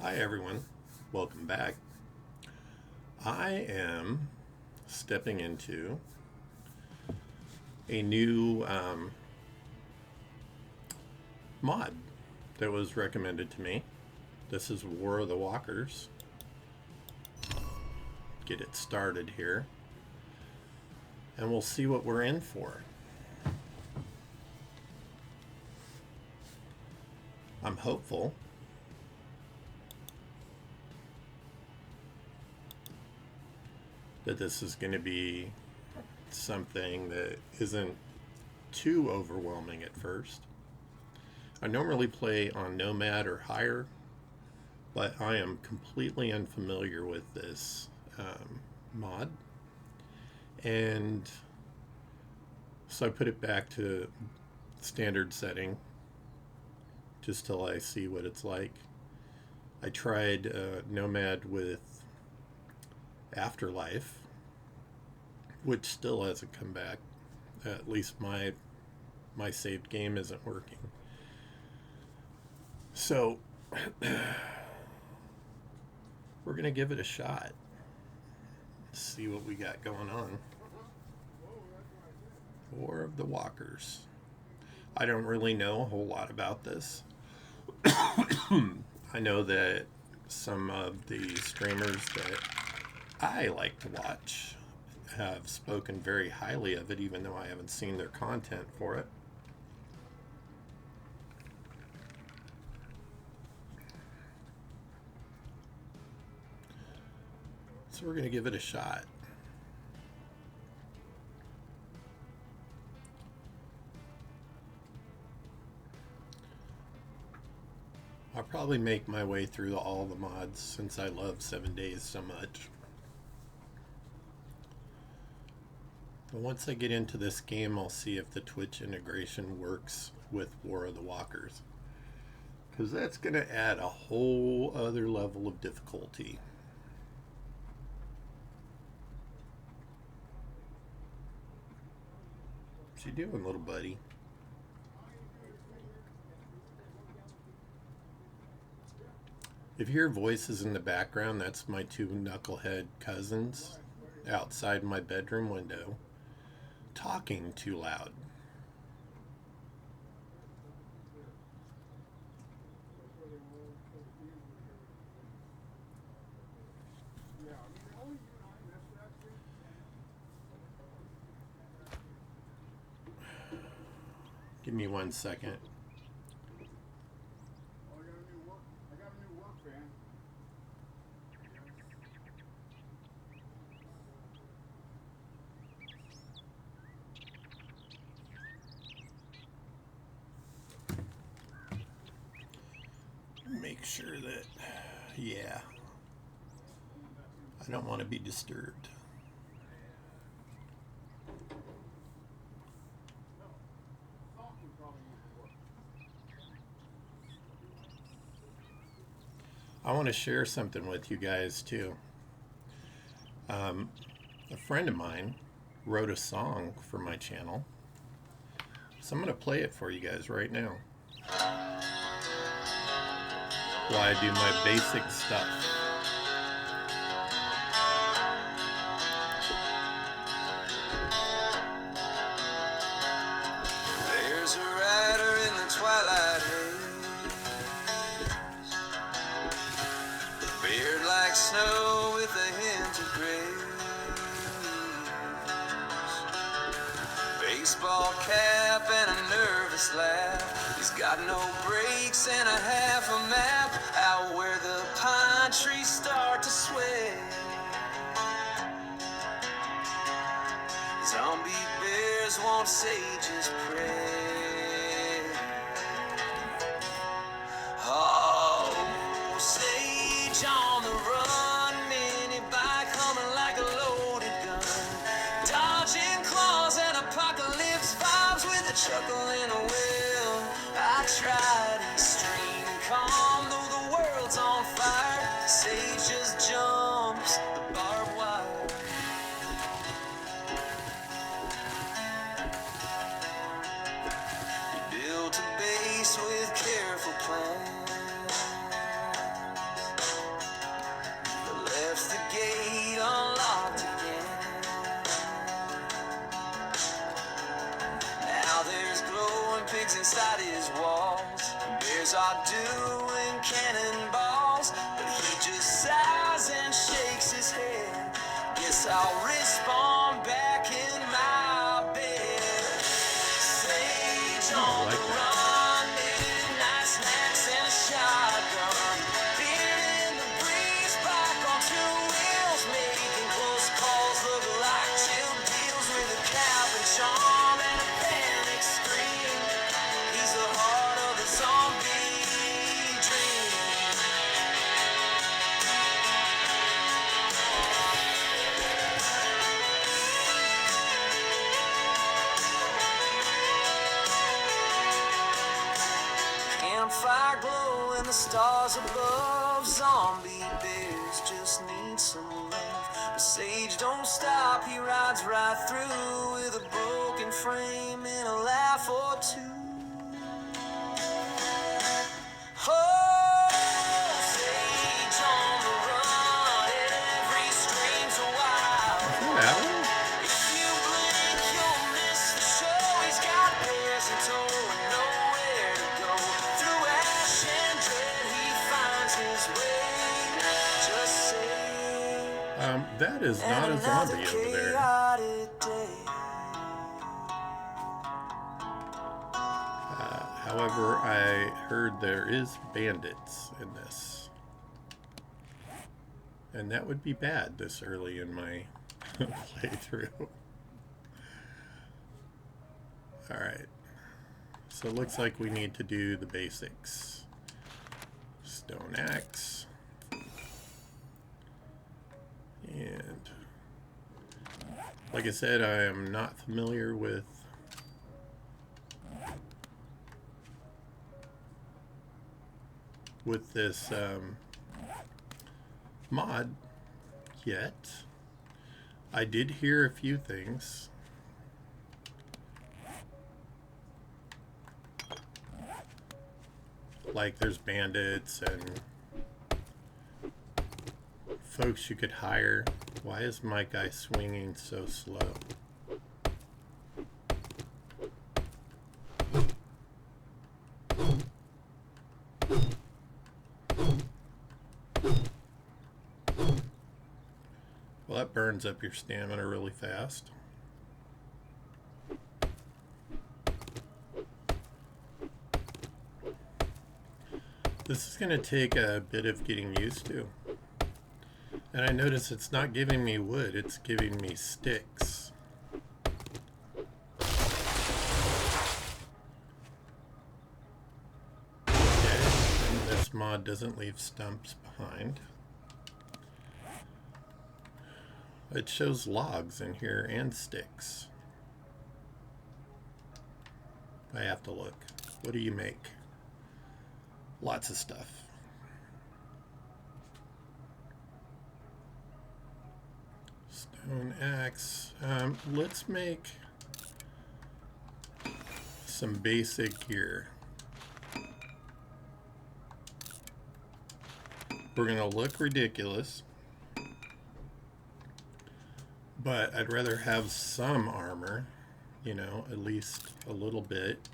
Hi everyone, welcome back. I am stepping into a new mod that was recommended to me. This is War of the Walkers. Get it started here, and we'll see what we're in for. I'm hopeful. That this is going to be something that isn't too overwhelming at first. I normally play on Nomad or higher, but I am completely unfamiliar with this mod, and so I put it back to standard setting just till I see what it's like. I tried Nomad with Afterlife, which still hasn't come back. At least my saved game isn't working. So we're gonna give it a shot. See what we got going on. War of the Walkers. I don't really know a whole lot about this. I know that some of the streamers that I like to watch have spoken very highly of it, even though I haven't seen their content for it. So we're going to give it a shot. I'll probably make my way through all the mods since I love 7 Days so much. But once I get into this game, I'll see if the Twitch integration works with War of the Walkers, because that's going to add a whole other level of difficulty. What you doing, little buddy? If you hear voices in the background, that's my two knucklehead cousins outside my bedroom window talking too loud. Give me 1 second. Make sure that, yeah, I don't want to be disturbed. I want to share something with you guys too. A friend of mine wrote a song for my channel, so I'm going to play it for you guys right now while I do my basic stuff. There's a rider in the twilight haze, beard like snow with a hint of grace, baseball cap and a nervous laugh. He's got no brakes and a half a map out where the pine trees start to sway. Zombie bears won't sages pray. Oh, sage on the run, mini bike humming like a loaded gun, dodging claws and apocalypse vibes with a chuckle in a wheel. I tried extreme calm, though the world's on fire. Sage just jumps the barbed wire. He built a base with careful plans, Others are doing cannonballs, but he just sighs and shakes his head. Guess I'll respawn back in my bed. Sage on the run, midnight snacks and a shotgun. Beer in the breeze, back on two wheels, making close calls look like chill deals with a cap and charm and a panic scream. He's the heart of the zombie dream. Campfire glow and the stars above. Zombie bears just need some love. But Sage don't stop, he rides right through with a broken frame and a laugh or two. Oh, Sage on the run, every stream's a wild. That one? If you blink, you'll miss the show. He's got bears in tow and nowhere to go. Through ash and dread, he finds his way. Just say, That is not a zombie over there. However, I heard there is bandits in this. And that would be bad this early in my playthrough. Alright. So it looks like we need to do the basics. Stone axe. And like I said, I am not familiar with this mod yet. I did hear a few things. Like there's bandits and folks you could hire. Why is my guy swinging so slow? Well, that burns up your stamina really fast. This is going to take a bit of getting used to. And I notice it's not giving me wood, it's giving me sticks. Okay, and this mod doesn't leave stumps behind. It shows logs in here and sticks. I have to look. What do you make? Lots of stuff. Stone axe. Let's make some basic gear. We're gonna look ridiculous, but I'd rather have some armor, you know, at least a little bit.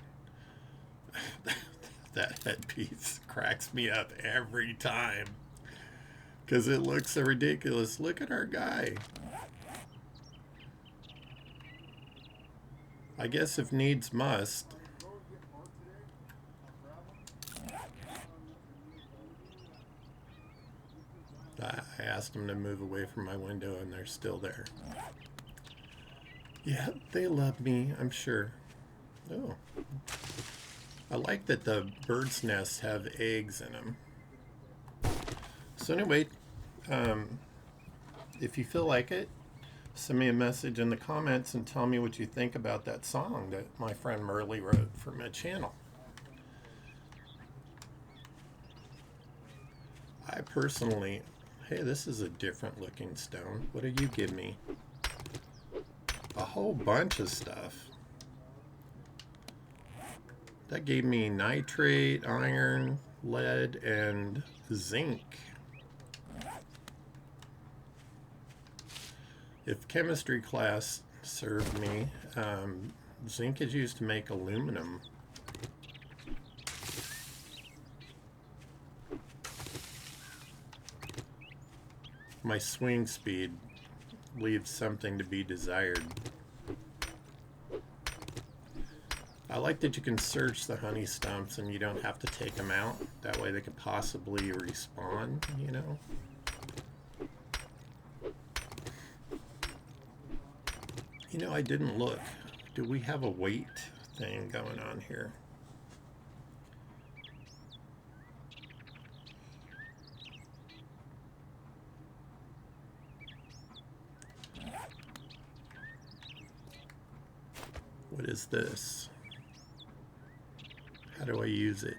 That headpiece cracks me up every time because it looks so ridiculous. Look at our guy. I guess if needs must. I asked them to move away from my window and they're still there. Yeah, they love me, I'm sure. Oh. I like that the bird's nests have eggs in them. So anyway, if you feel like it, send me a message in the comments and tell me what you think about that song that my friend Merle wrote for my channel. I personally, hey, this is a different looking stone. What did you give me? A whole bunch of stuff. That gave me nitrate, iron, lead, and zinc. If chemistry class served me, zinc is used to make aluminum. My swing speed leaves something to be desired. I like that you can search the honey stumps and you don't have to take them out. That way they could possibly respawn, you know? You know, I didn't look. Do we have a weight thing going on here? What is this? How do I use it?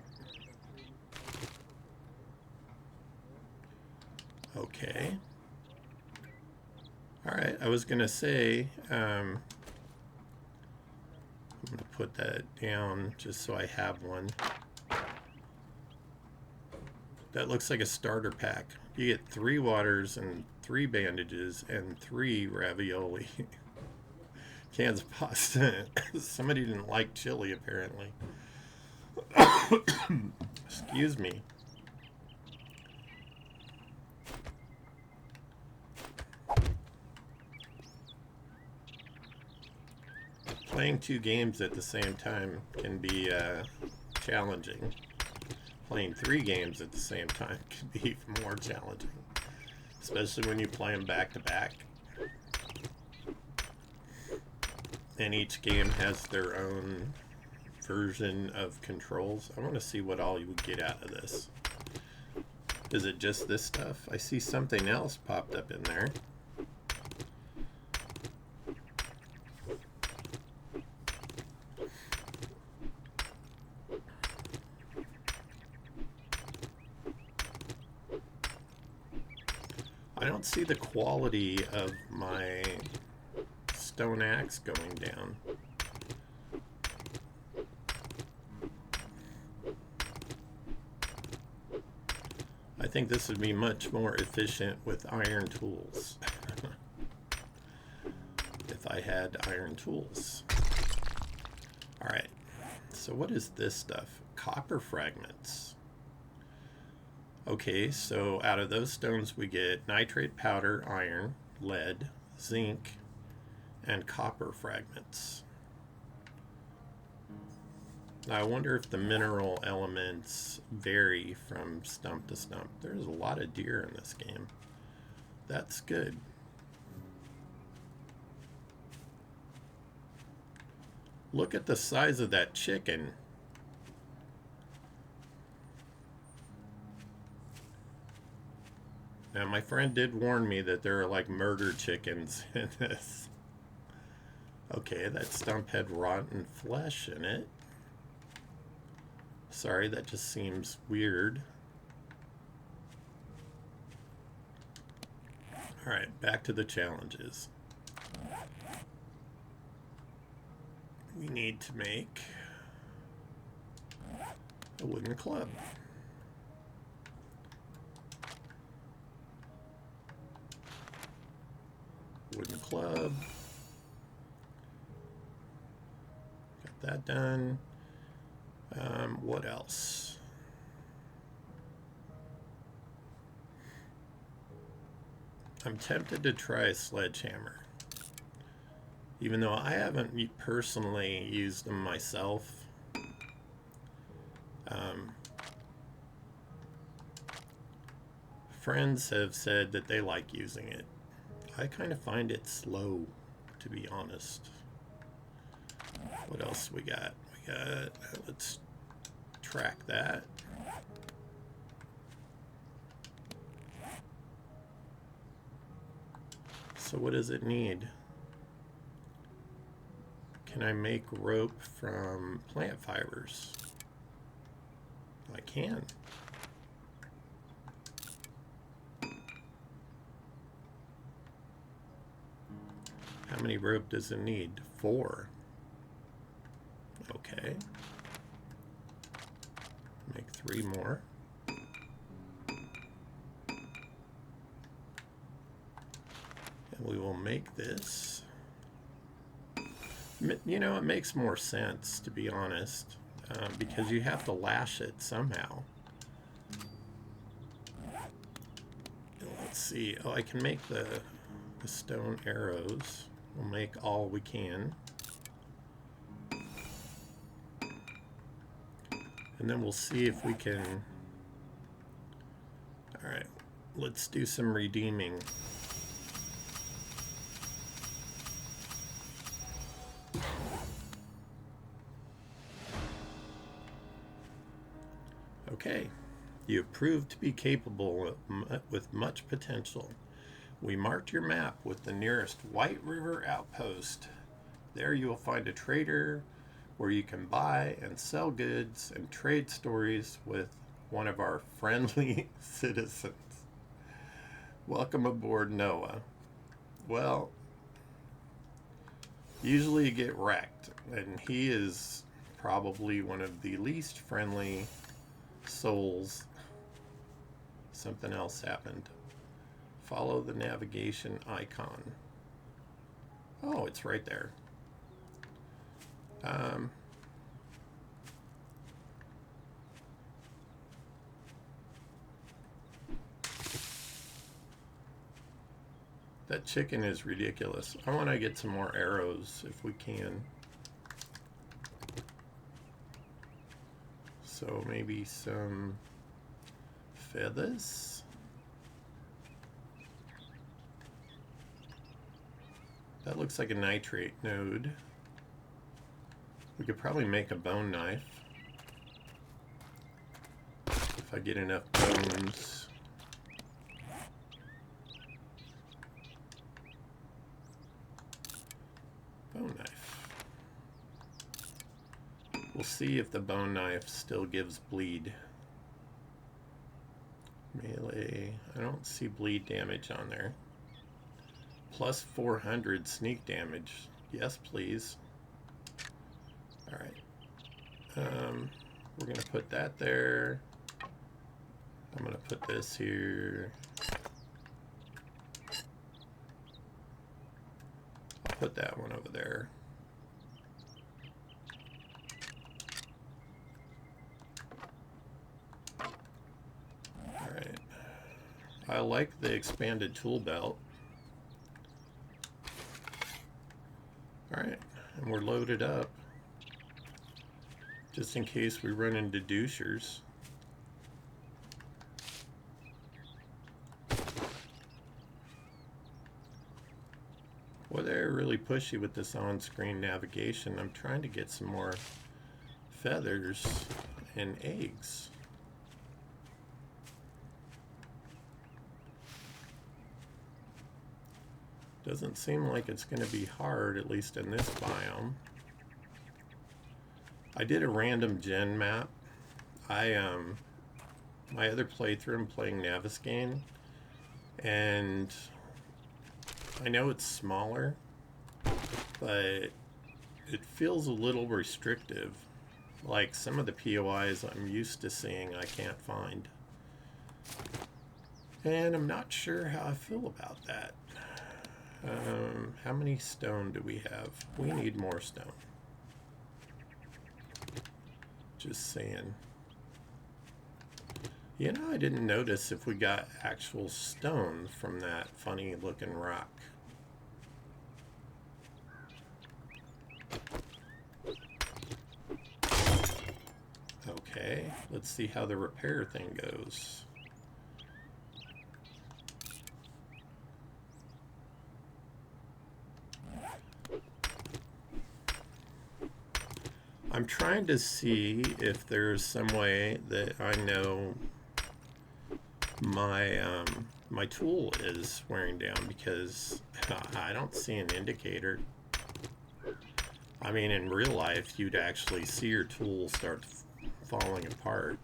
Okay. Alright, I was gonna say, I'm gonna put that down just so I have one. That looks like a starter pack. You get 3 waters and 3 bandages and 3 ravioli. Cans of pasta. Somebody didn't like chili, apparently. Excuse me. Playing 2 games at the same time can be challenging. Playing 3 games at the same time can be even more challenging. Especially when you play them back to back. And each game has their own version of controls. I want to see what all you would get out of this. Is it just this stuff? I see something else popped up in there. I don't see the quality of my stone axe going down. I think this would be much more efficient with iron tools. If I had iron tools. Alright, so what is this stuff? Copper fragments. Okay, so out of those stones we get nitrate powder, iron, lead, zinc, and copper fragments. I wonder if the mineral elements vary from stump to stump. There's a lot of deer in this game. That's good. Look at the size of that chicken. Now, my friend did warn me that there are like murder chickens in this. Okay, that stump had rotten flesh in it. Sorry, that just seems weird. Alright, back to the challenges. We need to make a wooden club. Wooden club. Got that done. What else? I'm tempted to try a sledgehammer. Even though I haven't personally used them myself. Friends have said that they like using it. I kind of find it slow, to be honest. What else we got? We got, let's track that. So what does it need? Can I make rope from plant fibers? I can. How many rope does it need? 4. Okay. Make 3 more. And we will make this. You know, it makes more sense, to be honest, because you have to lash it somehow. Let's see. Oh, I can make the stone arrows. We'll make all we can. And then we'll see if we can... Alright, let's do some redeeming. Okay, you have proved to be capable with much potential. We marked your map with the nearest White River outpost. There you will find a trader where you can buy and sell goods and trade stories with one of our friendly citizens. Welcome aboard, Noah. Well, usually you get wrecked, and he is probably one of the least friendly souls. Something else happened. Follow the navigation icon. Oh, it's right there. That chicken is ridiculous. I want to get some more arrows if we can. So maybe some feathers. That looks like a nitrate node. We could probably make a bone knife if I get enough bones. Bone knife. We'll see if the bone knife still gives bleed. Melee. I don't see bleed damage on there. Plus 400 sneak damage. Yes, please. Alright. We're going to put that there. I'm going to put this here. I'll put that one over there. Alright. I like the expanded tool belt. Alright, and we're loaded up. Just in case we run into douchers. Boy, they're really pushy with this on-screen navigation. I'm trying to get some more feathers and eggs. Doesn't seem like it's going to be hard, at least in this biome. I did a random gen map. My other playthrough, I'm playing Naviscane, and I know it's smaller, but it feels a little restrictive. Like some of the POIs I'm used to seeing, I can't find. And I'm not sure how I feel about that. How many stone do we have? We need more stone. Just saying. You know, I didn't notice if we got actual stone from that funny looking rock. Okay, let's see how the repair thing goes. I'm trying to see if there's some way that I know my tool is wearing down, because I don't see an indicator. I mean, in real life, you'd actually see your tool start falling apart.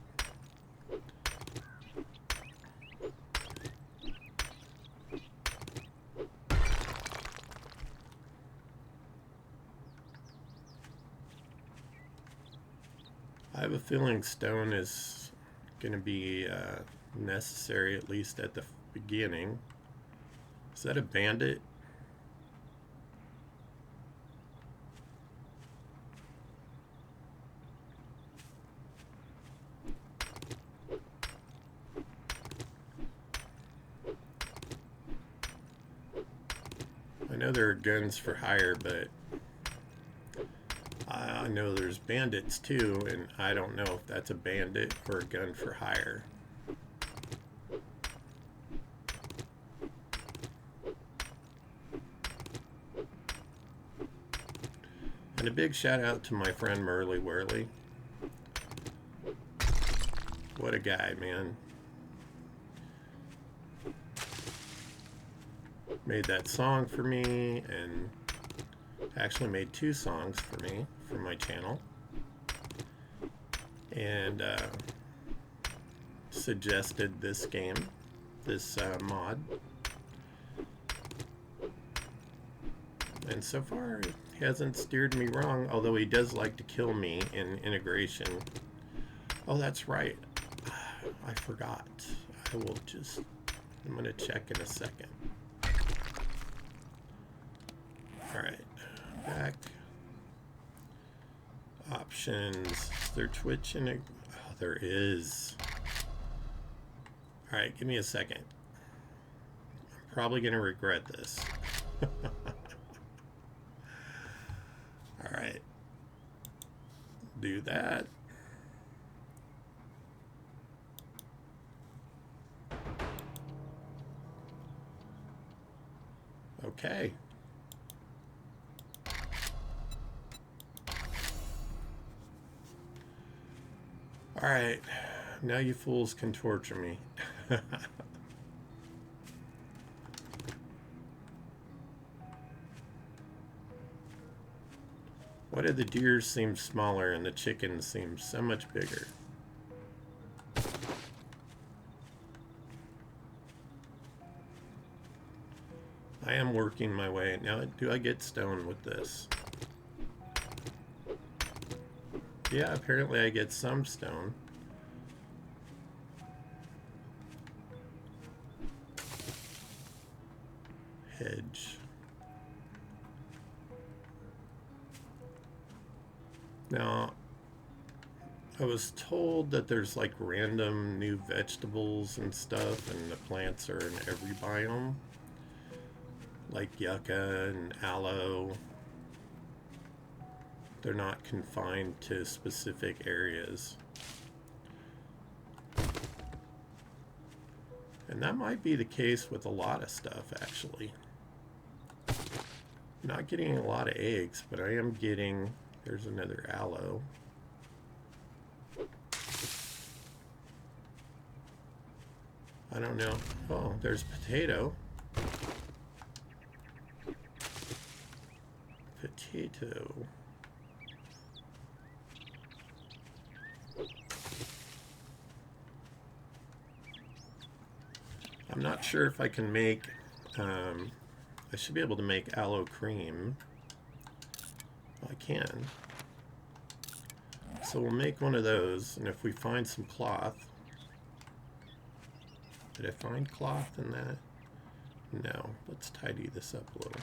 I have a feeling stone is going to be necessary, at least at the beginning. Is that a bandit? know there are guns for hire, but I know there's bandits too, and I don't know if that's a bandit or a gun for hire. And a big shout out to my friend Merly Whirly. What a guy, man. Made that song for me, and actually made 2 songs for me for my channel. And suggested this game, this mod. And so far, he hasn't steered me wrong, although he does like to kill me in integration. Oh, that's right. I forgot. I'm going to check in a second. Alright, back. Options. Is there Twitch in it? Oh, there is. Alright, give me a second. I'm probably going to regret this. Alright. Do that. Okay. Alright. Now you fools can torture me. Why do the deer seem smaller and the chickens seem so much bigger? I am working my way. Now, do I get stone with this? Yeah, apparently I get some stone. Hedge. Now, I was told that there's like random new vegetables and stuff, and the plants are in every biome. Like yucca and aloe. They're not confined to specific areas. And that might be the case with a lot of stuff, actually. I'm not getting a lot of eggs, but I am getting... There's another aloe. I don't know. Oh, there's potato. Potato. I'm not sure if I can make, I should be able to make aloe cream. Well, I can. So we'll make one of those, and if we find some cloth. Did I find cloth in that? No. Let's tidy this up a little.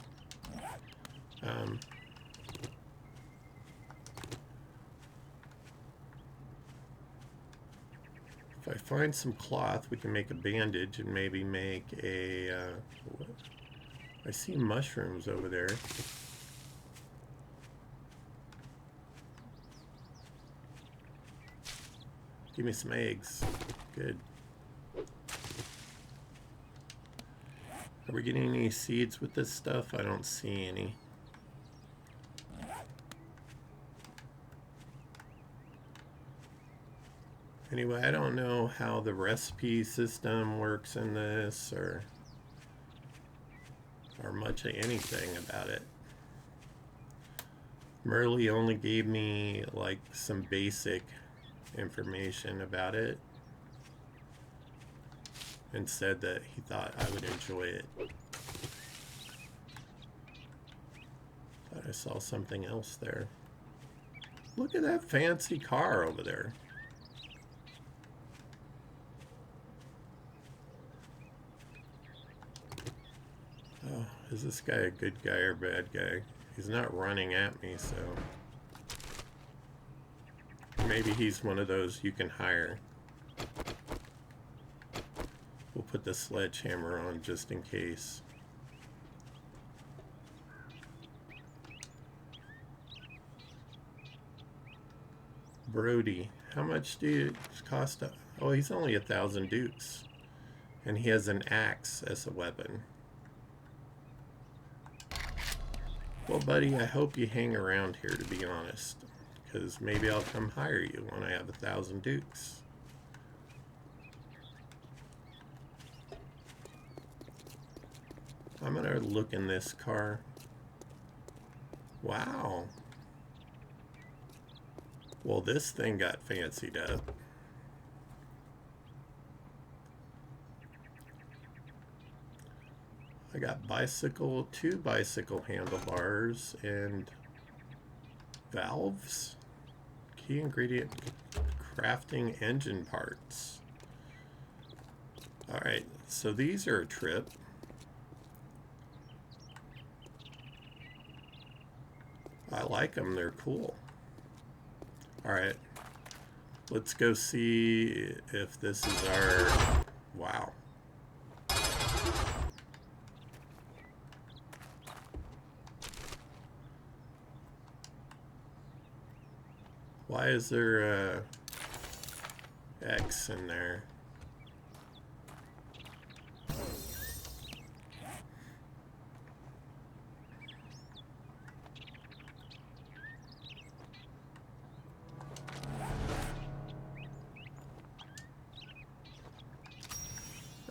If I find some cloth, we can make a bandage and maybe make a... what? I see mushrooms over there. Give me some eggs. Good. Are we getting any seeds with this stuff? I don't see any. Anyway, I don't know how the recipe system works in this or much of anything about it. Merle only gave me like some basic information about it and said that he thought I would enjoy it. Thought I saw something else there. Look at that fancy car over there. Oh, is this guy a good guy or bad guy? He's not running at me, so... Maybe he's one of those you can hire. We'll put the sledgehammer on just in case. Brody, how much do you cost? Oh, he's only 1,000 dukes. And he has an axe as a weapon. Well, buddy, I hope you hang around here, to be honest. Because maybe I'll come hire you when I have 1,000 dukes. I'm gonna look in this car. Wow. Well, this thing got fancied up. I got two bicycle handlebars and valves. Key ingredient, crafting engine parts. Alright, so these are a trip. I like them, they're cool. Alright, let's go see if this is our... Wow. Why is there a X in there?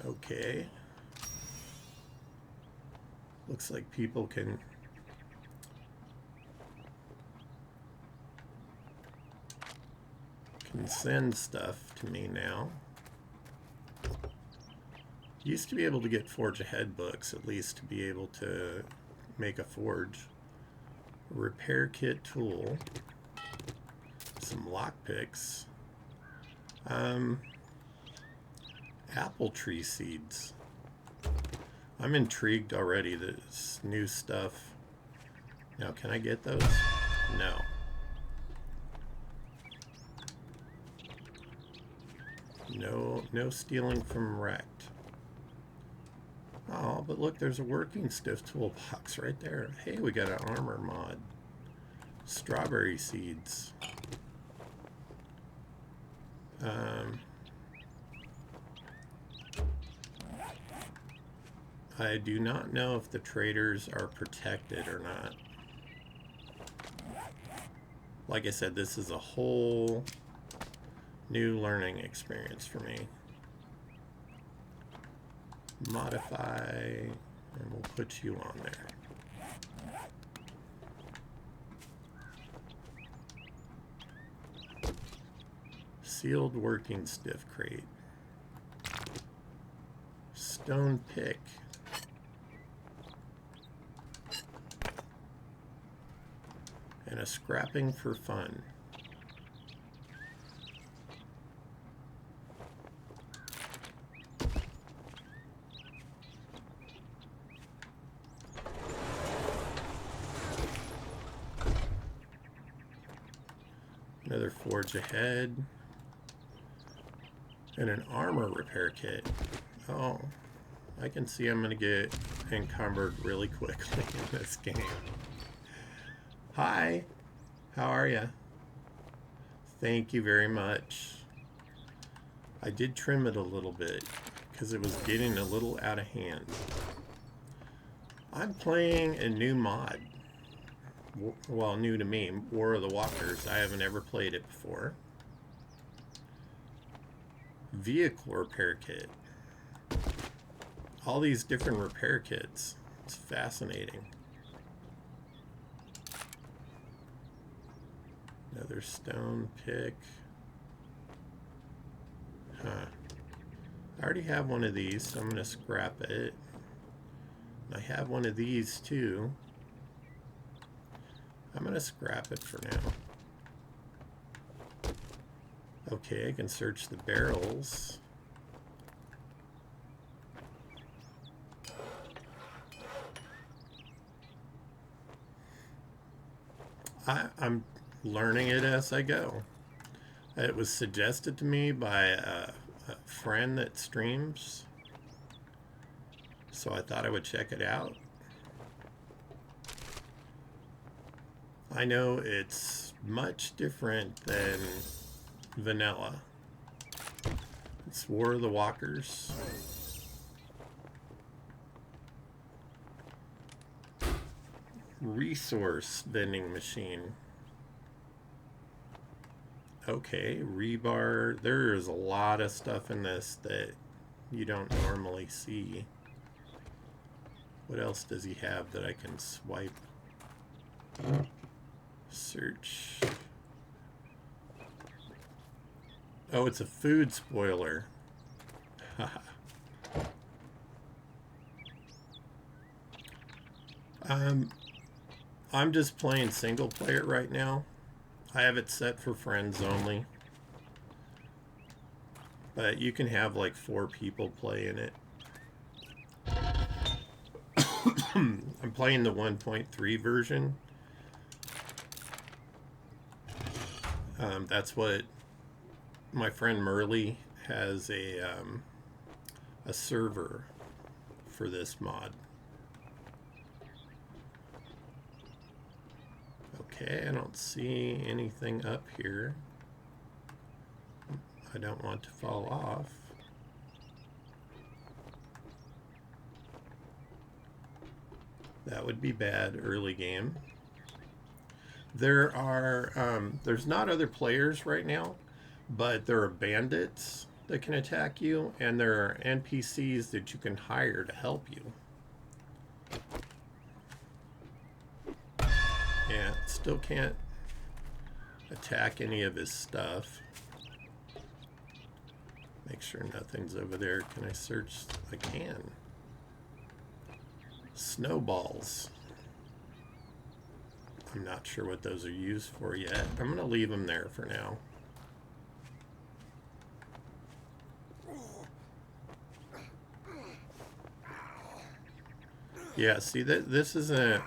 Okay. Looks like people can send stuff to me now. Used to be able to get forge ahead books, at least to be able to make a forge. Repair kit tool. Some lockpicks. Apple tree seeds. I'm intrigued already. This new stuff. Now, can I get those? No. No stealing from wrecked. Oh, but look, there's a working stiff toolbox right there. Hey, we got an armor mod. Strawberry seeds. I do not know if the traders are protected or not. Like I said, this is a whole new learning experience for me. Modify, and we'll put you on there. Sealed working stiff crate. Stone pick. And a scrapping for fun. Another forge ahead. And an armor repair kit. Oh, I can see I'm going to get encumbered really quickly in this game. Hi, how are you? Thank you very much. I did trim it a little bit because it was getting a little out of hand. I'm playing a new mod. Well, new to me, War of the Walkers. I haven't ever played it before. Vehicle repair kit. All these different repair kits. It's fascinating. Another stone pick. Huh. I already have one of these, so I'm going to scrap it. I have one of these too. I'm going to scrap it for now. Okay, I can search the barrels. I'm learning it as I go. It was suggested to me by a friend that streams, so I thought I would check it out. I know it's much different than vanilla. It's War of the Walkers. Resource vending machine. Okay, rebar. There's a lot of stuff in this that you don't normally see. What else does he have that I can swipe? Search. Oh, it's a food spoiler. I'm just playing single player right now. I have it set for friends only. But you can have like 4 people play in it. I'm playing the 1.3 version. That's what my friend Merle has a server for this mod. Okay, I don't see anything up here. I don't want to fall off. That would be bad early game. There are, there's not other players right now, but there are bandits that can attack you, and there are NPCs that you can hire to help you. Yeah, still can't attack any of his stuff. Make sure nothing's over there. Can I search? I can. Snowballs. I'm not sure what those are used for yet. I'm going to leave them there for now. Yeah, see that this is a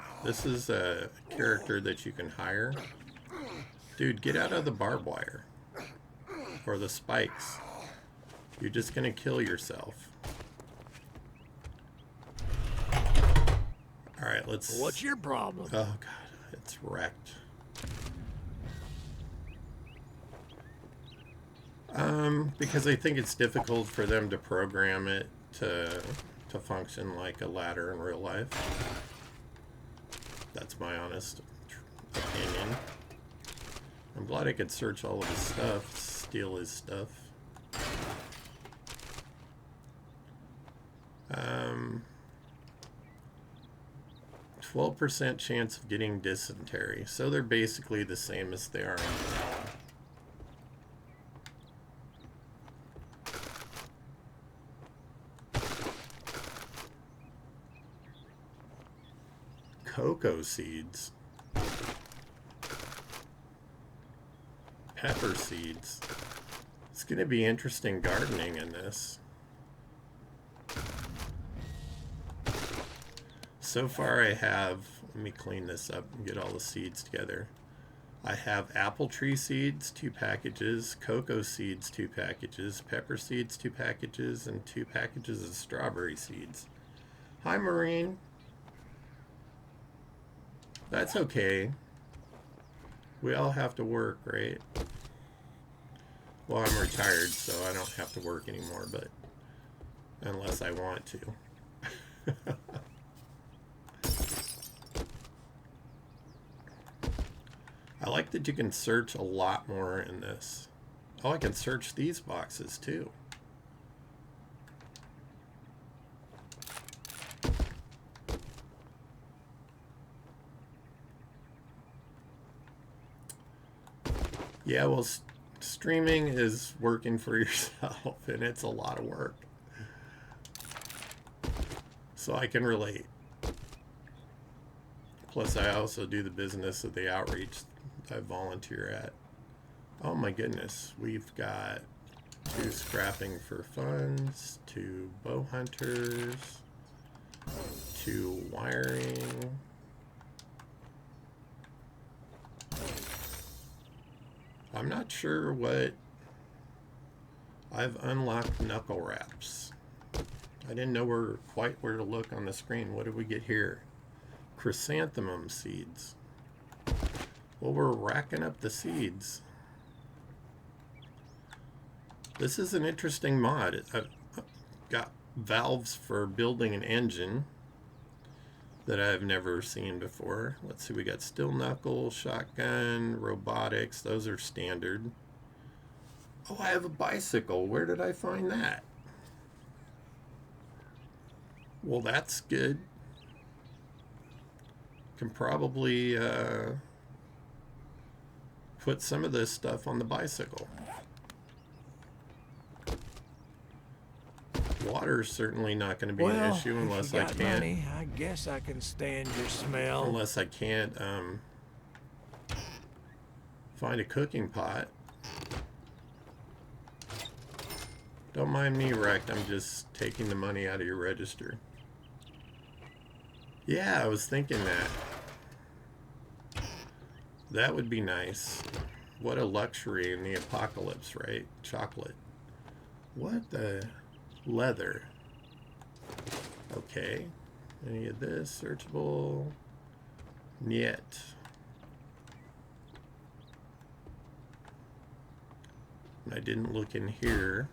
character that you can hire. Dude, get out of the barbed wire or the spikes. You're just gonna kill yourself. All right, let's. What's your problem? Oh god, it's wrecked. Because I think it's difficult for them to program it to function like a ladder in real life. That's my honest opinion. I'm glad I could search all of his stuff, steal his stuff. 12% chance of getting dysentery. So they're basically the same as they are in vanilla. Cocoa seeds. Pepper seeds. It's going to be interesting gardening in this. So far I have, let me clean this up and get all the seeds together. I have apple tree seeds, 2 packages, cocoa seeds, 2 packages, pepper seeds, 2 packages, and 2 packages of strawberry seeds. Hi, Maureen. That's okay. We all have to work, right? Well, I'm retired, so I don't have to work anymore, but unless I want to. I like that you can search a lot more in this. Oh, I can search these boxes too. Yeah, well, streaming is working for yourself, and it's a lot of work. So I can relate. Plus, I also do the business of the outreach I volunteer at. Oh my goodness, we've got 2 scrapping for funds, 2 bow hunters, 2 wiring. I'm not sure what... I've unlocked knuckle wraps. I didn't know quite where to look on the screen. What did we get here? Chrysanthemum seeds. Well, we're racking up the seeds. This is an interesting mod. I've got valves for building an engine that I've never seen before. Let's see, we got steel knuckle, shotgun, robotics. Those are standard. Oh, I have a bicycle. Where did I find that? Well, that's good. Can probably put some of this stuff on the bicycle. Water's certainly not going to be an issue unless I can't. Money, I guess I can stand your smell. Unless I can't find a cooking pot. Don't mind me, Wrecked. I'm just taking the money out of your register. Yeah, I was thinking that. That would be nice. What a luxury in the apocalypse, right? Chocolate. What the... Leather. Okay. Any of this? Searchable? Niet. And I didn't look in here.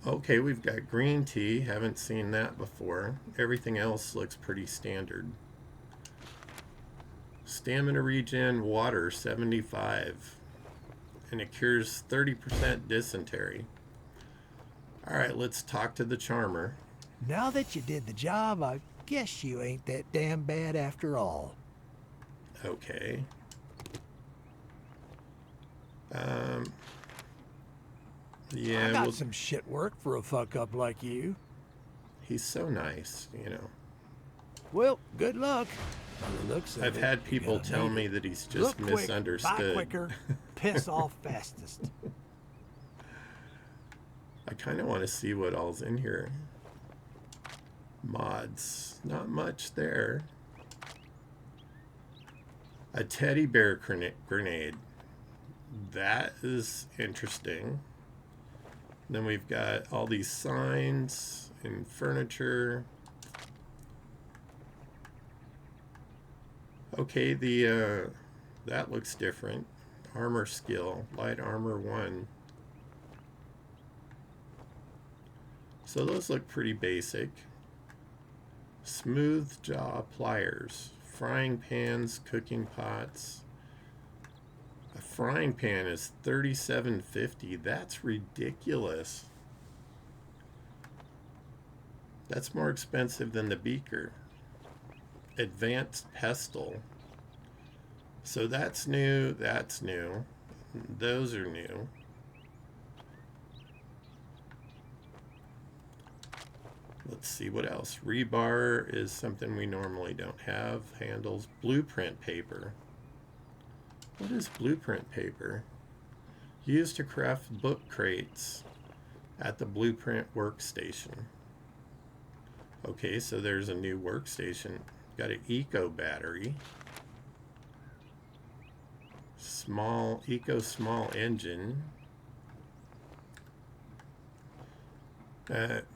Okay, we've got green tea. Haven't seen that before. Everything else looks pretty standard. Stamina regen, water, 75. And it cures 30% dysentery. Alright, let's talk to the charmer. Now that you did the job, I guess you ain't that damn bad after all. Okay. Yeah, I got some shit work for a fuck up like you. He's so nice, you know. Well, good luck. By the looks of I've it, had people tell me that he's just Look quick, misunderstood. buy quicker, piss off fastest. I kind of want to see what all's in here. Mods. Not much there. A teddy bear grenade. That is interesting. Then we've got all these signs and furniture. Okay, that looks different. Armor skill. Light armor 1. So those look pretty basic. Smooth jaw pliers, frying pans, cooking pots. A frying pan is $37.50. That's ridiculous. That's more expensive than the beaker. Advanced pestle. So that's new, that's new. Those are new. Let's see what else. Rebar is something we normally don't have. Handles. Blueprint paper. What is blueprint paper? Used to craft book crates at the blueprint workstation. Okay, so there's a new workstation. Got an eco battery. Small engine.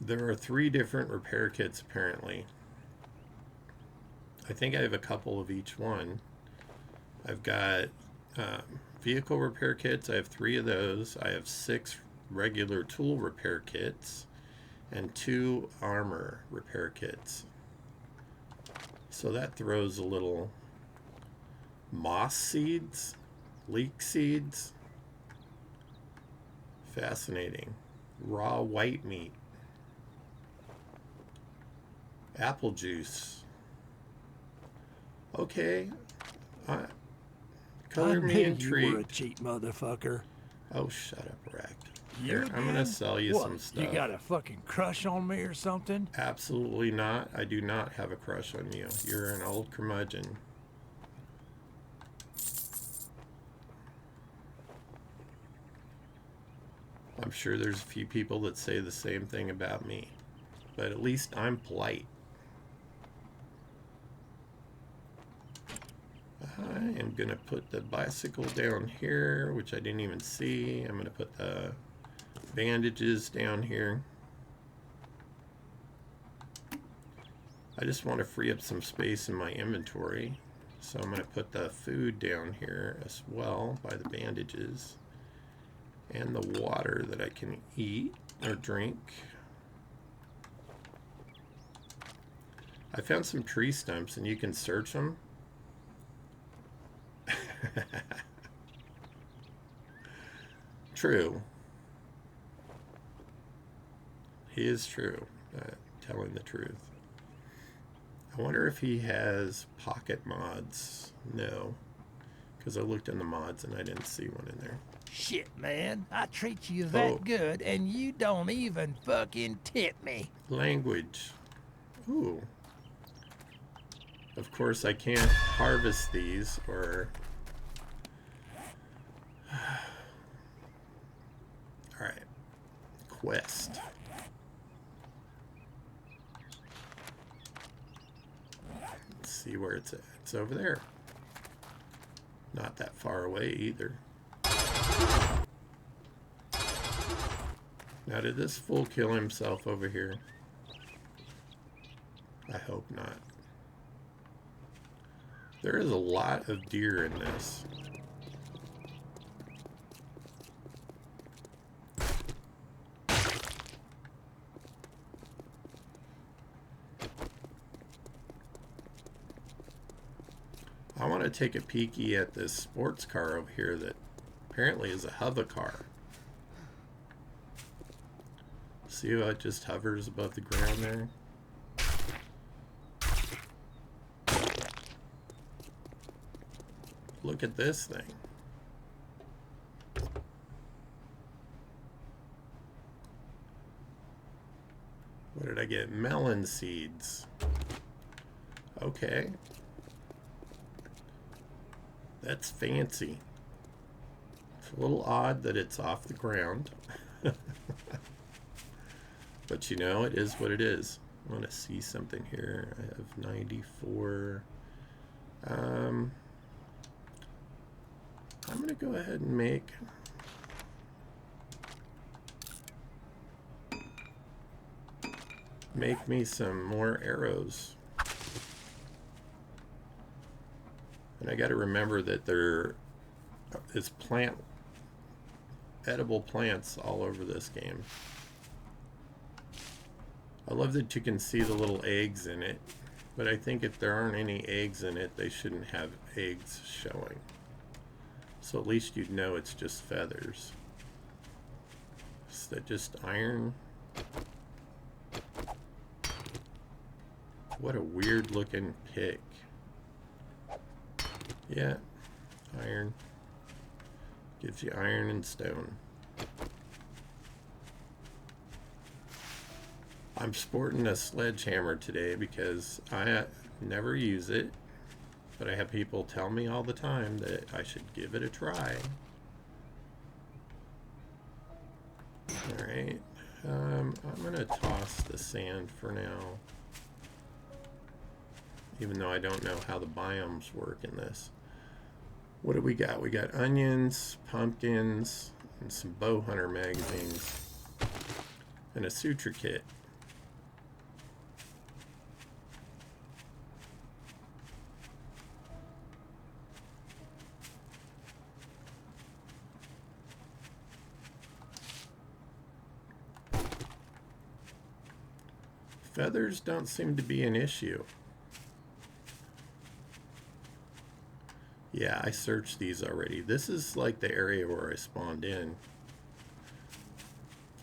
There are 3 different repair kits apparently. I think I have a couple of each one. I've got vehicle repair kits. I have 3 of those. I have 6 regular tool repair kits and 2 armor repair kits. So that throws a little moss seeds, leek seeds. Fascinating. Raw white meat. Apple juice. Okay. Color me intrigued. You were a cheap motherfucker. Oh, shut up, Racked. Here, I'm gonna sell you some stuff. You got a fucking crush on me or something? Absolutely not. I do not have a crush on you. You're an old curmudgeon. I'm sure there's a few people that say the same thing about me. But at least I'm polite. I am going to put the bicycle down here, which I didn't even see. I'm going to put the bandages down here. I just want to free up some space in my inventory. So I'm going to put the food down here as well by the bandages. And the water that I can eat or drink. I found some tree stumps and you can search them. True. He is true, telling the truth. I wonder if he has pocket mods. No, because I looked in the mods and I didn't see one in there. Shit, man. I treat you that good and you don't even fucking tip me. Language. Ooh. Of course, I can't harvest these or... Alright. Quest. Let's see where it's at. It's over there. Not that far away either. Now, did this fool kill himself over here? I hope not. There is a lot of deer in this. I want to take a peeky at this sports car over here that apparently is a hover car. See how it just hovers above the ground there? Look at this thing. What did I get? Melon seeds. Okay. That's fancy. It's a little odd that it's off the ground. But you know, it is what it is. I want to see something here. I have 94. I'm going to go ahead and make me some more arrows. And I got to remember that there is edible plants all over this game. I love that you can see the little eggs in it, but I think if there aren't any eggs in it, they shouldn't have eggs showing. So at least you'd know it's just feathers. Is that just iron? What a weird looking pick. Yeah, iron. Gives you iron and stone. I'm sporting a sledgehammer today because I never use it, but I have people tell me all the time that I should give it a try. Alright, I'm going to toss the sand for now, even though I don't know how the biomes work in this. What do we got? We got onions, pumpkins, and some bow hunter magazines, and a suture kit. Feathers don't seem to be an issue. Yeah, I searched these already. This is like the area where I spawned in.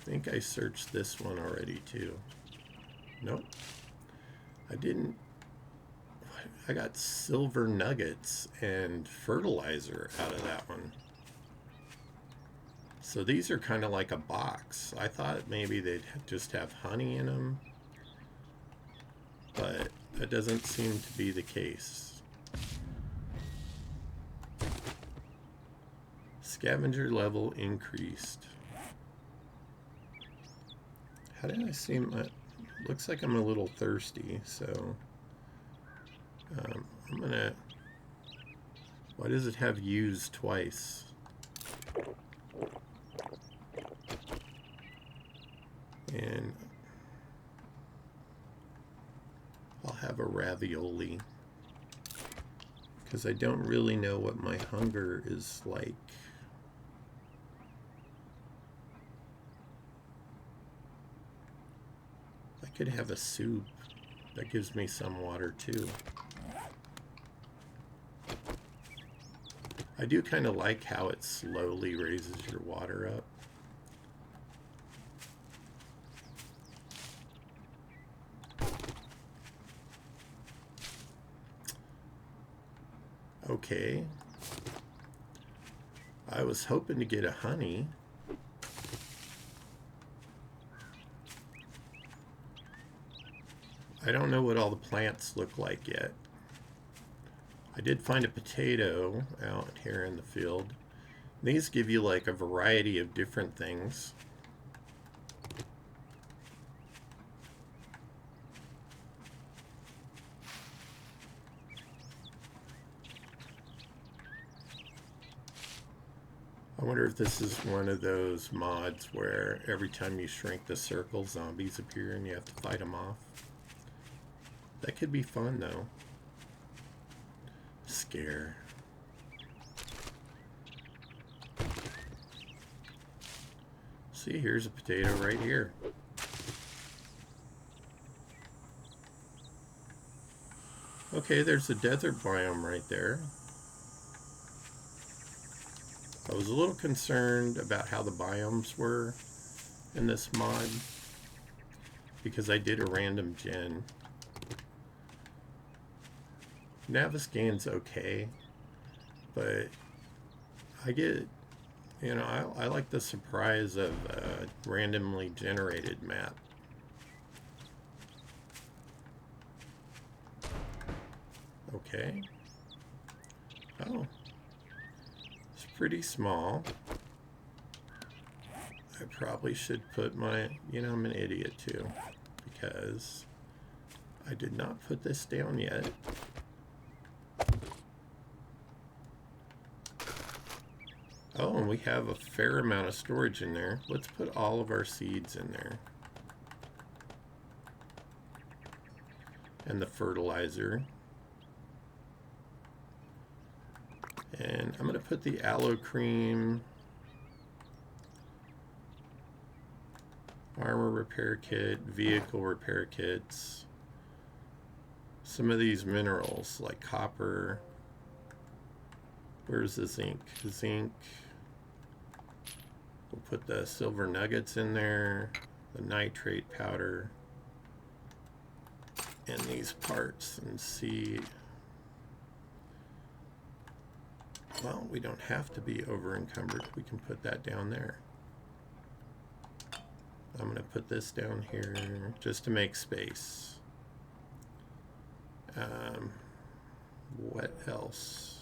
I think I searched this one already too. Nope. I didn't. I got silver nuggets and fertilizer out of that one. So these are kind of like a box. I thought maybe they'd just have honey in them, but that doesn't seem to be the case. Scavenger level increased. How did I seem? Looks like I'm a little thirsty, so I'm gonna. Why does it have used twice? And I'll have a ravioli because I don't really know what my hunger is like. I could have a soup. That gives me some water too. I do kind of like how it slowly raises your water up. Okay. I was hoping to get a honey. I don't know what all the plants look like yet. I did find a potato out here in the field. These give you like a variety of different things. I wonder if this is one of those mods where every time you shrink the circle, zombies appear and you have to fight them off. That could be fun though. Scare. See, here's a potato right here. Okay, there's a desert biome right there. I was a little concerned about how the biomes were in this mod because I did a random gen. Navisgane's okay, but I get, you know, I like the surprise of a randomly generated map. Okay. Oh. It's pretty small. I probably should put my, you know, I'm an idiot too, because I did not put this down yet. Oh, and we have a fair amount of storage in there. Let's put all of our seeds in there. And the fertilizer. And I'm going to put the aloe cream, armor repair kit, vehicle repair kits, some of these minerals like copper. Where's the zinc? Zinc. We'll put the silver nuggets in there, the nitrate powder, and these parts, and see. Well, we don't have to be over encumbered. We can put that down there. I'm going to put this down here just to make space. What else?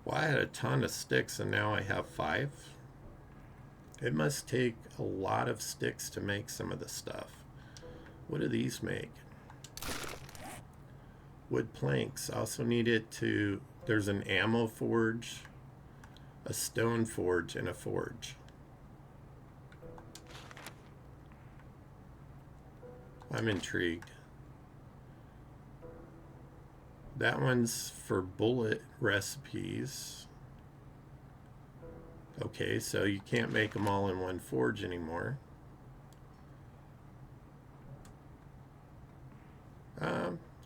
Well, I had a ton of sticks and now I have 5. It must take a lot of sticks to make some of the stuff. What do these make? Wood planks. Also needed to, there's an ammo forge, a stone forge, and a forge. I'm intrigued. That one's for bullet recipes. Okay, so you can't make them all in one forge anymore.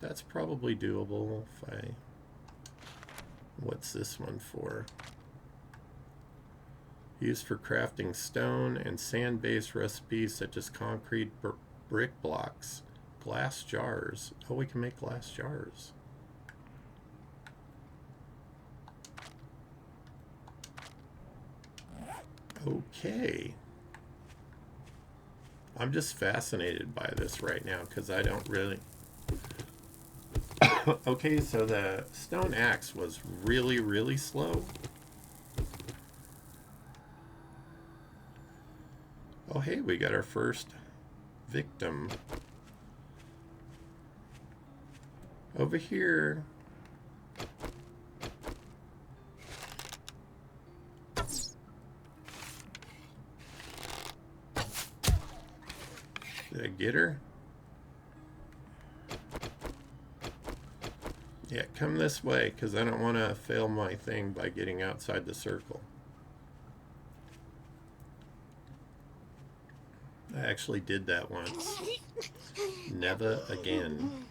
That's probably doable if I... What's this one for? Used for crafting stone and sand-based recipes such as concrete brick blocks, glass jars. Oh, we can make glass jars. Okay. I'm just fascinated by this right now because I don't really... Okay, so the stone axe was really, really slow. Oh, hey, we got our first victim. Over here. Did I get her? Yeah, come this way, because I don't want to fail my thing by getting outside the circle. I actually did that once. Never again.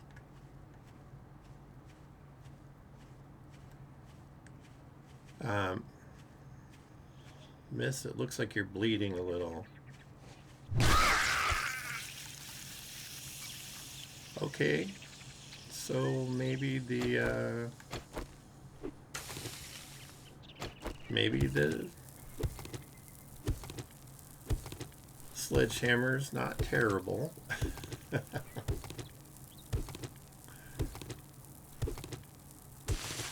Miss, it looks like you're bleeding a little. Okay. So maybe the sledgehammer's not terrible.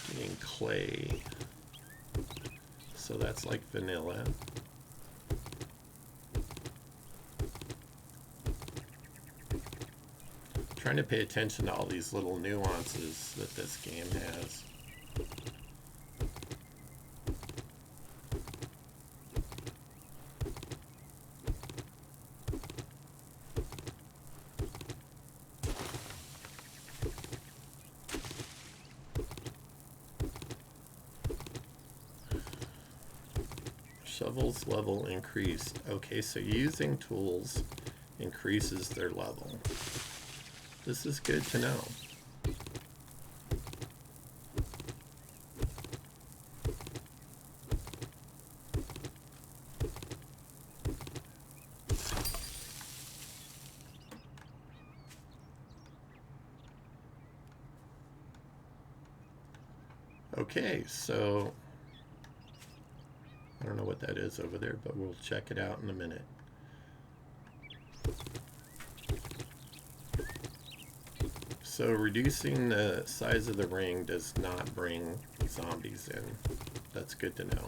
Getting clay. So that's like vanilla. Trying to pay attention to all these little nuances that this game has. Shovels level increased. Okay, so using tools increases their level. This is good to know. Okay, so I don't know what that is over there, but we'll check it out in a minute. So reducing the size of the ring does not bring zombies in. That's good to know.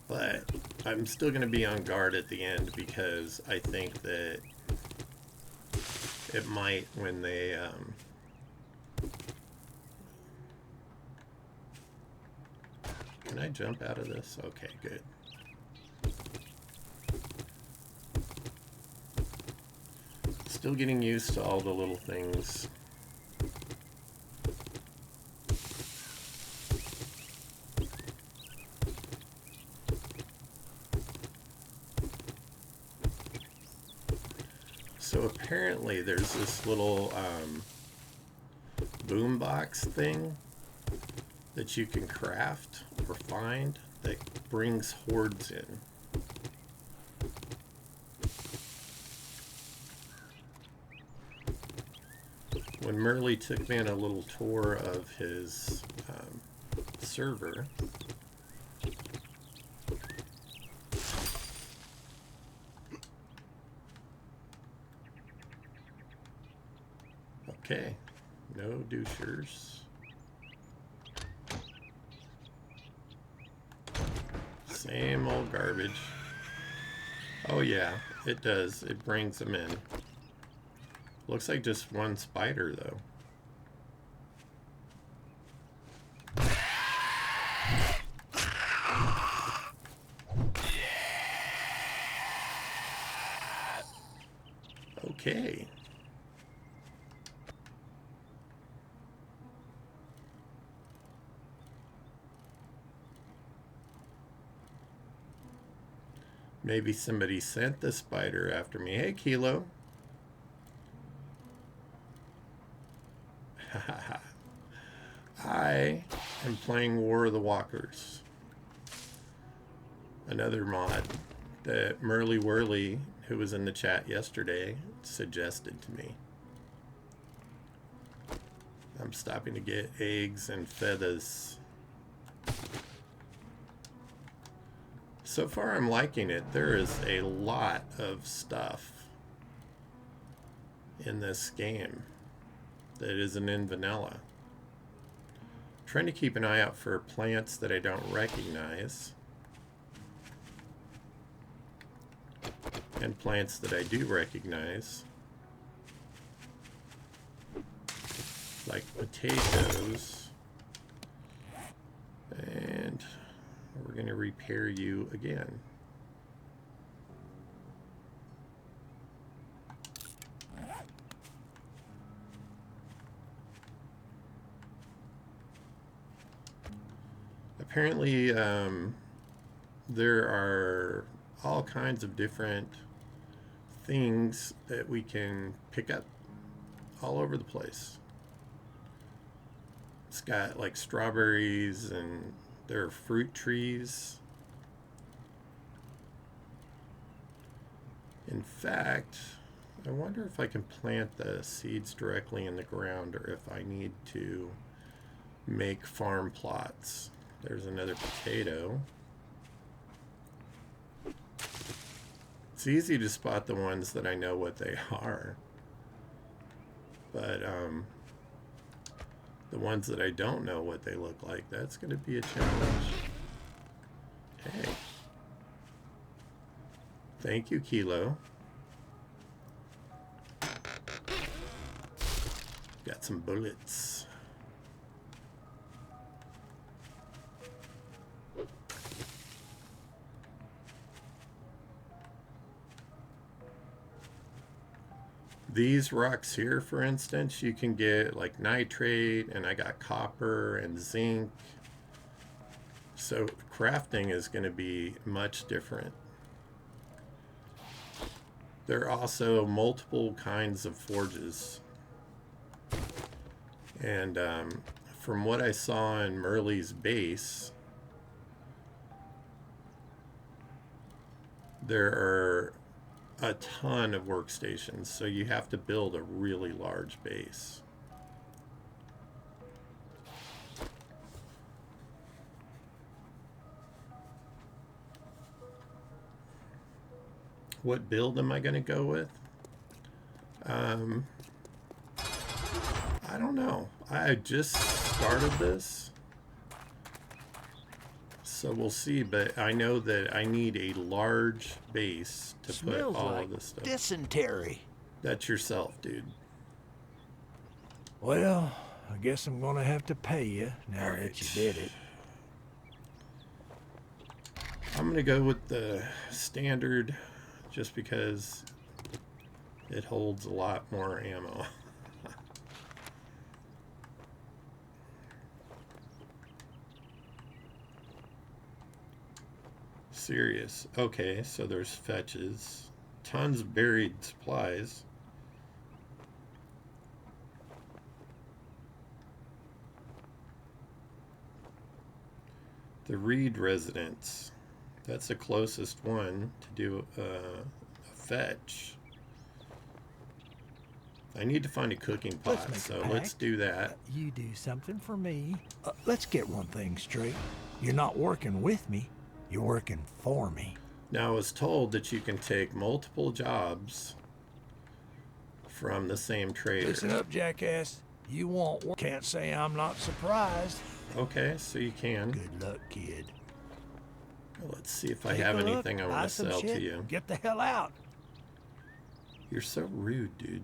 But I'm still going to be on guard at the end because I think that it might when they Can I jump out of this? Okay, good. Still getting used to all the little things. So apparently there's this little boombox thing that you can craft or find that brings hordes in. When Merle took me on a little tour of his server, okay, no douchers. Same old garbage. Oh yeah, it does. It brings them in. Looks like just one spider though. Okay. Maybe somebody sent the spider after me. Hey, Kilo. I am playing War of the Walkers. Another mod that Merle Whirly, who was in the chat yesterday, suggested to me. I'm stopping to get eggs and feathers. So far I'm liking it. There is a lot of stuff in this game that isn't in vanilla. Trying to keep an eye out for plants that I don't recognize and plants that I do recognize, like potatoes. And we're going to repair you again. Apparently, there are all kinds of different things that we can pick up all over the place. It's got like strawberries, and there are fruit trees. In fact, I wonder if I can plant the seeds directly in the ground or if I need to make farm plots. There's another potato. It's easy to spot the ones that I know what they are. But the ones that I don't know what they look like, that's going to be a challenge. Hey. Thank you, Kilo. Got some bullets. These rocks here, for instance, you can get like nitrate, and I got copper and zinc. So crafting is going to be much different. There are also multiple kinds of forges. And from what I saw in Merle's base, there are a ton of workstations, so you have to build a really large base. What build am I going to go with? I don't know. I just started this, so we'll see. But I know that I need a large base to put all like of this stuff. Dysentery. That's yourself, dude. Well, I guess I'm gonna have to pay you now that you did it. I'm gonna go with the standard, just because it holds a lot more ammo. Serious. Okay, so there's fetches. Tons of buried supplies. The Reed residence. That's the closest one to do a fetch. I need to find a cooking pot, so let's do that. You do something for me. Let's get one thing straight. You're not working with me. You're working for me. Now, I was told that you can take multiple jobs from the same trader. Listen up, jackass. You want work. Can't say I'm not surprised. Okay, so you can. Good luck, kid. Let's see if I have anything I want to sell to you. Get the hell out. You're so rude, dude.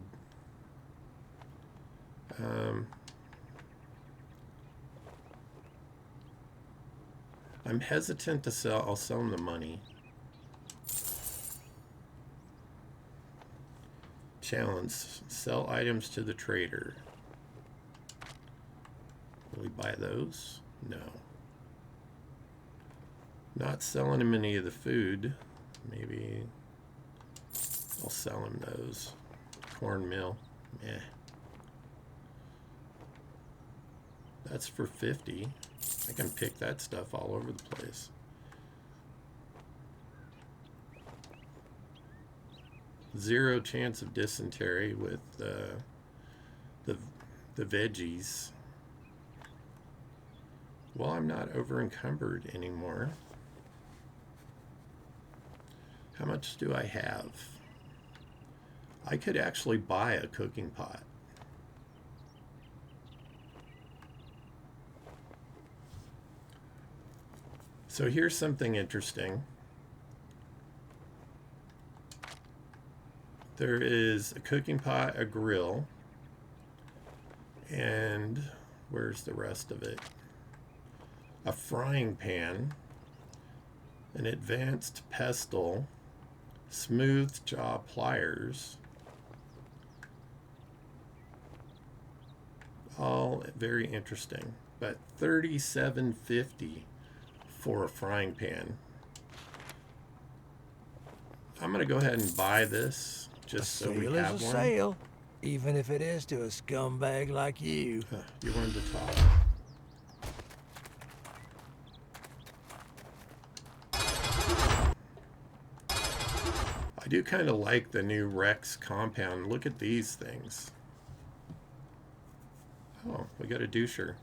I'm hesitant to sell. I'll sell him the money. Challenge. Sell items to the trader. Will he buy those? No. Not selling him any of the food. Maybe I'll sell him those. Cornmeal. Meh. That's for 50. I can pick that stuff all over the place. Zero chance of dysentery with the veggies. Well, I'm not over encumbered anymore. How much do I have? I could actually buy a cooking pot. So here's something interesting. There is a cooking pot, a grill, and where's the rest of it? A frying pan, an advanced pestle, smooth jaw pliers, all very interesting. But $37.50 for a frying pan. I'm going to go ahead and buy this just so we Sale have is a one. sale, even if it is to a scumbag like you. You wanted to talk. I do kind of like the new Rex compound. Look at these things. Oh, we got a doucher.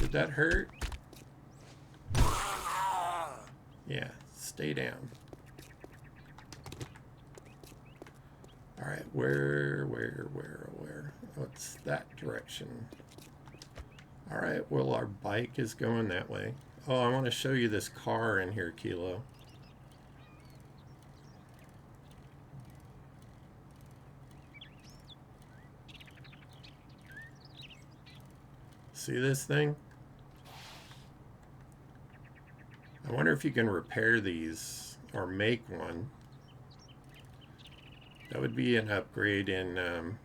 Did that hurt? Yeah, stay down. Alright, where? What's that direction? Alright, well, our bike is going that way. Oh, I want to show you this car in here, Kilo. See this thing? I wonder if you can repair these or make one. That would be an upgrade in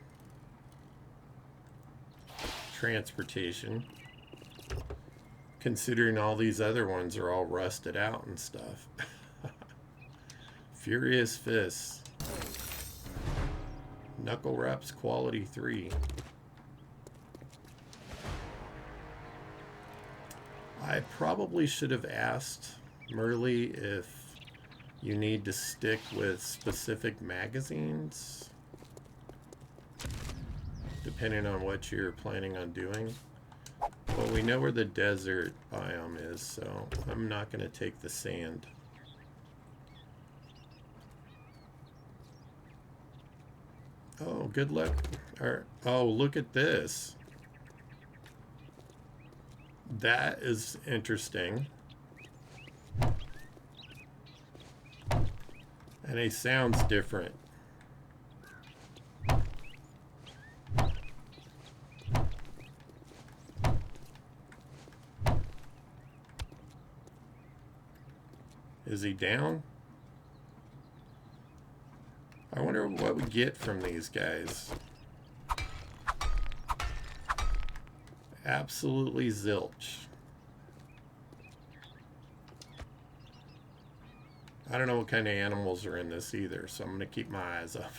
transportation, considering all these other ones are all rusted out and stuff. Furious Fists. Knuckle Wraps Quality 3. I probably should have asked Merle if you need to stick with specific magazines, depending on what you're planning on doing. But we know where the desert biome is, so I'm not going to take the sand. Oh, good luck. Oh, look at this. That is interesting. And he sounds different. Is he down? I wonder what we get from these guys. Absolutely zilch. I don't know what kind of animals are in this either, so I'm going to keep my eyes up.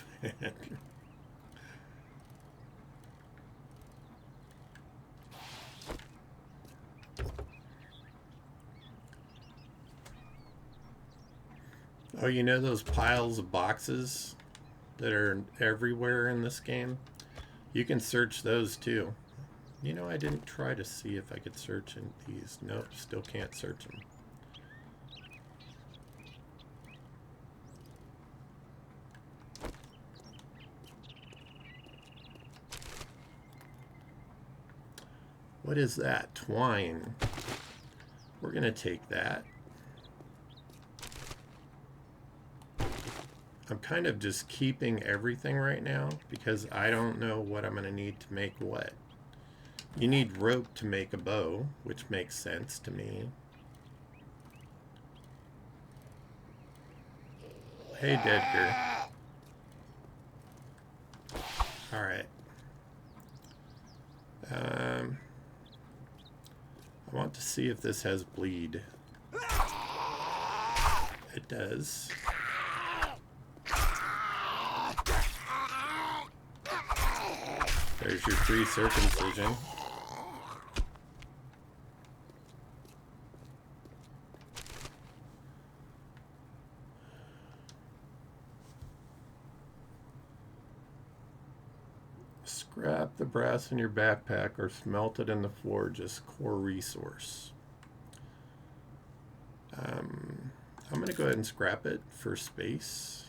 Oh, you know those piles of boxes that are everywhere in this game? You can search those too. You know, I didn't try to see if I could search in these. Nope, still can't search them. What is that? Twine. We're going to take that. I'm kind of just keeping everything right now because I don't know what I'm going to need to make what. You need rope to make a bow, which makes sense to me. Hey, Dedgar. Alright. I want to see if this has bleed. It does. There's your free circumcision. Scrap the brass in your backpack or smelt it in the forge as core resource. I'm going to go ahead and scrap it for space.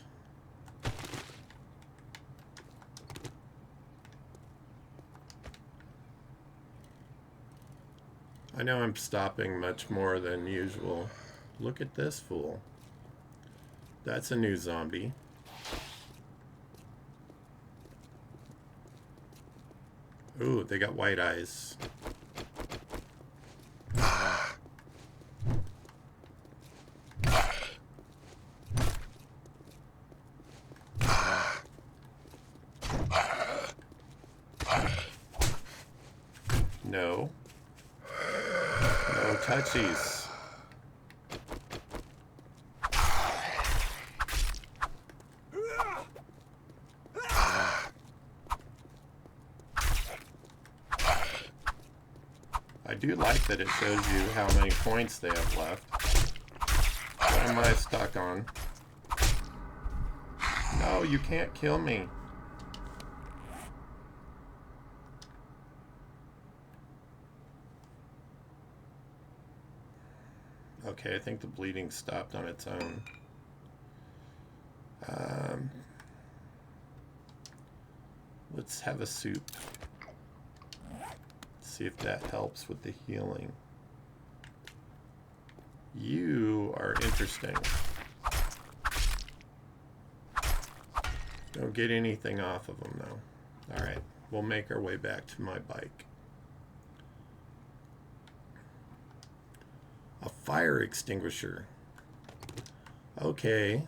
I know I'm stopping much more than usual. Look at this fool. That's a new zombie. Ooh, they got white eyes. touchies. I do like that it shows you how many points they have left. What am I stuck on? No, you can't kill me. Okay, I think the bleeding stopped on its own. Let's have a soup. See if that helps with the healing. You are interesting. Don't get anything off of them though. Alright, we'll make our way back to my bike. A fire extinguisher. Okay.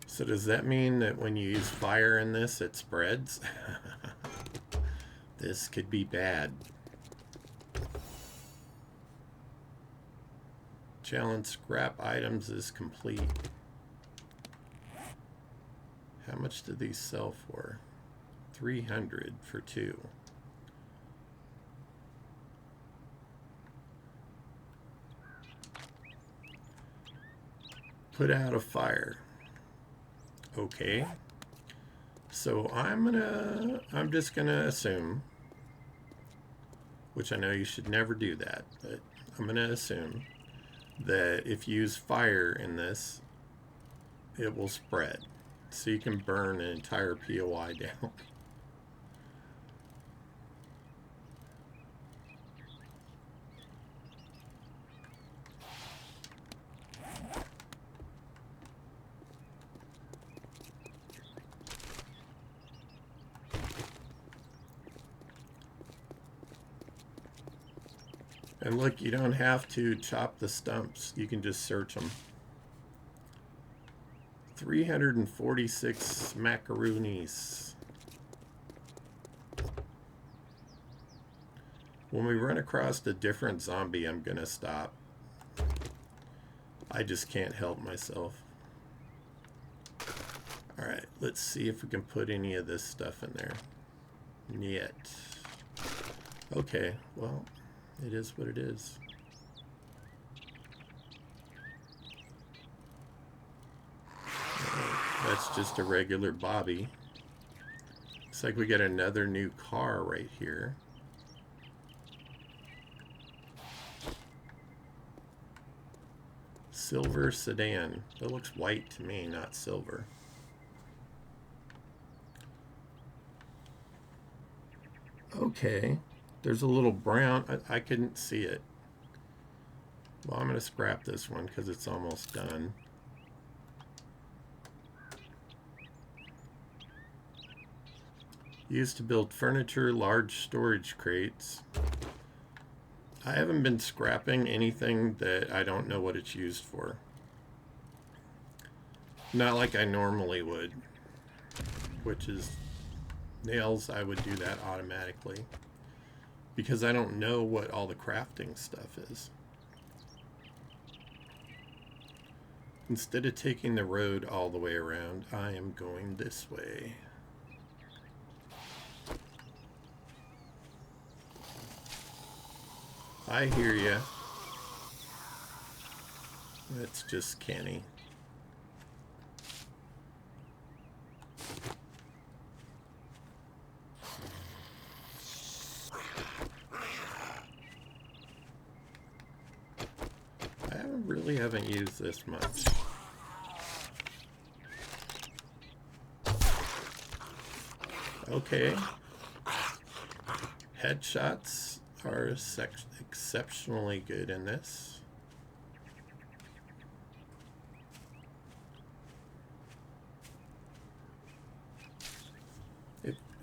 So does that mean that when you use fire in this, it spreads? This could be bad. Challenge scrap items is complete. How much do these sell for? 300 for 2. Put out a fire. Okay. So I'm just gonna assume, which I know you should never do that, but I'm gonna assume that if you use fire in this, it will spread. So you can burn an entire POI down. And look, you don't have to chop the stumps. You can just search them. 346 macaroonies. When we run across a different zombie, I'm gonna stop. I just can't help myself. Alright, let's see if we can put any of this stuff in there. Yet. Okay, well, it is what it is. That's just a regular Bobby. Looks like we got another new car right here. Silver sedan. That looks white to me, not silver. Okay. There's a little brown. I couldn't see it. Well, I'm going to scrap this one because it's almost done. Used to build furniture, large storage crates. I haven't been scrapping anything that I don't know what it's used for. Not like I normally would. Which is nails, I would do that automatically. Because I don't know what all the crafting stuff is. Instead of taking the road all the way around, I am going this way. I hear ya. That's just canny. Really haven't used this much. Okay. Headshots are exceptionally good in this.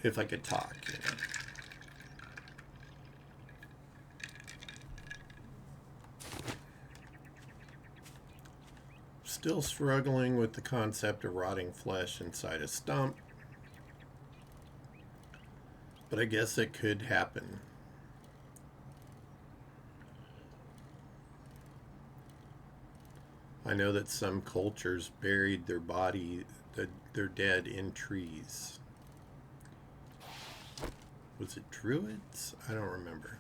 If I could talk, you know. Still struggling with the concept of rotting flesh inside a stump, but I guess it could happen. I know that some cultures buried their their dead in trees. Was it druids? I don't remember.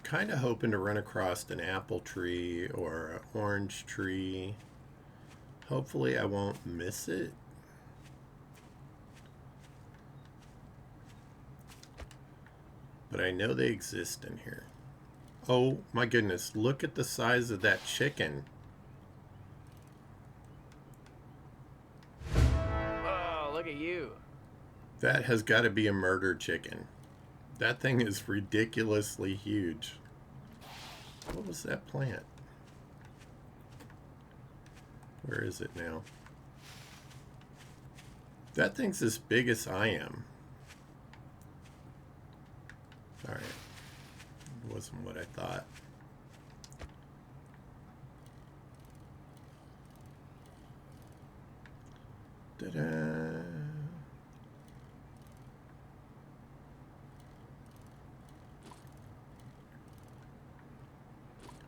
Kind of hoping to run across an apple tree or an orange tree. Hopefully I won't miss it. But I know they exist in here. Oh my goodness, look at the size of that chicken. Oh, look at you. That has got to be a murder chicken. That thing is ridiculously huge. What was that plant? Where is it now? That thing's as big as I am. Alright. It wasn't what I thought. Ta-da!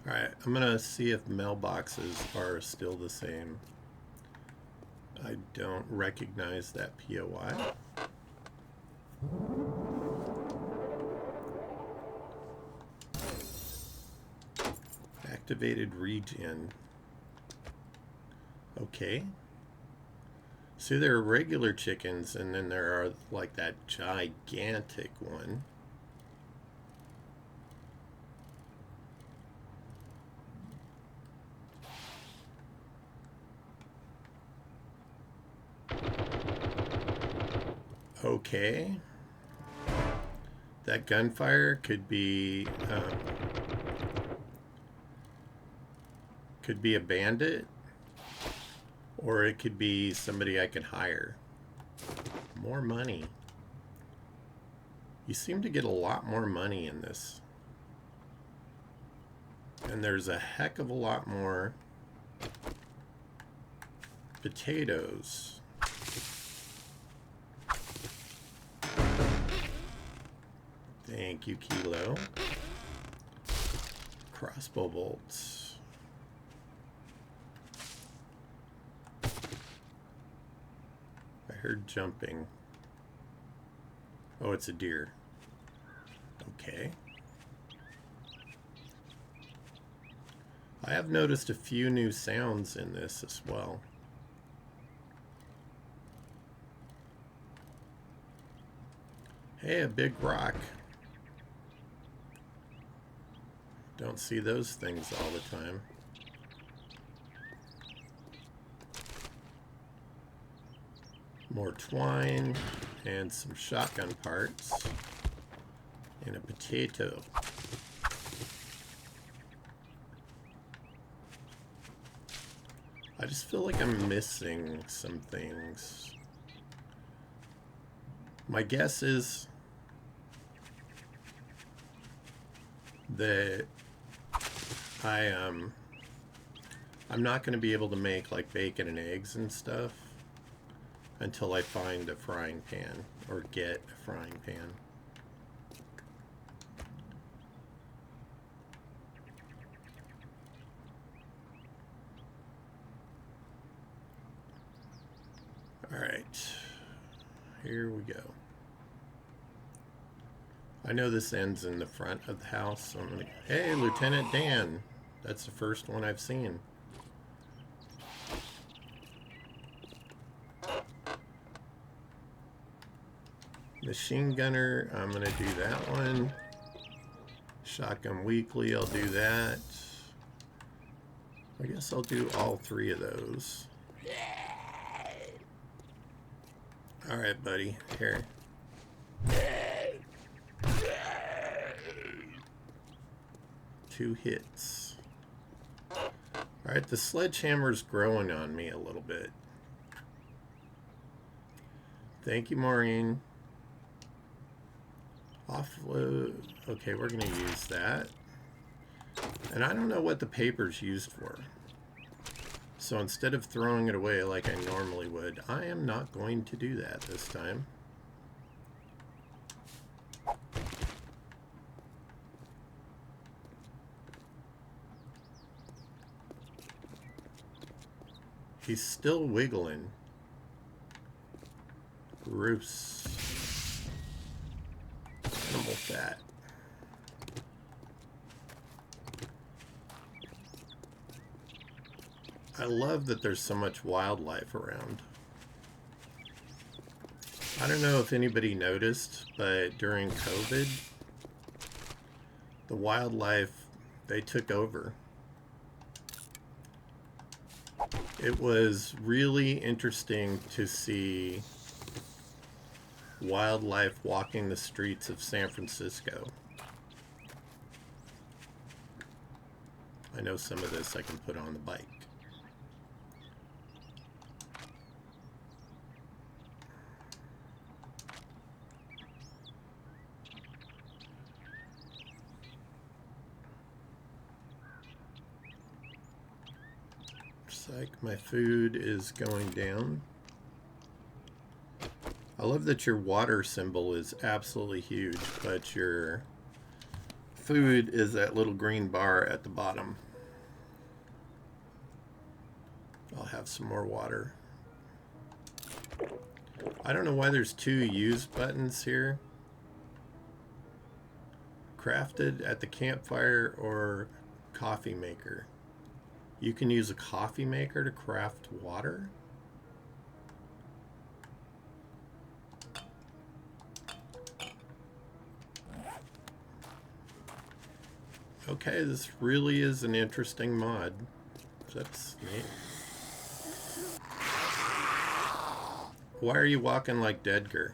Alright, I'm gonna see if mailboxes are still the same. I don't recognize that POI. Activated regen. Okay. See, there are regular chickens, and then there are like that gigantic one. Okay. That gunfire could be a bandit, or it could be somebody I can hire. More money. You seem to get a lot more money in this. And there's a heck of a lot more potatoes. Thank you, Kilo. Crossbow bolts. I heard jumping. Oh, it's a deer. Okay. I have noticed a few new sounds in this as well. Hey, a big rock. Don't see those things all the time. More twine and some shotgun parts and a potato. I just feel like I'm missing some things. My guess is that I'm not going to be able to make like bacon and eggs and stuff until I find a frying pan or get a frying pan. All right, here we go. I know this ends in the front of the house, so I'm gonna... Hey, Lieutenant Dan. That's the first one I've seen. Machine gunner, I'm gonna do that one. Shotgun weekly, I'll do that. I guess I'll do all three of those. All right, buddy. Here. 2 hits. Alright, the sledgehammer's growing on me a little bit. Thank you, Maureen. Offload. Okay, we're going to use that. And I don't know what the paper's used for. So instead of throwing it away like I normally would, I am not going to do that this time. He's still wiggling. Gross. Animal fat. I love that there's so much wildlife around. I don't know if anybody noticed, but during COVID, the wildlife, they took over. It was really interesting to see wildlife walking the streets of San Francisco. I know some of this I can put on the bike. Like my food is going down. I love that your water symbol is absolutely huge, but your food is that little green bar at the bottom. I'll have some more water. I don't know why there's 2 use buttons here. Crafted at the campfire or coffee maker. You can use a coffee maker to craft water? Okay, this really is an interesting mod. That's neat. Why are you walking like Dedgar?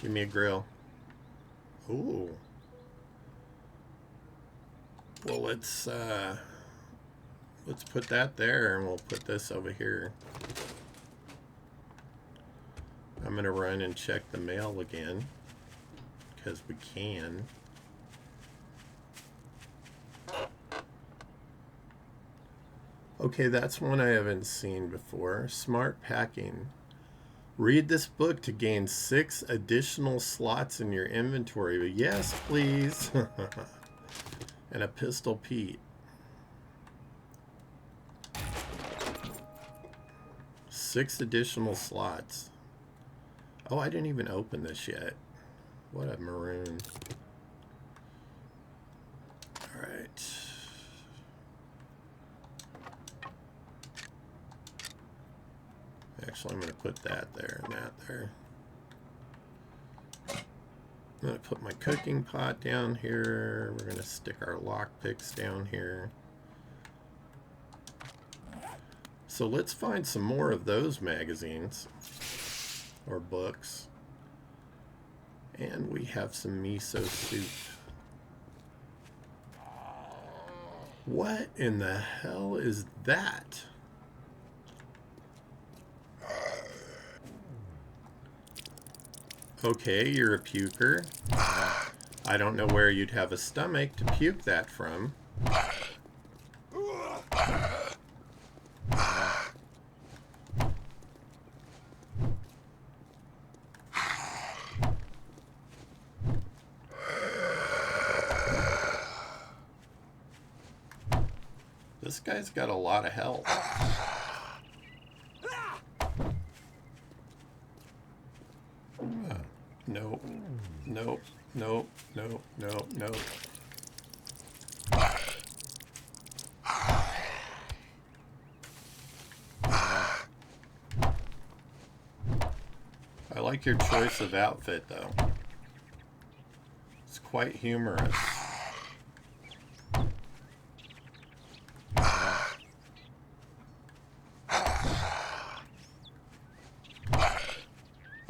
Give me a grill. Ooh. Well, let's put that there, and we'll put this over here. I'm gonna run and check the mail again, because we can. Okay, that's one I haven't seen before. Smart packing. Read this book to gain 6 additional slots in your inventory. Yes, please. And a pistol Pete. 6 additional slots. Oh, I didn't even open this yet. What a maroon. Alright. Actually, I'm going to put that there and that there. I'm going to put my cooking pot down here. We're going to stick our lockpicks down here. So let's find some more of those magazines or books. And we have some miso soup. What in the hell is that? Okay, you're a puker. I don't know where you'd have a stomach to puke that from. This guy's got a lot of health. Nope. Nope. Nope. Nope. Nope. Nope. I like your choice of outfit, though. It's quite humorous.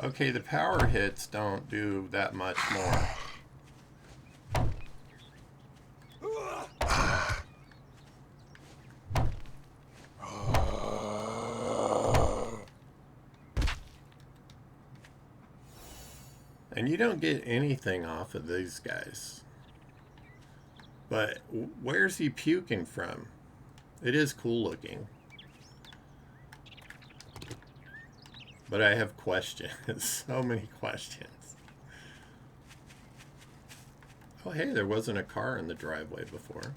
Okay, the power hits don't do that much more. And you don't get anything off of these guys. But where's he puking from? It is cool looking. But I have questions. So many questions. Oh, hey, there wasn't a car in the driveway before.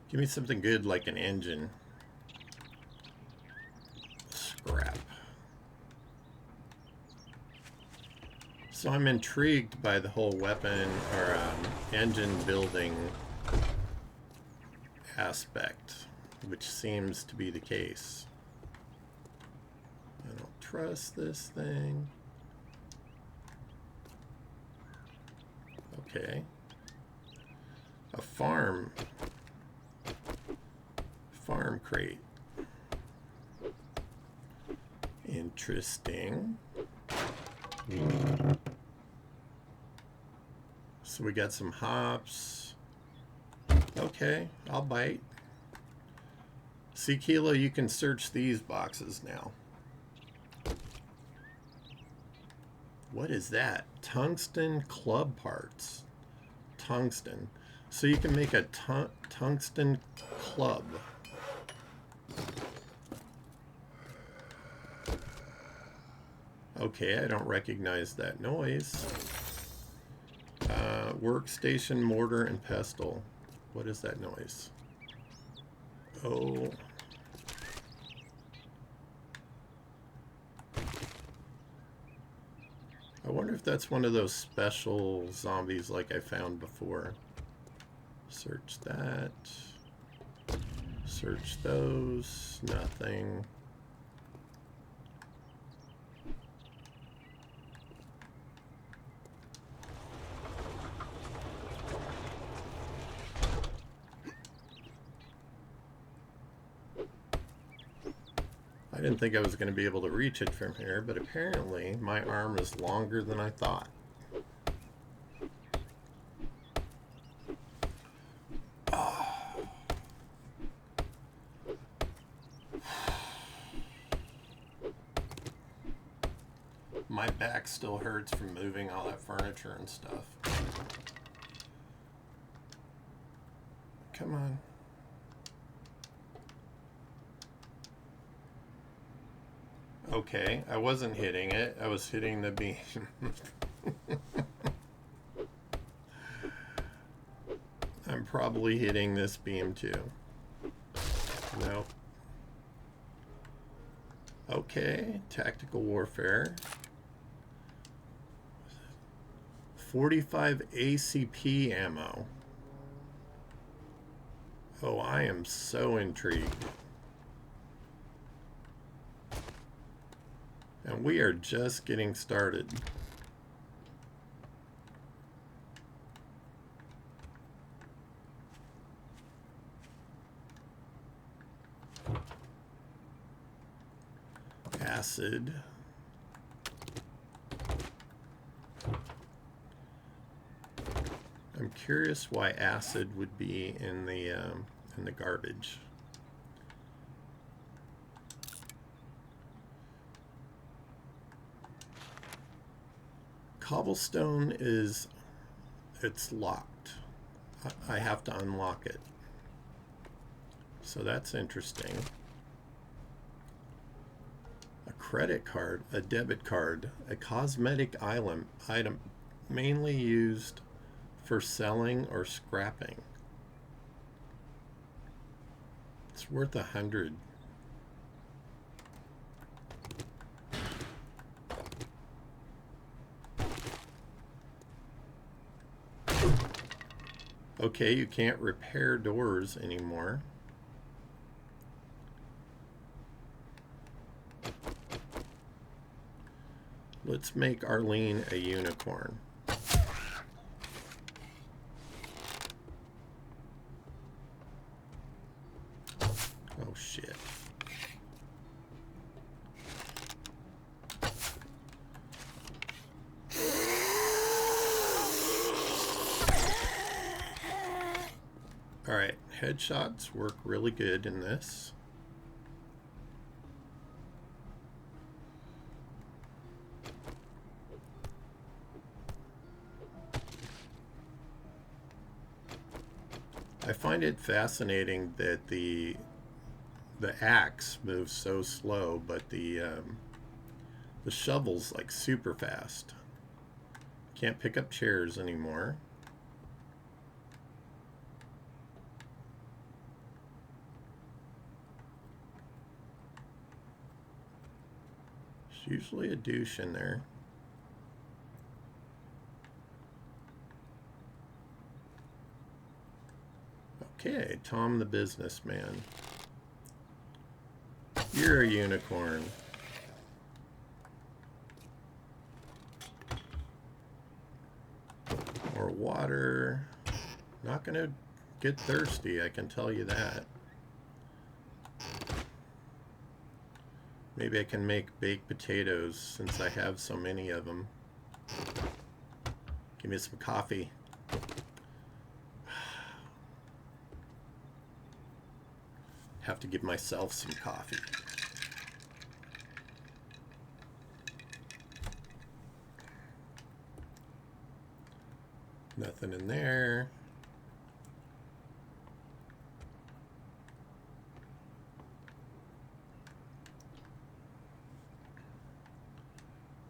Give me something good like an engine. Scrap. So I'm intrigued by the whole weapon or engine building aspect, which seems to be the case. I don't trust this thing. Okay. A farm crate. Interesting. So we got some hops. Okay, I'll bite. See, Kilo, you can search these boxes now. What is that? Tungsten club parts. Tungsten. So you can make a tungsten club. Okay, I don't recognize that noise. Workstation, mortar, and pestle. What is that noise? Oh. I wonder if that's one of those special zombies like I found before. Search that. Search those. Nothing. I didn't think I was going to be able to reach it from here, but apparently my arm is longer than I thought. Oh. My back still hurts from moving all that furniture and stuff. Come on. Okay, I wasn't hitting it. I was hitting the beam. I'm probably hitting this beam too. Nope. Okay, tactical warfare. 45 ACP ammo. Oh, I am so intrigued. And we are just getting started. Acid. I'm curious why acid would be in the garbage. Cobblestone it's locked. I have to unlock it. So that's interesting. A credit card, a debit card, a cosmetic item mainly used for selling or scrapping. It's worth 100. Okay, you can't repair doors anymore. Let's make Arlene a unicorn. Oh shit. Alright, headshots work really good in this. I find it fascinating that the axe moves so slow, but the The shovel's like super fast. Can't pick up chairs anymore. There's usually a douche in there. Okay, Tom the businessman. You're a unicorn. More water. Not gonna get thirsty, I can tell you that. Maybe I can make baked potatoes since I have so many of them. Give me some coffee. Have to give myself some coffee. Nothing in there.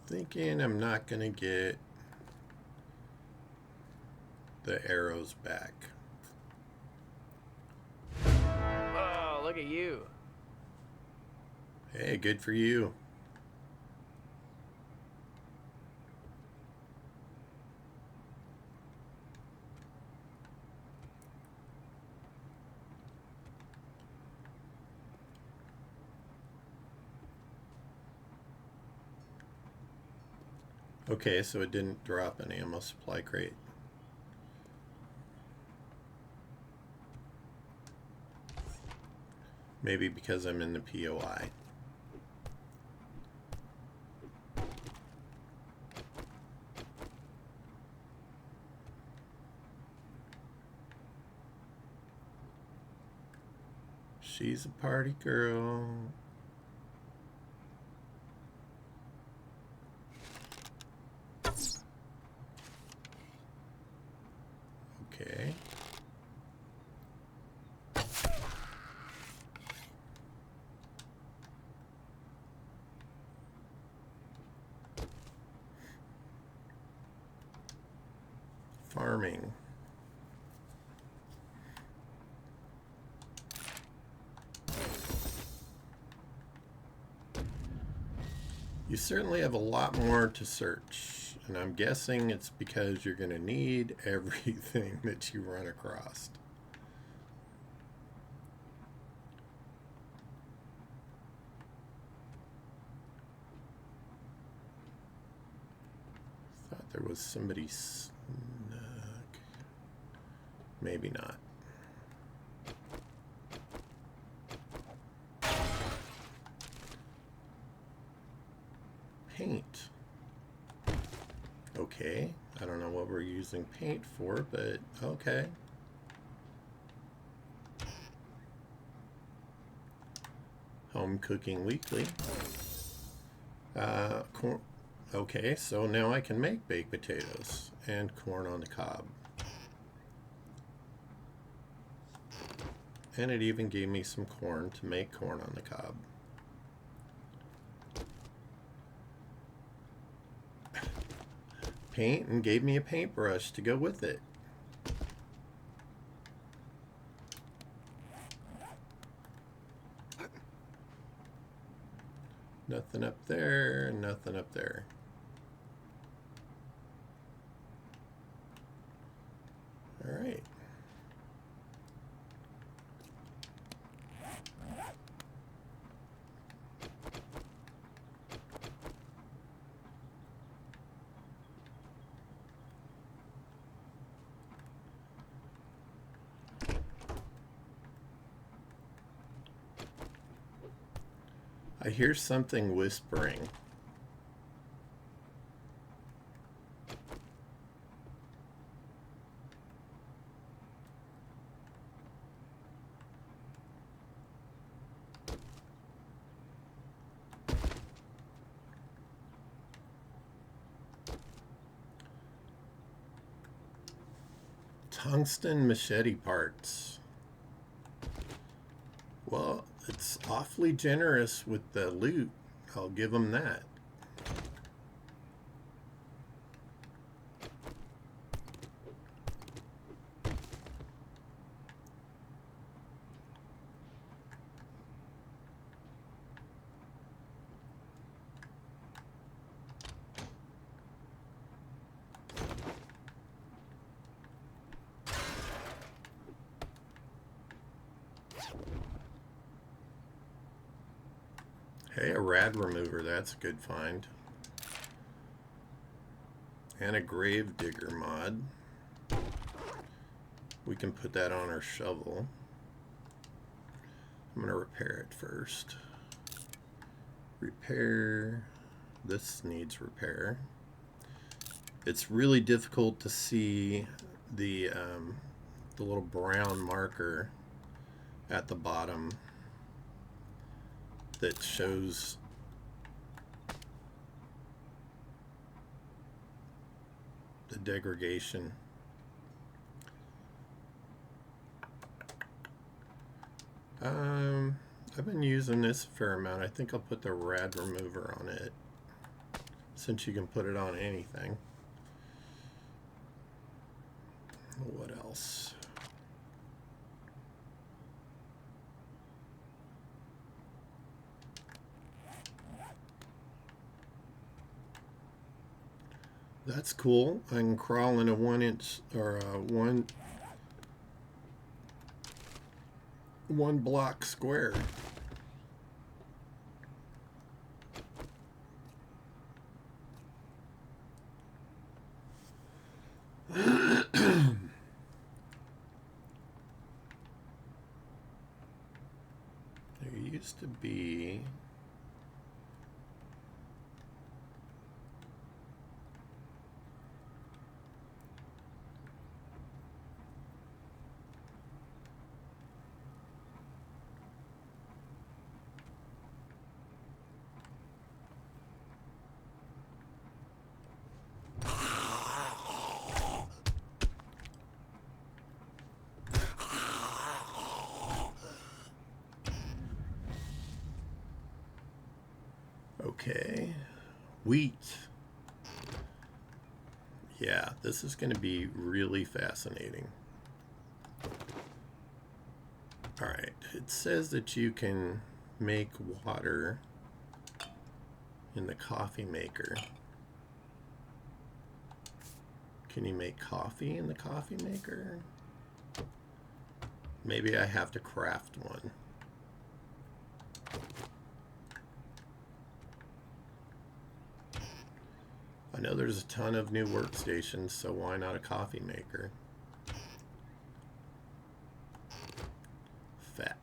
Thinking I'm not gonna get the arrows back. Oh, look at you. Hey, good for you. Okay, so it didn't drop an ammo supply crate. Maybe because I'm in the POI. She's a party girl. Okay. Farming. You certainly have a lot more to search, and I'm guessing it's because you're going to need everything that you run across. Thought there was somebody snug. Maybe not. Paint. Okay, I don't know what we're using paint for, but okay. Home Cooking Weekly. Corn. Okay, so now I can make baked potatoes and corn on the cob. And it even gave me some corn to make corn on the cob. Paint, and gave me a paintbrush to go with it. Nothing up there, nothing up there. All right. I hear something whispering. Tungsten machete parts. Well, it's awfully generous with the loot. I'll give them that. rad remover, that's a good find. And a grave digger mod. We can put that on our shovel. I'm going to repair it first. Repair. This needs repair. It's really difficult to see the little brown marker at the bottom that shows the degradation. I've been using this a fair amount. I think I'll put the rad remover on it, since you can put it on anything. What else? That's cool. I can crawl in a 1 inch or one block square. There used to be okay. Wheat. Yeah, this is going to be really fascinating. Alright, it says that you can make water in the coffee maker. Can you make coffee in the coffee maker? Maybe I have to craft one. I know there's a ton of new workstations, so why not a coffee maker? Fat.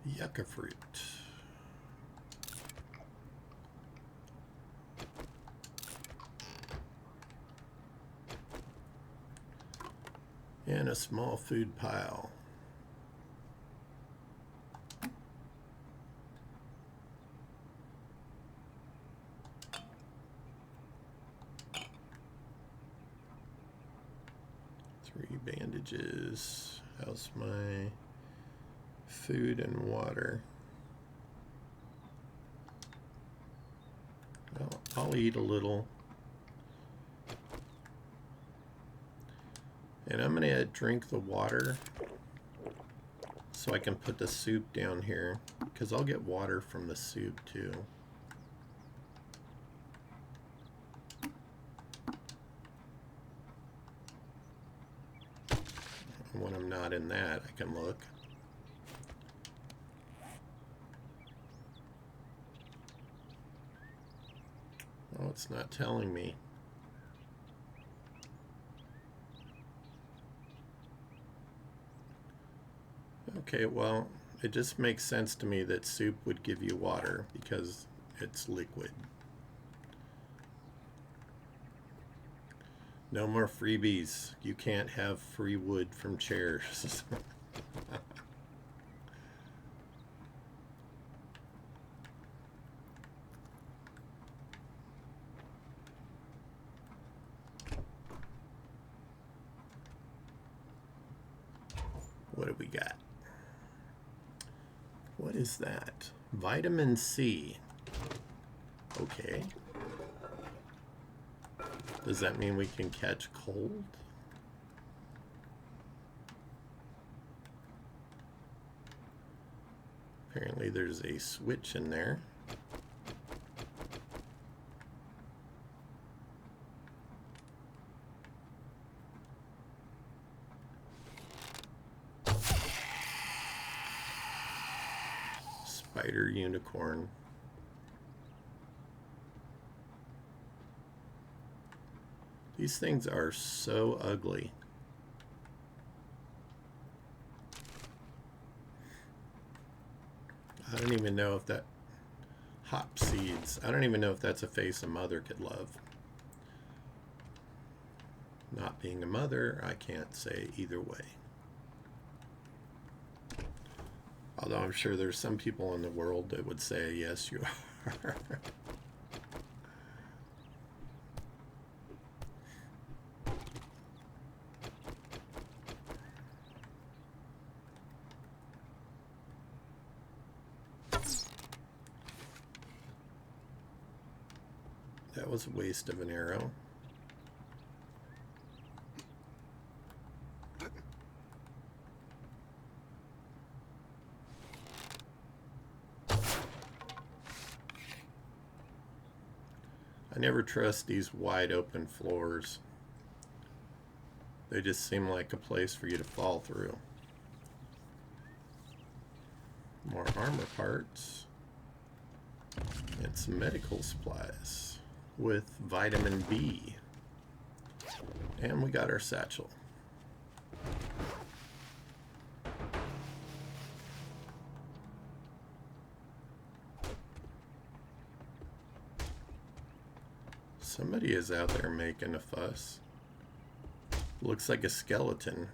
Yucca fruit. And a small food pile. Bandages. How's my food and water? Well, I'll eat a little. And I'm going to drink the water so I can put the soup down here, because I'll get water from the soup too. When I'm not in that, I can look. Oh, it's not telling me. Okay, well, it just makes sense to me that soup would give you water because it's liquid. No more freebies. You can't have free wood from chairs. What do we got? What is that? Vitamin C. Okay. Does that mean we can catch cold? Apparently there's a switch in there. Spider unicorn. These things are so ugly. I don't even know if that hop seeds. I don't even know if that's a face a mother could love. Not being a mother, I can't say either way. Although I'm sure there's some people in the world that would say, yes, you are. That was a waste of an arrow. I never trust these wide open floors. They just seem like a place for you to fall through. More armor parts. And some medical supplies with vitamin B. And we got our satchel. Somebody is out there making a fuss. Looks like a skeleton.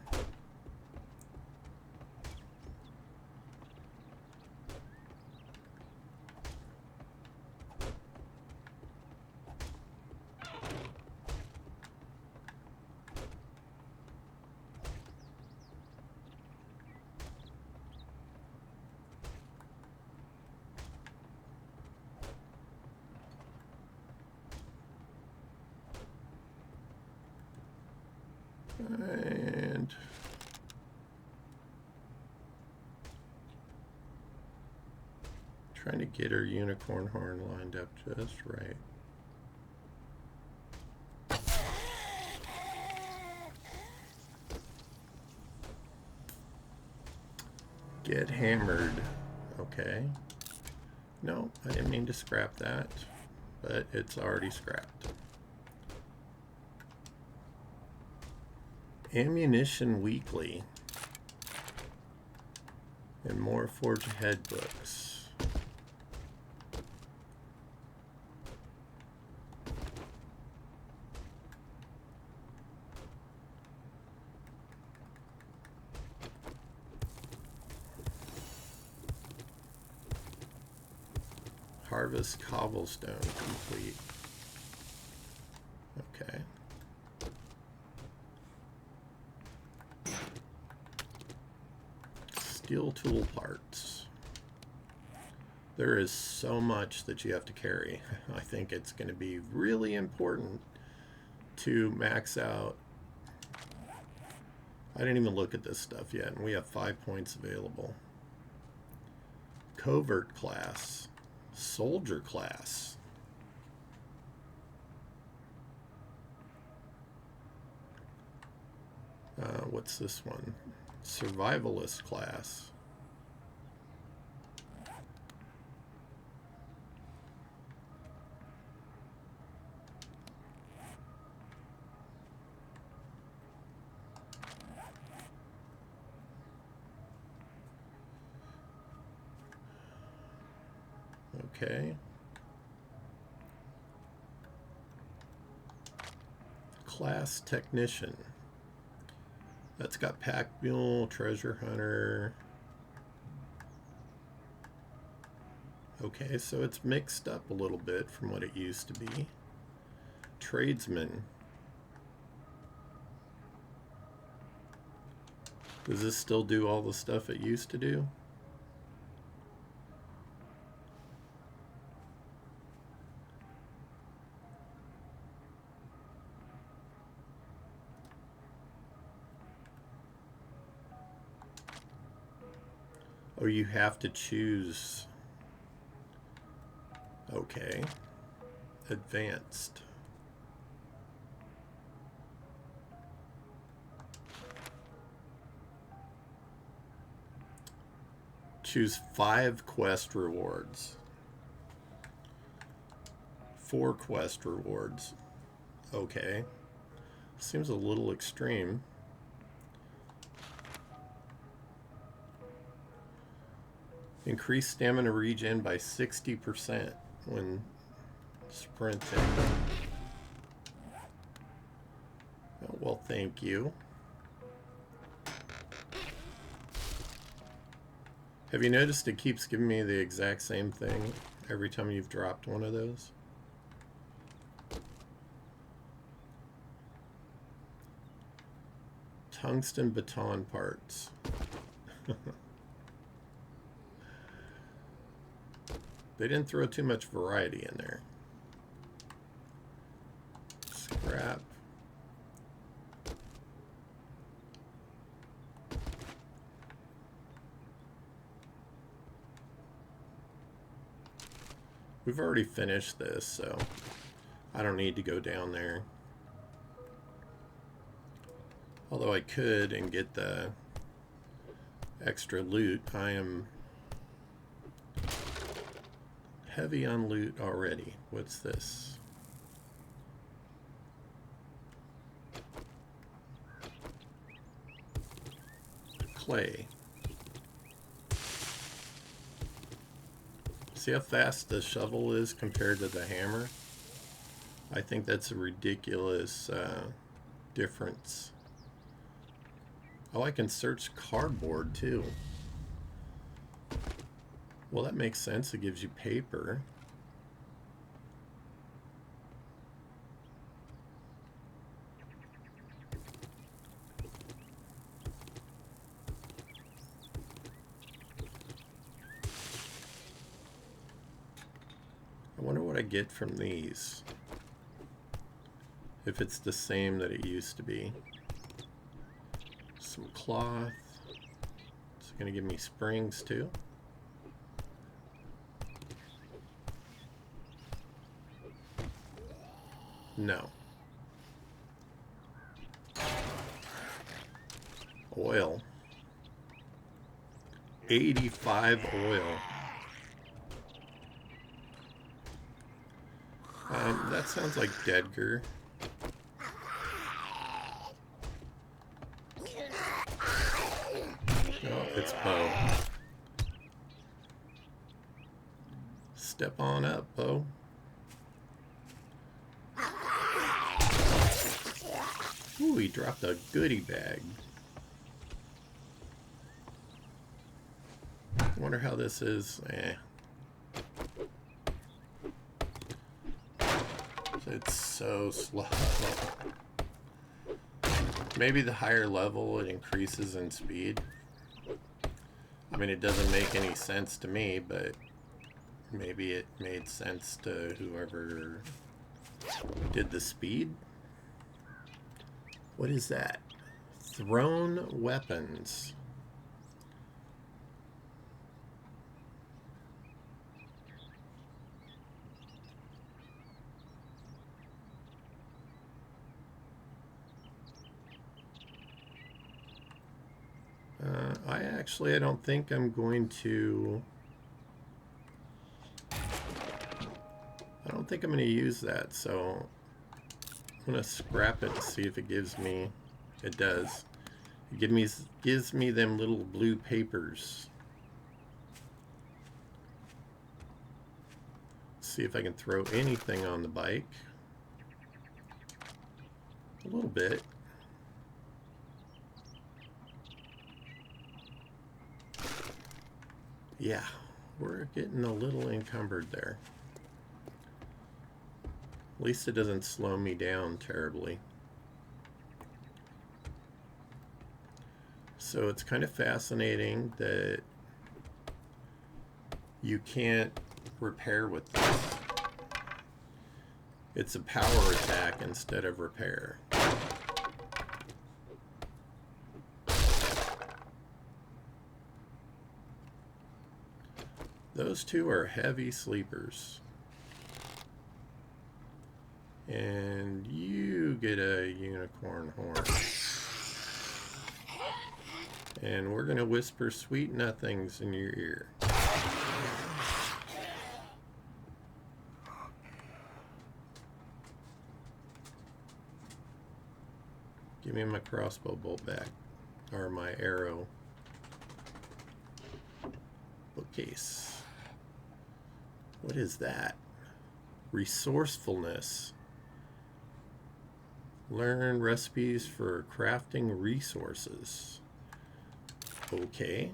And trying to get her unicorn horn lined up just right. Get hammered. Okay. No, I didn't mean to scrap that, but it's already scrapped. Ammunition Weekly. And more Forge Ahead books. Harvest cobblestone complete. Okay. Steel tool parts. There is so much that you have to carry. I think it's going to be really important to max out. I didn't even look at this stuff yet, and we have 5 points available. Covert class. Soldier class. What's this one? Survivalist class. Okay. Class technician. That's got pack mule, treasure hunter. Okay, so it's mixed up a little bit from what it used to be. Tradesman. Does this still do all the stuff it used to do? Or you have to choose. Okay. Advanced. Choose 5 quest rewards. 4 quest rewards. Okay. Seems a little extreme. Increase stamina regen by 60% when sprinting. Oh, well, thank you. Have you noticed it keeps giving me the exact same thing every time you've dropped one of those? Tungsten baton parts. They didn't throw too much variety in there. Scrap. We've already finished this, so I don't need to go down there. Although I could and get the extra loot. I am heavy on loot already. What's this? Clay. See how fast the shovel is compared to the hammer? I think that's a ridiculous difference. Oh, I can search cardboard too. Well, that makes sense. It gives you paper. I wonder what I get from these. If it's the same that it used to be. Some cloth. It's going to give me springs too. No. Oil. 85 oil. That sounds like Dedgar. Oh, it's Bo. Step on up, Bo. Ooh, he dropped a goodie bag. I wonder how this is. It's so slow. Maybe the higher level it increases in speed. I mean, it doesn't make any sense to me, but maybe it made sense to whoever did the speed. What is that? Thrown weapons. I don't think I'm going to... I don't think I'm going to use that, so I'm going to scrap it to see if it gives me... It does. It gives me them little blue papers. See if I can throw anything on the bike. A little bit. Yeah, we're getting a little encumbered there. At least it doesn't slow me down terribly. So it's kind of fascinating that you can't repair with this. It's a power attack instead of repair. Those two are heavy sleepers. And you get a unicorn horn. And we're going to whisper sweet nothings in your ear. Give me my crossbow bolt back. Or my arrow. Bookcase. What is that? Resourcefulness. Learn recipes for crafting resources. Okay.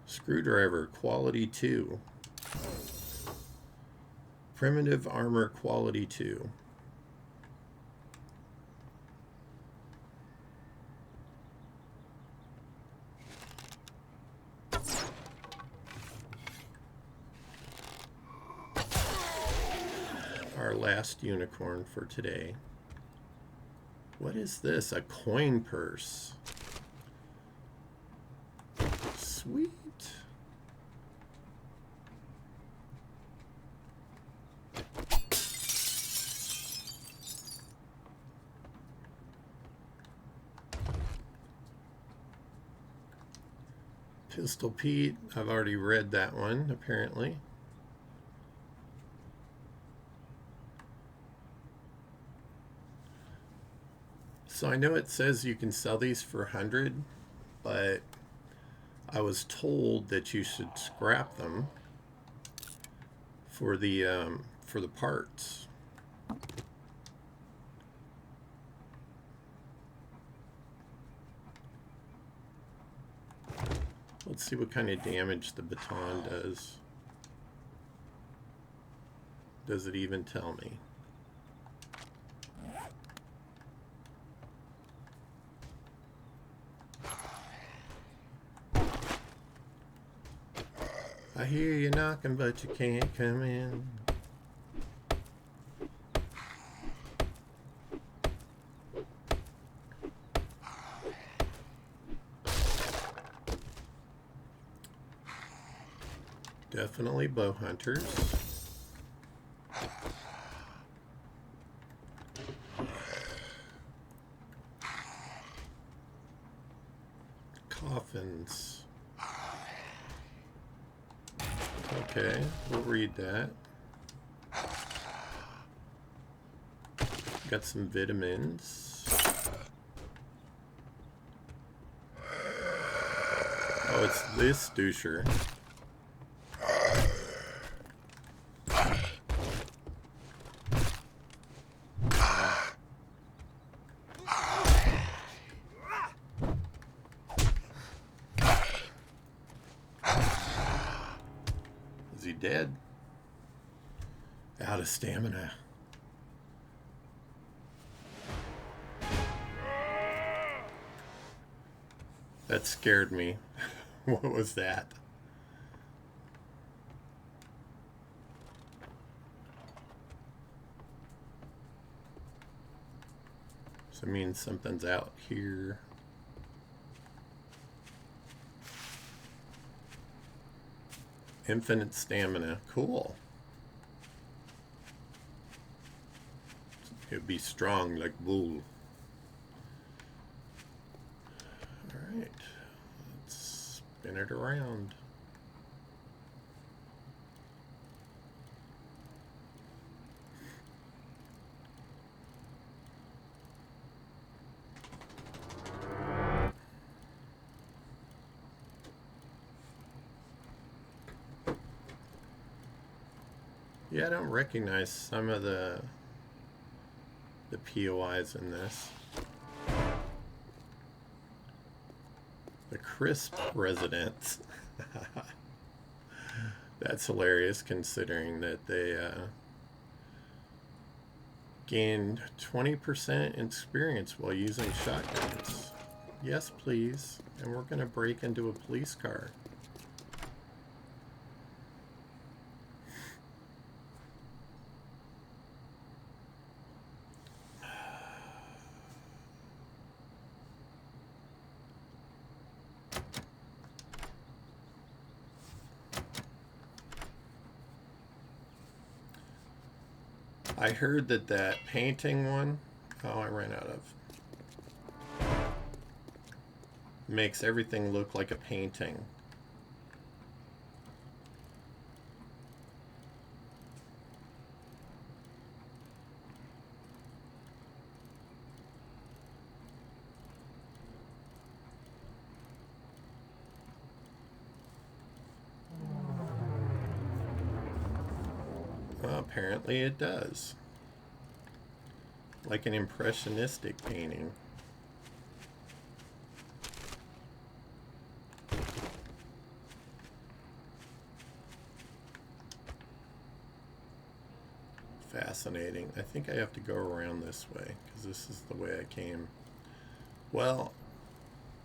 Screwdriver, quality 2. Primitive armor, quality 2. Our last unicorn for today. What is this? A coin purse. Sweet. Pistol Pete. I've already read that one, apparently. So I know it says you can sell these for 100, but I was told that you should scrap them for the parts. Let's see what kind of damage the baton does. Does it even tell me? I hear you knocking, but you can't come in. Definitely bow hunters. Coffins. Okay, we'll read that. Got some vitamins. Oh, it's this doucher. Is he dead? Out of stamina. That scared me. What was that? So it means something's out here. Infinite stamina. Cool. It'd be strong like bull. Alright. Let's spin it around. Yeah, I don't recognize some of the POIs in this. The Crisp Residents. That's hilarious considering that they gained 20% experience while using shotguns. Yes, please. And we're going to break into a police car. I heard that painting one, oh, I ran out of, makes everything look like a painting. Well, apparently it does. Like an impressionistic painting. Fascinating. I think I have to go around this way because this is the way I came. Well,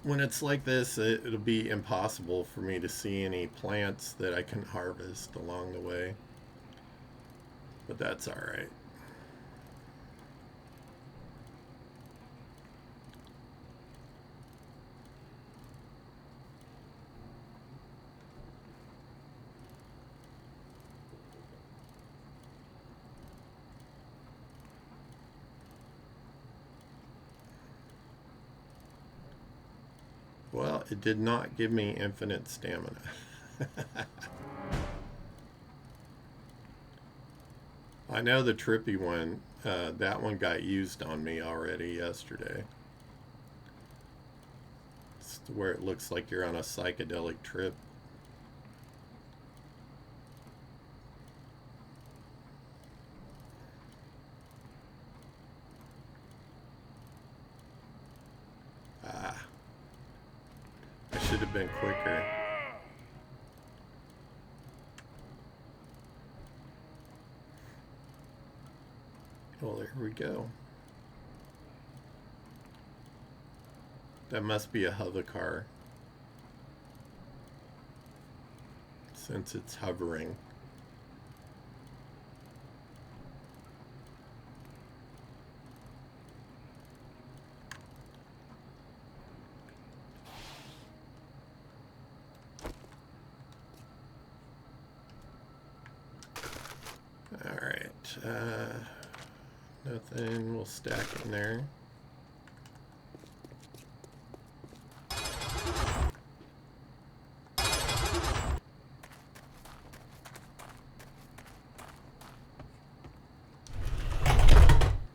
when it's like this, it'll be impossible for me to see any plants that I can harvest along the way. But that's all right. Well, it did not give me infinite stamina. I know the trippy one, that one got used on me already yesterday. It's where it looks like you're on a psychedelic trip. Ah, I should have been quicker. Well, there we go. That must be a hover, since it's hovering. All right. Nothing. We'll stack in there.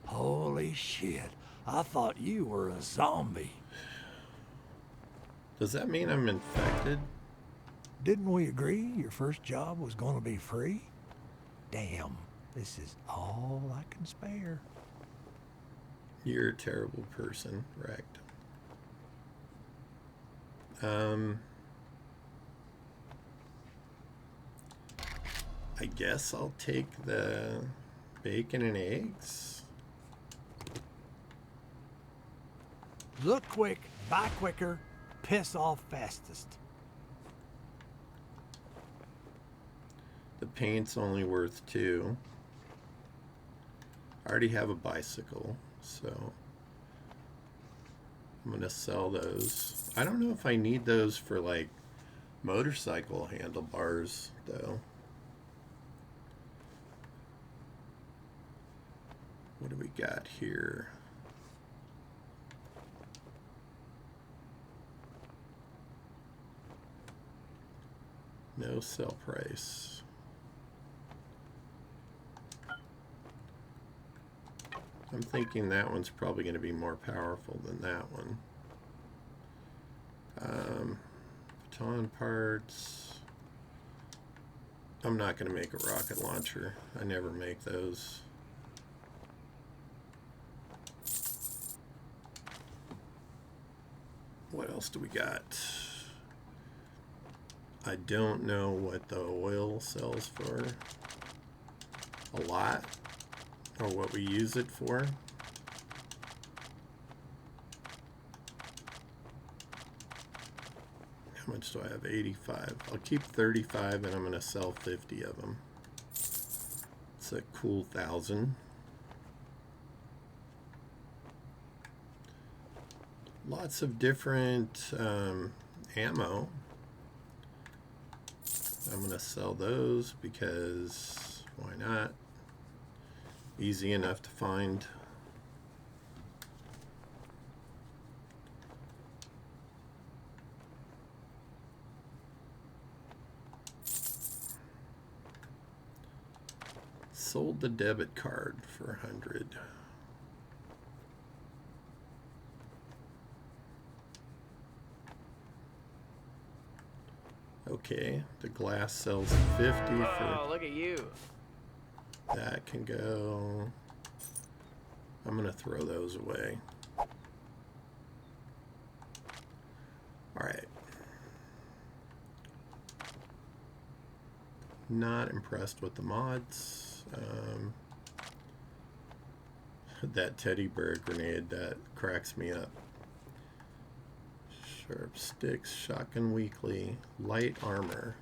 Holy shit. I thought you were a zombie. Does that mean I'm infected? Didn't we agree your first job was gonna be free? Damn, this is all I can spare. You're a terrible person, wrecked. I guess I'll take the bacon and eggs. Look quick, buy quicker, piss off fastest. The paint's only worth 2. I already have a bicycle, so I'm gonna sell those. I don't know if I need those for like motorcycle handlebars though. What do we got here? No sell price. I'm thinking that one's probably going to be more powerful than that one. Baton parts. I'm not going to make a rocket launcher. I never make those. What else do we got? I don't know what the oil sells for. A lot. Or what we use it for. How much do I have? 85. I'll keep 35 and I'm going to sell 50 of them. It's a cool 1,000. Lots of different ammo. I'm going to sell those because why not? Easy enough to find. Sold the debit card for 100. Okay, the glass sells 50 Oh, for look at you. that. Can go. I'm gonna throw those away. All right. Not impressed with the mods. That teddy bear grenade, that cracks me up. Sharp sticks, shotgun weekly, light armor.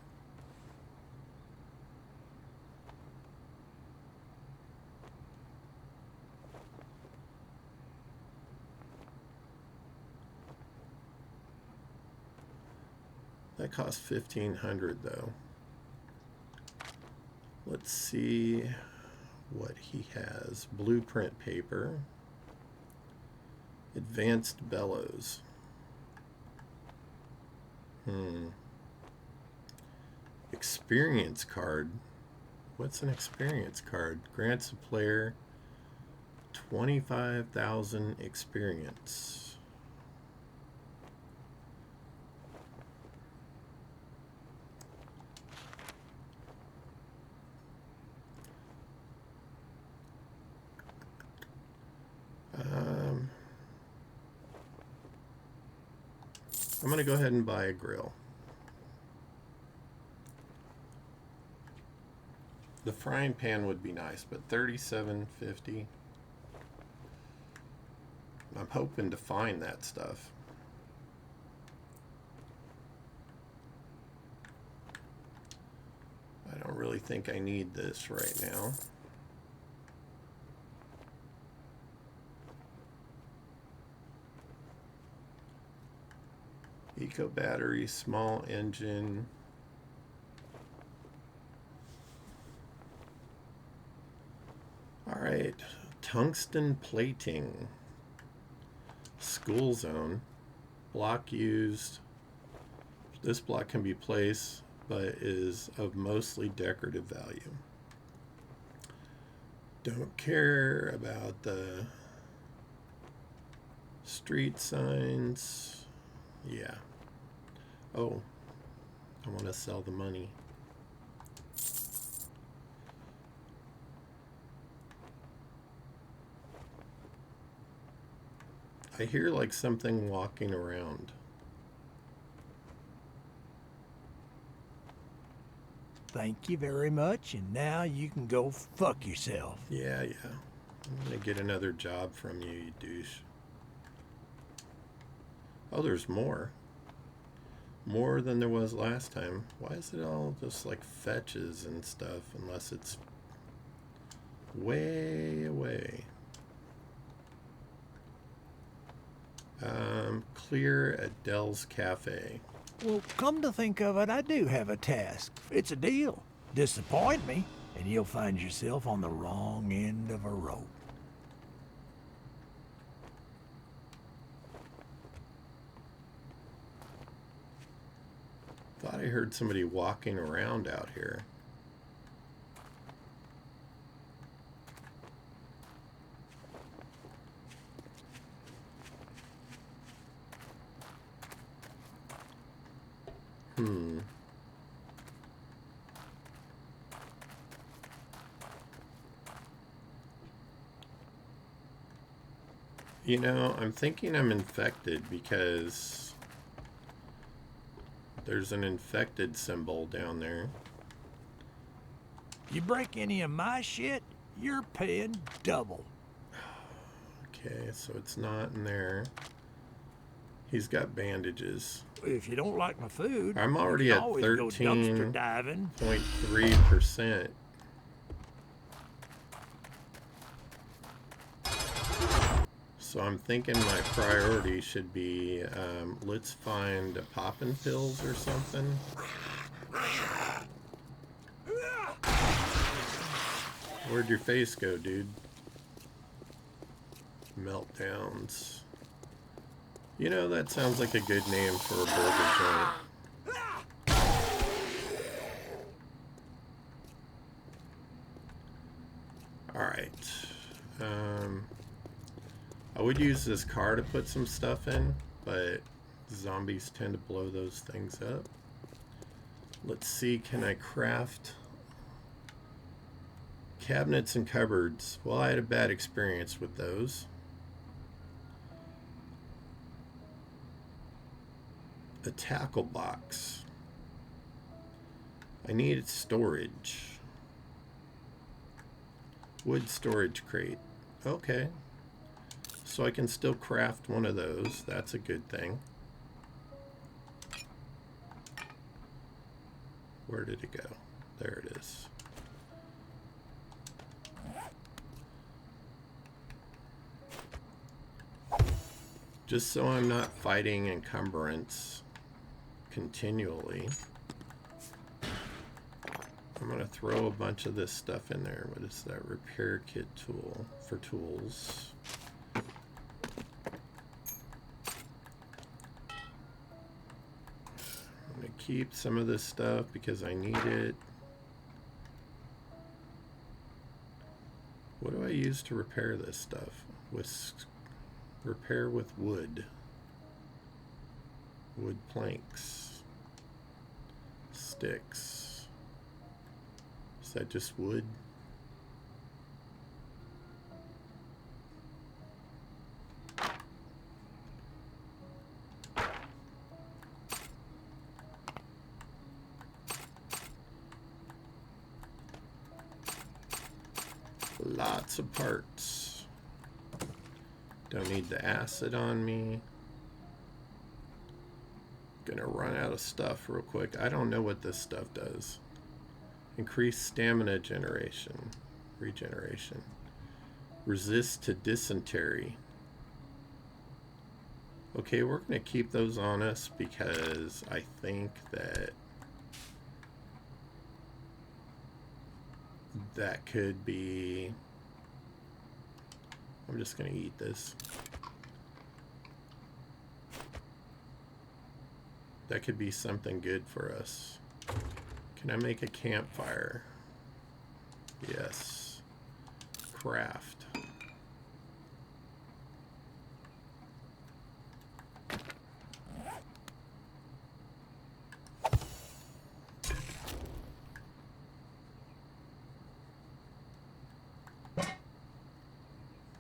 That costs 1,500 though. Let's see what he has. Blueprint paper. Advanced bellows. Experience card. What's an experience card? Grants a player 25,000 experience. I'm going to go ahead and buy a grill. The frying pan would be nice, but $37.50. I'm hoping to find that stuff. I don't really think I need this right now. Eco battery, small engine. All right, tungsten plating. School zone. Block used. This block can be placed, but is of mostly decorative value. Don't care about the street signs. Yeah. Oh, I want to sell the money. I hear like something walking around. Thank you very much, and now you can go fuck yourself. Yeah. I'm gonna get another job from you, you douche. Oh, there's more. More than there was last time. Why is it all just like fetches and stuff, unless it's way away? Clear at Dell's Cafe. Well, come to think of it, I do have a task. It's a deal. Disappoint me, and you'll find yourself on the wrong end of a rope. Thought I heard somebody walking around out here. You know, I'm thinking I'm infected because there's an infected symbol down there. You break any of my shit, you're paying double. Okay, so it's not in there. He's got bandages. If you don't like my food, I'm already you at can always go dumpster diving. 13.3%. So I'm thinking my priority should be, let's find poppin' pills or something. Where'd your face go, dude? Meltdowns. You know, that sounds like a good name for a burger joint. Alright. I would use this car to put some stuff in, but zombies tend to blow those things up. Let's see, can I craft cabinets and cupboards? Well, I had a bad experience with those. A tackle box. I needed storage. Wood storage crate. Okay. So I can still craft one of those. That's a good thing. Where did it go? There it is. Just so I'm not fighting encumbrance continually, I'm going to throw a bunch of this stuff in there. What is that? Repair kit tool for tools. I'm going to keep some of this stuff because I need it. What do I use to repair this stuff? Repair with wood. Wood planks. Sticks. Is that just wood? Lots of parts. Don't need the acid on me. Gonna run out of stuff real quick. I don't know what this stuff does. Increase stamina regeneration. Resist to dysentery. Okay, we're gonna keep those on us because I think that could be... I'm just gonna eat this. That could be something good for us. Can I make a campfire? Yes. Craft.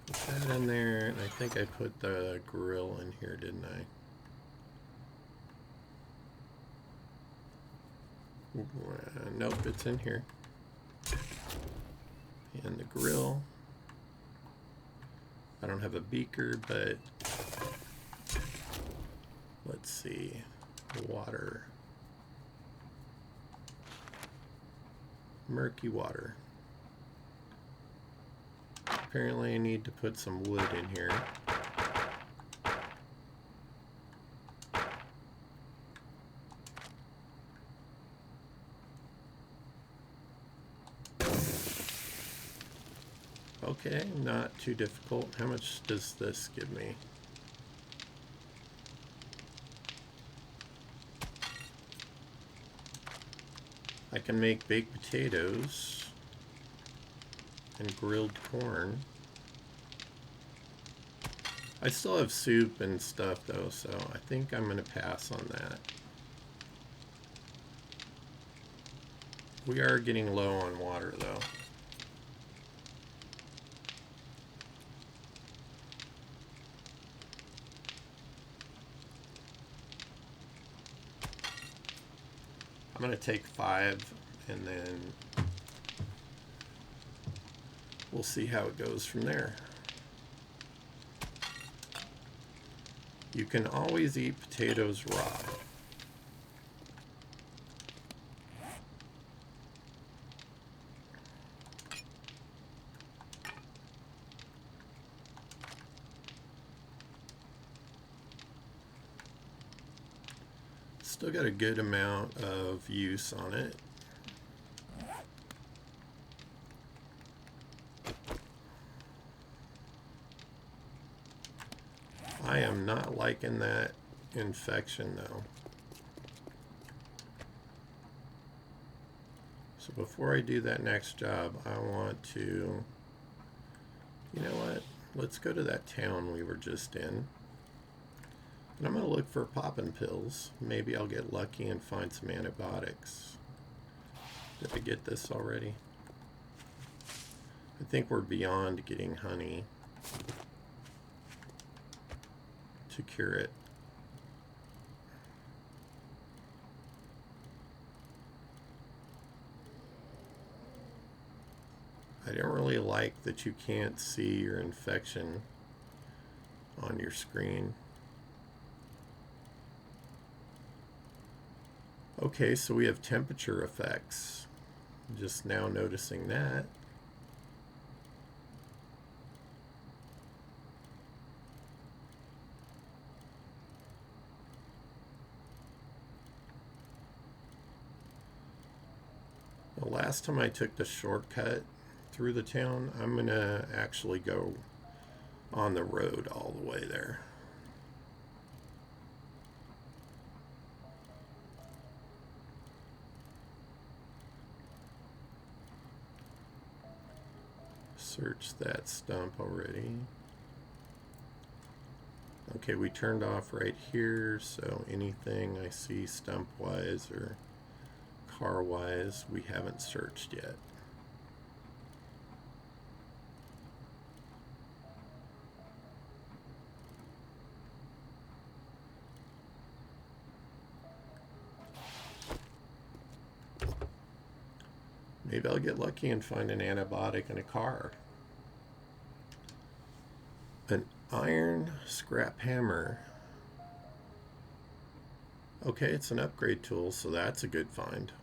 Put that in there. I think I put the grill in here, didn't I? Nope, it's in here. And the grill. I don't have a beaker, but let's see. Water. Murky water. Apparently I need to put some wood in here. Okay, not too difficult. How much does this give me? I can make baked potatoes and grilled corn. I still have soup and stuff though, so I think I'm gonna pass on that. We are getting low on water though. I'm going to take 5 and then we'll see how it goes from there. You can always eat potatoes raw. Still got a good amount of use on it. not liking that infection though. So before I do that next job, I want to, you know what? Let's go to that town we were just in. And I'm going to look for popping pills. Maybe I'll get lucky and find some antibiotics. Did I get this already? I think we're beyond getting honey to cure it. I don't really like that you can't see your infection on your screen. Okay, so we have temperature effects. Just now noticing that. The last time I took the shortcut through the town, I'm gonna actually go on the road all the way there. Search that stump already. Okay, we turned off right here, so anything I see stump wise or car wise we haven't searched yet. Maybe I'll get lucky and find an antibiotic in a car. An iron scrap hammer. Okay, it's an upgrade tool, so that's a good find.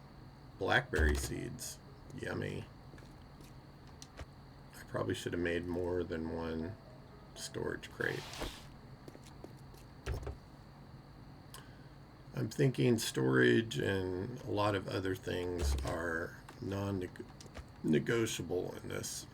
Blackberry seeds. Yummy. I probably should have made more than one storage crate. I'm thinking storage and a lot of other things are non-negotiable in this.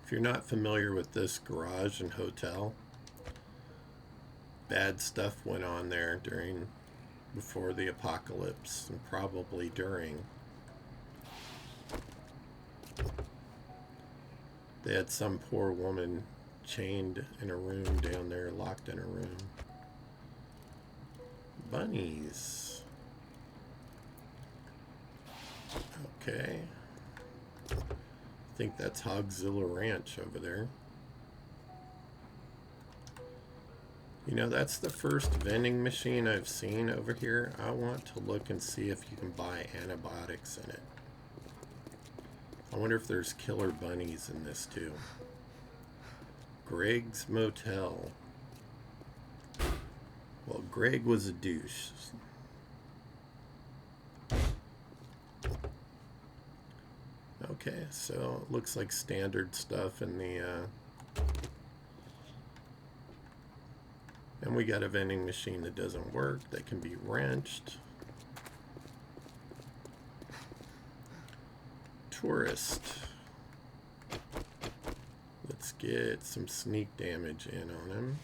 If you're not familiar with this garage and hotel, bad stuff went on there before the apocalypse and probably during. They had some poor woman chained in a room down there, locked in a room. Bunnies. Okay. I think that's Hogzilla Ranch over there. You know, that's the first vending machine I've seen over here. I want to look and see if you can buy antibiotics in it. I wonder if there's killer bunnies in this too. Greg's Motel. Well, Greg was a douche. Okay, so it looks like standard stuff in the and we got a vending machine that doesn't work, that can be wrenched. Tourist. Let's get some sneak damage in on him.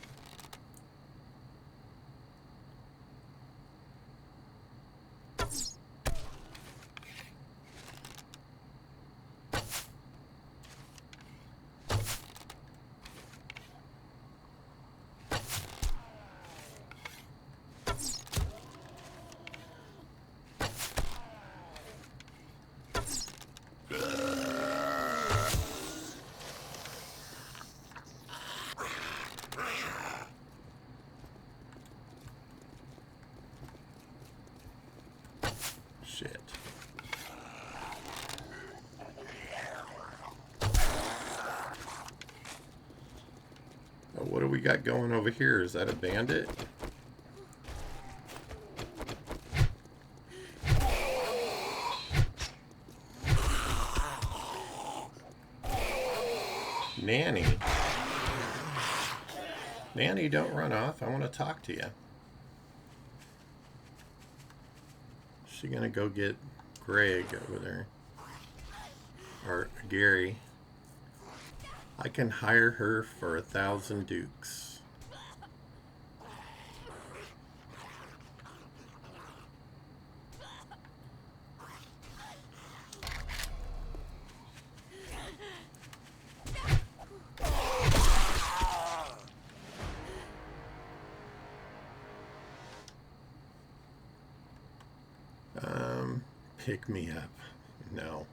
Shit. Oh, what do we got going over here? Is that a bandit? Nanny. Nanny, don't run off. I want to talk to you. Is she gonna go get Greg over there? Or Gary? I can hire her for 1,000 dukes. Pick me up. No.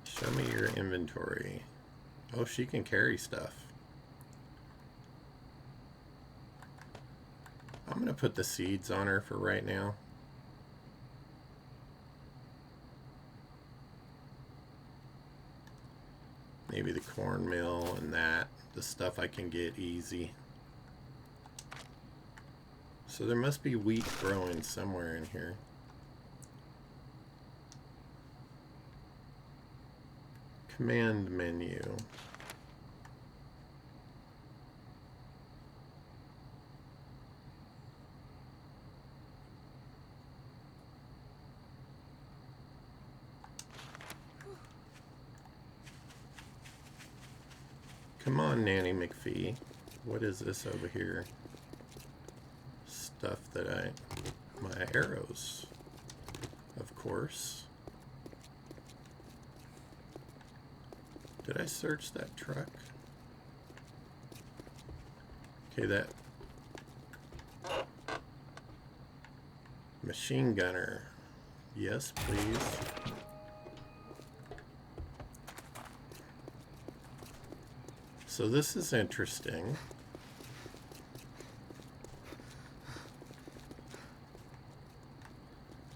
Show me your inventory. Oh, she can carry stuff. I'm gonna put the seeds on her for right now. Maybe the cornmeal and that. The stuff I can get easy. So there must be wheat growing somewhere in here. Command menu. Come on, Nanny McPhee. What is this over here? Stuff that my arrows, of course. Did I search that truck? Okay, that machine gunner. Yes, please. So this is interesting.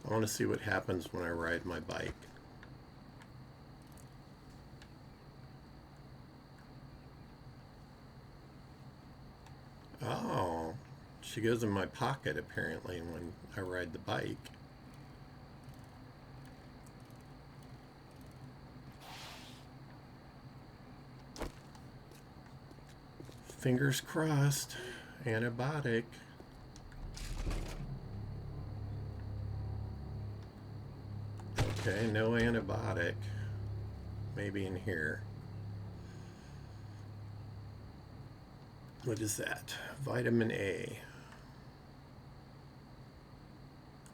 I want to see what happens when I ride my bike. Oh, she goes in my pocket apparently when I ride the bike. Fingers crossed. Antibiotic. Okay, no antibiotic. Maybe in here. What is that? Vitamin A.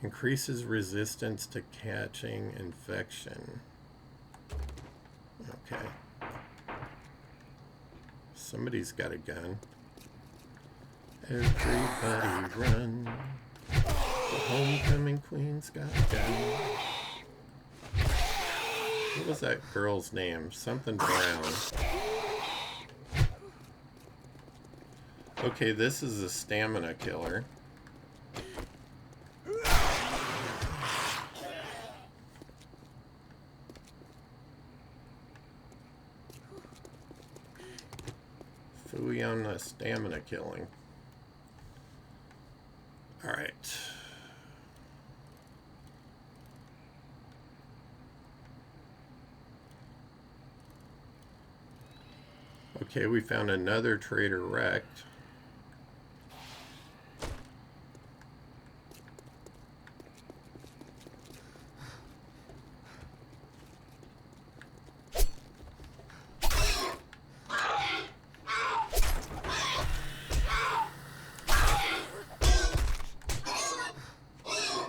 Increases resistance to catching infection. Okay. Somebody's got a gun. Everybody run. The homecoming queen's got a gun. What was that girl's name? Something Brown. Okay, this is a stamina killer. Fooey on the stamina killing. Alright. Okay, we found another trader wrecked.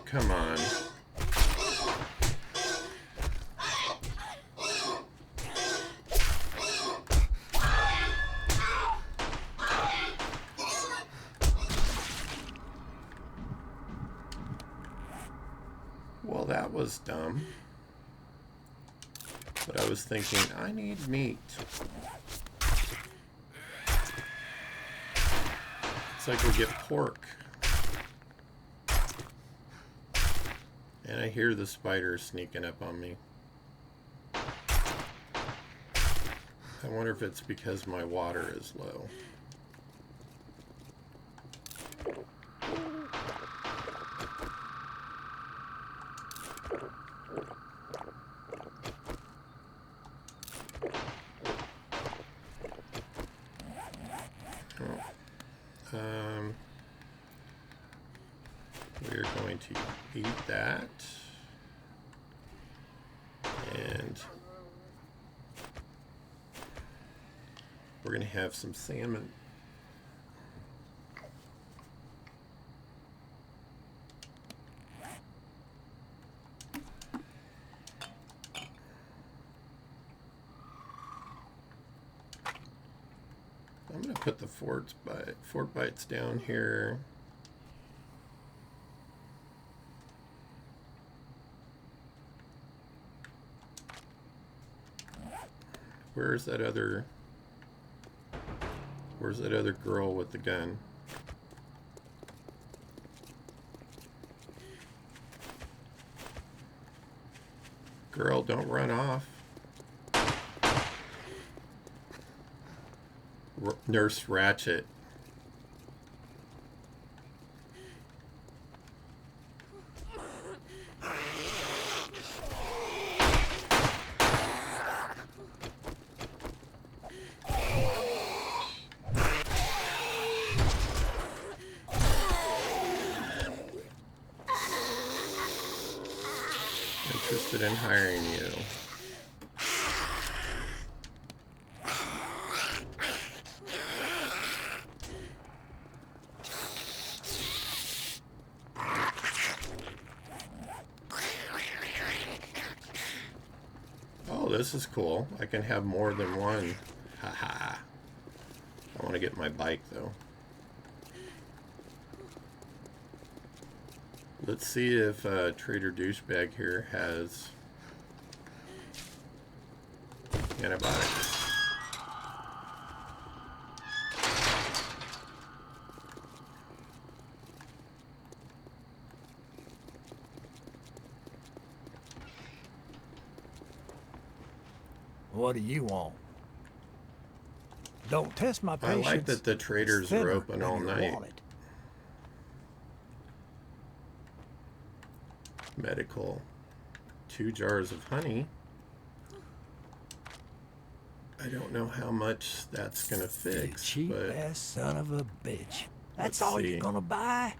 Come on. Well, that was dumb. But I was thinking, I need meat. It's like we get pork. And I hear the spiders sneaking up on me. I wonder if it's because my water is low. We're going to eat that. And we're going to have some salmon. I'm going to put the fort bites down here. Where's that other girl with the gun? Girl, don't run off. Nurse Ratchet. Interested in hiring you. Oh, this is cool. I can have more than one. Haha. I want to get my bike though. Let's see if Trader Douchebag here has antibiotics. What do you want? Don't test my I patience. like that the traders It's thinner are open than all your night. wallet. Medical. 2 jars of honey. I don't know how much that's gonna You fix, cheap but ass son of a bitch. let's That's all see. you're gonna buy?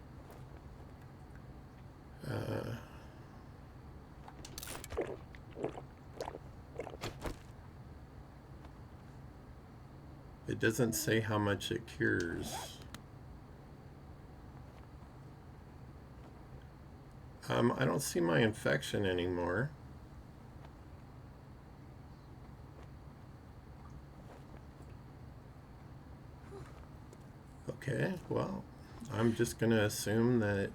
It doesn't say how much it cures. I don't see my infection anymore. Okay, well, I'm just gonna assume that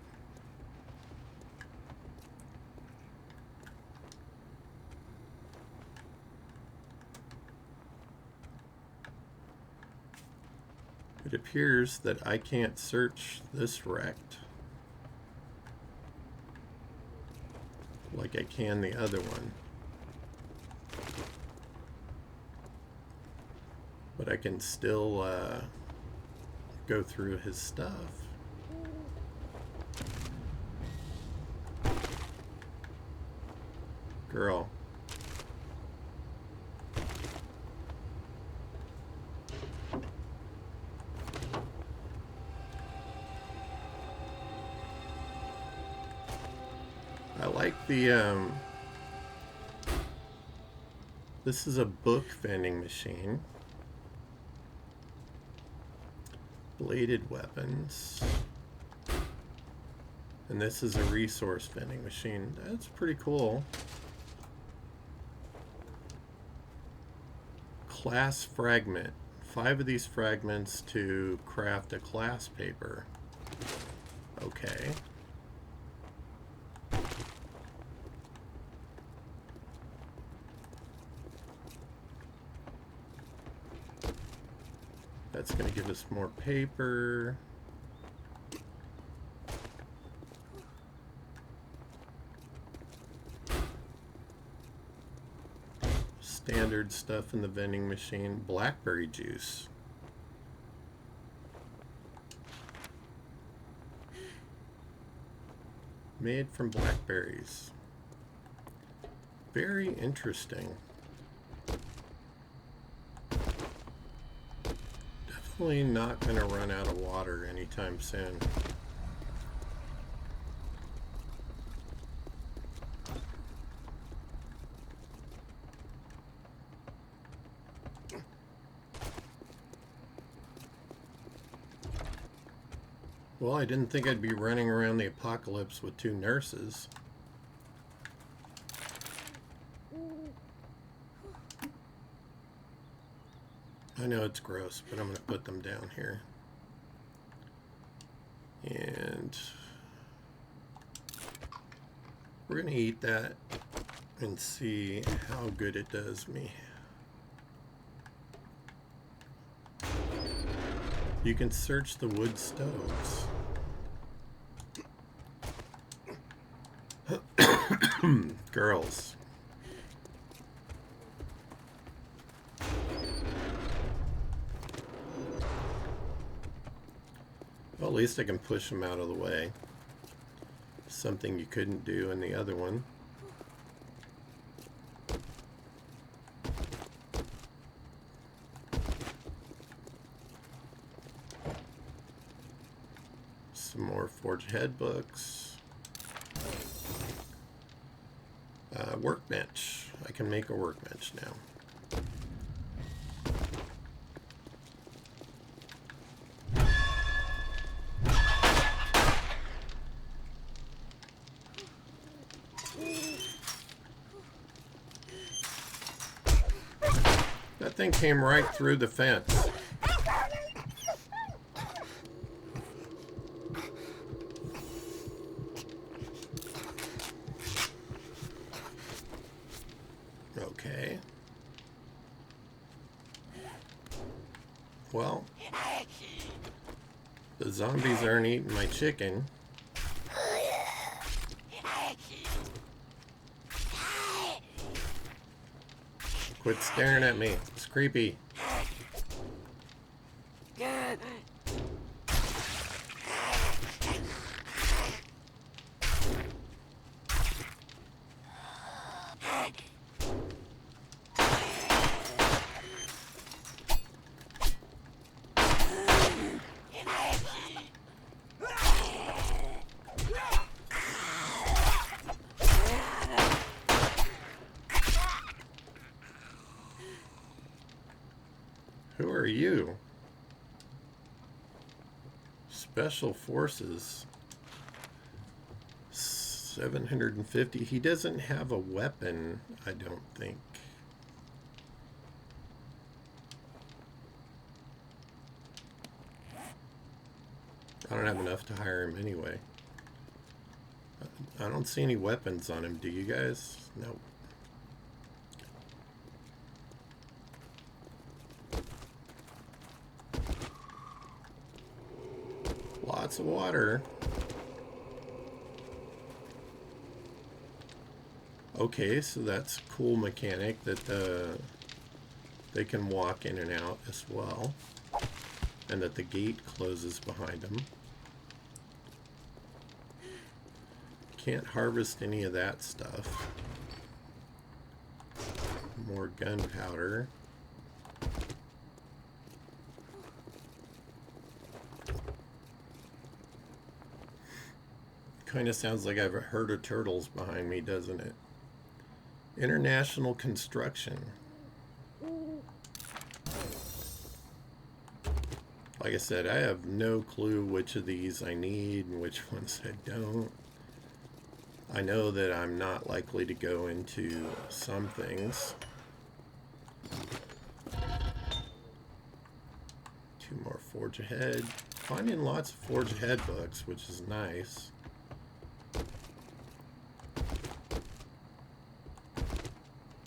it appears that I can't search this wrecked like I can the other one. But I can still go through his stuff. Girl. I like the this is a book vending machine. Bladed weapons. And this is a resource vending machine. That's pretty cool. Class fragment. 5 of these fragments to craft a class paper. Okay. That's going to give us more paper. Standard stuff in the vending machine. Blackberry juice. Made from blackberries. Very interesting. Definitely not going to run out of water anytime soon. Well, I didn't think I'd be running around the apocalypse with 2 nurses. I know it's gross, but I'm going to put them down here. And we're going to eat that and see how good it does me. You can search the wood stoves. Girls. Well, at least I can push them out of the way. Something you couldn't do in the other one. Some more Forge Ahead books. Workbench. I can make a workbench now. That thing came right through the fence. Okay. Well, the zombies aren't eating my chicken. Quit staring at me. It's creepy. Who are you? Special Forces. 750. He doesn't have a weapon, I don't think. I don't have enough to hire him anyway. I don't see any weapons on him. Do you guys? Nope. Lots of water. Okay, so that's a cool mechanic that they can walk in and out as well, and that the gate closes behind them. Can't harvest any of that stuff. More gunpowder. Kind of sounds like I've heard of turtles behind me, doesn't it? International construction. Like I said, I have no clue which of these I need and which ones I don't. I know that I'm not likely to go into some things. 2 more Forge Ahead. Finding lots of Forge Ahead books, which is nice.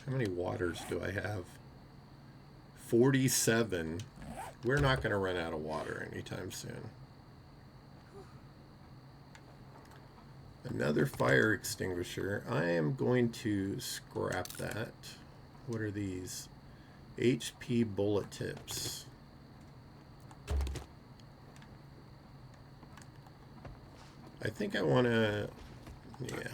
How many waters do I have? 47. We're not going to run out of water anytime soon. Another fire extinguisher. I am going to scrap that. What are these? HP bullet tips. I think I want to... Yeah.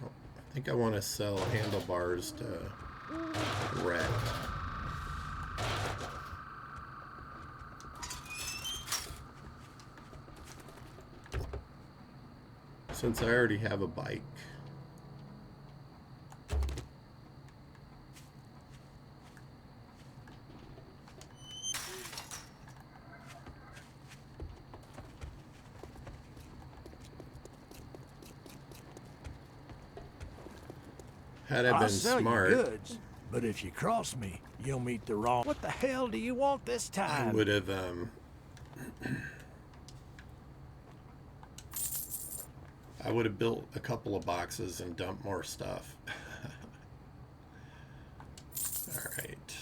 I think I want to sell handlebars to Red. Since I already have a bike. Had I I'll been sell smart, you goods, but if you cross me, you'll meet the wrong. What the hell do you want this I time? would have I would have built a couple of boxes and dumped more stuff. Alright.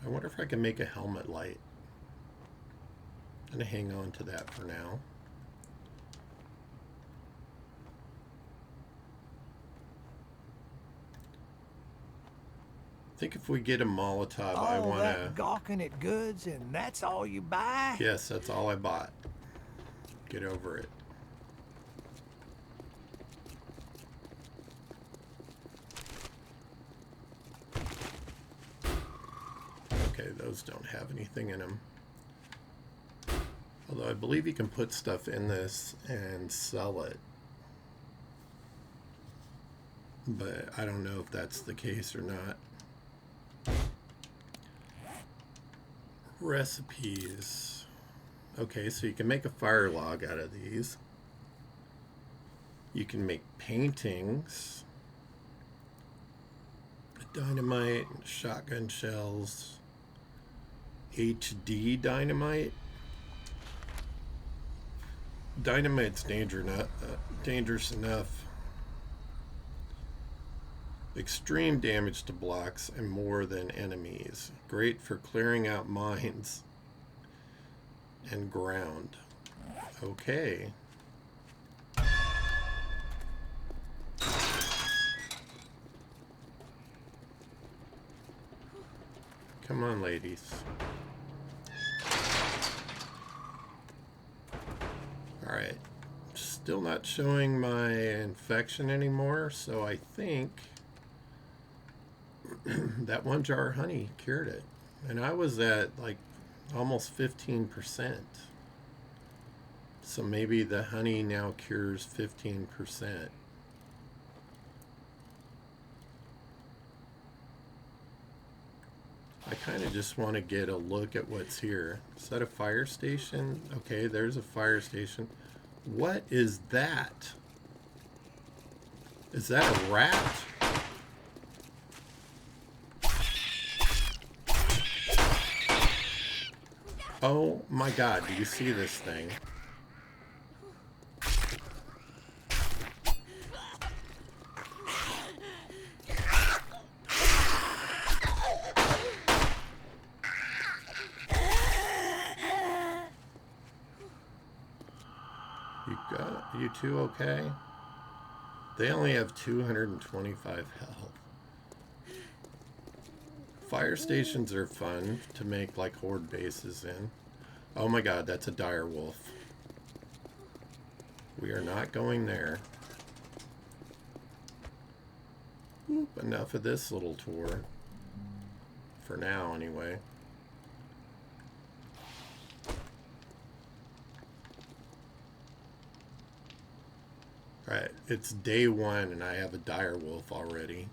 I wonder if I can make a helmet light. I'm going to hang on to that for now. I think if we get a Molotov, I All want that to... gawking at goods, and that's all you buy? Yes, that's all I bought. Get over it. Okay, those don't have anything in them. Although I believe you can put stuff in this and sell it. But I don't know if that's the case or not. Recipes. Okay, so you can make a fire log out of these. You can make paintings. Dynamite, shotgun shells, HD dynamite. Dynamite's dangerous enough. Extreme damage to blocks and more than enemies. Great for clearing out mines and ground. Okay. Come on, ladies. Alright. Still not showing my infection anymore, so I think that one jar of honey cured it. And I was at like almost 15%. So maybe the honey now cures 15%. I kind of just want to get a look at what's here. Is that a fire station? Okay, there's a fire station. What is that? Is that a rat? Oh my god, do you see this thing? You two okay? They only have 225 health. Fire stations are fun to make like horde bases in. Oh my god, that's a dire wolf. We are not going there. Oop, enough of this little tour. For now, anyway. Alright, it's day one and I have a dire wolf already.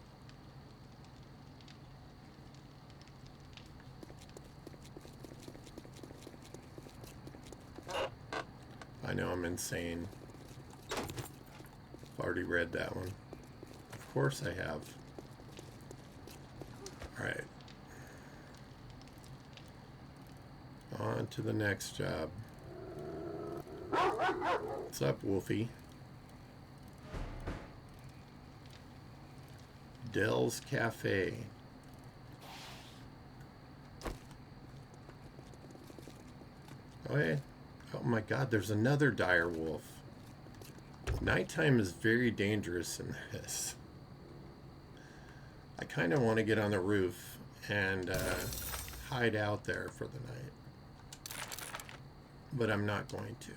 I know I'm insane. I've already read that one. Of course I have. Alright. On to the next job. What's up, Wolfie? Dell's Cafe. Okay. Oh my god, there's another dire wolf. Nighttime is very dangerous in this. I kind of want to get on the roof and hide out there for the night. But I'm not going to.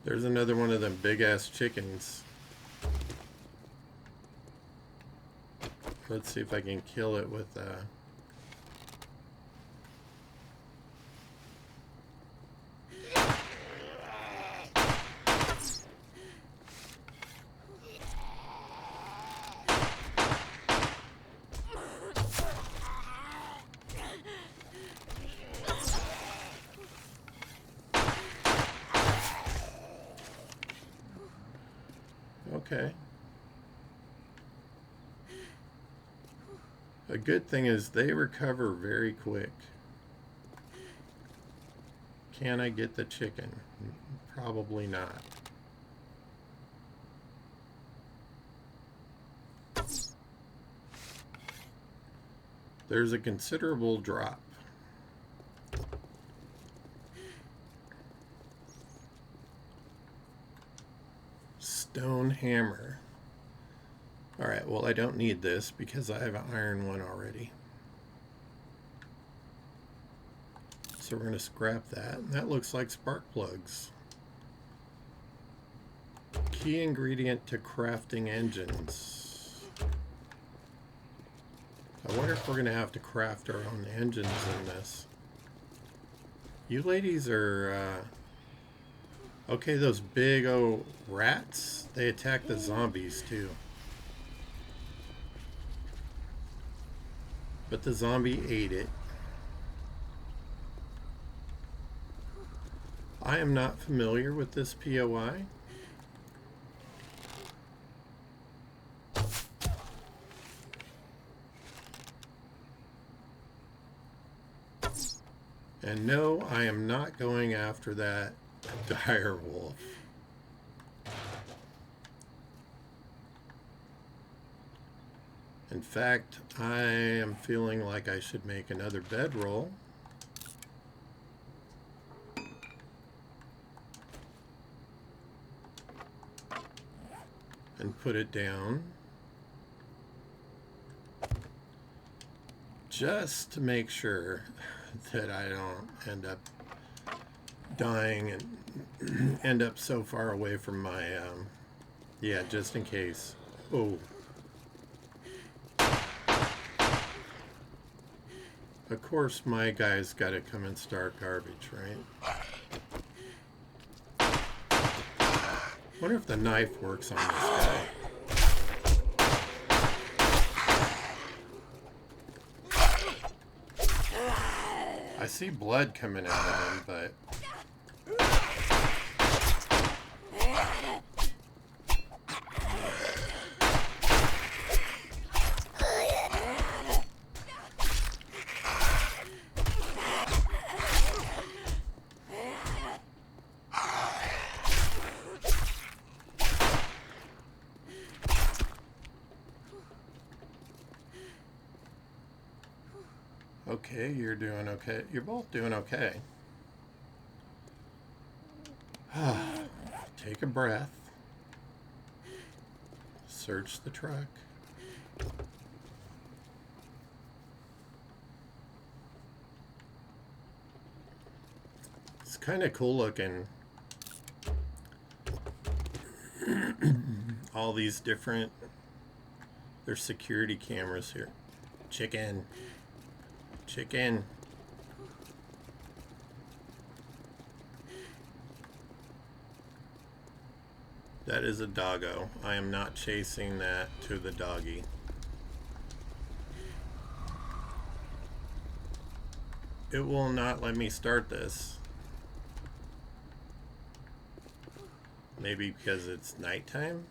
There's another one of them big ass chickens. Let's see if I can kill it with Okay. A good thing is they recover very quick. Can I get the chicken? Probably not. There's a considerable drop. Stone hammer. Alright, well I don't need this because I have an iron one already. So we're going to scrap that. And that looks like spark plugs. Key ingredient to crafting engines. I wonder if we're going to have to craft our own engines in this. You ladies are... okay, those big old rats, they attack the zombies too. But the zombie ate it. I am not familiar with this POI. And no, I am not going after that dire wolf. In fact, I am feeling like I should make another bedroll. And put it down. Just to make sure that I don't end up dying and end up so far away from my, yeah, just in case. Oh. Of course, my guy's got to come and start garbage, right? Wonder if the knife works on this guy. I see blood coming out of him, but... okay, you're doing okay. You're both doing okay. Take a breath. Search the truck. It's kind of cool looking. All these different... There's security cameras here. Chicken. Chicken. That is a doggo. I am not chasing that to the doggy. It will not let me start this. Maybe because it's nighttime?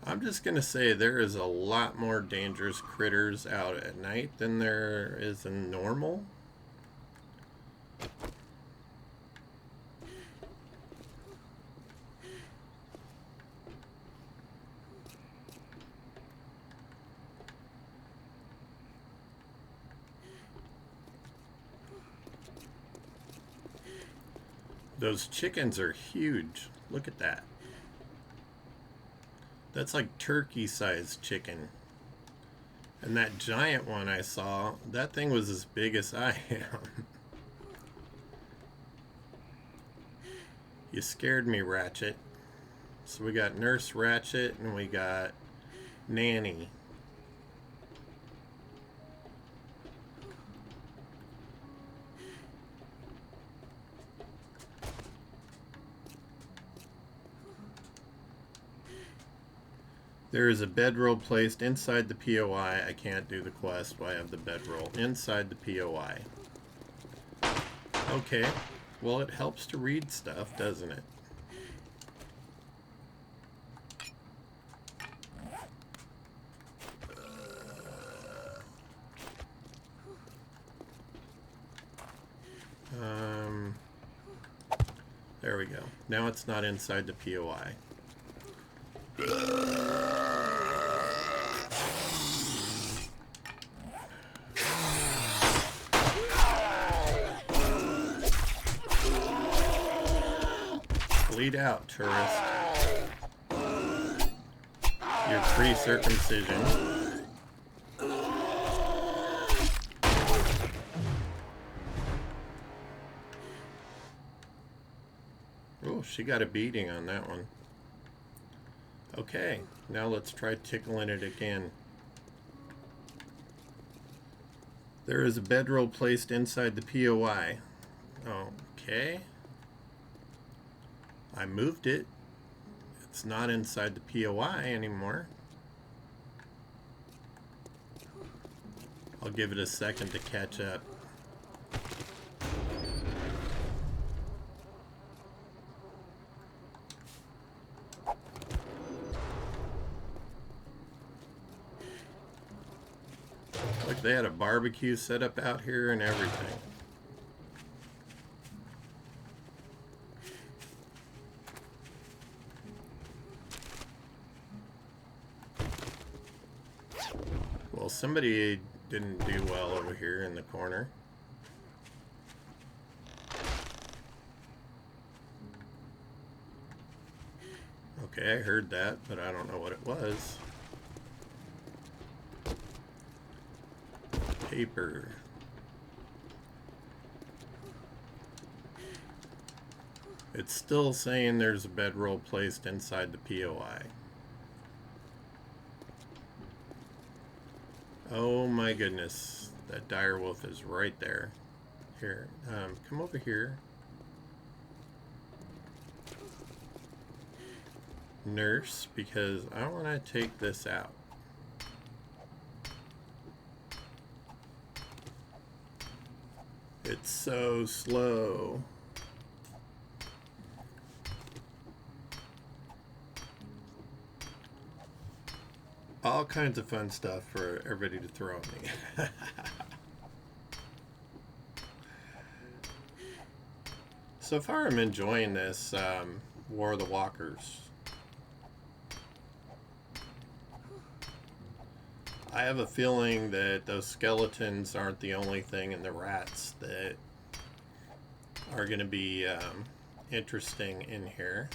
I'm just going to say there is a lot more dangerous critters out at night than there is in normal. Those chickens are huge. Look at that. That's like turkey-sized chicken. And that giant one I saw, that thing was as big as I am. You scared me, Ratchet. So we got Nurse Ratchet and we got Nanny. There is a bedroll placed inside the POI. I can't do the quest while I have the bedroll inside the POI. Okay, well it helps to read stuff, doesn't it? There we go. Now it's not inside the POI. Bleed out, tourist. Your free circumcision. Oh, she got a beating on that one. Okay, now let's try tickling it again. There is a bedroll placed inside the POI. Okay. I moved it. It's not inside the POI anymore. I'll give it a second to catch up. Look, they had a barbecue set up out here and everything. Well, somebody didn't do well over here in the corner. Okay, I heard that, but I don't know what it was. Paper. It's still saying there's a bedroll placed inside the POI. Oh my goodness, that dire wolf is right there. Here, come over here. Nurse, because I want to take this out. It's so slow. All kinds of fun stuff for everybody to throw at me. So far I'm enjoying this War of the Walkers. I have a feeling that those skeletons aren't the only thing in the rats that are going to be interesting in here.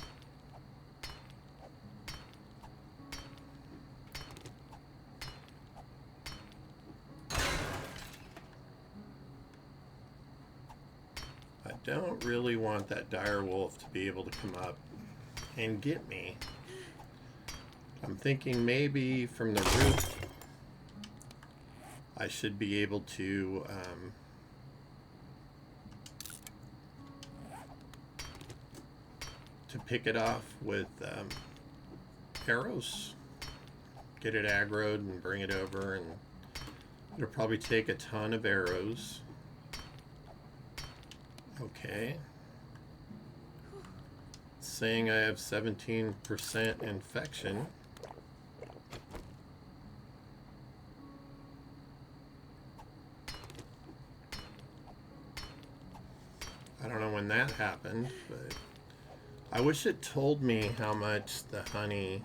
I don't really want that dire wolf to be able to come up and get me. I'm thinking maybe from the roof I should be able to pick it off with arrows. Get it aggroed and bring it over, and it'll probably take a ton of arrows. Okay. It's saying I have 17% infection. I don't know when that happened, but I wish it told me how much the honey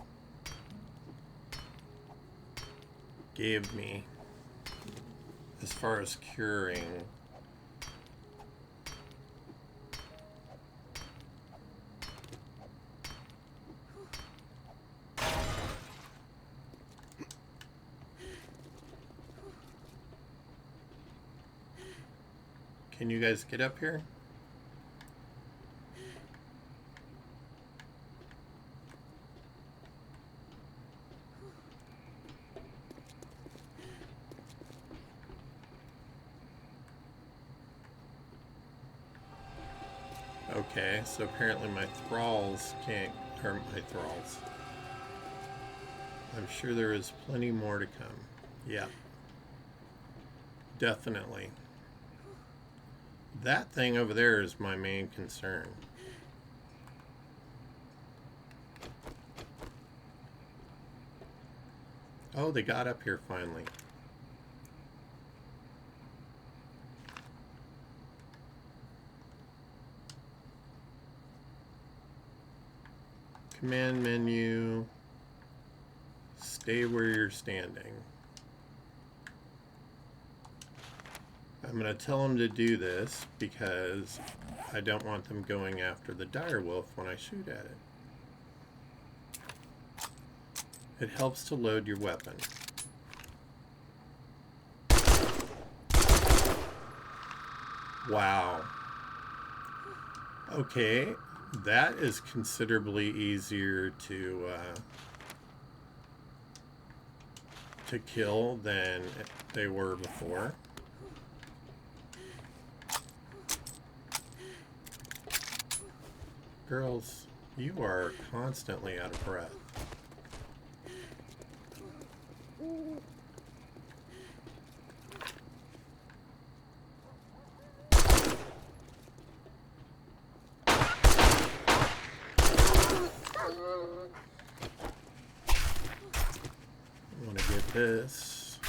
gave me as far as curing. Can you guys get up here? Okay, so apparently my thralls can't, or my thralls. I'm sure there is plenty more to come. Yeah. Definitely. That thing over there is my main concern. Oh, they got up here finally. Command menu. Stay where you're standing. I'm going to tell them to do this because I don't want them going after the direwolf when I shoot at it. It helps to load your weapon. Wow. Okay, that is considerably easier to kill than they were before. Girls, you are constantly out of breath. I want to get this.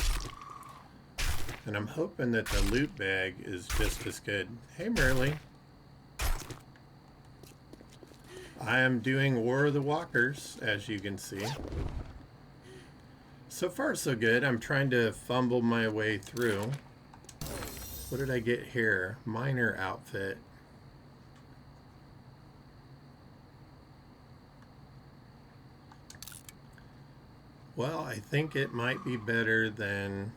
And I'm hoping that the loot bag is just as good. Hey, Merle. I am doing War of the Walkers, as you can see. So far, so good. I'm trying to fumble my way through. What did I get here? Miner outfit. Well, I think it might be better than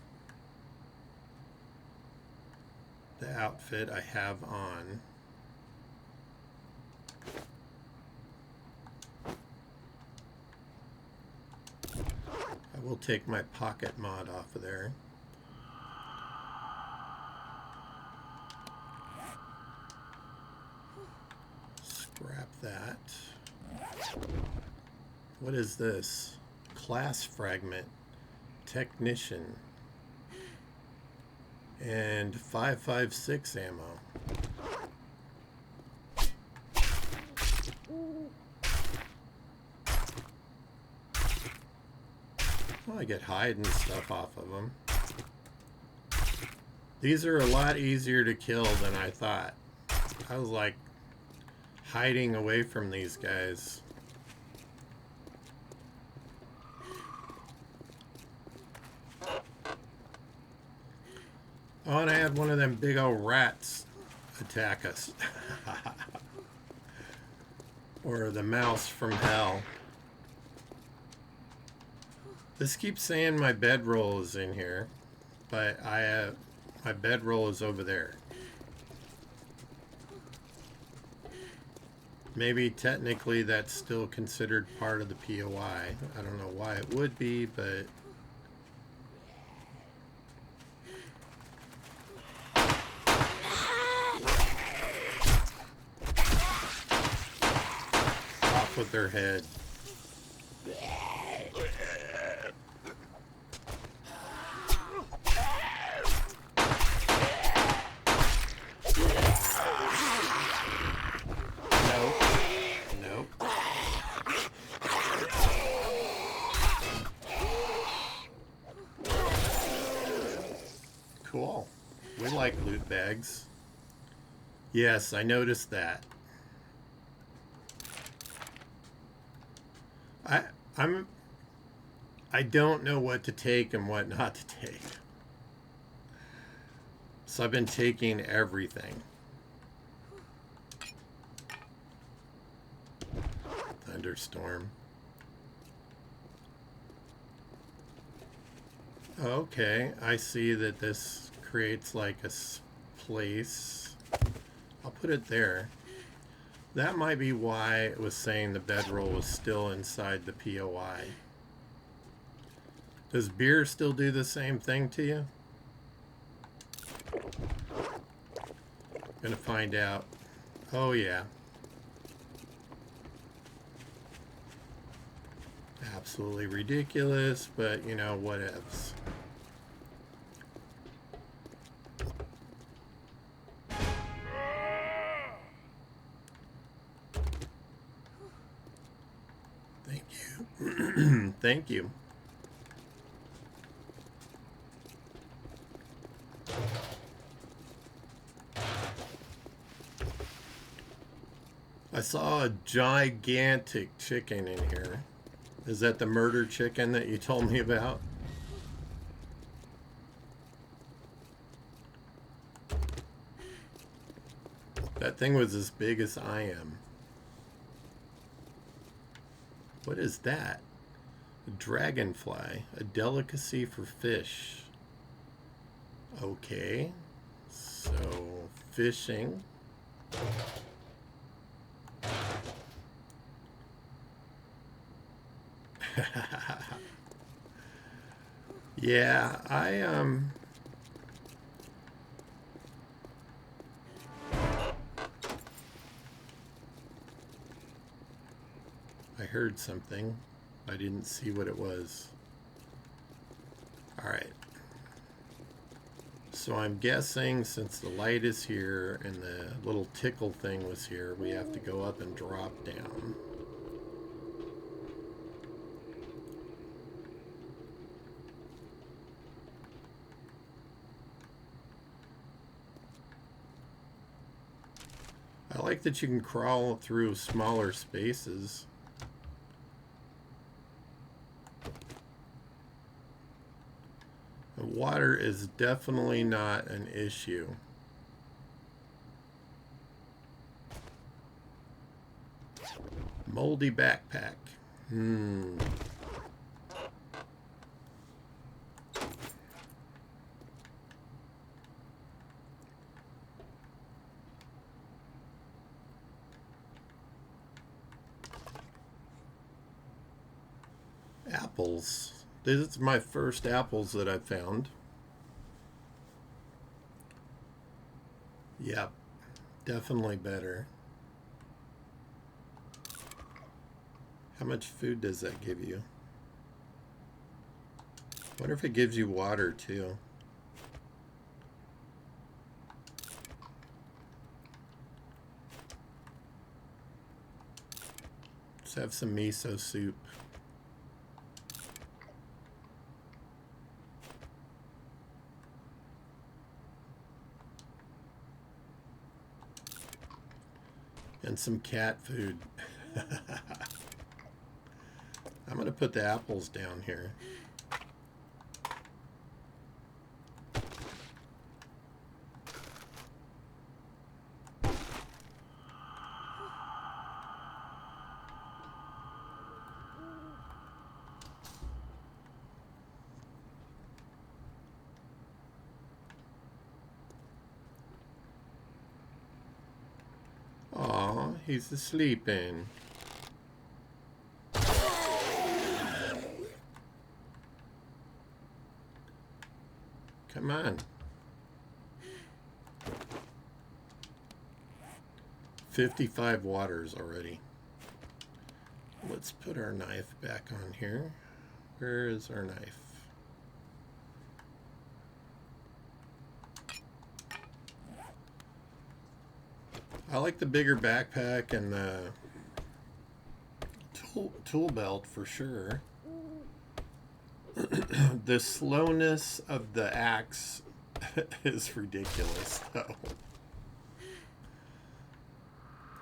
the outfit I have on. I will take my pocket mod off of there. Scrap that. What is this? Class fragment. Technician. And 5.56 ammo. Well, I get hide and stuff off of them. These are a lot easier to kill than I thought. I was like hiding away from these guys. Oh, and I had one of them big old rats attack us. Or the mouse from hell. This keeps saying my bedroll is in here, but my bedroll is over there. Maybe technically that's still considered part of the POI. I don't know why it would be, but off with their head. Cool. We like loot bags. Yes, I noticed that. I don't know what to take and what not to take. So I've been taking everything. Thunderstorm. Okay, I see that this creates like a place. I'll put it there. That might be why it was saying the bedroll was still inside the POI. Does beer still do the same thing to you? Gonna find out. Oh yeah. Absolutely ridiculous, but you know, whatevs. Thank you. Thank you. I saw a gigantic chicken in here. Is that the murder chicken that you told me about? That thing was as big as I am. What is that? A dragonfly, a delicacy for fish. Okay, so fishing. Yeah, I heard something. I didn't see what it was. All right. So I'm guessing since the light is here and the little tickle thing was here, we have to go up and drop down. I like that you can crawl through smaller spaces. The water is definitely not an issue. Moldy backpack. Apples. This is my first apples that I've found. Yep, definitely better. How much food does that give you? Wonder if it gives you water too. Let's have some miso soup. And some cat food. I'm going to put the apples down here. Aw, he's sleeping. Come on. 55 waters already. Let's put our knife back on here. Where is our knife? I like the bigger backpack and the tool belt for sure. The slowness of the axe is ridiculous, though.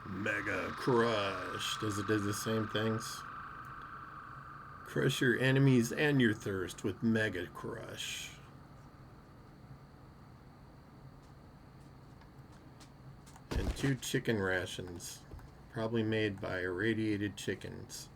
Mega Crush. Does it do the same things? Crush your enemies and your thirst with Mega Crush. And 2 chicken rations. Probably made by irradiated chickens.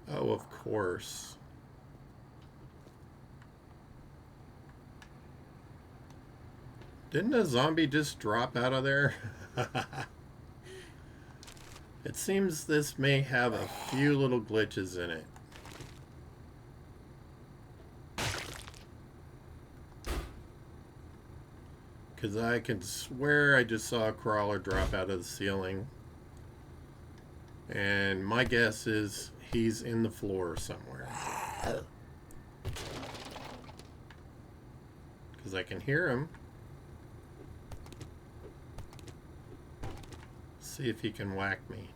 Oh, of course. Didn't a zombie just drop out of there? It seems this may have a few little glitches in it. Because I can swear I just saw a crawler drop out of the ceiling. And my guess is he's in the floor somewhere. Because I can hear him. See if he can whack me.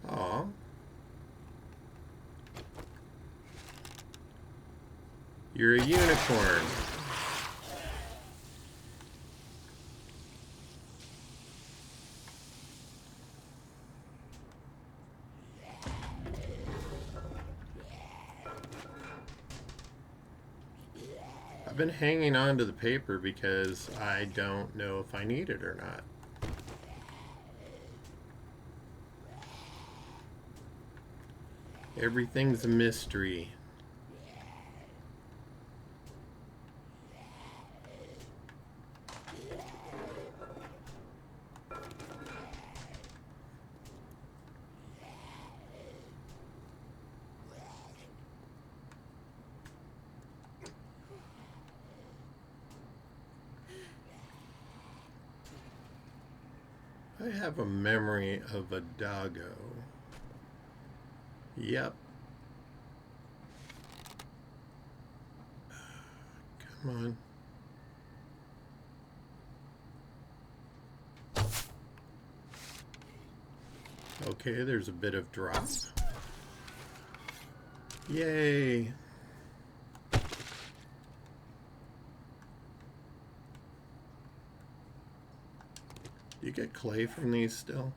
Aw. You're a unicorn. I've been hanging on to the paper because I don't know if I need it or not. Everything's a mystery. I have a memory of a doggo. Yep. Come on. Okay, there's a bit of drop. Yay! You get clay from these still?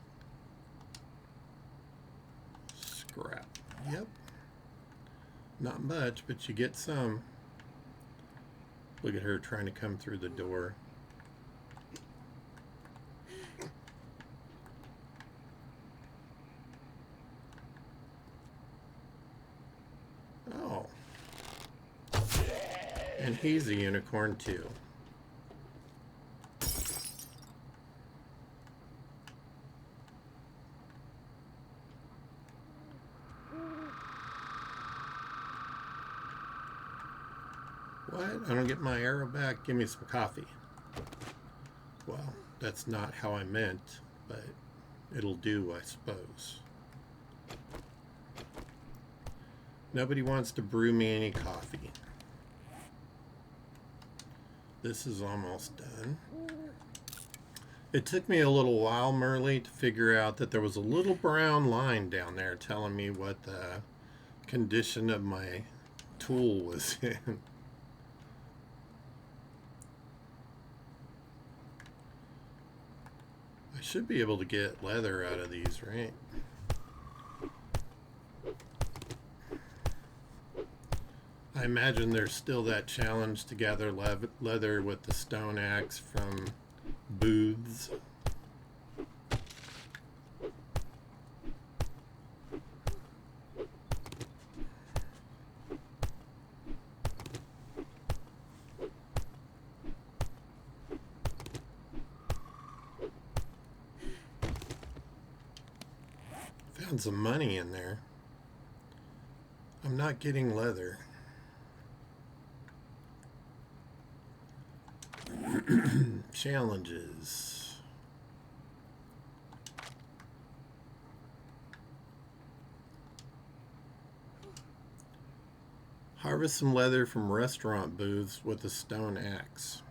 Scrap. Yep. Not much, but you get some. Look at her trying to come through the door. Oh. And he's a unicorn too. What? I don't get my arrow back? Give me some coffee. Well, that's not how I meant, but it'll do, I suppose. Nobody wants to brew me any coffee. This is almost done. It took me a little while, Merle, to figure out that there was a little brown line down there telling me what the condition of my tool was in. I should be able to get leather out of these, right? I imagine there's still that challenge to gather leather with the stone axe from booths. Found some money in there. I'm not getting leather. Challenges. Harvest some leather from restaurant booths with a stone axe.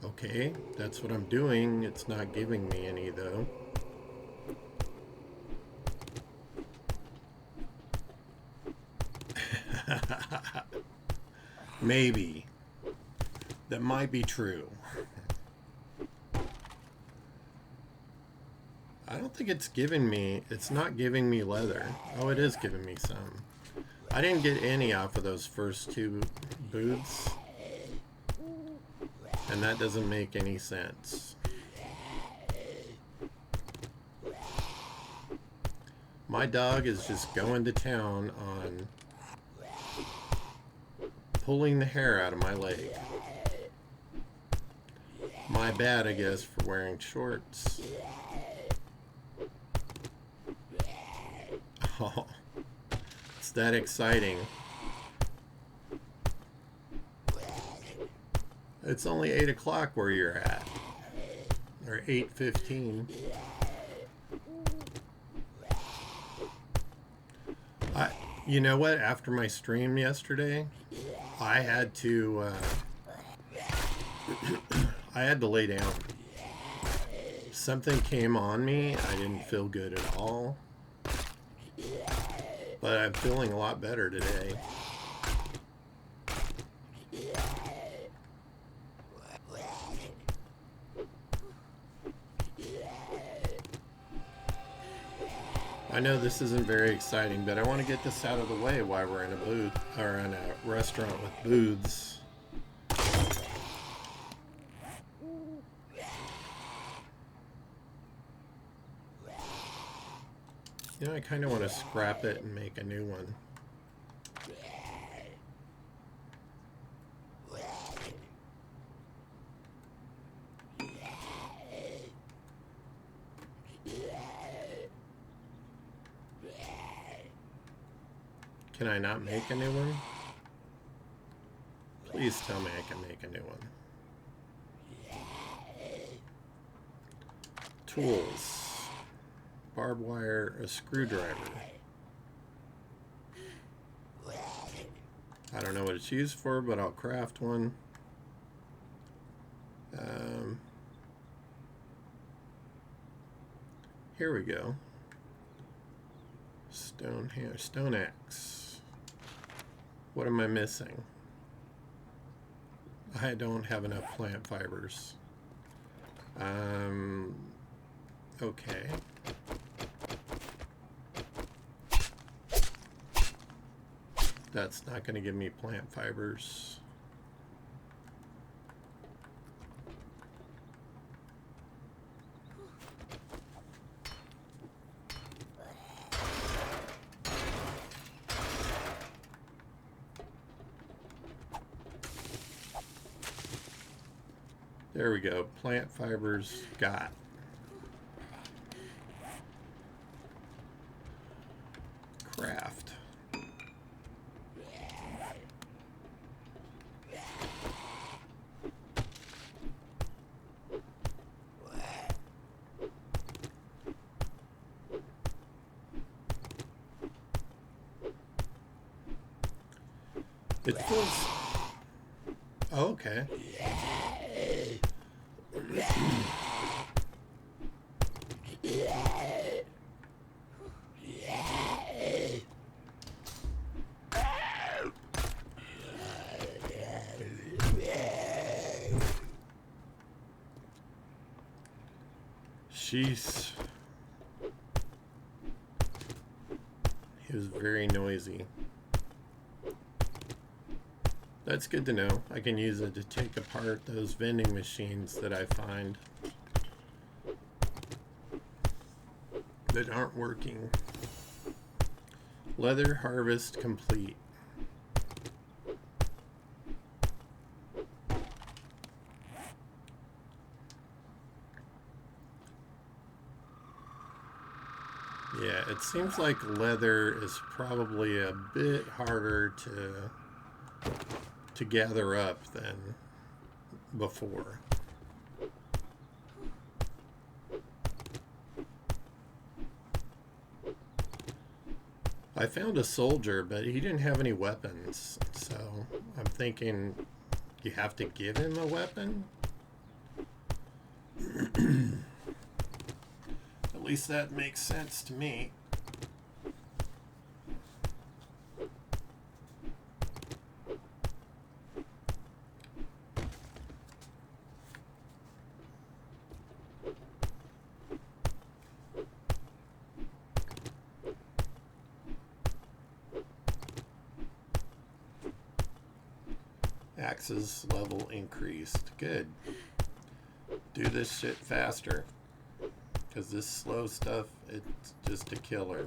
Okay, that's what I'm doing. It's not giving me any though. Maybe. That might be true. I don't think it's giving me, it's not giving me leather. Oh, it is giving me some. I didn't get any off of those first two booths. And that doesn't make any sense. My dog is just going to town on pulling the hair out of my leg. My bad, I guess, for wearing shorts. Oh, it's that exciting. It's only 8 o'clock where you're at. Or 8:15. You know what? After my stream yesterday, I had to lay down. Something came on me. I didn't feel good at all. But I'm feeling a lot better today. I know this isn't very exciting, but I want to get this out of the way while we're in a booth or in a restaurant with booths. You know, I kind of want to scrap it and make a new one. Can I not make a new one? Please tell me I can make a new one. Tools. Barbed wire, a screwdriver. I don't know what it's used for, but I'll craft one. Here we go. Stone hammer, stone axe. What am I missing? I don't have enough plant fibers. Okay. That's not going to give me plant fibers. There we go. Plant fibers got. Craft. It feels... Oh, okay. Jeez. He was very noisy. That's good to know. I can use it to take apart those vending machines that I find that aren't working. Leather harvest complete. Yeah, it seems like leather is probably a bit harder to gather up than before. I found a soldier, but he didn't have any weapons, so I'm thinking you have to give him a weapon? At least that makes sense to me. Axes level increased. Good. Do this shit faster. Because this slow stuff, it's just a killer.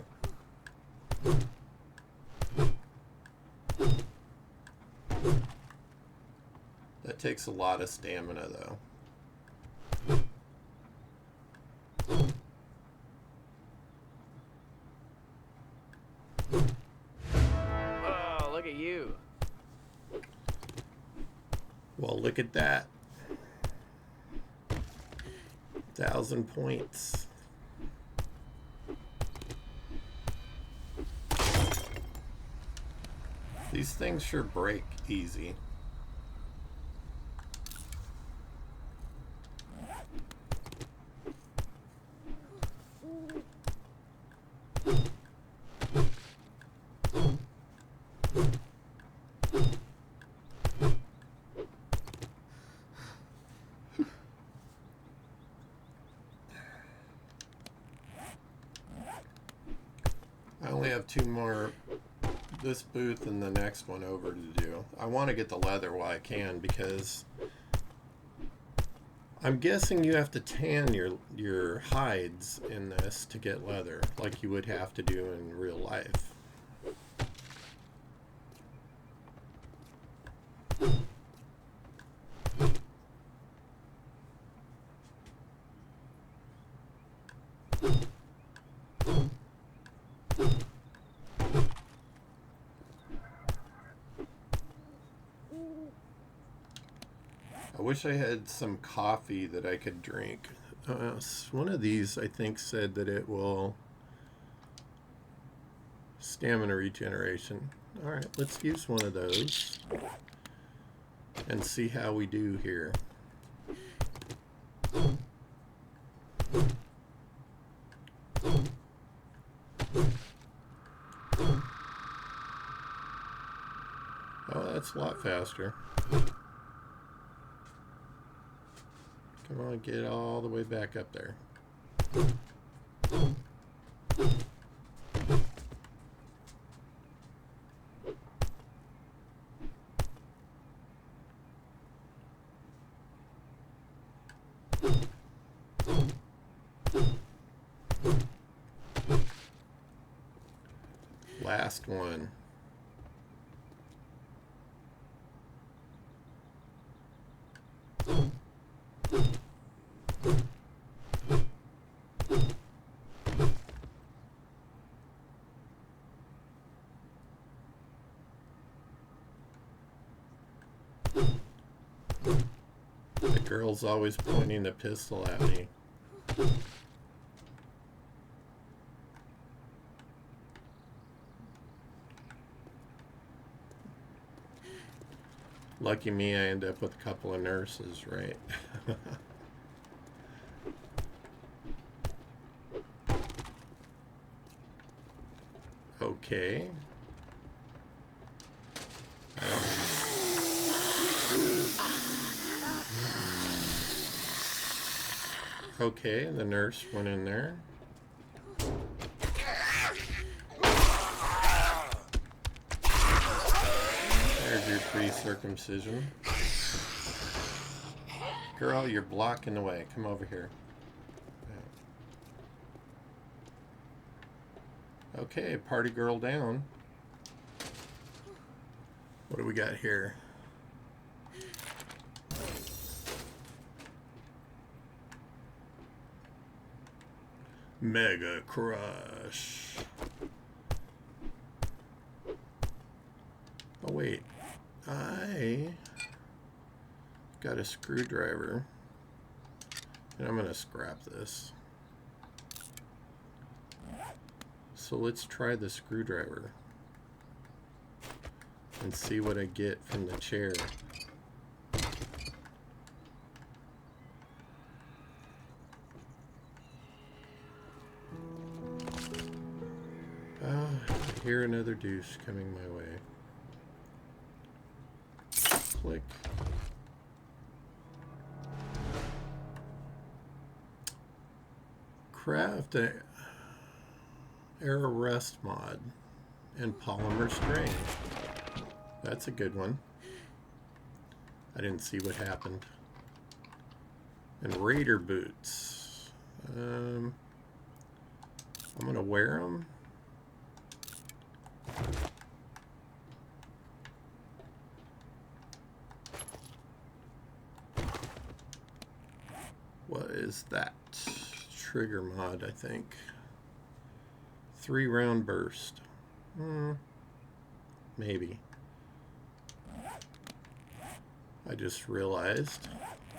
That takes a lot of stamina, though. Well, look at that. 1,000 points. These things sure break easy. I only have 2 more, this booth and the next one over to do. I want to get the leather while I can, because I'm guessing you have to tan your hides in this to get leather, like you would have to do in real life. I wish I had some coffee that I could drink. One of these, I think, said that it will stamina regeneration. Alright, let's use one of those and see how we do here. Oh, that's a lot faster. Come on, get all the way back up there. Last one. The girl's always pointing a pistol at me. Lucky me, I end up with a couple of nurses, right? Okay. Okay, the nurse went in there. There's your pre-circumcision. Girl, you're blocking the way. Come over here. Okay, party girl down. What do we got here? Mega Crush. Oh wait, I got a screwdriver, and I'm gonna scrap this. So let's try the screwdriver and see what I get from the chair. I hear another douche coming my way. Click. Craft a air rust mod and polymer string. That's a good one. I didn't see what happened. And raider boots. I'm gonna wear them. What is that? Trigger mod, I think. 3-round burst. Maybe. I just realized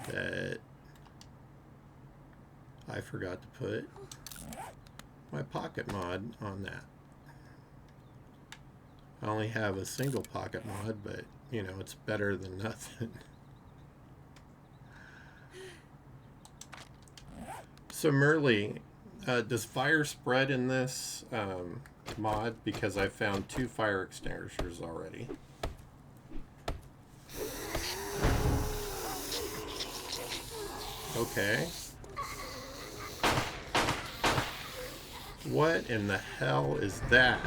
that I forgot to put my pocket mod on that. I only have a single pocket mod, but you know, it's better than nothing. So Merle, does fire spread in this mod? Because I found 2 fire extinguishers already. Okay. What in the hell is that?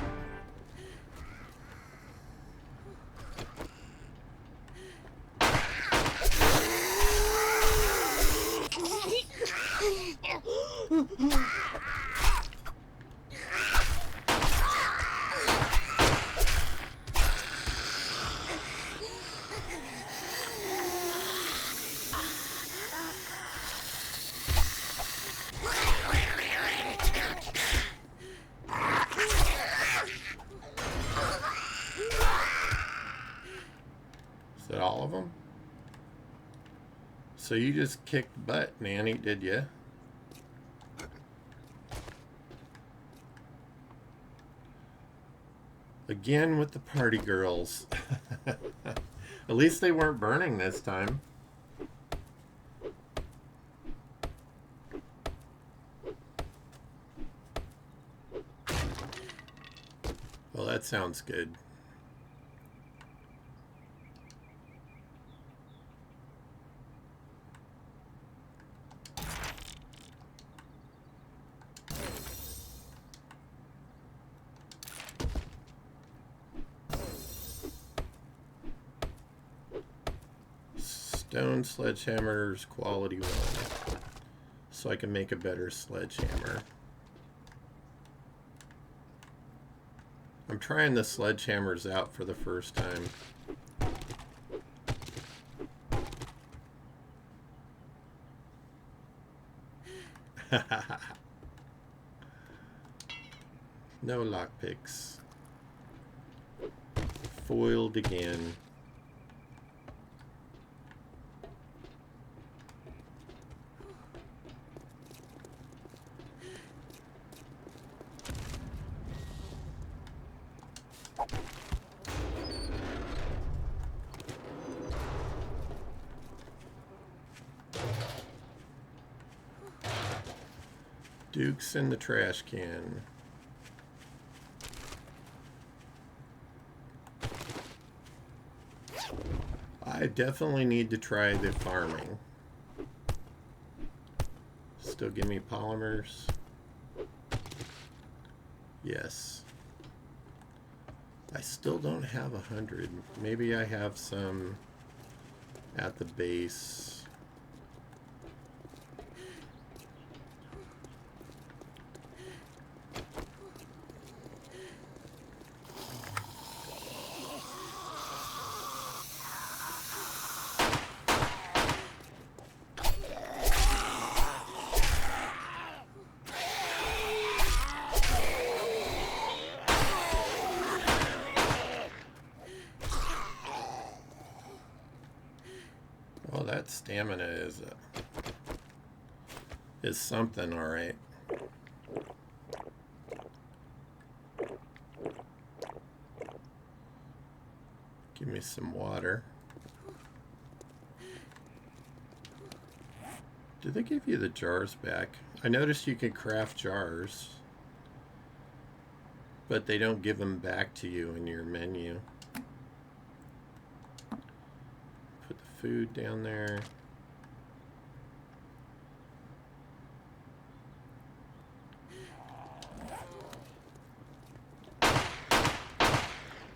Is that all of them? So you just kicked butt, Nanny, did you? Again with the party girls. At least they weren't burning this time. Well, that sounds good. Stone sledgehammers, quality 1. So I can make a better sledgehammer. I'm trying the sledgehammers out for the first time. No lockpicks. Foiled again. Duke's in the trash can. I definitely need to try the farming. Still give me polymers? Yes. I still don't have 100. Maybe I have some at the base. Well, that stamina is something, all right. Give me some water. Do they give you the jars back? I noticed you can craft jars, but they don't give them back to you in your menu. Put the food down there.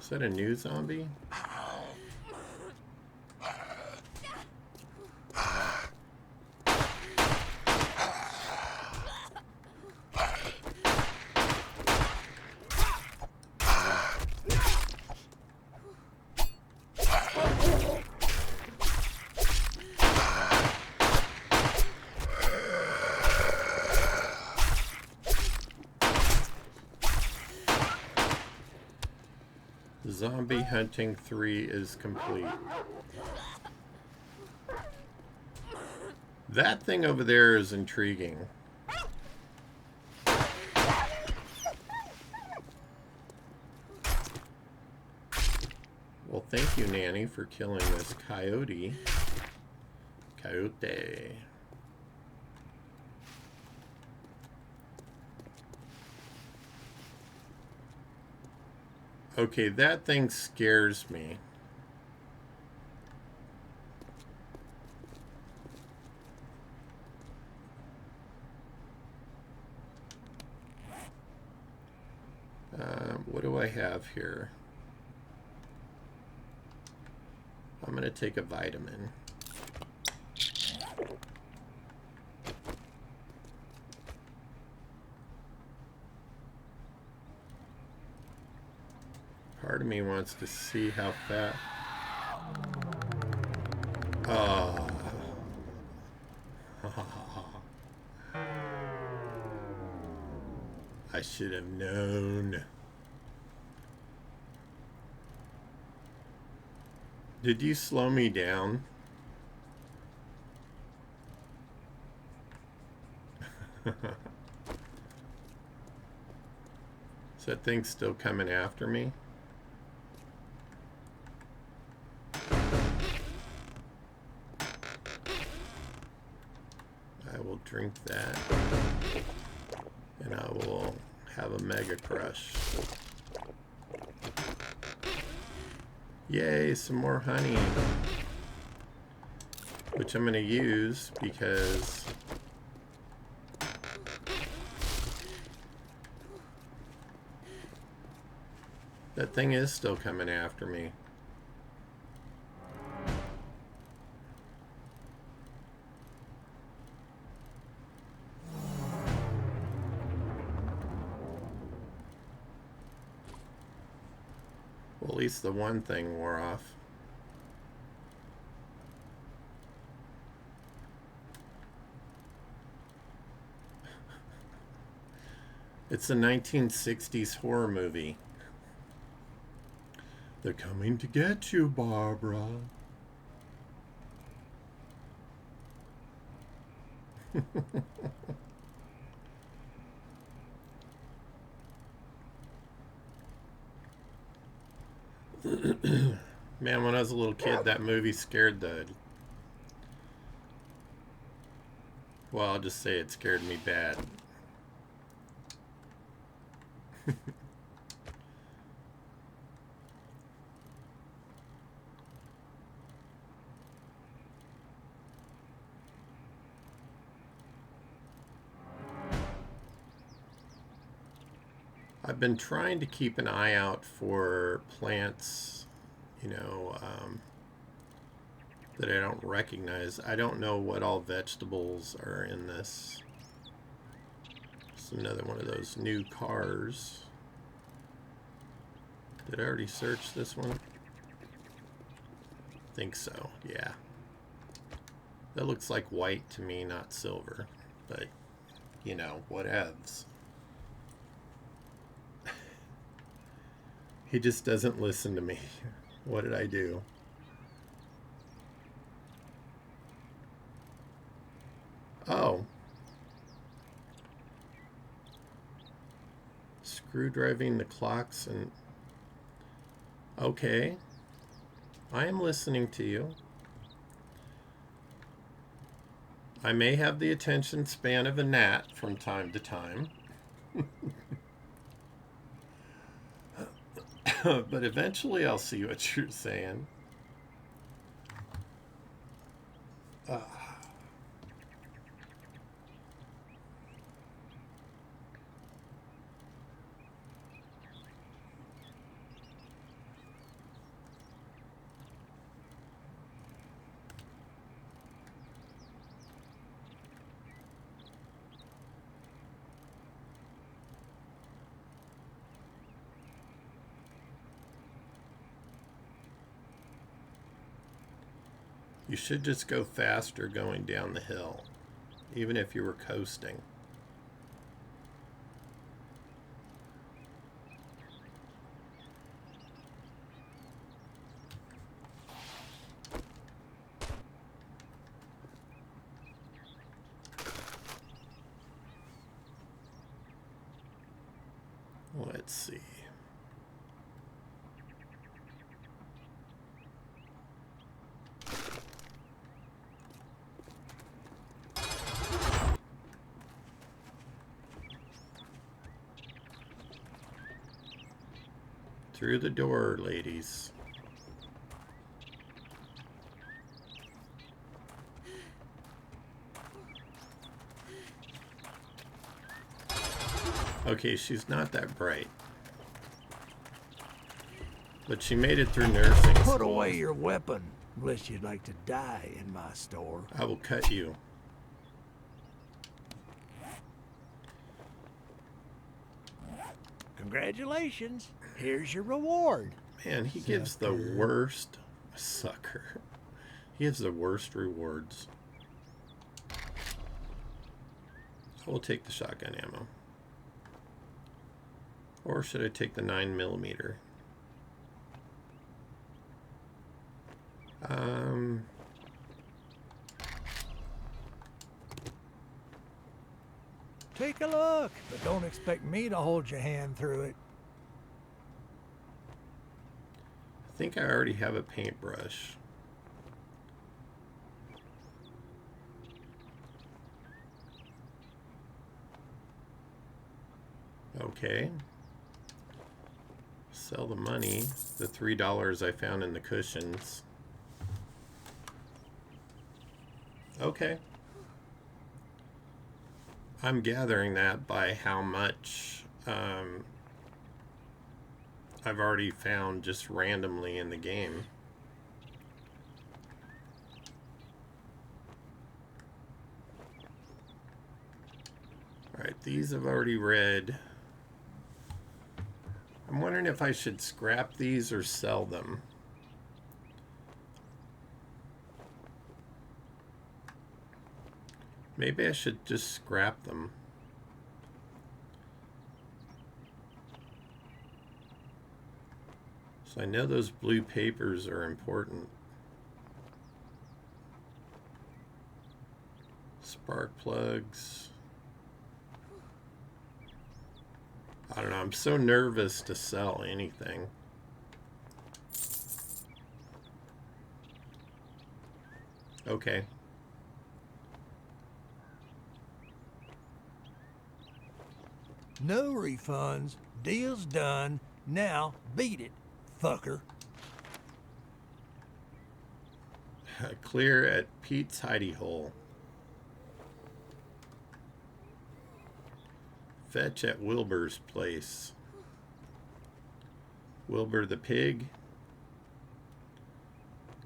Is that a new zombie? Zombie hunting 3 is complete. That thing over there is intriguing. Well, thank you, Nanny, for killing this coyote. Coyote. Okay, that thing scares me. What do I have here? I'm going to take a vitamin. Part of me wants to see how fast. Oh. I should have known. Did you slow me down? Is that thing still coming after me? I will drink that. And I will have a mega crush. Yay, some more honey. Which I'm going to use because that thing is still coming after me. Well, at least the one thing wore off. It's a 1960s horror movie. They're coming to get you, Barbara. Man, when I was a little kid, that movie scared the... Well, I'll just say it scared me bad. I've been trying to keep an eye out for plants, you know, that I don't recognize. I don't know what all vegetables are in this. It's another one of those new cars. Did I already search this one? I think so, yeah. That looks like white to me, not silver. But, you know, whatevs. He just doesn't listen to me. What did I do? Oh. Screwdriving the clocks and... Okay. I am listening to you. I may have the attention span of a gnat from time to time. But eventually I'll see what you're saying. You should just go faster going down the hill, even if you were coasting. Let's see. Through the door, ladies. Okay, she's not that bright. But she made it through nursing Put school. away your weapon, unless you'd like to die in my store. I will cut you. Congratulations. Here's your reward. Man, he gives the worst sucker. He gives the worst rewards. I will take the shotgun ammo. Or should I take the 9mm? Take a look, but don't expect me to hold your hand through it. I think I already have a paintbrush. Okay. Sell the money, the $3 I found in the cushions. Okay. I'm gathering that by how much I've already found just randomly in the game. Alright, these I've already read. I'm wondering if I should scrap these or sell them. Maybe I should just scrap them. So I know those blue papers are important. Spark plugs. I don't know, I'm so nervous to sell anything. Okay. No refunds. Deal's done. Now beat it, fucker. Clear at Pete's hidey hole. Fetch at Wilbur's place. Wilbur the pig.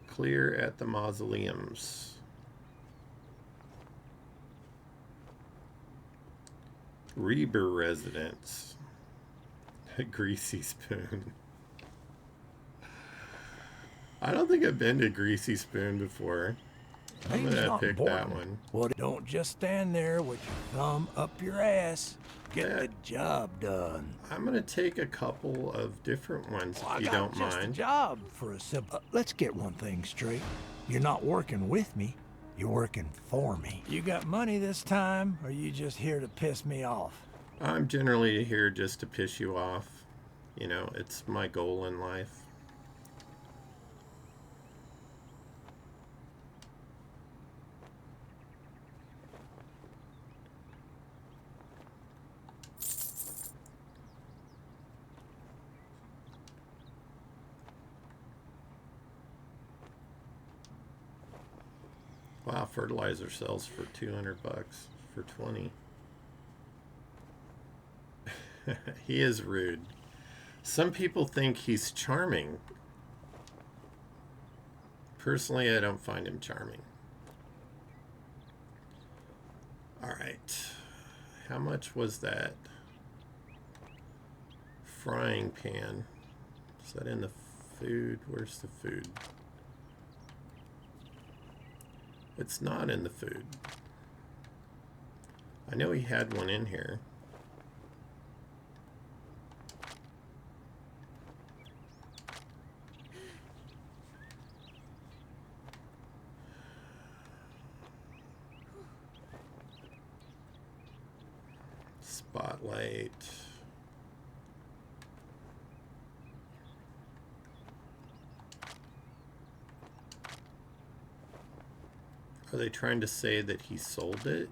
Clear at the mausoleums. Reber residence. A greasy spoon. I don't think I've been to Greasy Spoon before. I'm Name's gonna not pick that important. one. Well, don't just stand there with your thumb up your ass. Get Yeah. the job done. I'm gonna take a couple of different ones I if you got don't just mind. a job for a simple. Let's get one thing straight. You're not working with me. You're working for me. You got money this time, or you just here to piss me off? I'm generally here just to piss you off. You know, it's my goal in life. Wow, fertilizer sells for 200 bucks for 20. He is rude. Some people think he's charming. Personally, I don't find him charming. All right. How much was that frying pan? Is that in the food? Where's the food? It's not in the food. I know he had one in here. Spotlight. Are they trying to say that he sold it?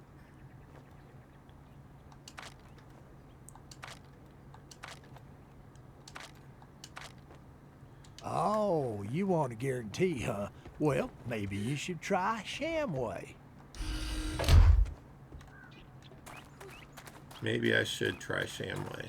Oh, you want a guarantee, huh? Well, maybe you should try Shamway. Maybe I should try Shamway.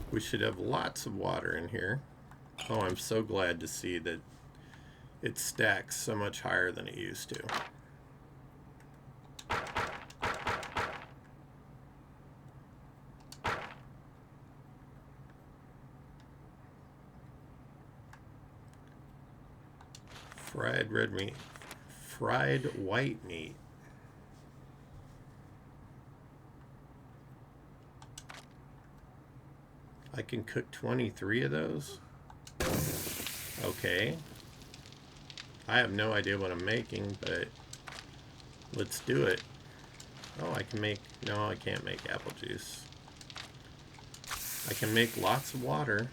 We should have lots of water in here. Oh, I'm so glad to see that it stacks so much higher than it used to. Fried red meat. Fried white meat. I can cook 23 of those? Okay. I have no idea what I'm making, but let's do it. Oh, I can make... No, I can't make apple juice. I can make lots of water.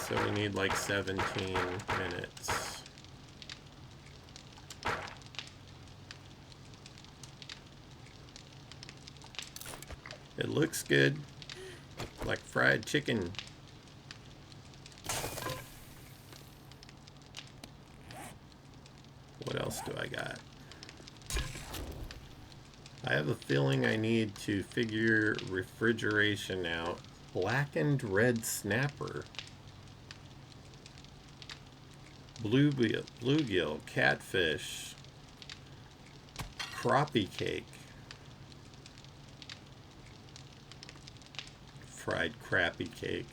So we need like 17 minutes. It looks good, like fried chicken. What else do I got? I have a feeling I need to figure refrigeration out. Blackened red snapper. Bluegill, catfish, crappie cake. Fried crappie cake.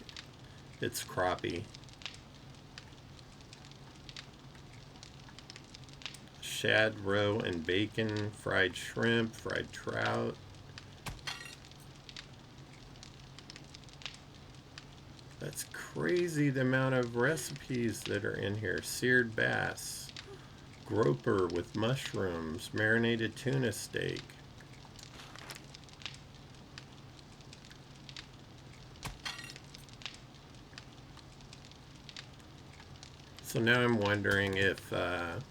It's crappie. Shad roe and bacon, fried shrimp, fried trout. That's crazy the amount of recipes that are in here. Seared bass, groper with mushrooms, marinated tuna steak. So now I'm wondering if the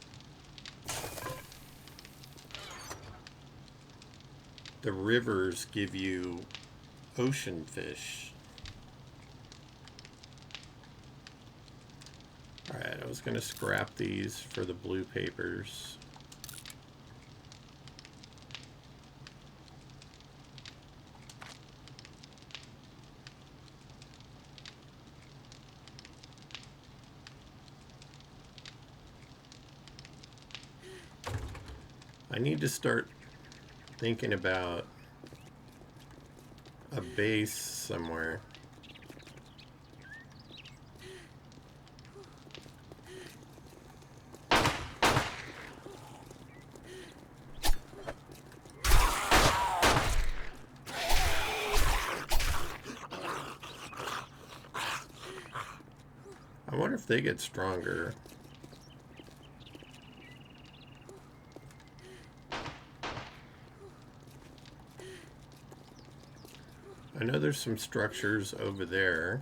rivers give you ocean fish. Alright, I was going to scrap these for the blue papers. I need to start thinking about a base somewhere. I wonder if they get stronger. I know there's some structures over there.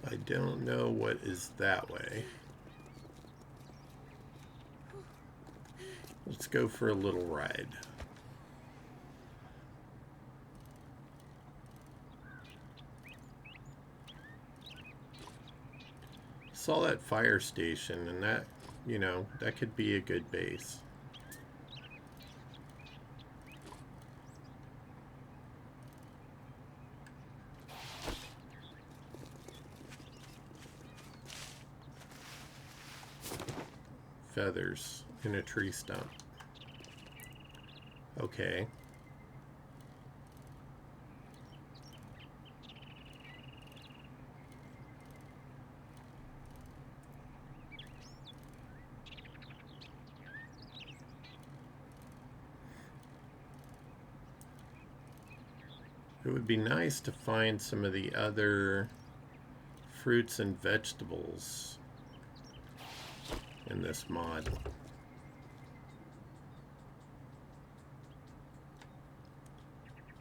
I don't know what is that way. Let's go for a little ride. Saw that fire station, and that, you know, that could be a good base. Feathers in a tree stump. Okay. It would be nice to find some of the other fruits and vegetables in this mod.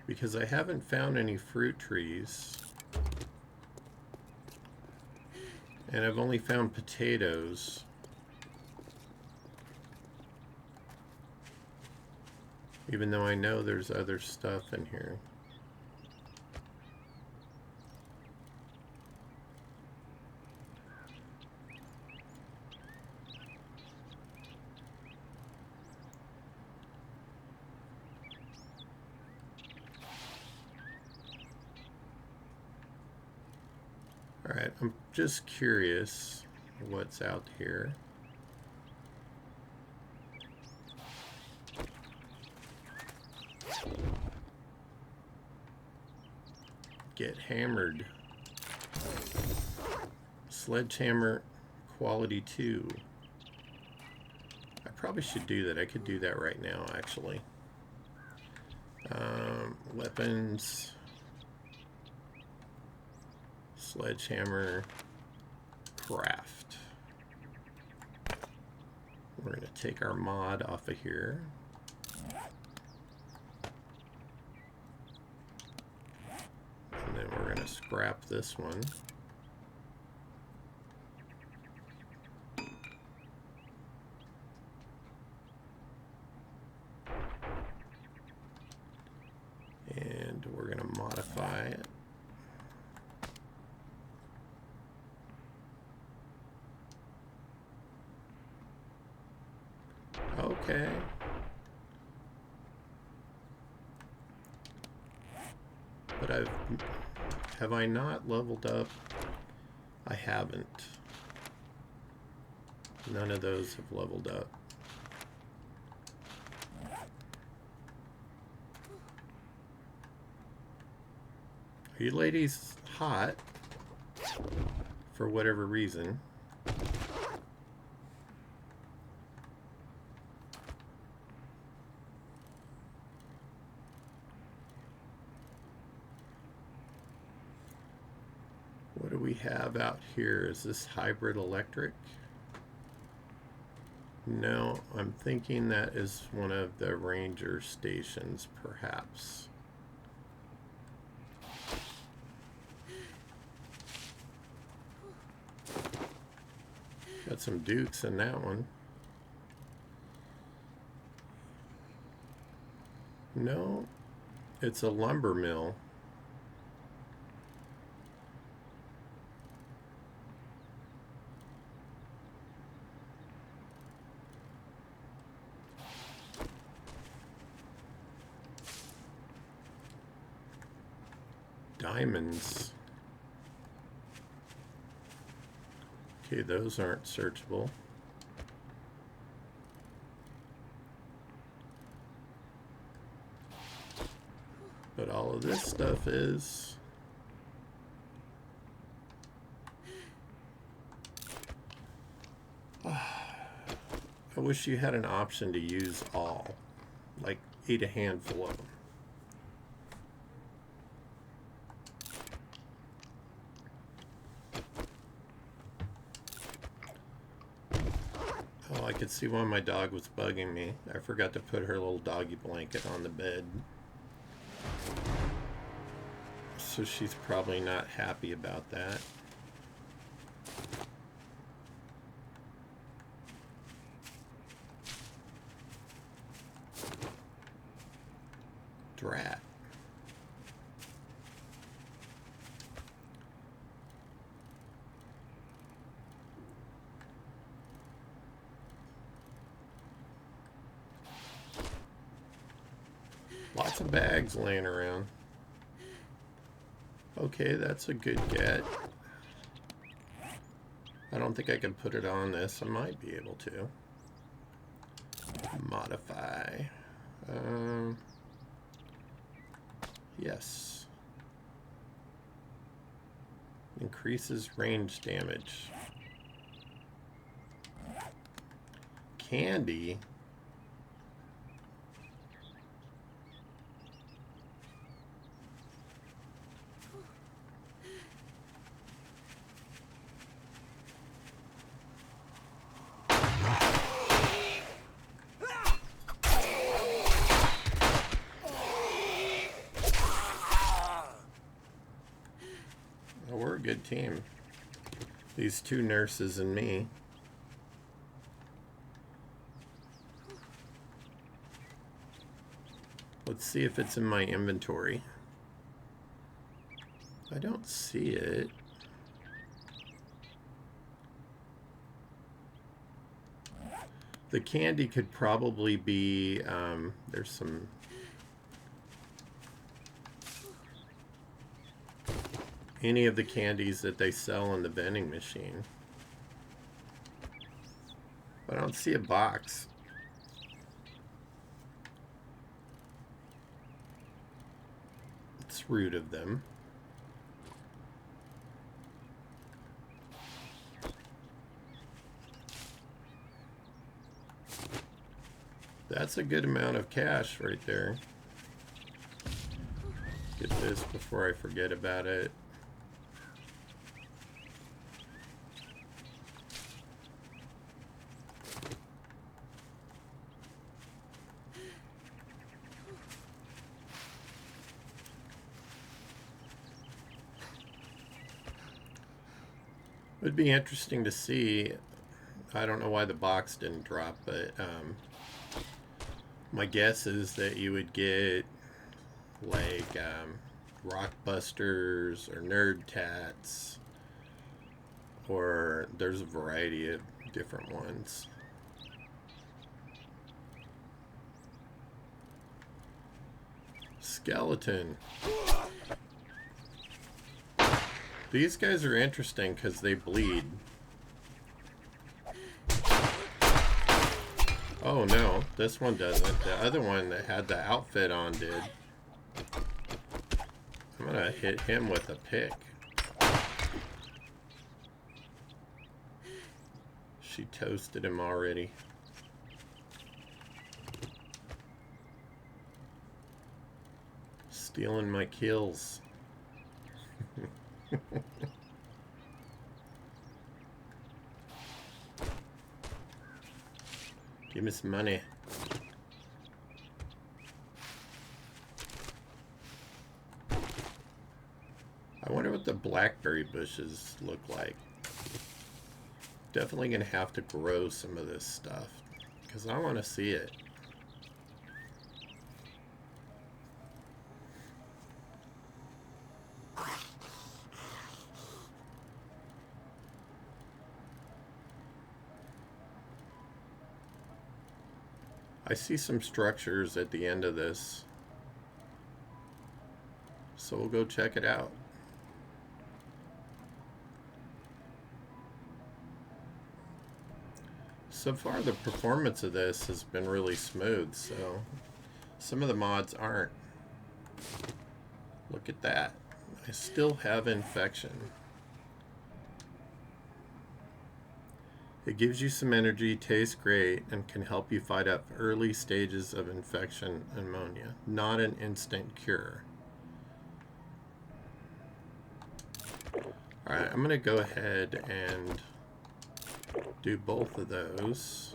Because I haven't found any fruit trees. And I've only found potatoes. Even though I know there's other stuff in here. Alright, I'm just curious what's out here. Get hammered. Sledgehammer quality 2. I probably should do that. I could do that right now, actually. Weapons. Sledgehammer craft. We're going to take our mod off of here. And then we're going to scrap this one. And we're going to modify it. Okay. But have I not leveled up? I haven't. None of those have leveled up. Are you ladies hot? For whatever reason. What do we have out here? Is this hybrid electric? No, I'm thinking that is one of the ranger stations, perhaps. Got some dukes in that one. No, it's a lumber mill. Diamonds. Okay, those aren't searchable. But all of this stuff is. I wish you had an option to use all. Like, eat a handful of them. Oh, I could see why my dog was bugging me. I forgot to put her little doggy blanket on the bed. So she's probably not happy about that. Drat. Lots of bags laying around. Okay, that's a good get. I don't think I can put it on this. I might be able to. Modify. Yes. Increases range damage. Candy. Well, we're a good team. These two nurses and me. Let's see if it's in my inventory. I don't see it. The candy could probably be, there's some... any of the candies that they sell in the vending machine. But I don't see a box. It's rude of them. That's a good amount of cash right there. Get this before I forget about it. It would be interesting to see. I don't know why the box didn't drop, but my guess is that you would get like Rockbusters or Nerd Tats, or there's a variety of different ones. Skeleton. These guys are interesting because they bleed. Oh no, this one doesn't. The other one that had the outfit on did. I'm gonna hit him with a pick. She toasted him already. Stealing my kills. Give me some money. I wonder what the blackberry bushes look like. Definitely gonna have to grow some of this stuff because I want to see it. I see some structures at the end of this, so we'll go check it out. So far the performance of this has been really smooth, so some of the mods aren't. Look at that. I still have infection. It gives you some energy, tastes great, and can help you fight up early stages of infection and pneumonia. Not an instant cure. Alright, I'm going to go ahead and do both of those.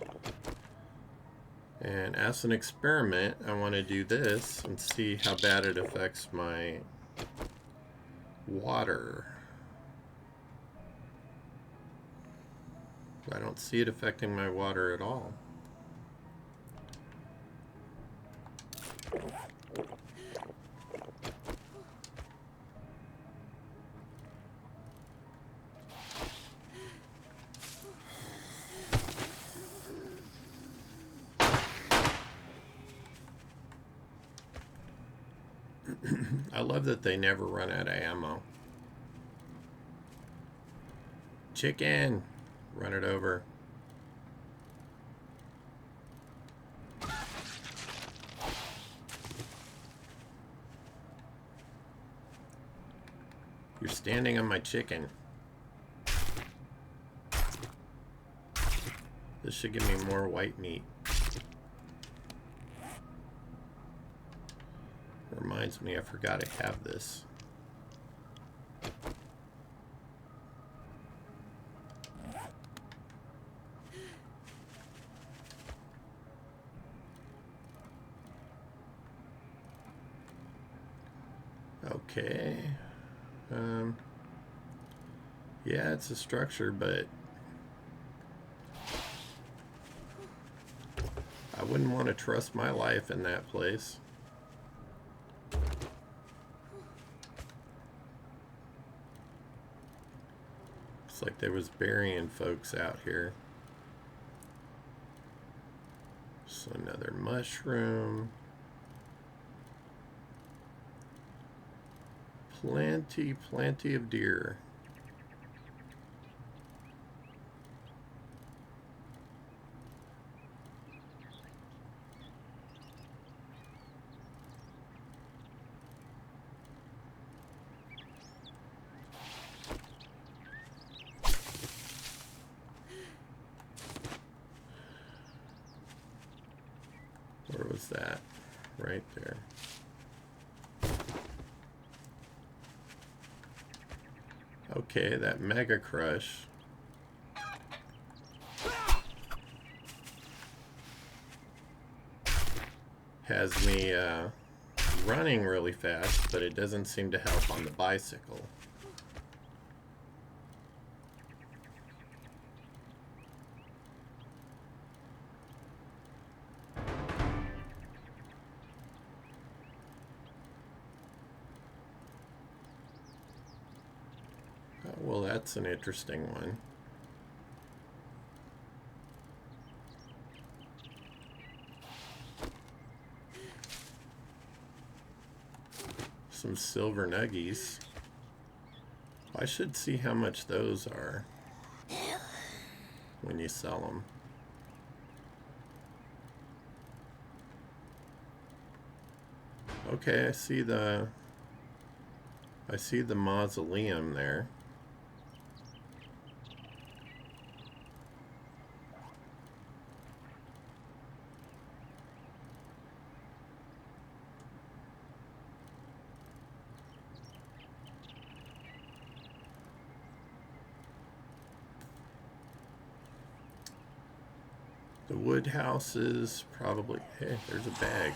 And as an experiment, I want to do this and see how bad it affects my water. I don't see it affecting my water at all. I love that they never run out of ammo. Chicken! Run it over. You're standing on my chicken. This should give me more white meat. Reminds me, I forgot I have this. Okay. Yeah, it's a structure, but I wouldn't want to trust my life in that place. Looks like there was burying folks out here. So another mushroom. Plenty of deer. Where was that? Right there. Okay, that Mega Crush. Has me running really fast, but it doesn't seem to help on the bicycle. Well, that's an interesting one. Some silver nuggies. I should see how much those are when you sell them. Okay, I see the mausoleum there. The wood houses probably... Hey, there's a bag.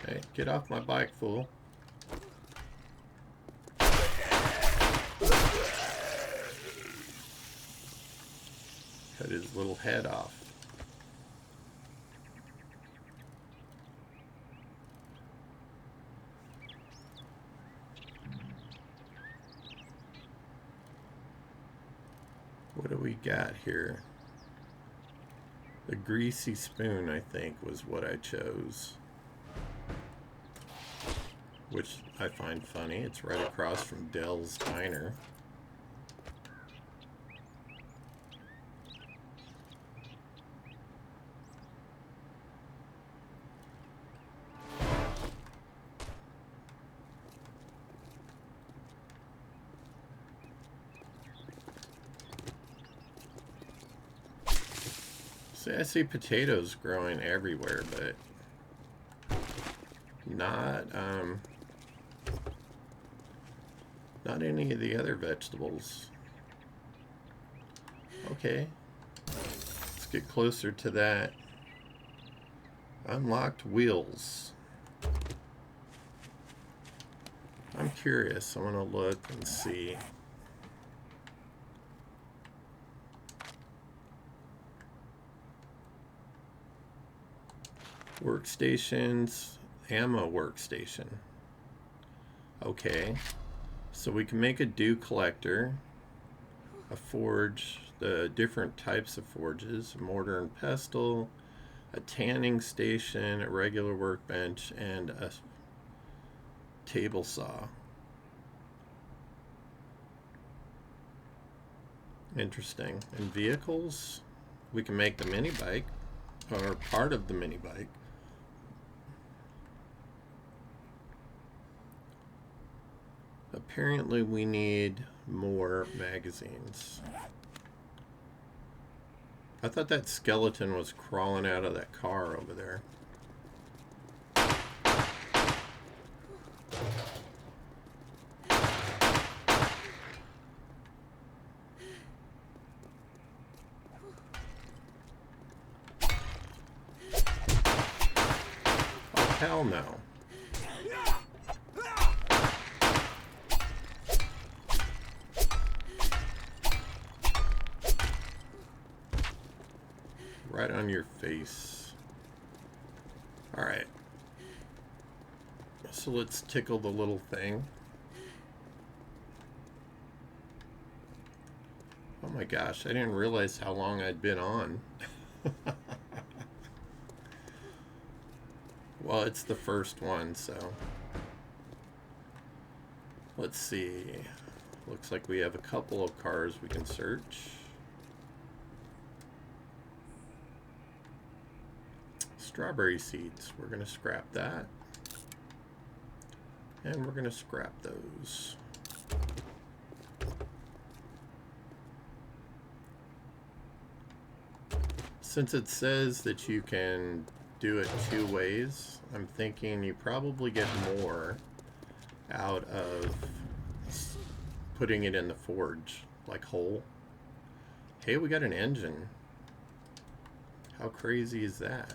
Hey, get off my bike, fool. Cut his little head off. What do we got here? The greasy spoon, I think, was what I chose. Which I find funny. It's right across from Dell's Diner. See, I see potatoes growing everywhere, but not any of the other vegetables. Okay, let's get closer to that. Unlocked wheels. I'm curious. I want to look and see. Workstations, ammo workstation. Okay, so we can make a dew collector, a forge, the different types of forges, mortar and pestle, a tanning station, a regular workbench, and a table saw. Interesting. And vehicles, we can make the mini bike, or part of the mini bike. Apparently we need more magazines. I thought that skeleton was crawling out of that car over there. hell no. Right on your face. Alright. So let's tickle the little thing. Oh my gosh, I didn't realize how long I'd been on. Well, it's the first one, so let's see. Looks like we have a couple of cars we can search. Strawberry seeds, we're gonna scrap that. And we're gonna scrap those. Since it says that you can do it 2 ways, I'm thinking you probably get more out of putting it in the forge, like whole. Hey, we got an engine. How crazy is that?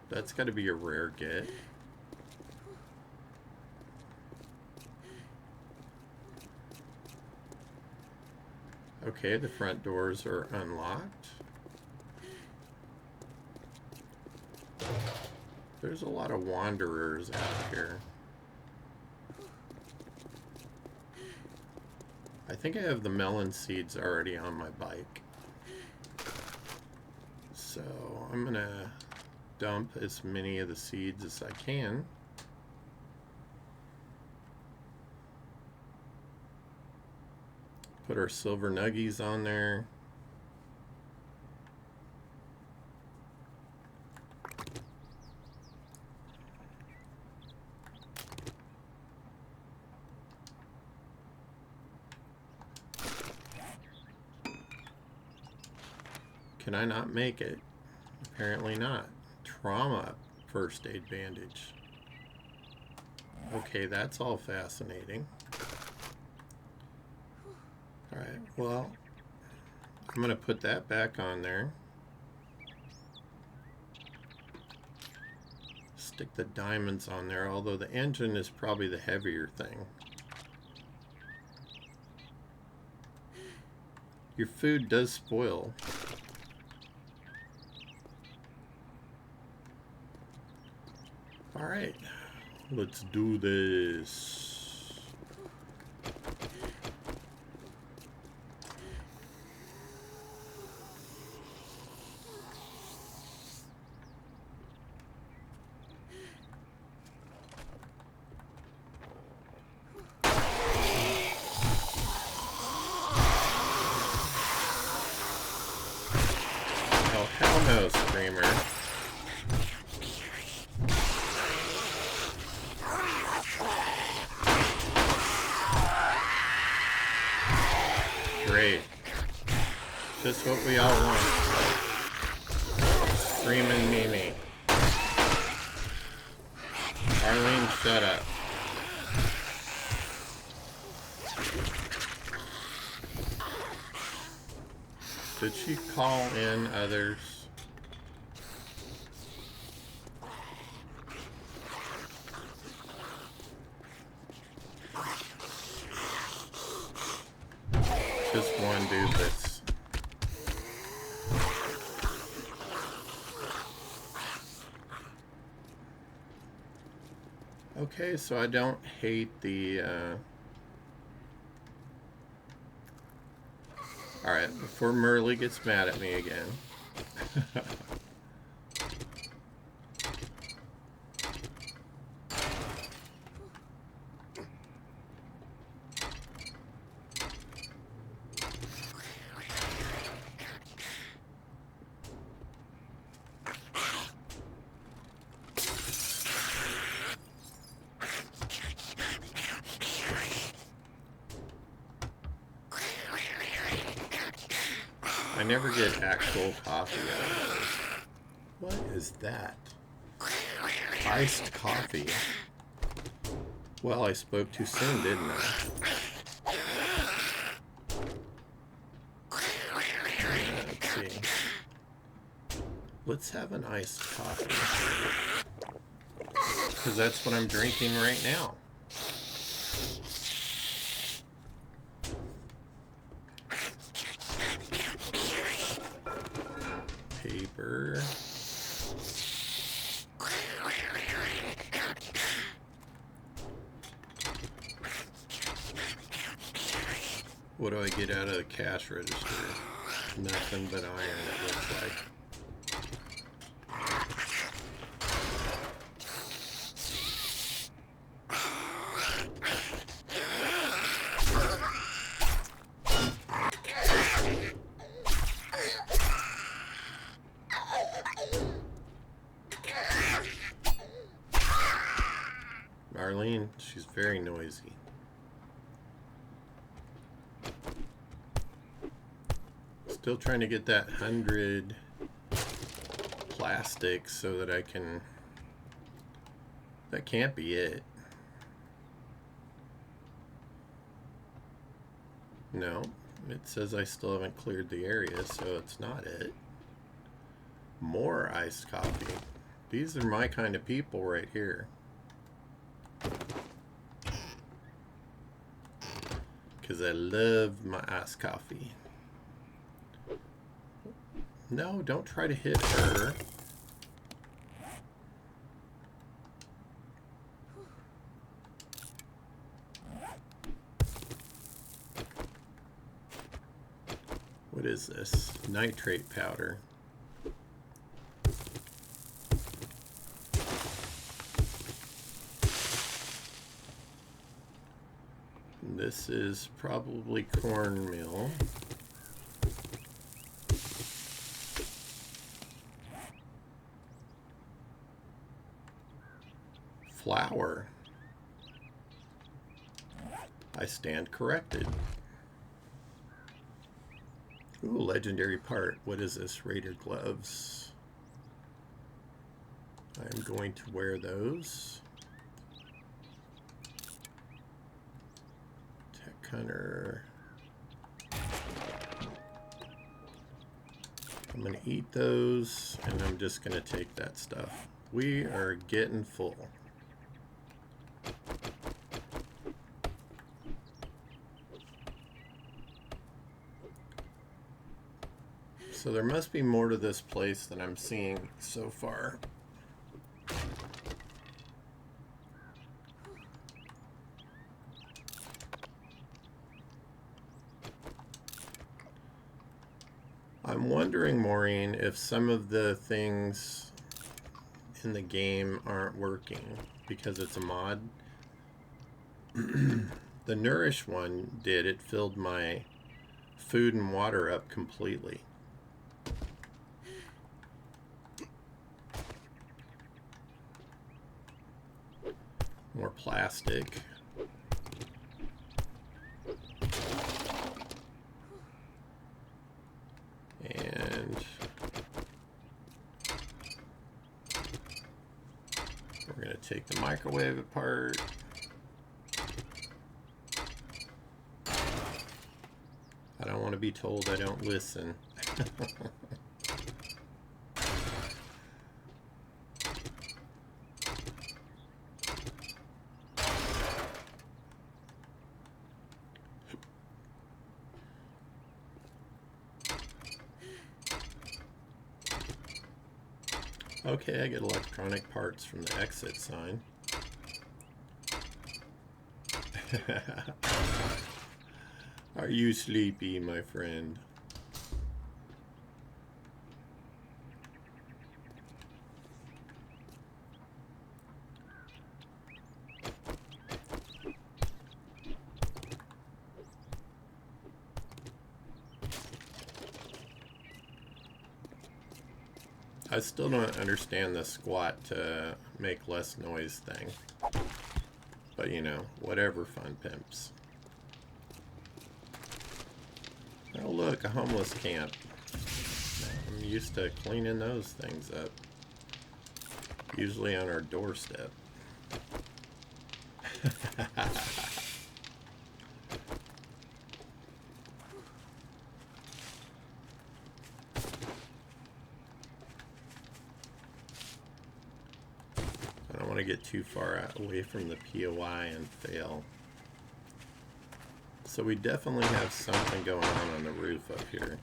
That's got to be a rare get. Okay, the front doors are unlocked. There's a lot of wanderers out here. I think I have the melon seeds already on my bike. So I'm gonna dump as many of the seeds as I can. Put our silver nuggies on there. Can I not make it? Apparently not. Trauma first aid bandage. Okay, that's all fascinating. Alright, well, I'm going to put that back on there. Stick the diamonds on there, although the engine is probably the heavier thing. Your food does spoil. Alright, let's do this. Oh, hell no, Screamer. Great. Just what we all want. Screaming Mimi. Arlene, shut up. Did she call in others? Just one dude that's... Okay, so I don't hate the... Alright, before Merle gets mad at me again. I never get actual coffee out of those. What is that? Iced coffee. Well, I spoke too soon, didn't I? Let's see. Let's have an iced coffee. Because that's what I'm drinking right now. Paper. What do I get out of the cash register? Nothing but iron, it looks like. Marlene, she's very noisy. Still trying to get that 100 plastic so that I can... That can't be it. No, it says I still haven't cleared the area, so it's not it. More iced coffee. These are my kind of people right here. Because I love my iced coffee. No, don't try to hit her. What is this? Nitrate powder. This is probably cornmeal. Flour. I stand corrected. Ooh, legendary part. What is this? Raider gloves. I'm going to wear those. Tech hunter. I'm going to eat those, and I'm just going to take that stuff. We are getting full. So there must be more to this place than I'm seeing so far. I'm wondering, Maureen, if some of the things in the game aren't working because it's a mod. The Nourish one did. It filled my food and water up completely. More plastic. And we're going to take the microwave apart. I don't want to be told I don't listen. Okay, I get electronic parts from the exit sign. Are you sleepy, my friend? I still don't understand the squat to make less noise thing. But you know, whatever, fun pimps. Oh look, a homeless camp. I'm used to cleaning those things up. Usually on our doorstep. to get too far away from the POI and fail. So we definitely have something going on the roof up here.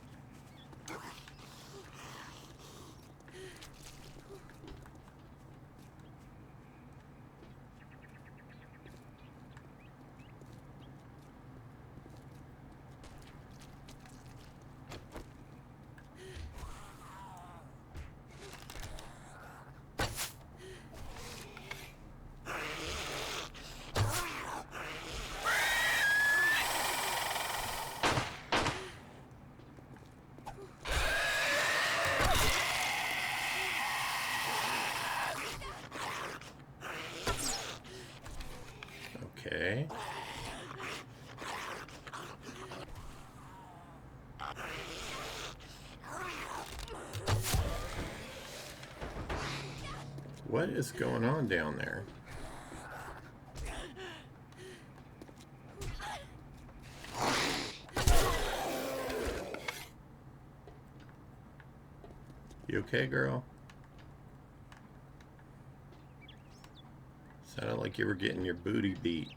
Okay. What is going on down there? You okay, girl? Sounded like you were getting your booty beat.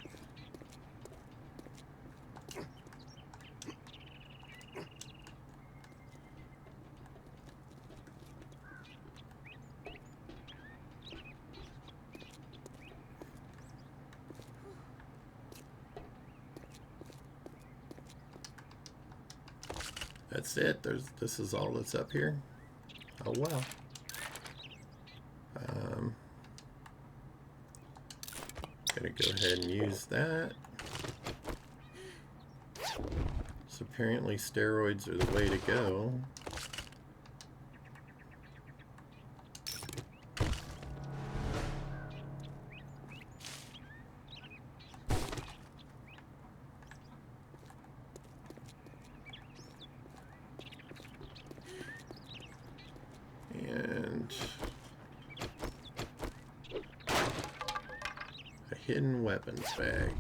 That's it. This is all that's up here. Oh well. Gonna go ahead and use that. So apparently steroids are the way to go. And a hidden weapons bag.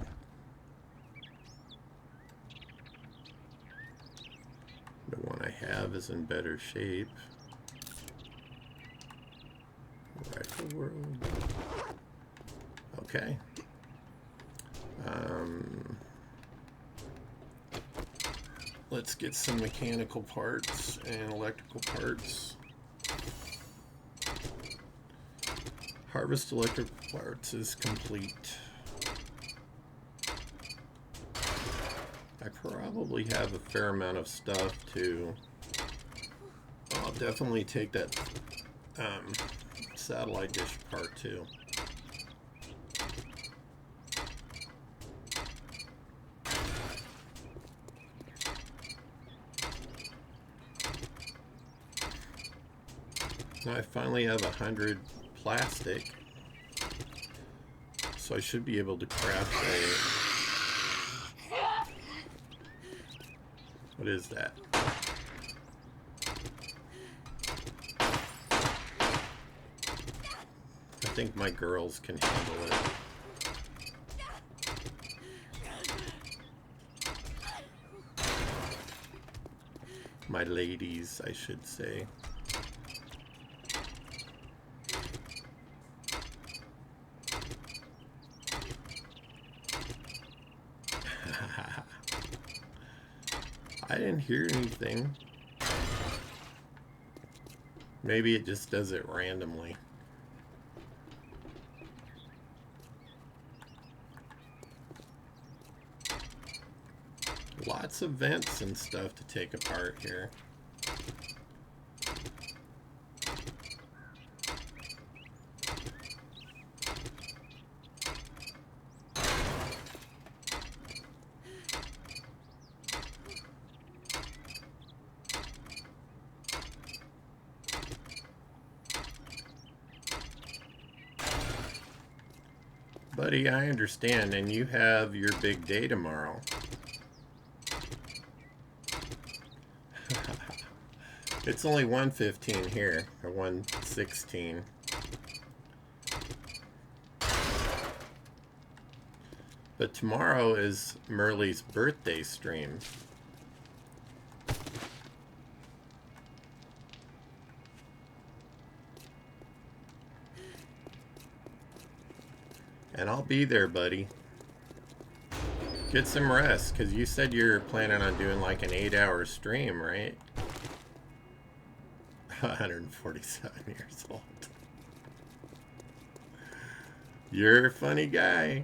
The one I have is in better shape. Rifle world. Okay. Let's get some mechanical parts and electrical parts. Harvest electrical parts is complete. I probably have a fair amount of stuff to... I'll definitely take that satellite dish part too. Now I finally have 100 plastic, so I should be able to craft a... What is that? I think my girls can handle it. My ladies, I should say. I didn't hear anything. Maybe it just does it randomly. Lots of vents and stuff to take apart here. Buddy, I understand, and you have your big day tomorrow. It's only 1:15 here, or 1:16. But tomorrow is Merle's birthday stream. And I'll be there, buddy. Get some rest, because you said you're planning on doing like an 8-hour stream, right? 147 years old. You're a funny guy.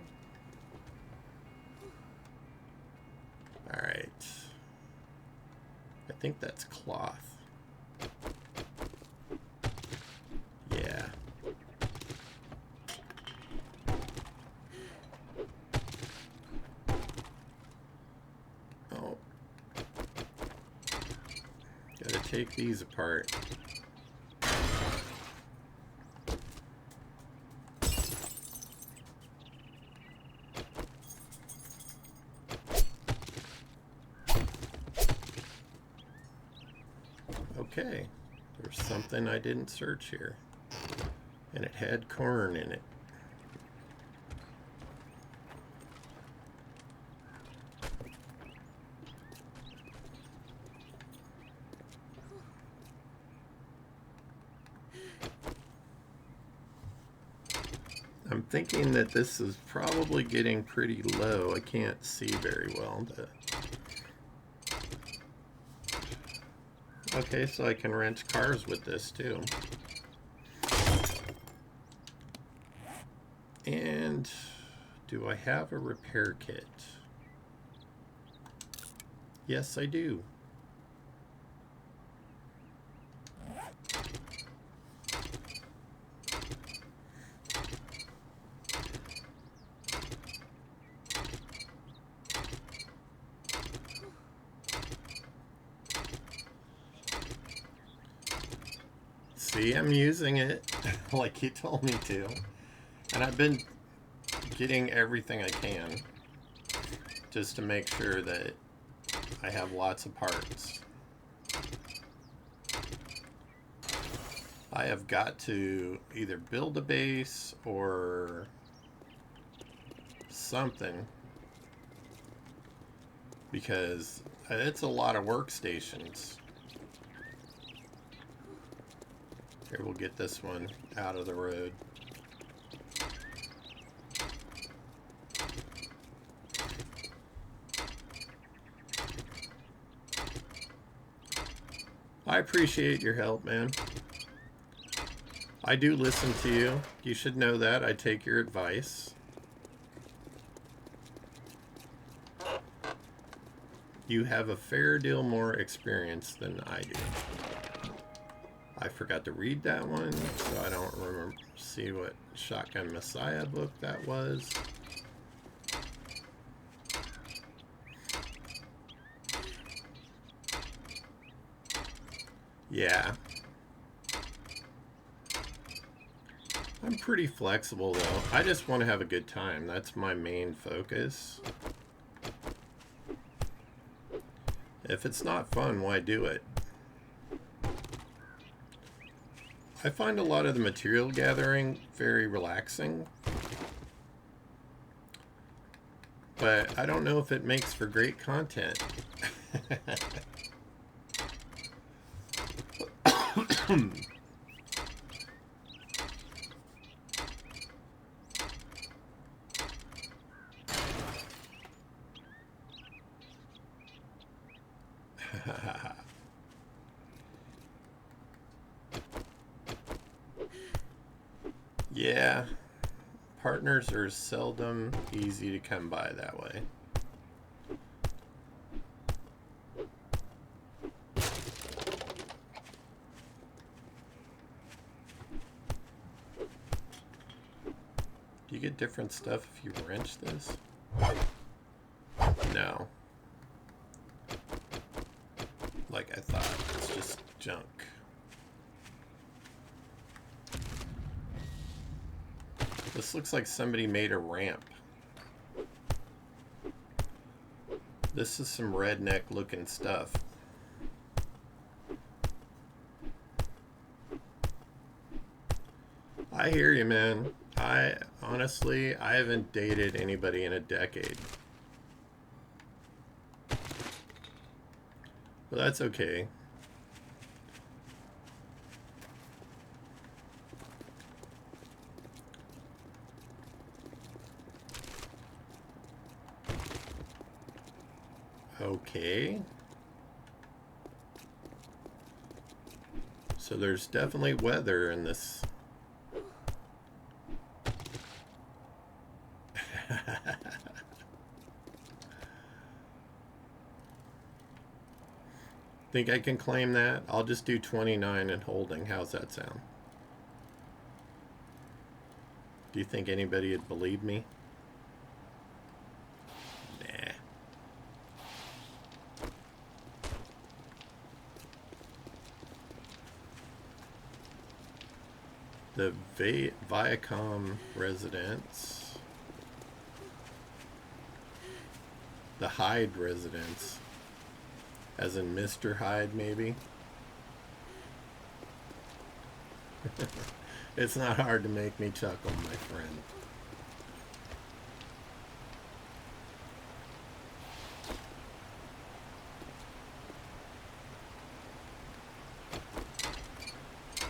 Alright. I think that's cloth. Yeah. Oh. Gotta take these apart. Okay, there's something I didn't search here, and it had corn in it. I'm thinking that this is probably getting pretty low. I can't see very well, but... Okay, so I can rent cars with this too. And do I have a repair kit? Yes, I do. See, I'm using it like you told me to. And I've been getting everything I can just to make sure that I have lots of parts. I have got to either build a base or something, because it's a lot of workstations. Here, we'll get this one out of the road. I appreciate your help, man. I do listen to you. You should know that. I take your advice. You have a fair deal more experience than I do. I forgot to read that one, so I don't remember. See what Shotgun Messiah book that was. Yeah. I'm pretty flexible though. I just want to have a good time. That's my main focus. If it's not fun, why do it? I find a lot of the material gathering very relaxing, but I don't know if it makes for great content. Yeah, partners are seldom easy to come by that way. Do you get different stuff if you wrench this? No. Like I thought, it's just junk. This looks like somebody made a ramp. This is some redneck looking stuff. I hear you, man. Honestly, I haven't dated anybody in a decade. But that's okay. Okay. So there's definitely weather in this. Think I can claim that? I'll just do 29 and holding. How's that sound? Do you think anybody would believe me? Nah. The Viacom residence. The Hyde residence. As in Mr. Hyde, maybe? It's not hard to make me chuckle, my friend.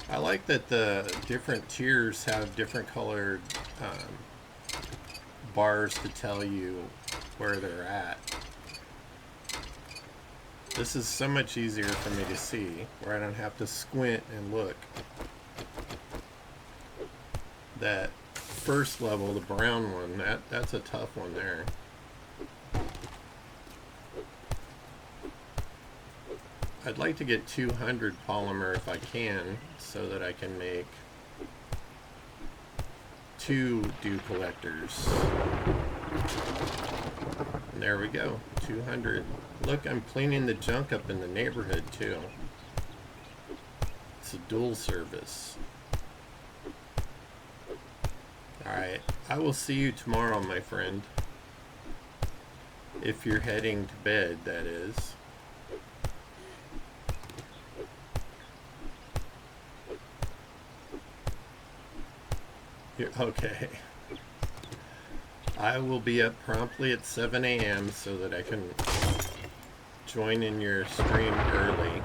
I like that the different tiers have different colored bars to tell you where they're at. This is so much easier for me to see, where I don't have to squint and look. That first level, the brown one, that's a tough one there. I'd like to get 200 polymer if I can, so that I can make 2 dew collectors. And there we go, 200. Look, I'm cleaning the junk up in the neighborhood too. It's a dual service. Alright, I will see you tomorrow, my friend. If you're heading to bed, that is. Okay. I will be up promptly at 7 a.m. so that I can join in your stream early.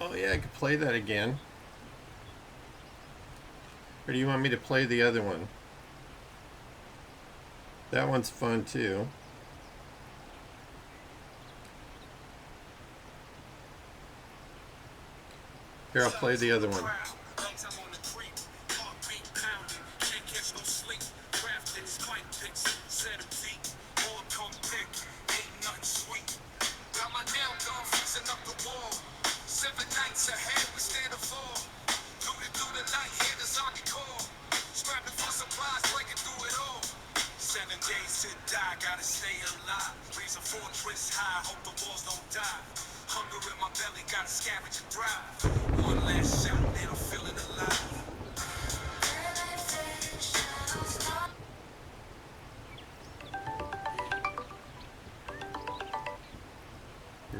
Oh yeah, I could play that again. Or do you want me to play the other one? That one's fun too. Here, I'll play the other one.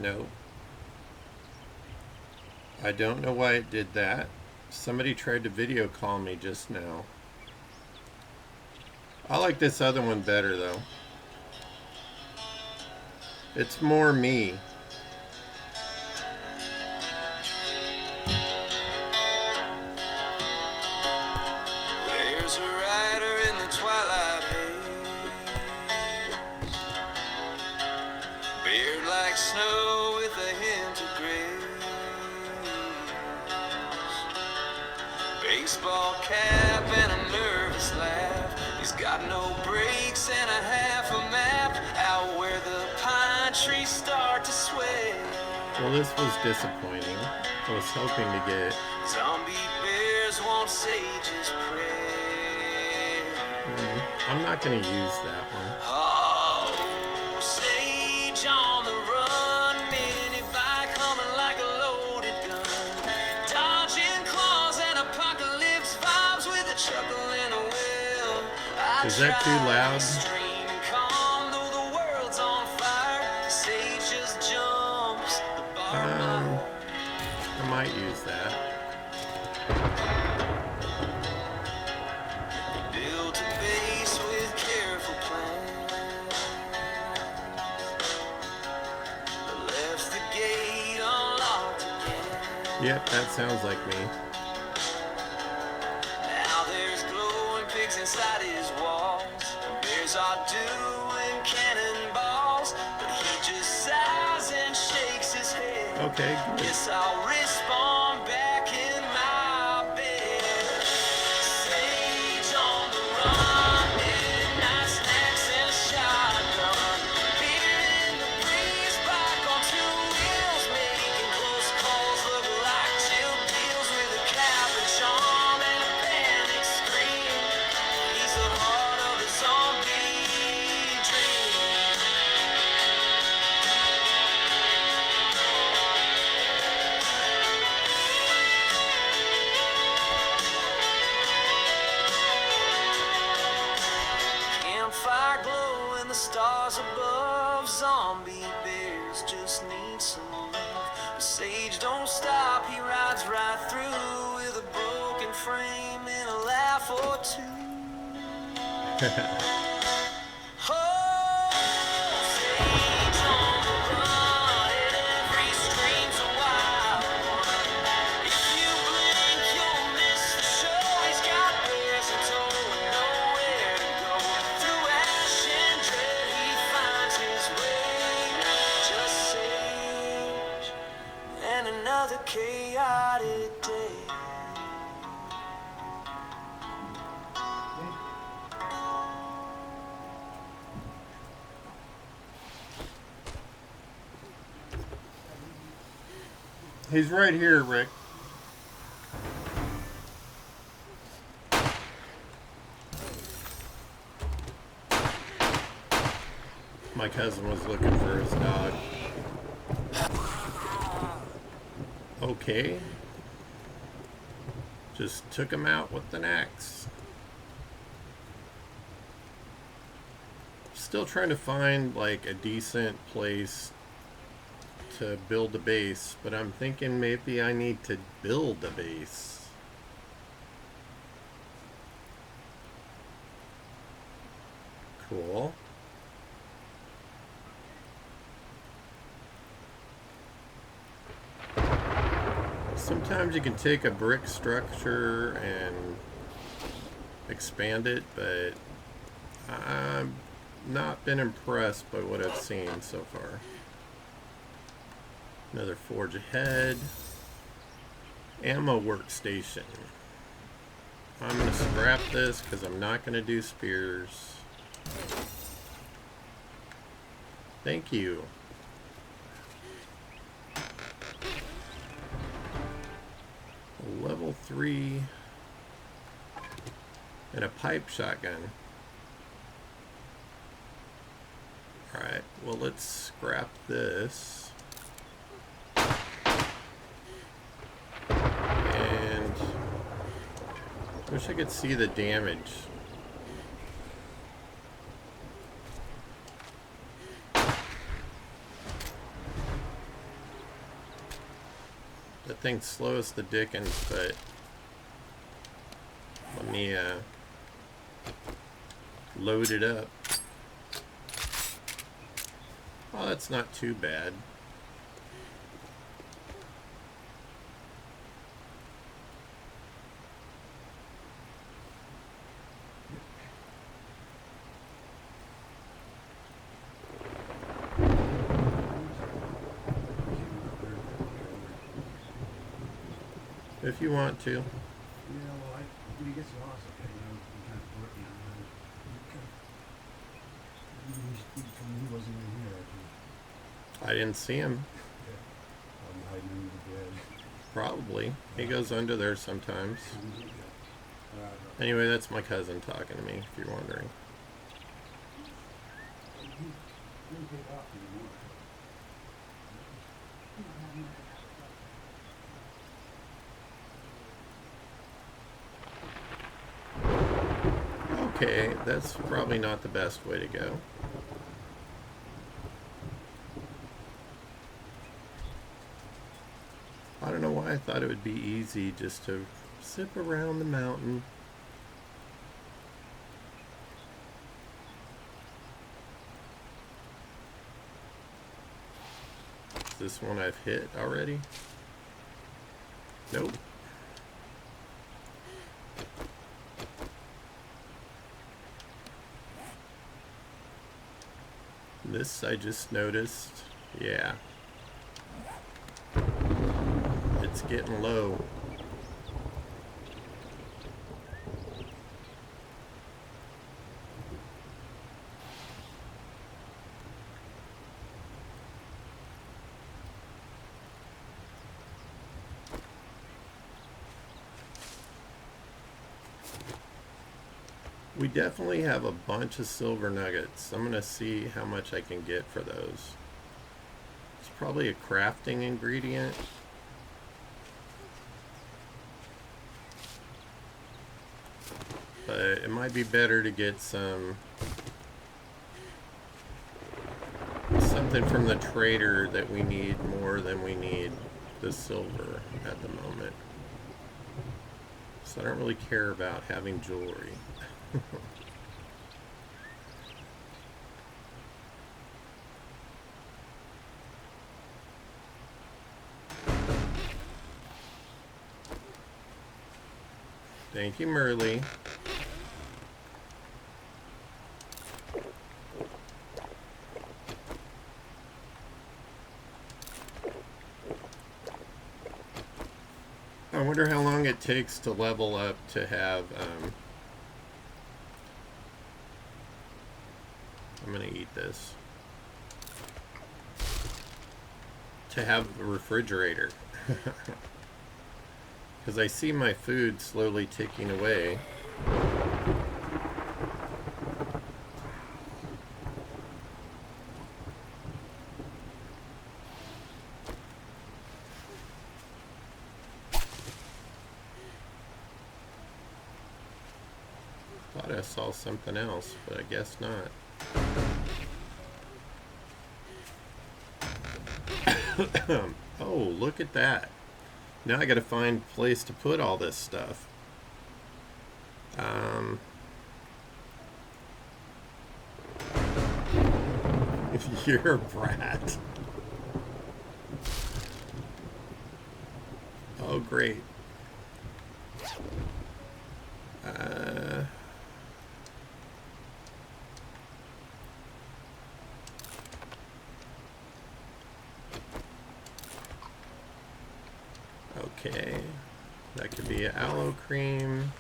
No. I don't know why it did that. Somebody tried to video call me just now. I like this other one better though. It's more me. There's a rider in the twilight haze, beard like snow with a hint of grace, baseball cap and a nervous laugh. He's got no brakes and a half a map out where the pine trees start to sway. Well, this was disappointing. I was hoping to get... Zombie bears won't say just pray. I'm not going to use that one. Oh, sage on the run, mini bike humming like a loaded gun, dodging claws and apocalypse vibes with a chuckle and a will. Is that too loud? Calm, though the world's on fire, sage just jumps the bar. I might use that. Built a base with careful plans, left the gate unlocked Yep, that sounds like me. Now there's glowing pigs inside his walls. Bears are doing cannonballs, but he just sighs and shakes his head. Okay, good. Guess I'll respawn back in my bed. Sage on the run, midnight snacks and a shotgun. Beer in the breeze, bike on two wheels, making close calls look like chill deals with a cap and charm and a panic scream. He's the heart of the zombie dream. Campfire glow and the stars above. Zombie bears just need some love. But Sage don't stop, he rides right through with a broken frame and a laugh or two. Oh, Sage on the run, and every scream's a wild one. If you blink, you'll miss the show. He's got bears in tow and nowhere to go. Through ash and dread, he finds his way. Just Sage and another chaotic day. He's right here, Rick. My cousin was looking for his dog. Okay. Just took him out with an axe. Still trying to find like a decent place to build a base, but I'm thinking maybe I need to build a base. Cool. Sometimes you can take a brick structure and expand it, but I've not been impressed by what I've seen so far. Another forge ahead. Ammo workstation. I'm going to scrap this because I'm not going to do spears. Thank you. Level 3 and a pipe shotgun. Alright, well let's scrap this. And wish I could see the damage. That thing slows the dickens, but let me load it up. Oh, that's not too bad. If you want to. Yeah, well, when he gets lost, okay, you know, you kind of work, you know, he told me he wasn't even here. I didn't see him. Yeah. I'll be hiding under the bed. Probably. He goes under there sometimes. Anyway, that's my cousin talking to me, if you're wondering. He didn't take off anymore. Okay, that's probably not the best way to go. I don't know why I thought it would be easy just to zip around the mountain. Is this one I've hit already? Nope. This I just noticed. Yeah. It's getting low. We definitely have a bunch of silver nuggets. I'm gonna see how much I can get for those. It's probably a crafting ingredient. But it might be better to get something from the trader that we need more than we need the silver at the moment. So I don't really care about having jewelry. Thank you, Merle. I wonder how long it takes to level up to have, I'm gonna eat this. To have a refrigerator. Because I see my food slowly ticking away. Thought I saw something else, but I guess not. Oh, look at that. Now I gotta find a place to put all this stuff. If you're a brat. Oh, great. Okay, that could be aloe cream.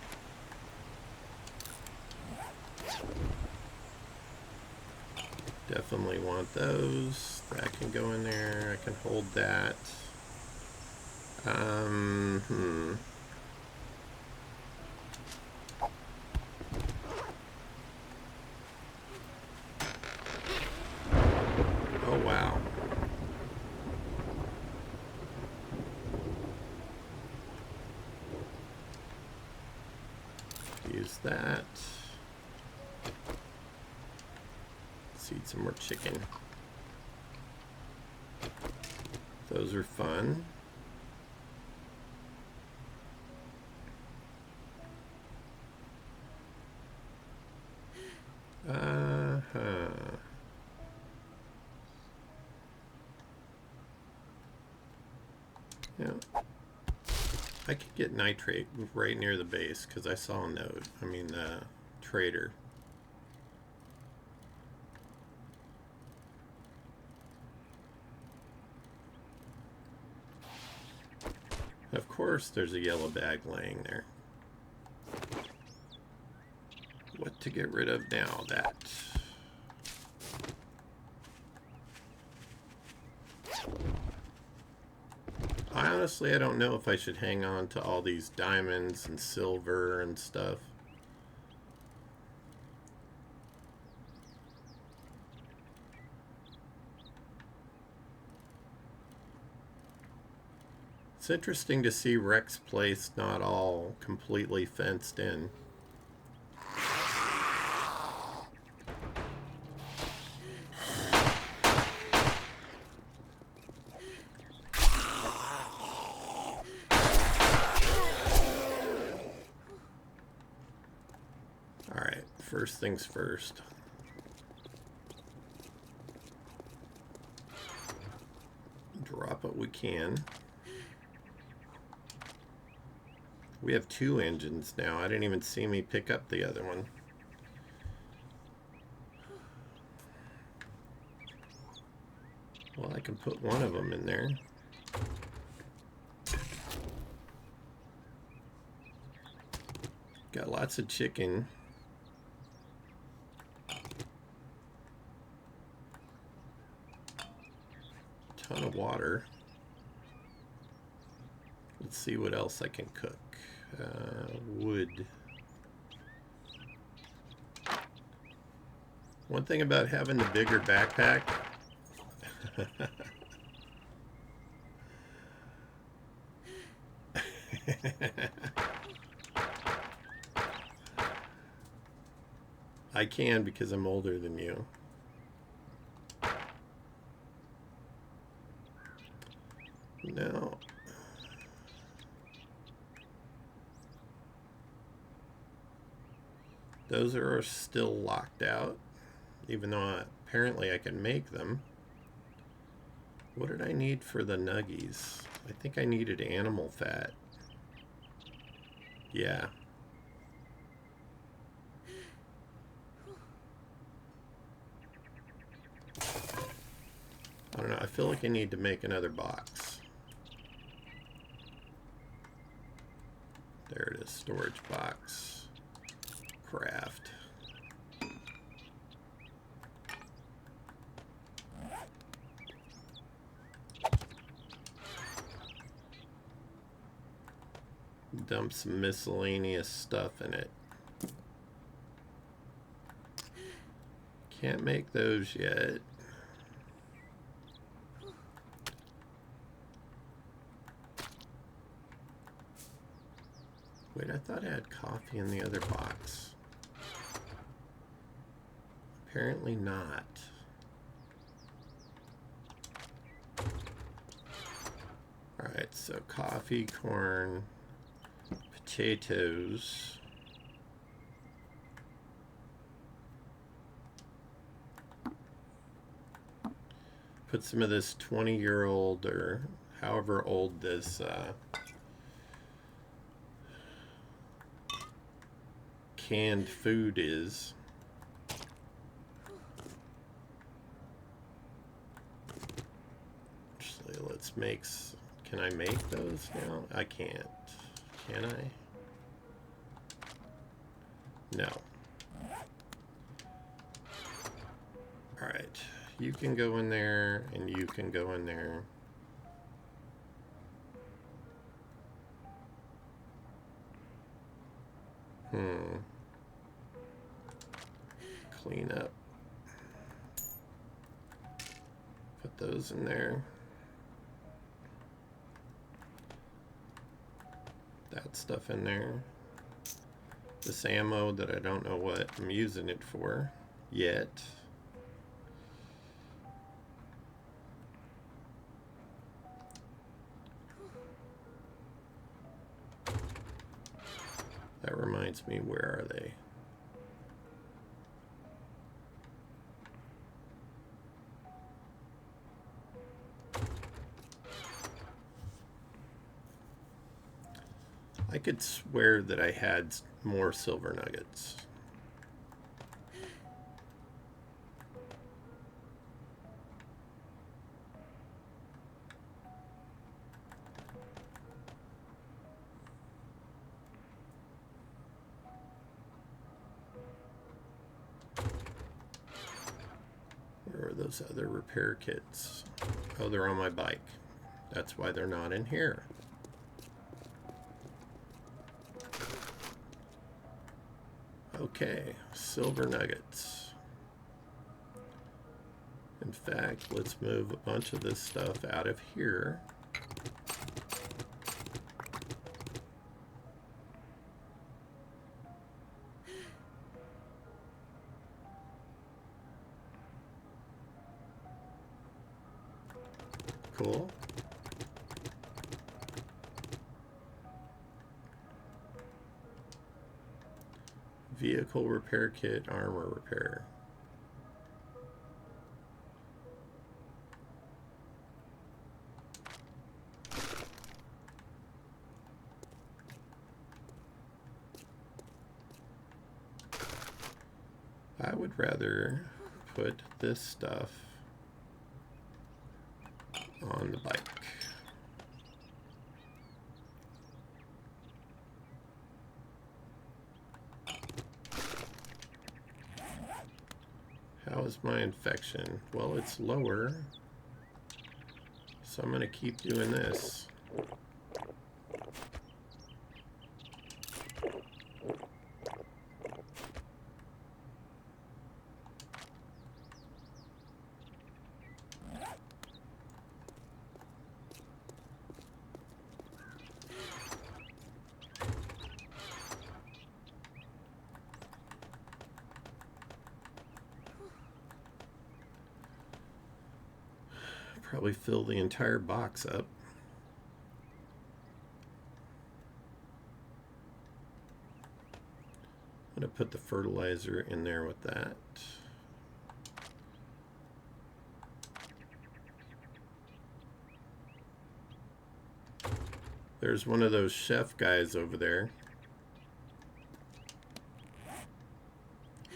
Definitely want those. That can go in there. I can hold that. Oh, wow. Use that. Let's eat some more chicken. Those are fun. Yeah. I could get nitrate right near the base because I saw a note. I mean, trader. Of course, there's a yellow bag laying there. What to get rid of now? That. Honestly, I don't know if I should hang on to all these diamonds and silver and stuff. It's interesting to see Rex Place not all completely fenced in. Alright, first things first. Drop what we can. We have 2 engines now. I didn't even see me pick up the other one. Well, I can put one of them in there. Got lots of chicken. Ton of water. Let's see what else I can cook. Wood. One thing about having the bigger backpack. I can because I'm older than you. No. Those are still locked out, even though apparently I can make them. What did I need for the nuggies? I think I needed animal fat. Yeah. I don't know. I feel like I need to make another box. There it is. Storage box. Craft. Dump some miscellaneous stuff in it. Can't make those yet. Wait, I thought I had coffee in the other box. Apparently not. Alright, so coffee, corn, potatoes. Put some of this 20-year-old or however old this canned food is. Actually, let's make. Can I make those now? I can't. Can I? No. Alright. You can go in there, and you can go in there. Clean up. Put those in there. That stuff in there. This ammo that I don't know what I'm using it for yet. That reminds me, where are they? I could swear that I had more silver nuggets. Where are those other repair kits? Oh, they're on my bike. That's why they're not in here. Okay, silver nuggets. In fact, let's move a bunch of this stuff out of here. Cool. Vehicle repair kit, armor repair. I would rather put this stuff on the bike. How is my infection? Well, it's lower, so I'm going to keep doing this. Probably fill the entire box up. I'm going to put the fertilizer in there with that. There's one of those chef guys over there.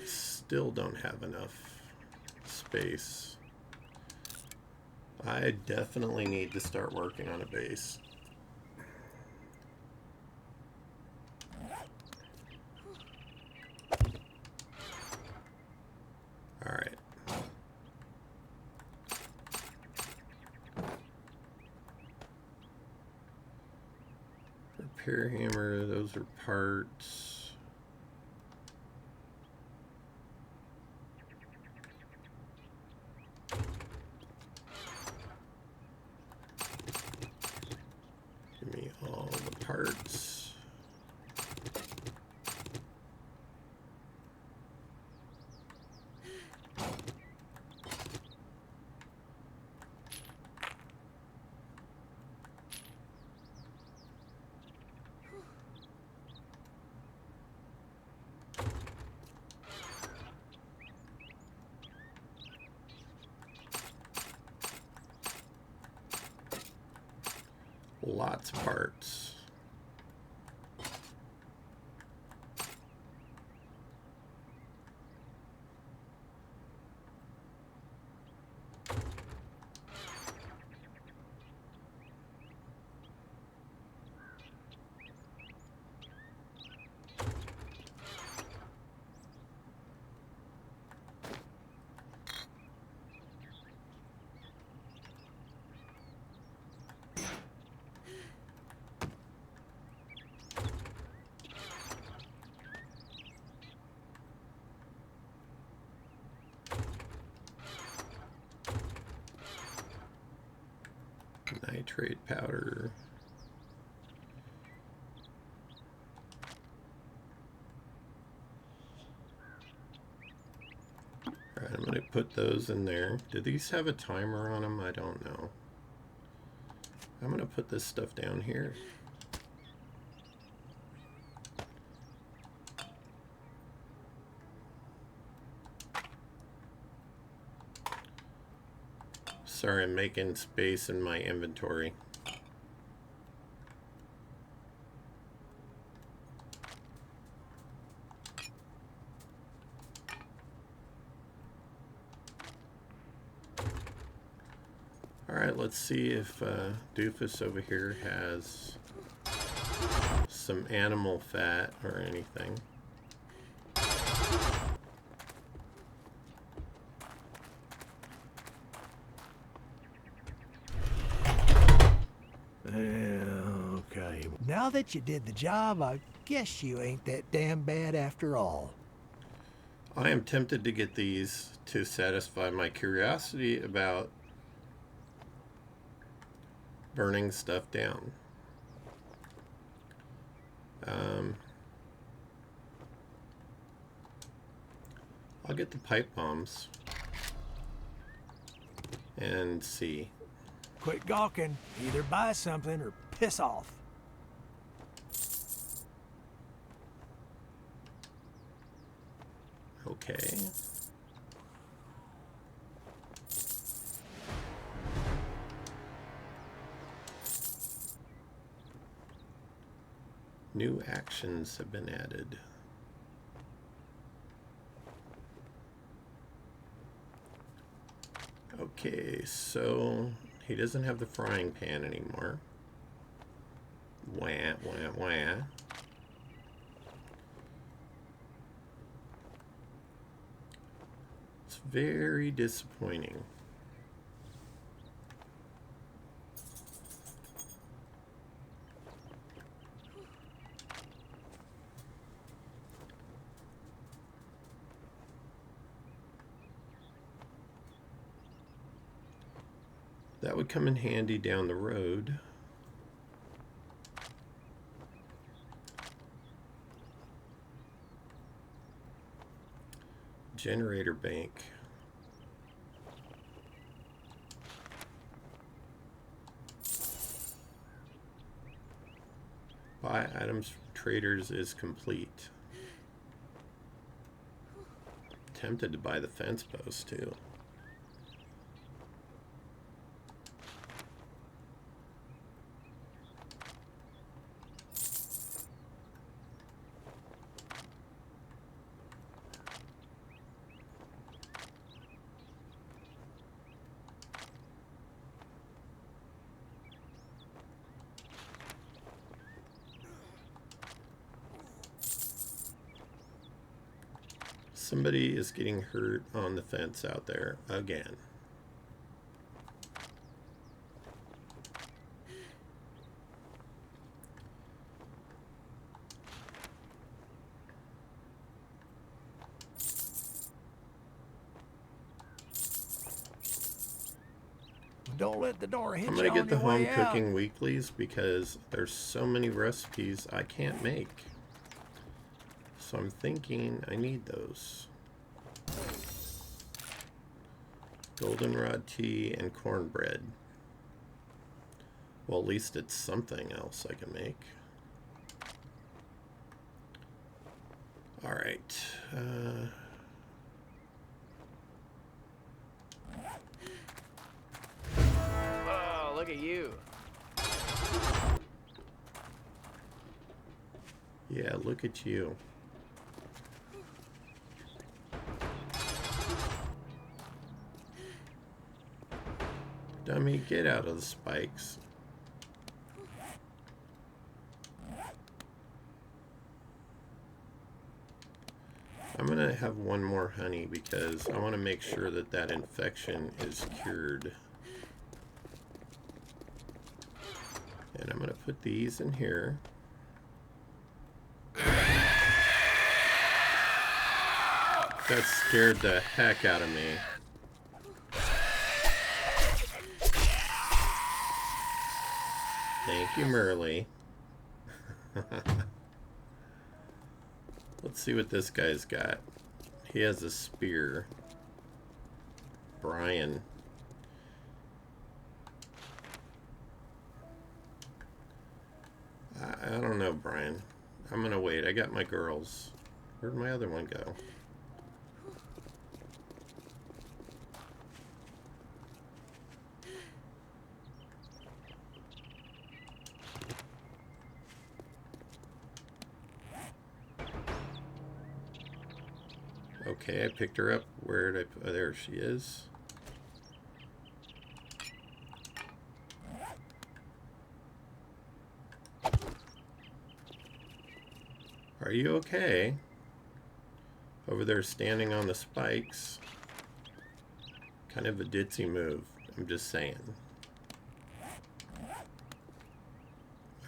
Still don't have enough space. I definitely need to start working on a base. All right. Repair hammer, those are parts. Give me all the parts. Lots of parts. Nitrate powder. Alright, I'm going to put those in there. Do these have a timer on them? I don't know. I'm going to put this stuff down here. Sorry, I'm making space in my inventory. Alright, let's see if Doofus over here has some animal fat or anything. Okay. Now that you did the job, I guess you ain't that damn bad after all. I am tempted to get these to satisfy my curiosity about burning stuff down. I'll get the pipe bombs and see. Quit gawking. Either buy something or piss off. Okay. New actions have been added. Okay, so he doesn't have the frying pan anymore. Wah, wah, wah. It's very disappointing. That would come in handy down the road. Generator bank. Buy items from traders is complete. Tempted to buy the fence post too. Somebody is getting hurt on the fence out there again. Don't let the door hit I'm you gonna on get the your home way out. cooking weeklies because there's so many recipes I can't make. So I'm thinking I need those. Goldenrod tea and cornbread. Well, at least it's something else I can make. Alright. Whoa, look at you. Yeah, look at you. Dummy, get out of the spikes. I'm gonna have one more honey because I want to make sure that that infection is cured. And I'm gonna put these in here. That scared the heck out of me. Thank you, Merle. Let's see what this guy's got. He has a spear. Brian. I don't know, Brian. I'm gonna wait. I got my girls. Where'd my other one go? Okay, I picked her up. Where did I... Oh, there she is. Are you okay? Over there standing on the spikes. Kind of a ditzy move. I'm just saying.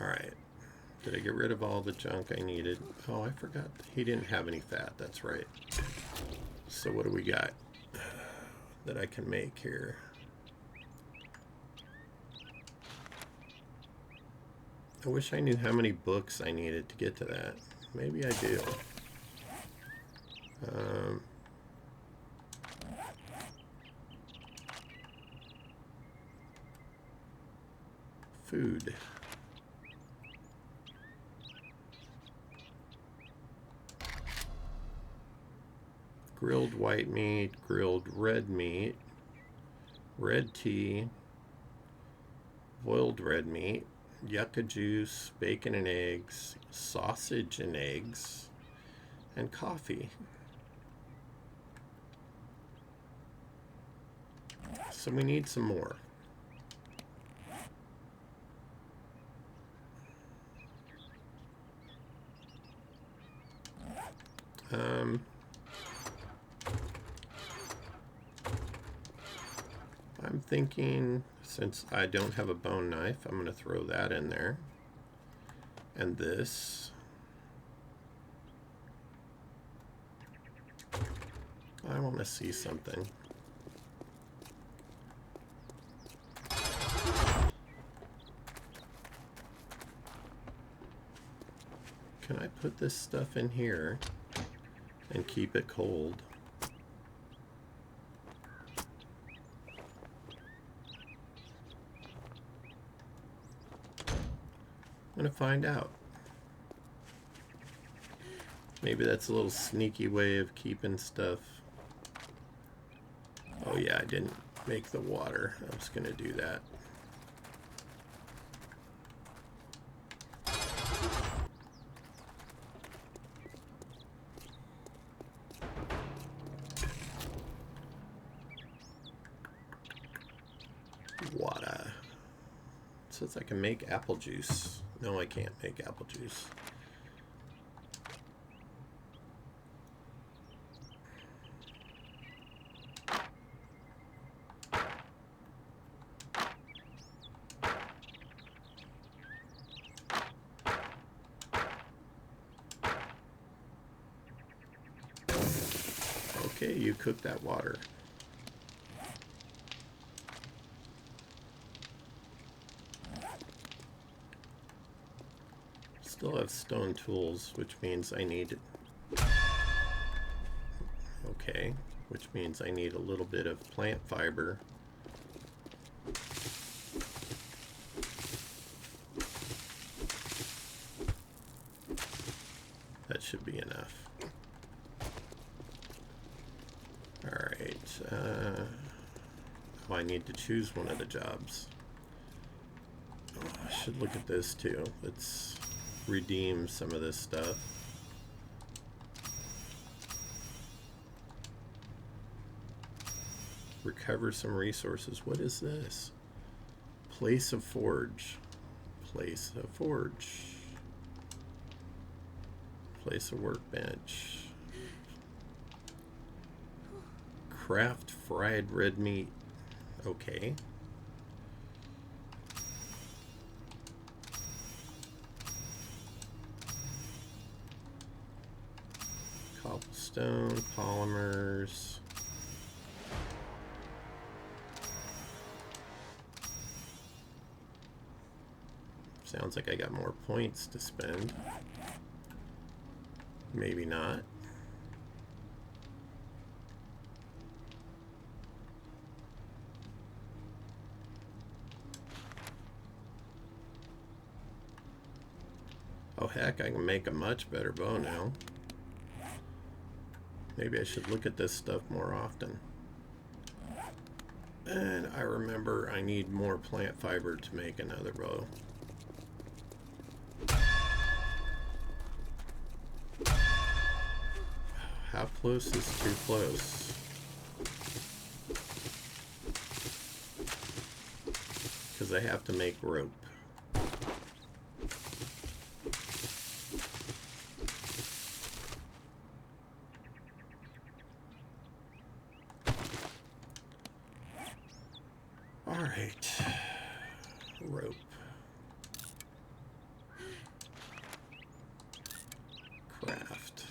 Alright. Did I get rid of all the junk I needed? Oh, I forgot. He didn't have any fat. That's right. So what do we got that I can make here? I wish I knew how many books I needed to get to that. Maybe I do. Food. Grilled white meat, grilled red meat, red tea, boiled red meat, yucca juice, bacon and eggs, sausage and eggs, and coffee. So we need some more. I'm thinking, since I don't have a bone knife, I'm going to throw that in there. And this. I want to see something. Can I put this stuff in here and keep it cold? I'm gonna find out. Maybe that's a little sneaky way of keeping stuff. Oh yeah, I didn't make the water. I was gonna do that. Water. It says I can make apple juice. No, I can't make apple juice. Okay, you cook that water. Still have stone tools, which means I need... Okay, which means I need a little bit of plant fiber. That should be enough. Alright, oh, I need to choose one of the jobs. Oh, I should look at this too. Let's redeem some of this stuff. Recover some resources. What is this? Place a forge. Place a forge. Place a workbench. Craft fried red meat. Okay. Cobblestone, polymers. Sounds like I got more points to spend. Maybe not. Oh heck, I can make a much better bow now. Maybe I should look at this stuff more often. And I remember I need more plant fiber to make another bow. How close is too close? Because I have to make rope. Alright. Rope. Craft.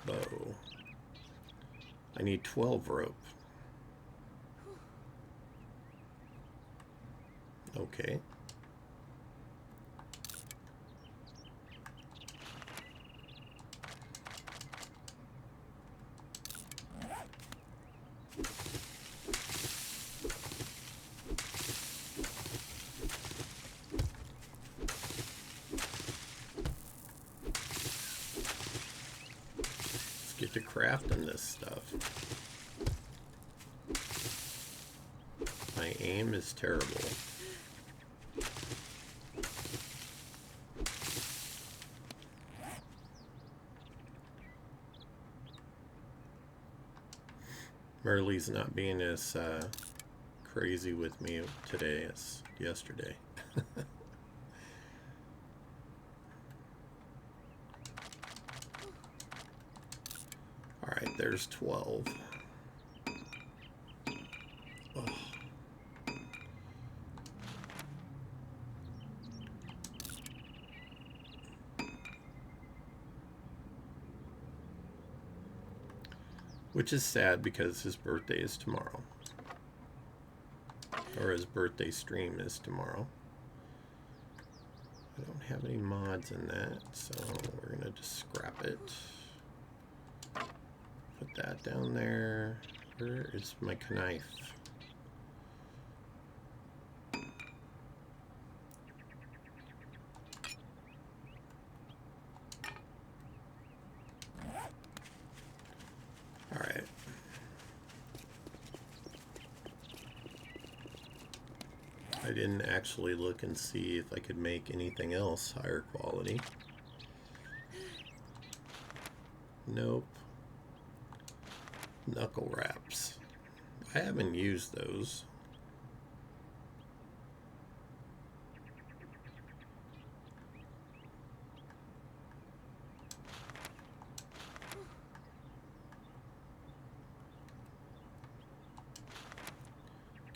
Bow. I need 12 rope. Okay. Get to crafting this stuff. My aim is terrible. Merle's not being as crazy with me today as yesterday. Alright, there's 12. Oh. Which is sad because his birthday is tomorrow. Or his birthday stream is tomorrow. I don't have any mods in that, so we're gonna just scrap it. Put that down there. Where is my knife? Alright. I didn't actually look and see if I could make anything else higher quality. Nope. Knuckle wraps. I haven't used those.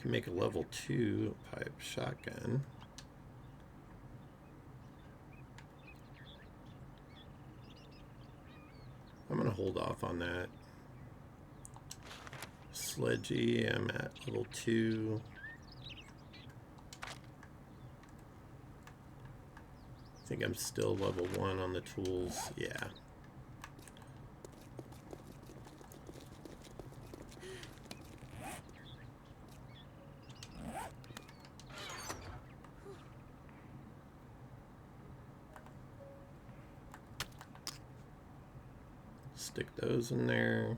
Can make a level 2 pipe shotgun. I'm gonna hold off on that. Sledgy, I'm at level 2. I think I'm still level 1 on the tools. Yeah. Stick those in there.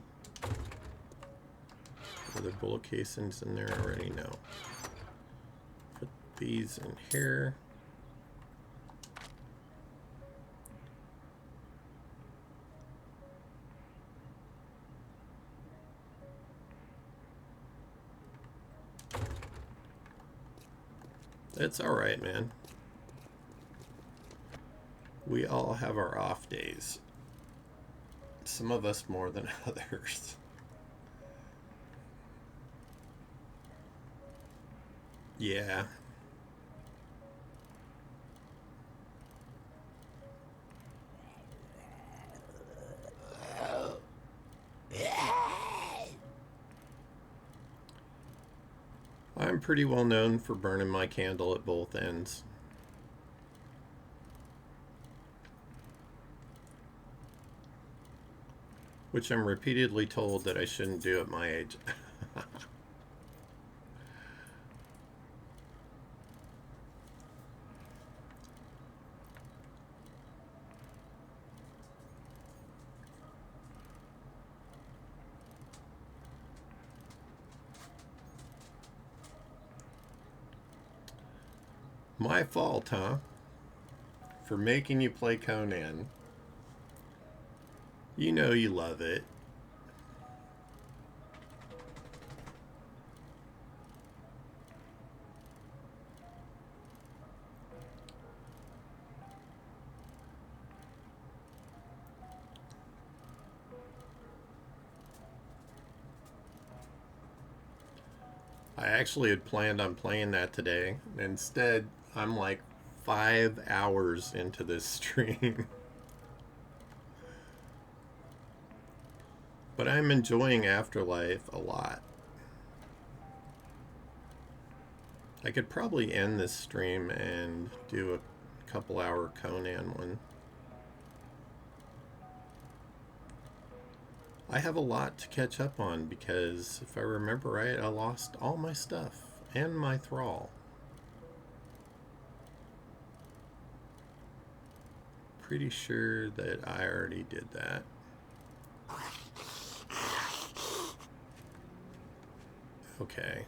Are there bullet casings in there already? No. Put these in here. It's alright, man. We all have our off days. Some of us more than others. Yeah. I'm pretty well known for burning my candle at both ends. Which I'm repeatedly told that I shouldn't do at my age. My fault, huh? For making you play Conan. You know you love it. I actually had planned on playing that today. Instead, I'm like 5 hours into this stream. But I'm enjoying Afterlife a lot. I could probably end this stream and do a couple hour Conan one. I have a lot to catch up on because, if I remember right, I lost all my stuff and my thrall. Pretty sure that I already did that. Okay.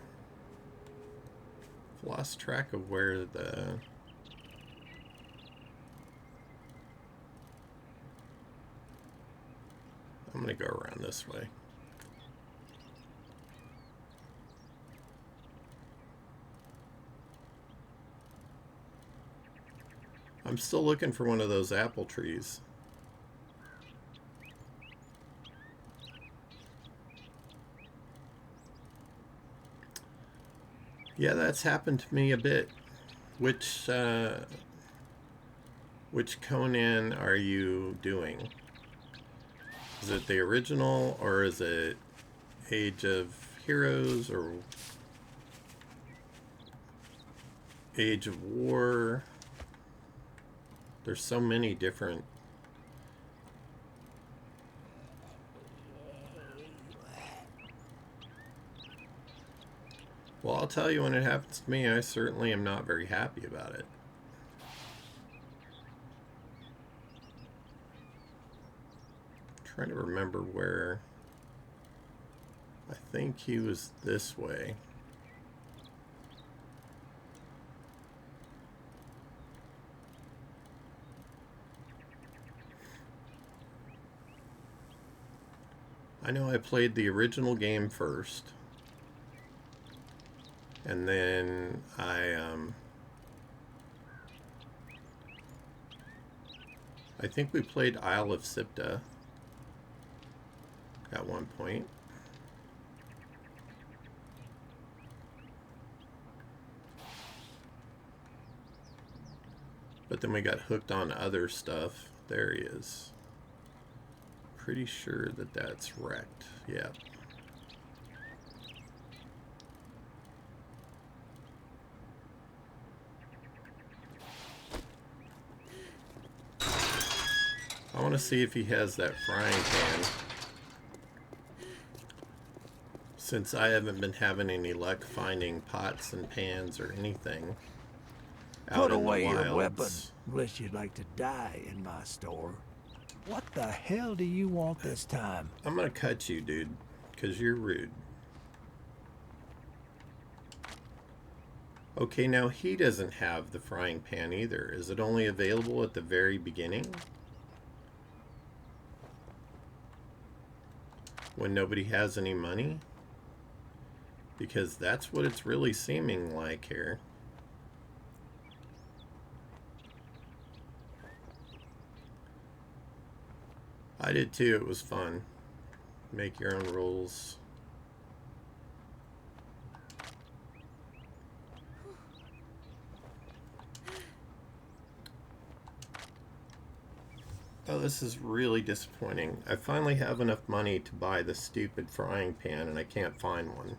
I've lost track of where the... I'm gonna go around this way. I'm still looking for one of those apple trees. Yeah, that's happened to me a bit. Which Conan are you doing? Is it the original, or is it Age of Heroes, or Age of War? There's so many different. Well, I'll tell you, when it happens to me, I certainly am not very happy about it. I'm trying to remember where. I think he was this way. I know I played the original game first. And then I think we played Isle of Sipta at one point. But then we got hooked on other stuff. There he is. Pretty sure that that's wrecked. Yeah. I want to see if he has that frying pan. Since I haven't been having any luck finding pots and pans or anything out Put in the away your wilds. weapon, unless you'd like to die in my store. What the hell do you want this time? I'm gonna cut you, dude, because you're rude. Okay, now he doesn't have the frying pan either. Is it only available at the very beginning? When nobody has any money? Because that's what it's really seeming like here. I did too, it was fun. Make your own rules. Oh, this is really disappointing. I finally have enough money to buy the stupid frying pan and I can't find one.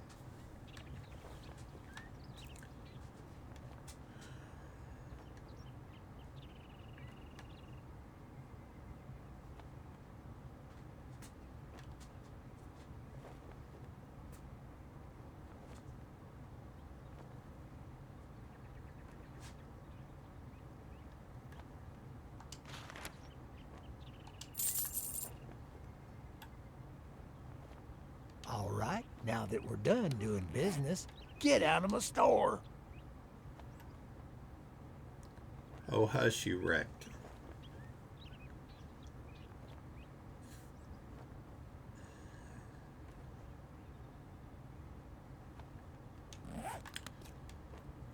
All right, now that we're done doing business, get out of my store. Oh, hush, you wrecked.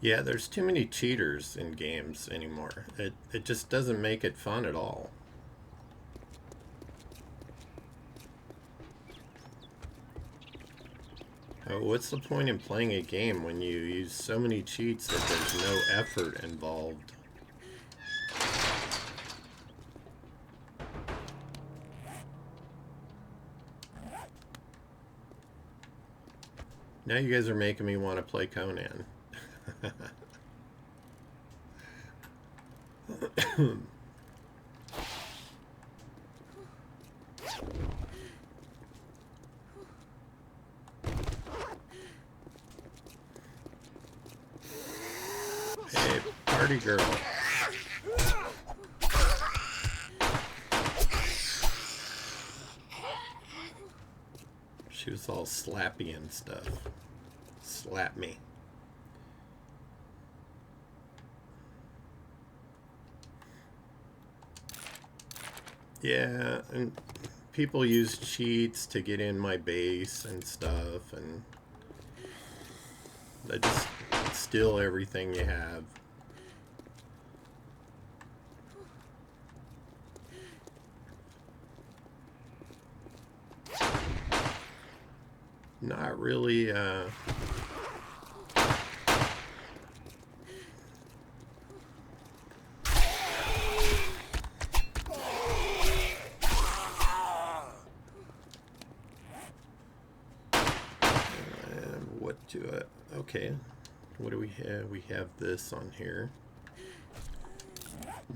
Yeah, there's too many cheaters in games anymore. It just doesn't make it fun at all. What's the point in playing a game when you use so many cheats that there's no effort involved? Now you guys are making me want to play Conan. Hey, party girl. She was all slappy and stuff. Slap me. Yeah, and people use cheats to get in my base and stuff, and they just steal everything you have. not really what to okay, what do we have? We have this on here.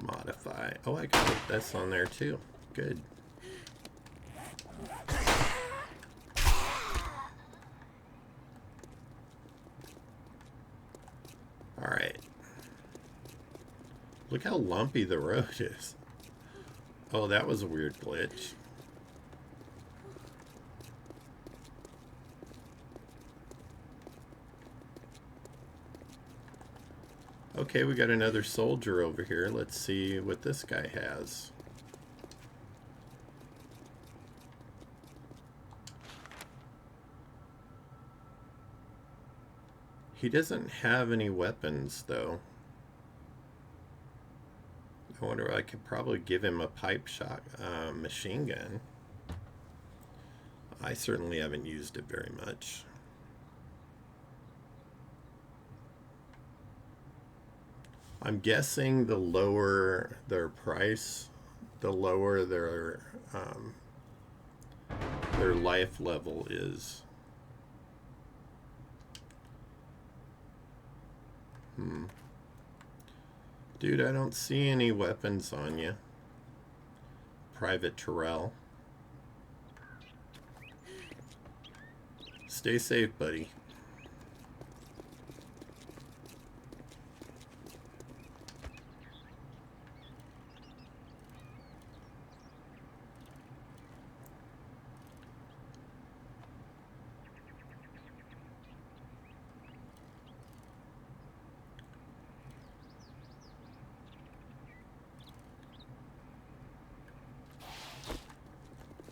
Modify. Oh, I can put this on there too. Good. All right. Look how lumpy the road is. Oh, that was a weird glitch. Okay, we got another soldier over here. Let's see what this guy has. He doesn't have any weapons, though. I wonder if I could probably give him a pipe shot machine gun. I certainly haven't used it very much. I'm guessing the lower their price, the lower their life level is. Dude, I don't see any weapons on you. Private Terrell. Stay safe, buddy.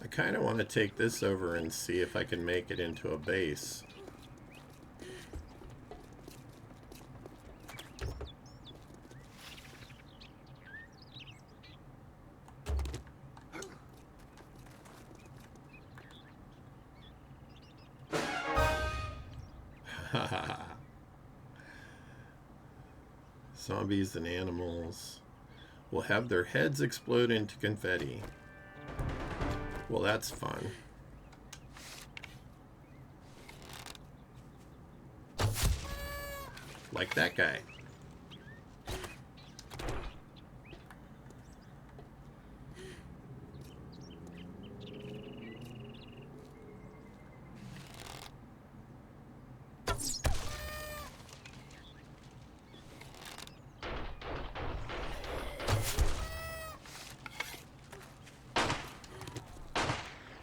I kind of want to take this over and see if I can make it into a base. Zombies and animals will have their heads explode into confetti. Well, that's fun. Like that guy.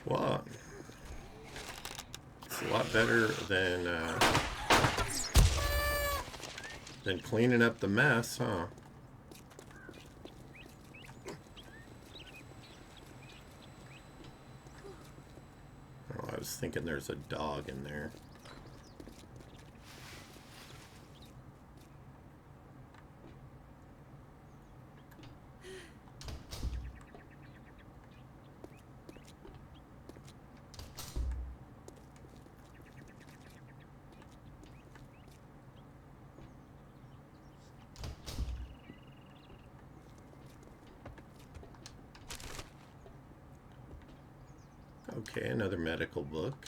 Well, it's a lot better than cleaning up the mess, huh? Oh, I was thinking there's a dog in there. Okay, another medical book.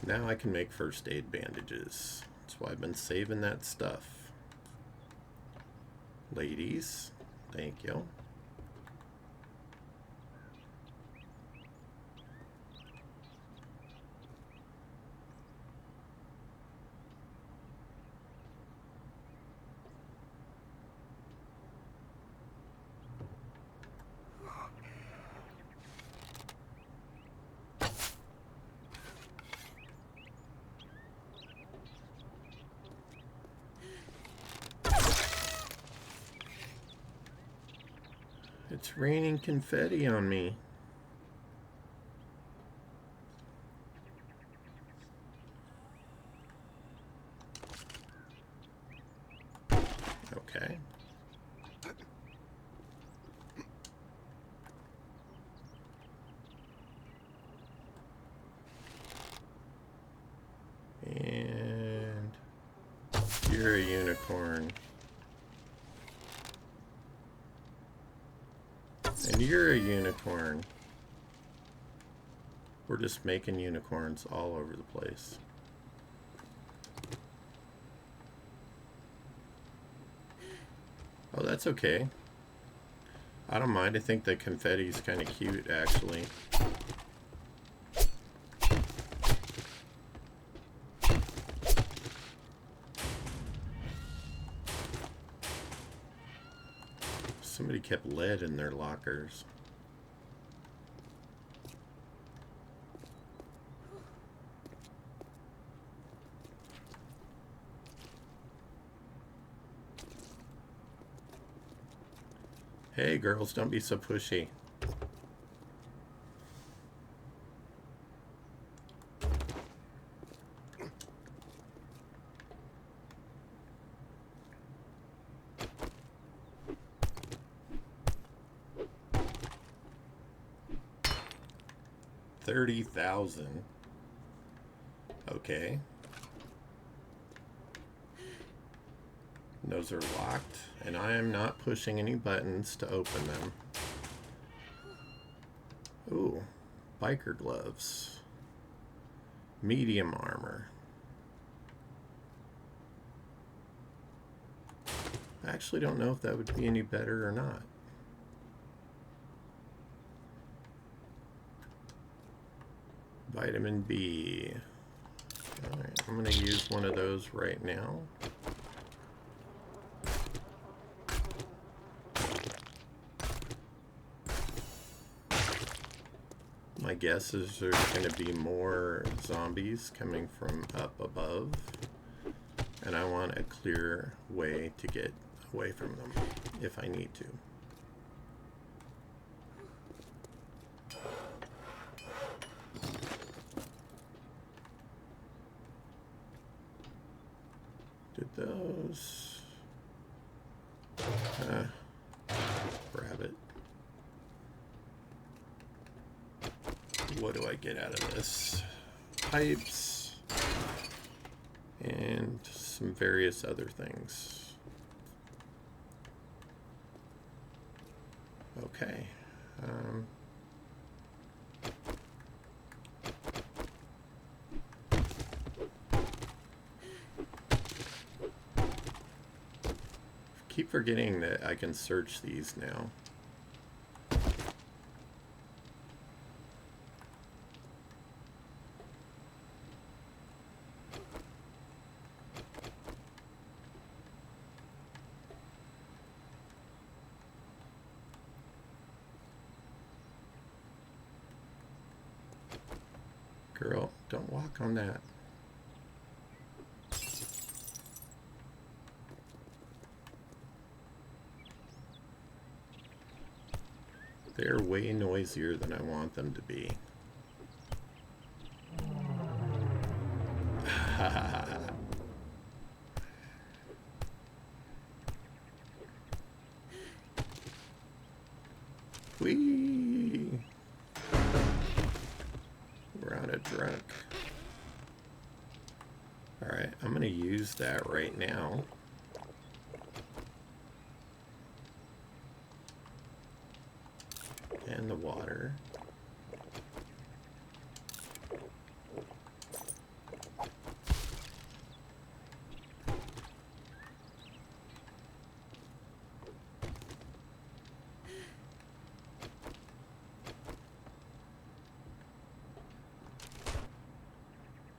Now I can make first aid bandages. That's why I've been saving that stuff. Ladies, thank you. It's raining confetti on me. Okay. You're a unicorn. And you're a unicorn. We're just making unicorns all over the place. Oh, that's okay. I don't mind. I think the confetti's kind of cute, actually. Somebody kept lead in their lockers. Hey girls, don't be so pushy. $30,000. Okay. Those are locked, and I am not pushing any buttons to open them. Ooh, biker gloves. Medium armor. I actually don't know if that would be any better or not. Vitamin B. Alright, I'm going to use one of those right now. My guess is there's going to be more zombies coming from up above. And I want a clear way to get away from them if I need to. Did those... rabbit. What do I get out of this? Pipes. And some various other things. Okay. Keep forgetting that I can search these now. Girl, don't walk on that. They're way noisier than I want them to be. Whee! We're on a drunk. Alright, I'm gonna use that right now. And the water.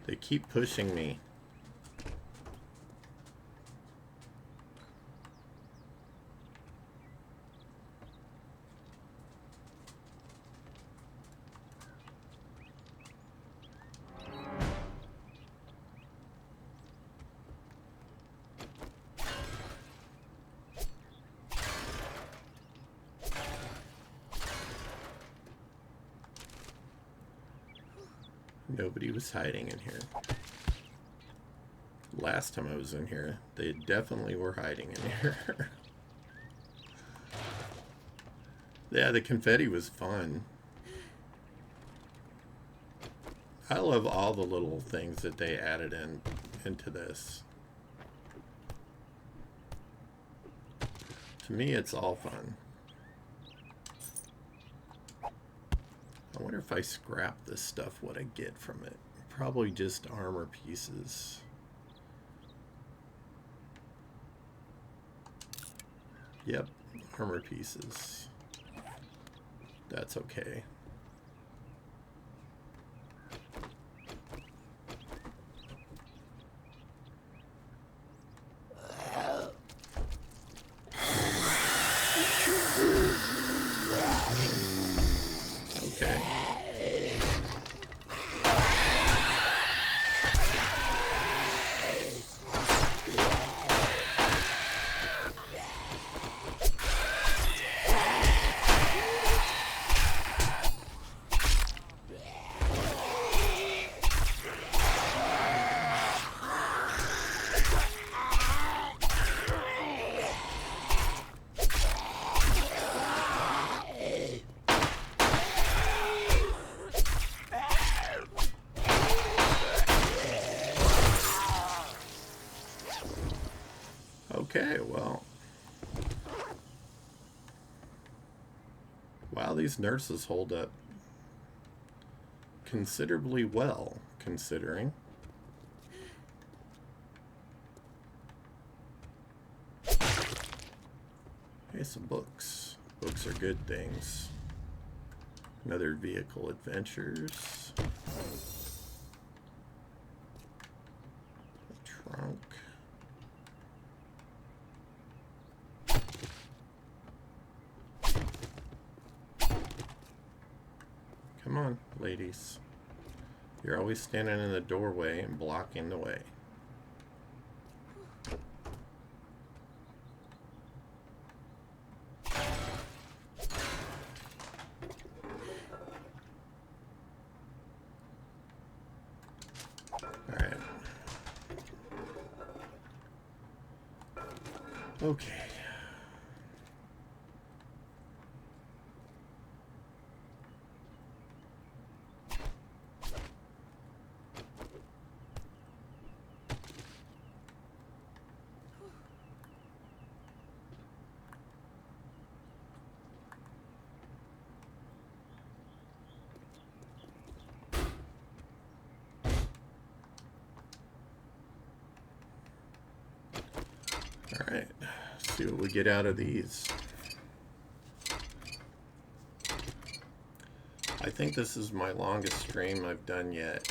They keep pushing me. Nobody was hiding in here. Last time I was in here, they definitely were hiding in here. Yeah, the confetti was fun. I love all the little things that they added into this. To me, it's all fun. I wonder if I scrap this stuff, what I get from it. Probably just armor pieces. Yep, armor pieces. That's okay. Okay. Okay, well. Wow, these nurses hold up considerably well, considering. Hey, some books. Books are good things. Another vehicle adventures. A trunk. Come on, ladies. You're always standing in the doorway and blocking the way. Alright. Okay. Alright, see what we get out of these. I think this is my longest stream I've done yet.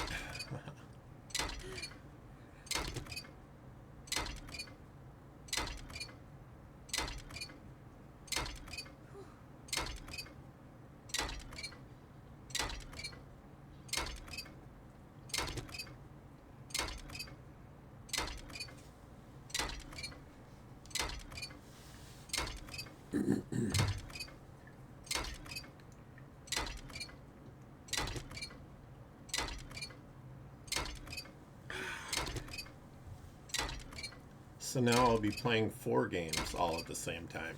So now I'll be playing 4 games all at the same time.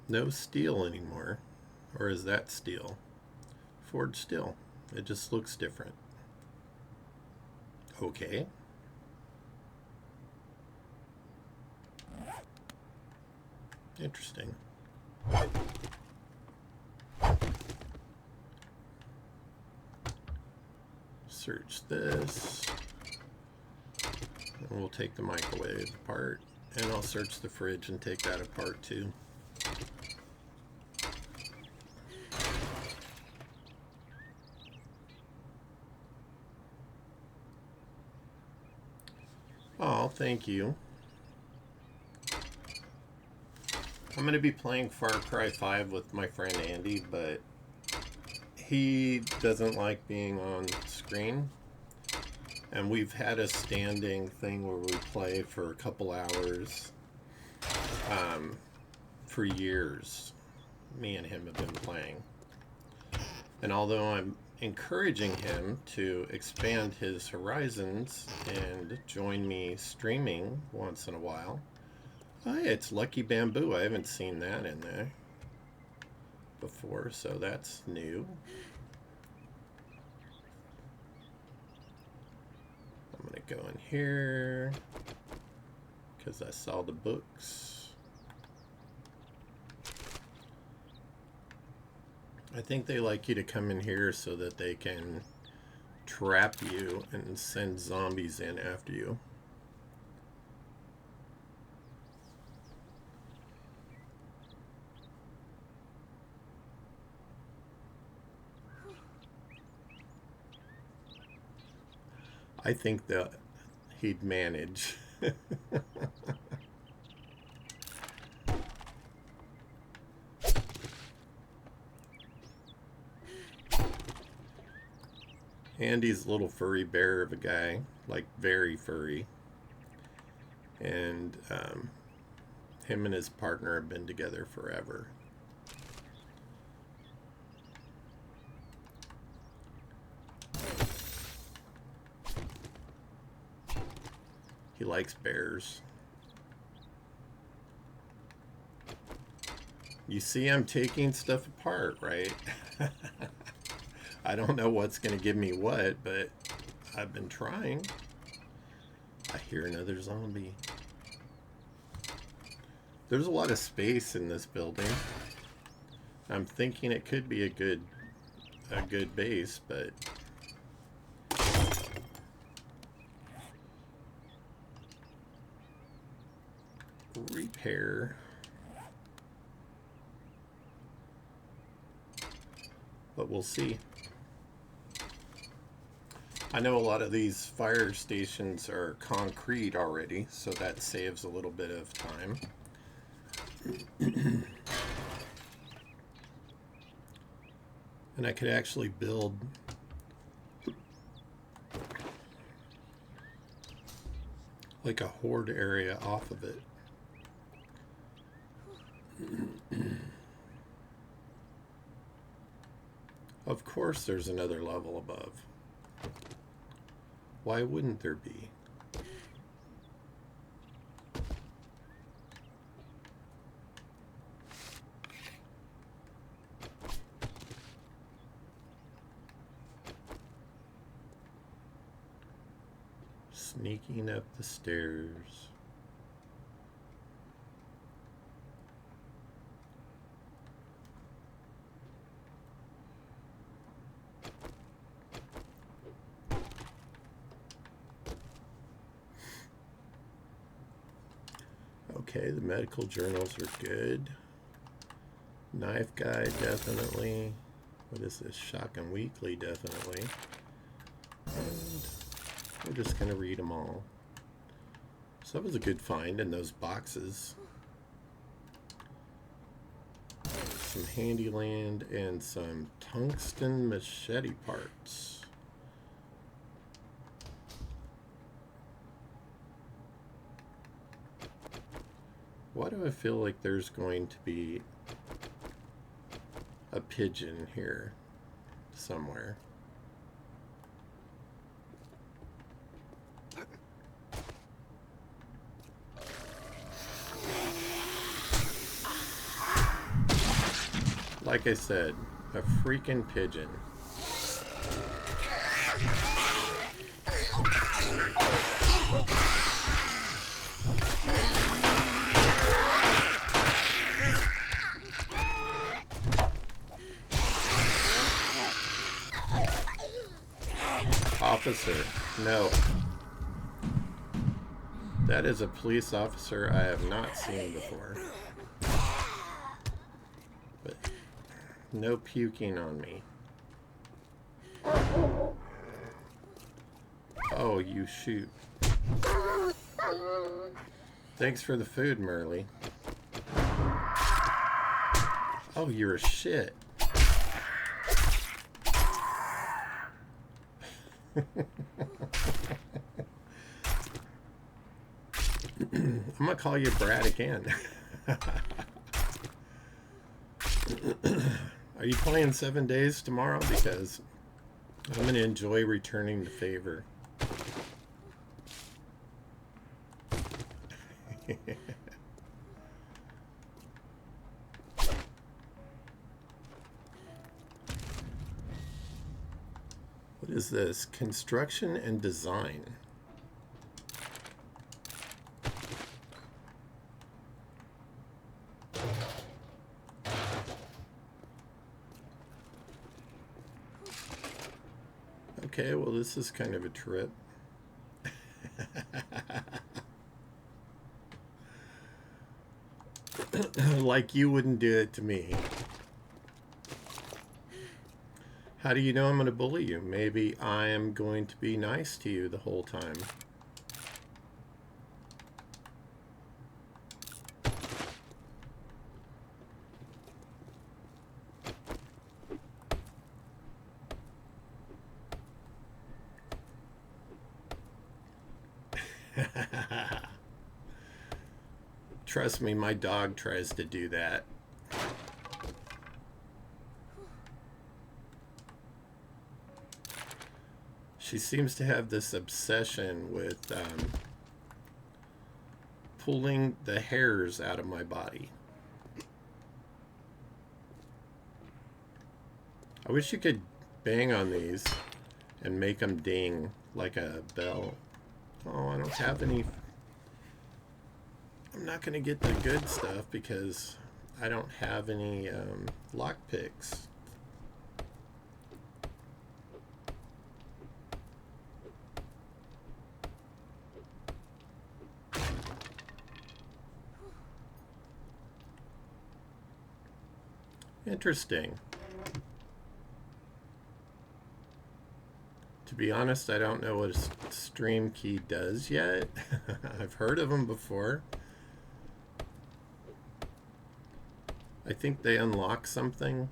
No steel anymore. Or is that steel? Forged steel. It just looks different. Okay. Interesting. Search this. And we'll take the microwave apart. And I'll search the fridge and take that apart too. Oh, thank you. I'm going to be playing Far Cry 5 with my friend Andy, but he doesn't like being on screen. And we've had a standing thing where we play for a couple hours for years. Me and him have been playing. And although I'm encouraging him to expand his horizons and join me streaming once in a while. Hi, it's Lucky Bamboo. I haven't seen that in there before, so that's new. go in here because I saw the books. I think they like you to come in here so that they can trap you and send zombies in after you. I think that he'd manage. Andy's a little furry bear of a guy, like very furry. And him and his partner have been together forever. He likes bears. You see I'm taking stuff apart, right? I don't know what's going to give me what, but I've been trying. I hear another zombie. There's a lot of space in this building. I'm thinking it could be a good base, but repair. But we'll see. I know a lot of these fire stations are concrete already, so that saves a little bit of time. And I could actually build like a horde area off of it. Of course there's another level above. Why wouldn't there be? Sneaking up the stairs. Okay, the medical journals are good. Knife guide, definitely. What is this? Shotgun Weekly, definitely. And we're just going to read them all. So that was a good find in those boxes. Some Handyland and some tungsten machete parts. Why do I feel like there's going to be a pigeon here somewhere? Like I said, a freaking pigeon. Officer, no. That is a police officer I have not seen before. But no puking on me. Oh, you shoot. Thanks for the food, Merle. Oh, you're a shit. I'm gonna call you Brad again. Are you playing 7 days tomorrow? Because I'm gonna enjoy returning the favor. What is this? Construction and design. Okay, well, this is kind of a trip. Like you wouldn't do it to me. How do you know I'm going to bully you? Maybe I am going to be nice to you the whole time. Trust me, my dog tries to do that. She seems to have this obsession with pulling the hairs out of my body. I wish you could bang on these and make them ding like a bell. Oh, I don't have any. I'm not going to get the good stuff because I don't have any lockpicks. Interesting. To be honest, I don't know what a stream key does yet. I've heard of them before. I think they unlock something.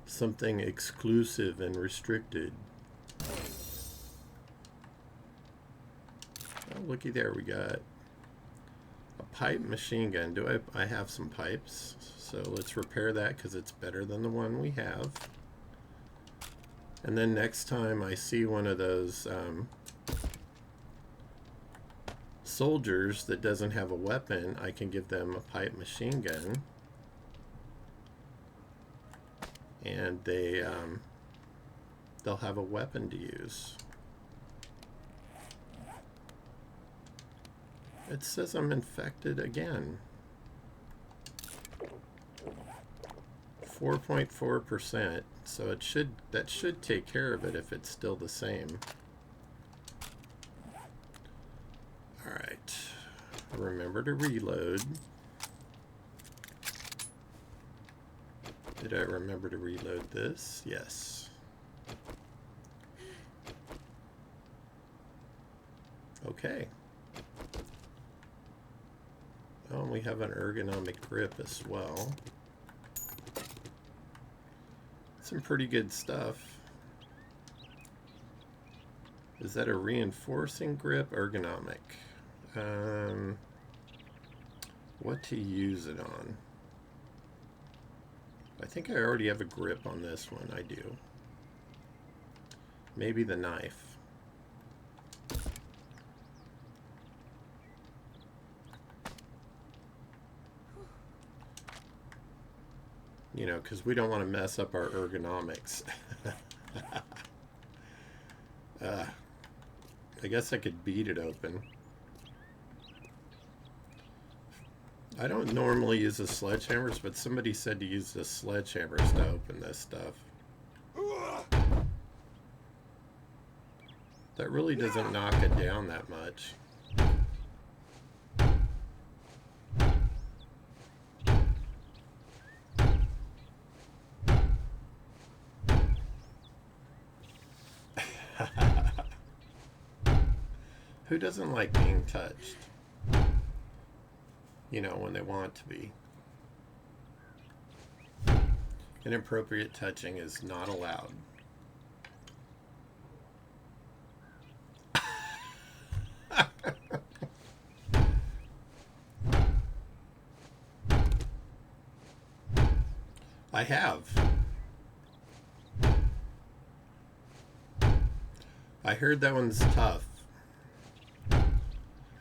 Something exclusive and restricted. Oh, looky there, we got a pipe machine gun. Do I have some pipes? So let's repair that because it's better than the one we have. And then next time I see one of those soldiers that doesn't have a weapon, I can give them a pipe machine gun. And they'll have a weapon to use. It says I'm infected again. 4.4%. So that should take care of it if it's still the same. All right. Remember to reload. Did I remember to reload this? Yes. Okay. Oh, and we have an ergonomic grip as well. Some pretty good stuff. Is that a reinforcing grip? Ergonomic. What to use it on? I think I already have a grip on this one. I do. Maybe the knife. You know, because we don't want to mess up our ergonomics. I guess I could beat it open. I don't normally use the sledgehammers, but somebody said to use the sledgehammers to open this stuff. That really doesn't knock it down that much. Who doesn't like being touched? You know, when they want to be. Inappropriate touching is not allowed. I have. I heard that one's tough.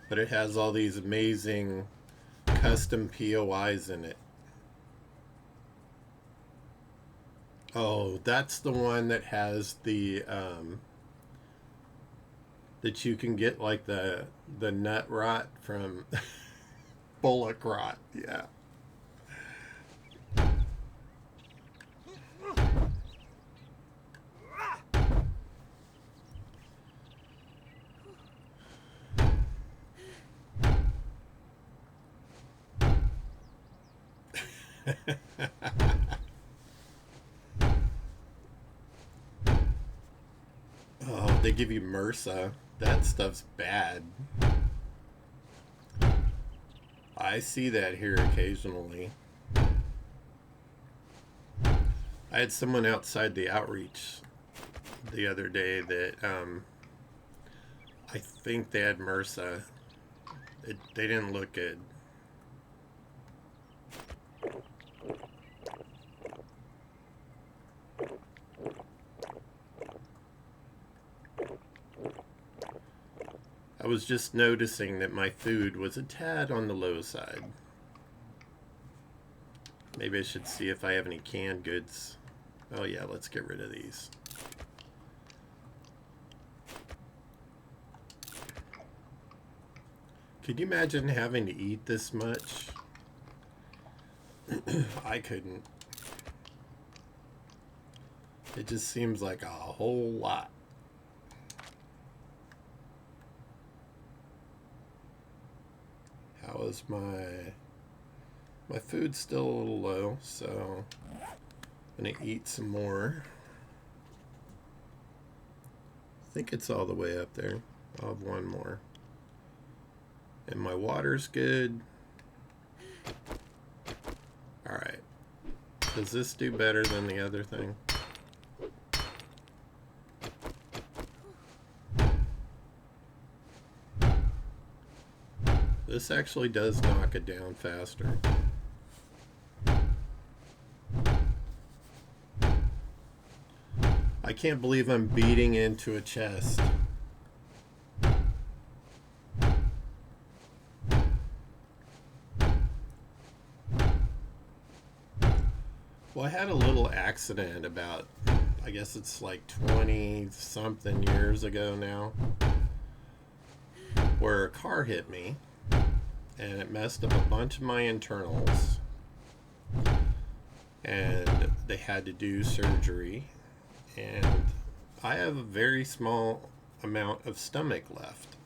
But it has all these amazing custom POIs in it. Oh, that's the one that has the that you can get like the nut rot from bullock rot. Yeah. Oh, they give you MRSA. That stuff's bad. I see that here occasionally. I had someone outside the outreach the other day that I think they had MRSA. They didn't look good. I was just noticing that my food was a tad on the low side. Maybe I should see if I have any canned goods. Oh yeah, let's get rid of these. Could you imagine having to eat this much? I couldn't. It just seems like a whole lot. How is my food's still a little low, so I'm gonna eat some more. I think it's all the way up there. I'll have one more. And my water's good. Alright. Does this do better than the other thing? This actually does knock it down faster. I can't believe I'm beating into a chest. Well, I had a little accident about, I guess it's like 20 something years ago now, where a car hit me and it messed up a bunch of my internals, and they had to do surgery, and I have a very small amount of stomach left.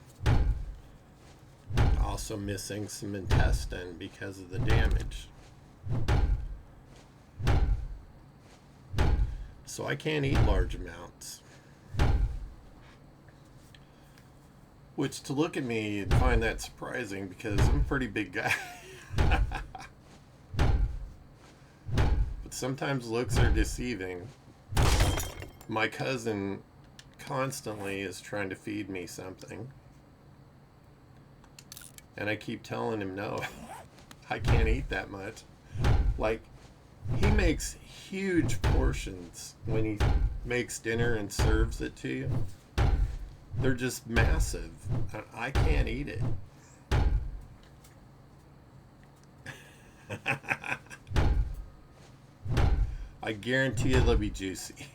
Also missing some intestine because of the damage. So I can't eat large amounts. Which, to look at me, you'd find that surprising because I'm a pretty big guy. But sometimes looks are deceiving. My cousin constantly is trying to feed me something. And I keep telling him, no, I can't eat that much. Like, he makes huge portions when he makes dinner and serves it to you. They're just massive. I can't eat it. I guarantee you they'll be juicy.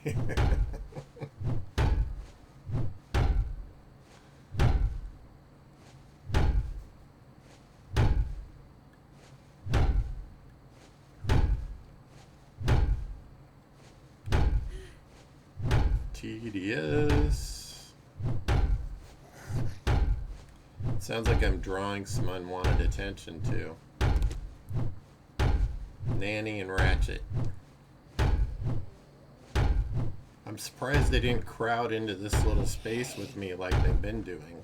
Tedious. Sounds like I'm drawing some unwanted attention too. Nanny and Ratchet. I'm surprised they didn't crowd into this little space with me like they've been doing.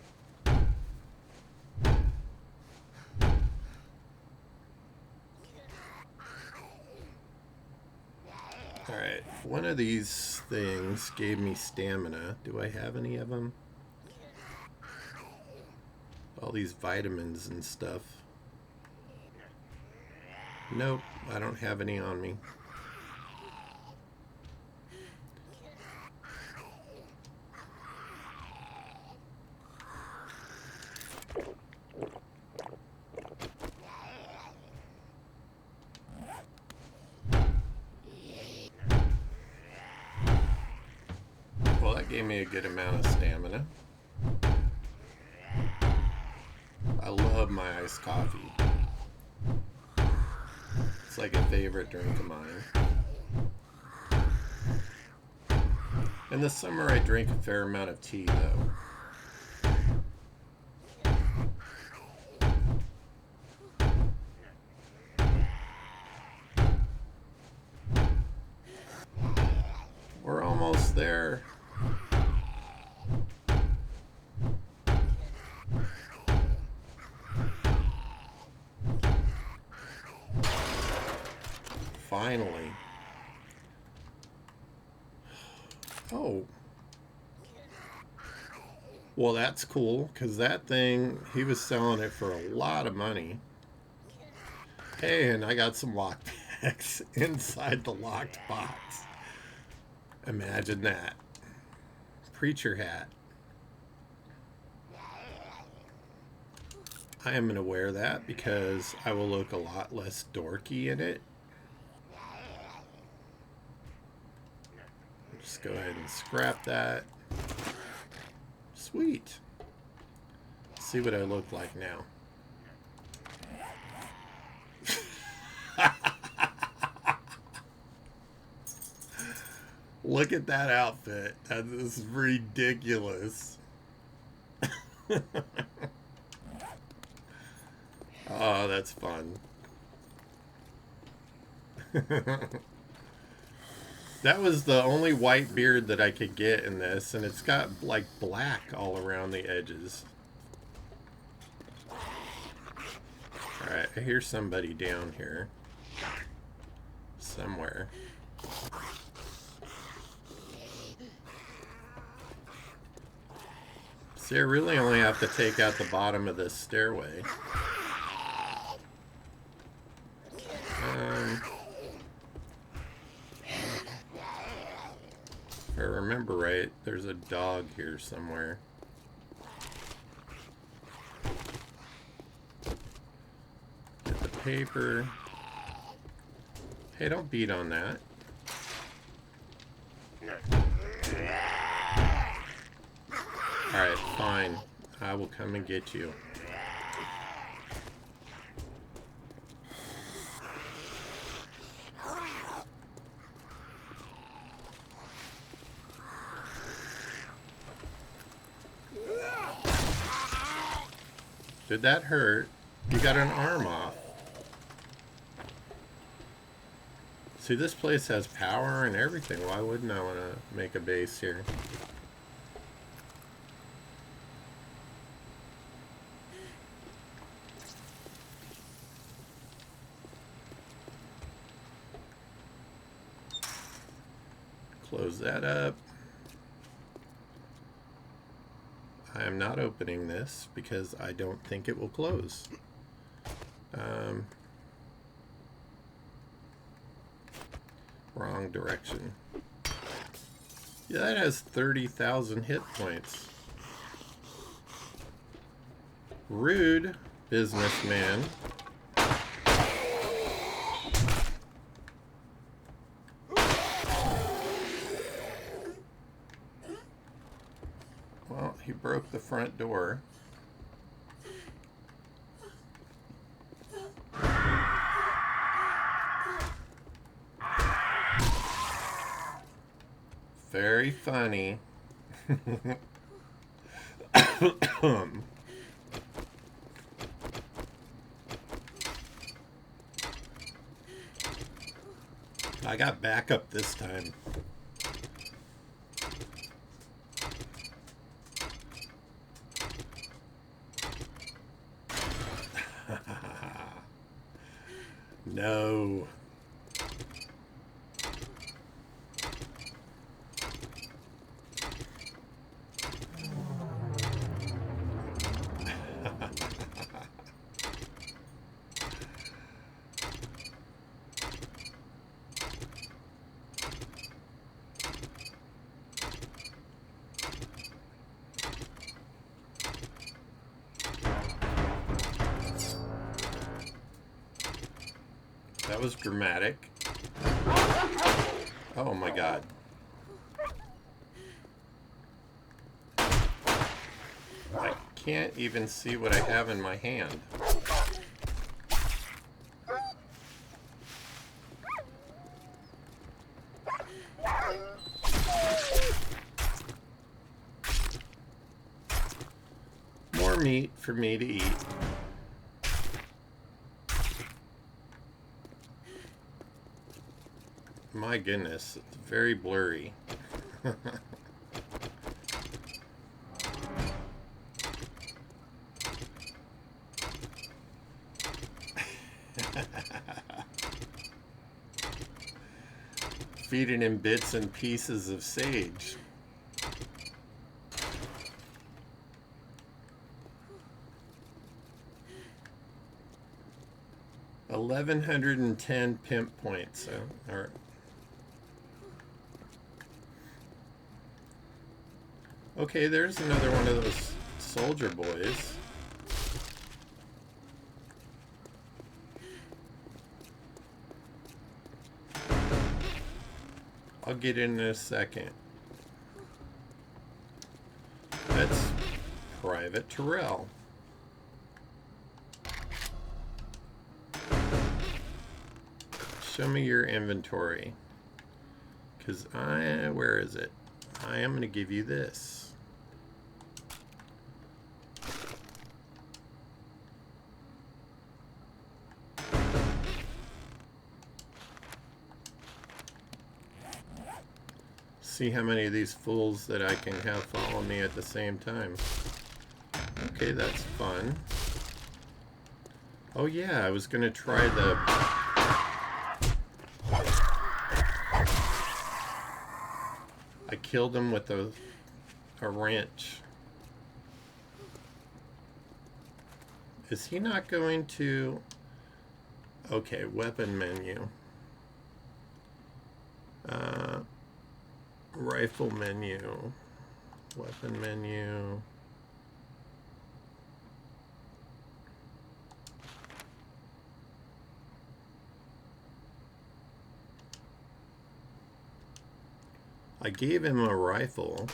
Alright, one of these things gave me stamina. Do I have any of them? All these vitamins and stuff. Nope, I don't have any on me. Well, that gave me a good amount of stamina. I love my iced coffee. It's like a favorite drink of mine. In the summer, I drink a fair amount of tea, though. almost there. Finally. Oh. Well, that's cool, because that thing, he was selling it for a lot of money. Hey, and I got some lockpicks inside the locked box. Imagine that. Preacher hat. I am going to wear that because I will look a lot less dorky in it. Just go ahead and scrap that. Sweet. Let's see what I look like now. Look at that outfit. That is ridiculous. Oh, that's fun. That was the only white beard that I could get in this, and it's got like black all around the edges. Alright, I hear somebody down here. Somewhere. See, I really only have to take out the bottom of this stairway. If I remember right, there's a dog here somewhere. Get the paper. Hey, don't beat on that. Alright, fine. I will come and get you. Did that hurt? You got an arm off. See, this place has power and everything. Why wouldn't I want to make a base here? Close that up. I am not opening this because I don't think it will close. Wrong direction. Yeah, that has 30,000 hit points. Rude, businessman. Well, he broke the front door. Very funny. I got backup this time. No. That was dramatic. Oh my god. I can't even see what I have in my hand. More meat for me to eat. My goodness, it's very blurry. Feeding him bits and pieces of sage. $1,110 pimp points. All right. Okay, there's another one of those soldier boys. I'll get in a second. That's Private Terrell. Show me your inventory. Because where is it? I am going to give you this. See how many of these fools that I can have follow me at the same time. Okay, that's fun. Oh yeah, I was gonna try the... I killed him with a wrench. Is he not going to... Okay, weapon menu. Rifle menu, weapon menu. I gave him a rifle,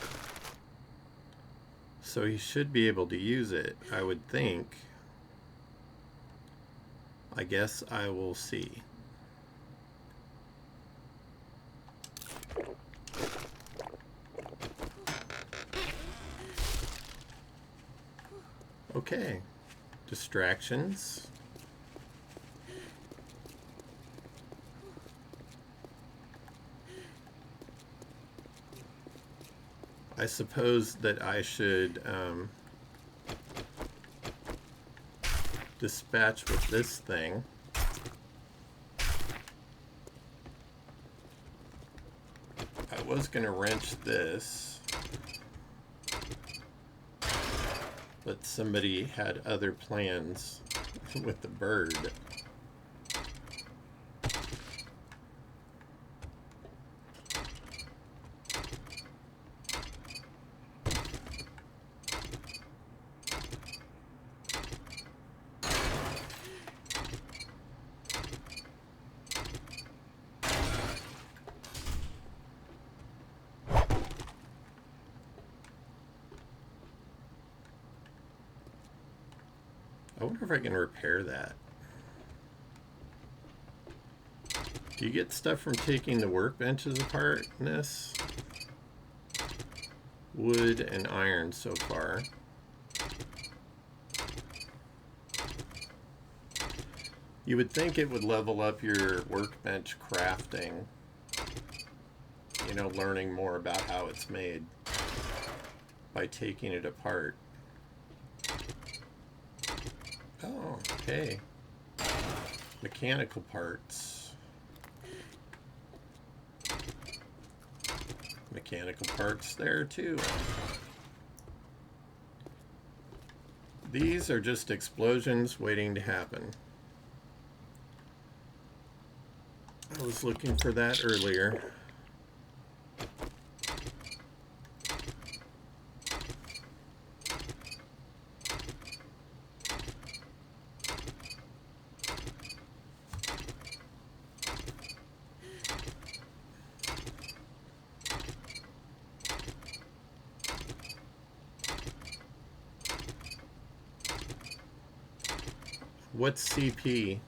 so he should be able to use it, I would think. I guess I will see. Okay, distractions. I suppose that I should dispatch with this thing. I was going to wrench this. But somebody had other plans with the bird. I wonder if I can repair that. Do you get stuff from taking the workbenches apart in this? Wood and iron so far. You would think it would level up your workbench crafting. You know, learning more about how it's made by taking it apart. Oh, okay. Mechanical parts. Mechanical parts there too. These are just explosions waiting to happen. I was looking for that earlier. What's CP?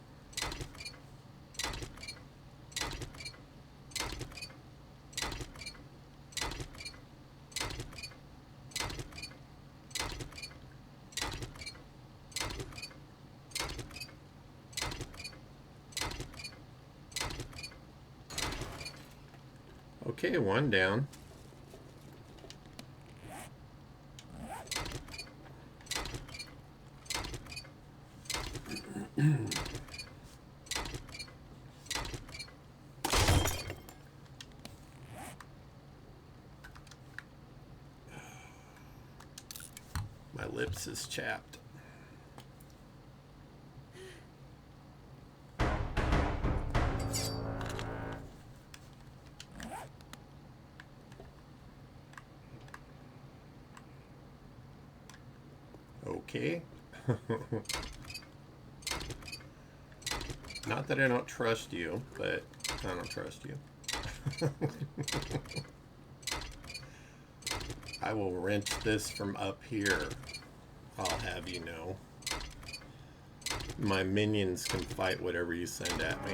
Okay, one down. My lips is chapped. Okay. Not that I don't trust you, but I don't trust you. I will wrench this from up here. I'll have you know. My minions can fight whatever you send at me.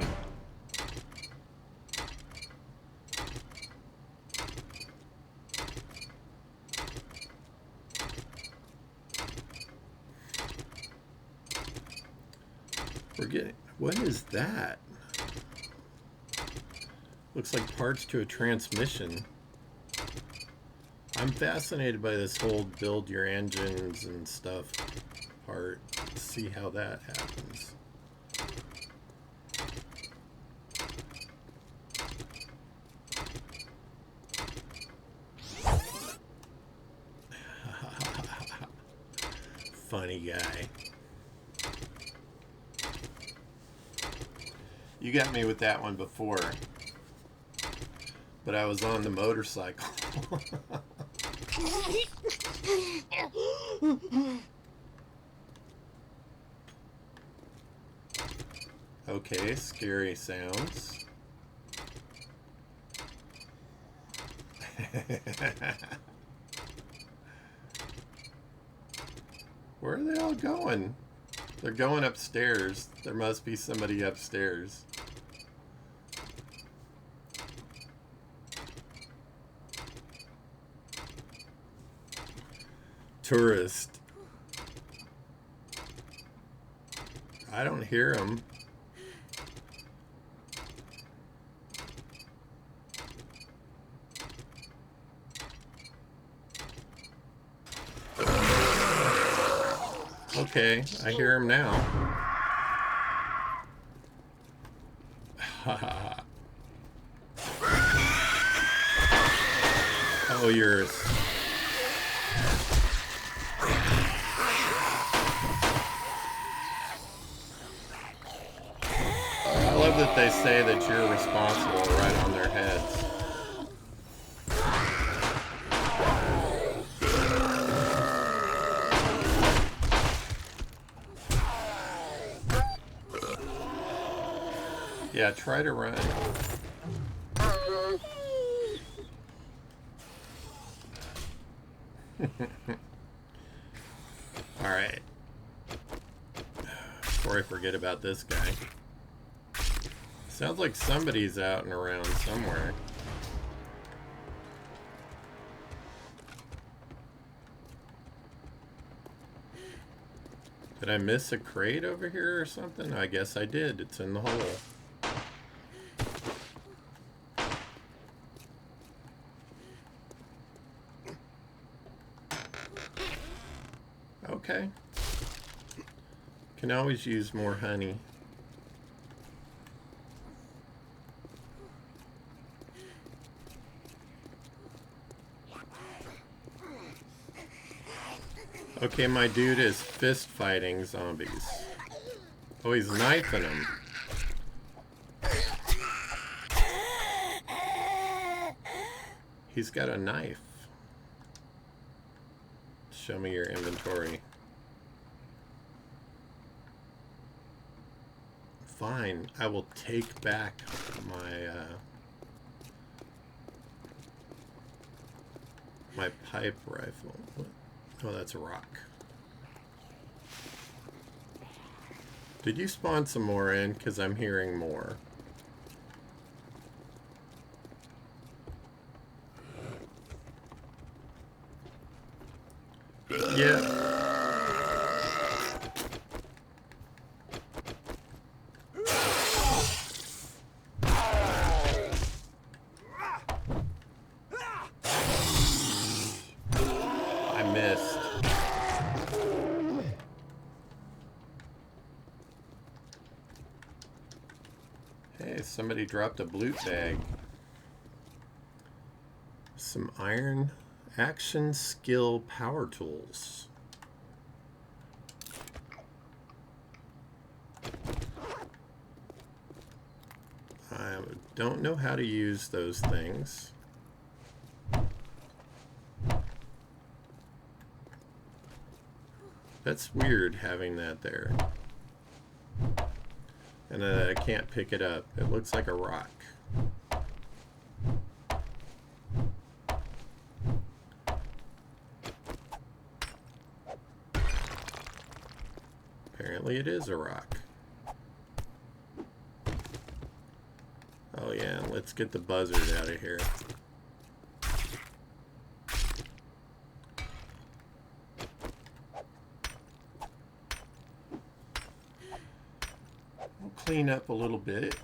We're getting... What is that? Looks like parts to a transmission. I'm fascinated by this whole build your engines and stuff part. See how that happens. Funny guy. You got me with that one before, but I was on the motorcycle. Okay, scary sounds. Where are they all going? They're going upstairs. There must be somebody upstairs. Tourist. I don't hear him. Okay, I hear him now. Oh, you're... I love that they say that you're responsible right on their heads. Yeah, try to run. Alright. Before I forget about this guy. Sounds like somebody's out and around somewhere. Did I miss a crate over here or something? I guess I did. It's in the hole. Okay. Can always use more honey. Okay, my dude is fist fighting zombies. Oh, he's knifing them. He's got a knife. Show me your inventory. Fine, I will take back my my pipe rifle. Oh, that's a rock. Did you spawn some more in? Because I'm hearing more. Yeah. I missed. Hey, somebody dropped a loot bag. Some iron action skill power tools. I don't know how to use those things. That's weird having that there. And I can't pick it up. It looks like a rock. Apparently it is a rock. Oh yeah, let's get the buzzard out of here. We'll clean up a little bit.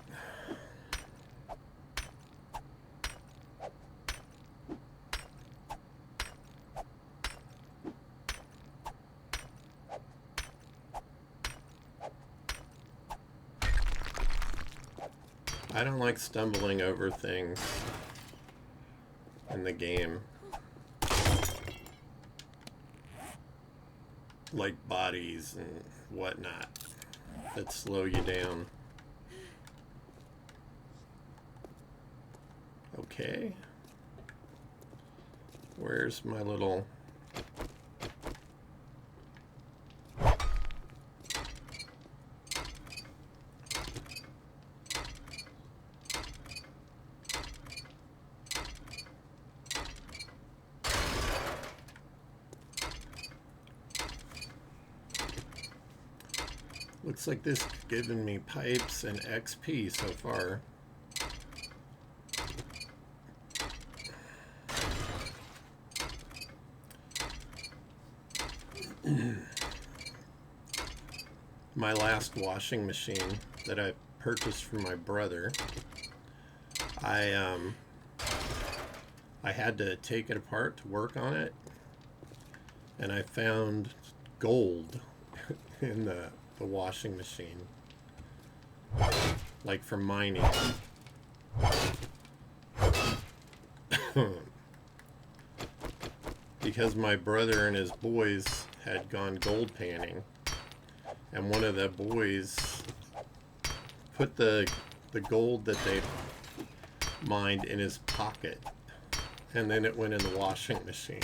I don't like stumbling over things in the game. Like bodies and whatnot that slow you down. Okay. Where's my little... Looks like this is giving me pipes and XP so far. My last washing machine that I purchased for my brother, I had to take it apart to work on it, and I found gold in the washing machine, like from mining. Because my brother and his boys had gone gold panning, and one of the boys put the gold that they mined in his pocket, and then it went in the washing machine.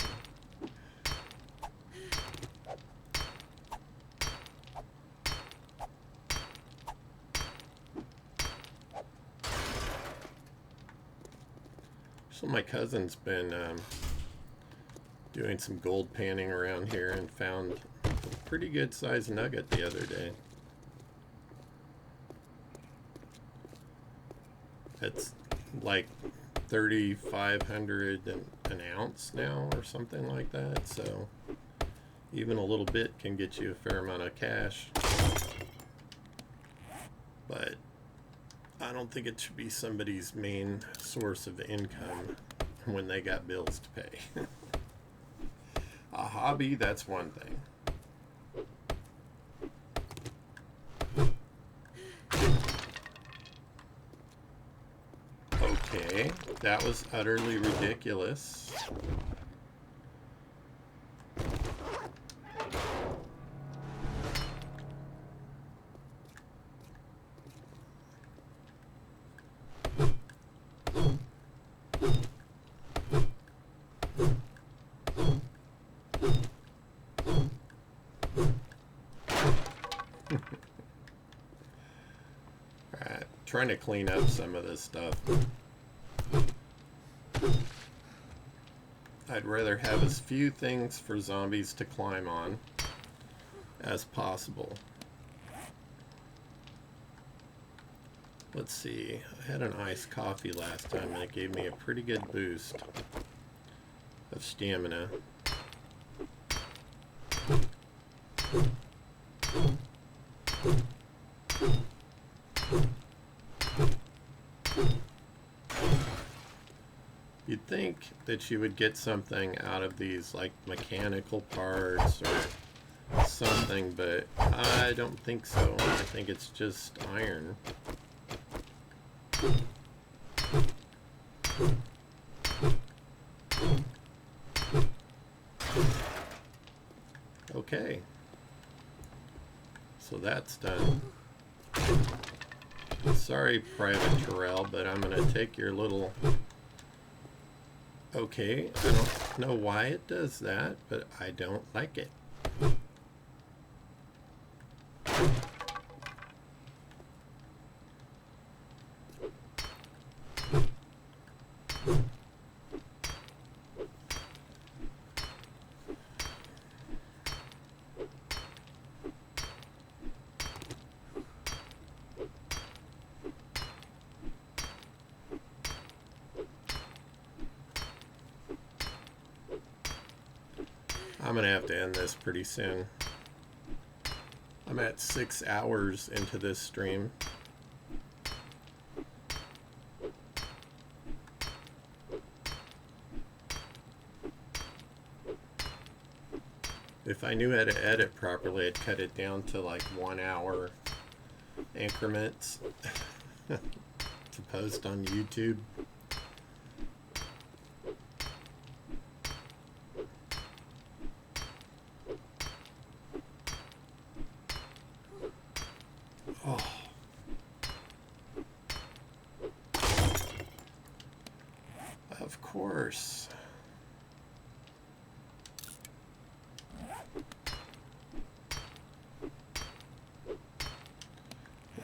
So my cousin's been doing some gold panning around here and found a pretty good sized nugget the other day. It's like 3,500 an ounce now or something like that, so even a little bit can get you a fair amount of cash. But I don't think it should be somebody's main source of income when they got bills to pay. A hobby, that's one thing. Okay, that was utterly ridiculous. Alright, trying to clean up some of this stuff. I'd rather have as few things for zombies to climb on as possible. Let's see, I had an iced coffee last time and it gave me a pretty good boost of stamina. You'd think that you would get something out of these, like mechanical parts or something, but I don't think so. I think it's just iron. Okay. So that's done. Sorry, Private Terrell, but I'm going to take your little... Okay, I don't know why it does that, but I don't like it. I'm going to have to end this pretty soon. I'm at 6 hours into this stream. If I knew how to edit properly, I'd cut it down to like 1 hour increments to post on YouTube. Oh. Of course.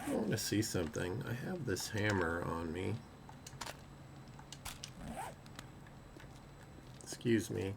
I want to see something. I have this hammer on me. Excuse me.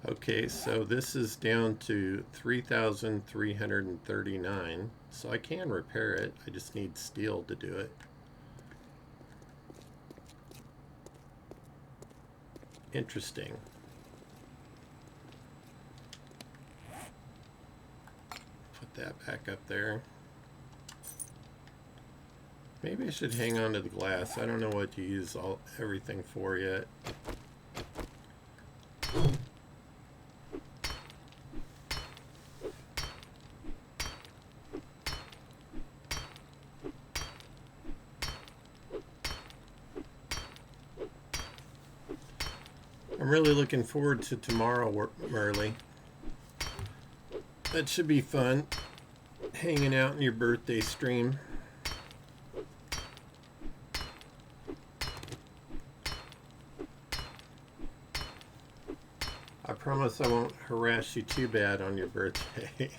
Okay, so this is down to 3,339, so I can repair it. I just need steel to do it. Interesting. Put that back up there. Maybe I should hang on to the glass. I don't know what to use everything for yet. I'm really looking forward to tomorrow, Merle. That should be fun. Hanging out in your birthday stream. I promise I won't harass you too bad on your birthday.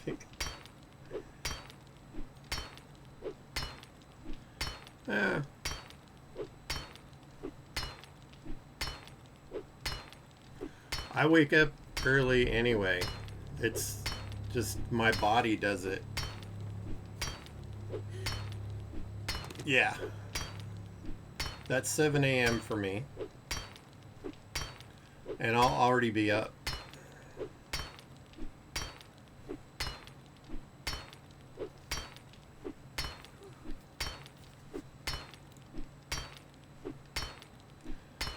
Ah. I wake up early anyway. It's just my body does it. Yeah. That's 7 a.m. for me. And I'll already be up.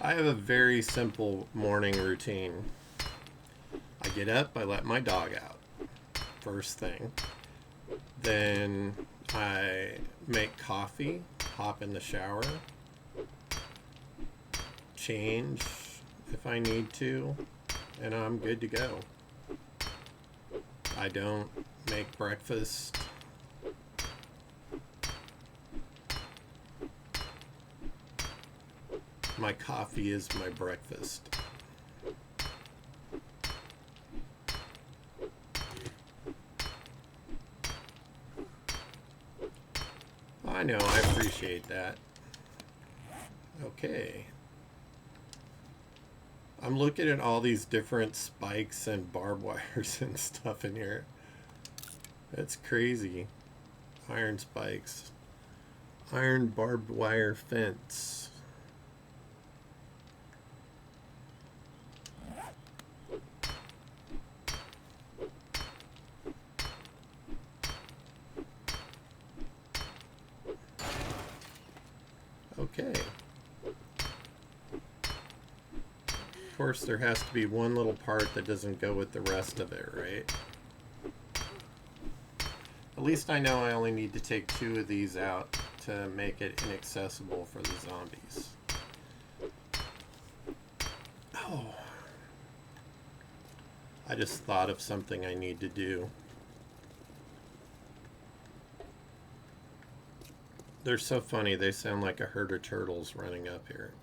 I have a very simple morning routine. I get up, I let my dog out, first thing. Then I make coffee, hop in the shower, change if I need to, and I'm good to go. I don't make breakfast. My coffee is my breakfast. I know, I appreciate that. Okay. I'm looking at all these different spikes and barbed wires and stuff in here. That's crazy. Iron spikes. Iron barbed wire fence. Okay. Of course, there has to be one little part that doesn't go with the rest of it, right? At least I know I only need to take 2 of these out to make it inaccessible for the zombies. Oh. I just thought of something I need to do. They're so funny, they sound like a herd of turtles running up here.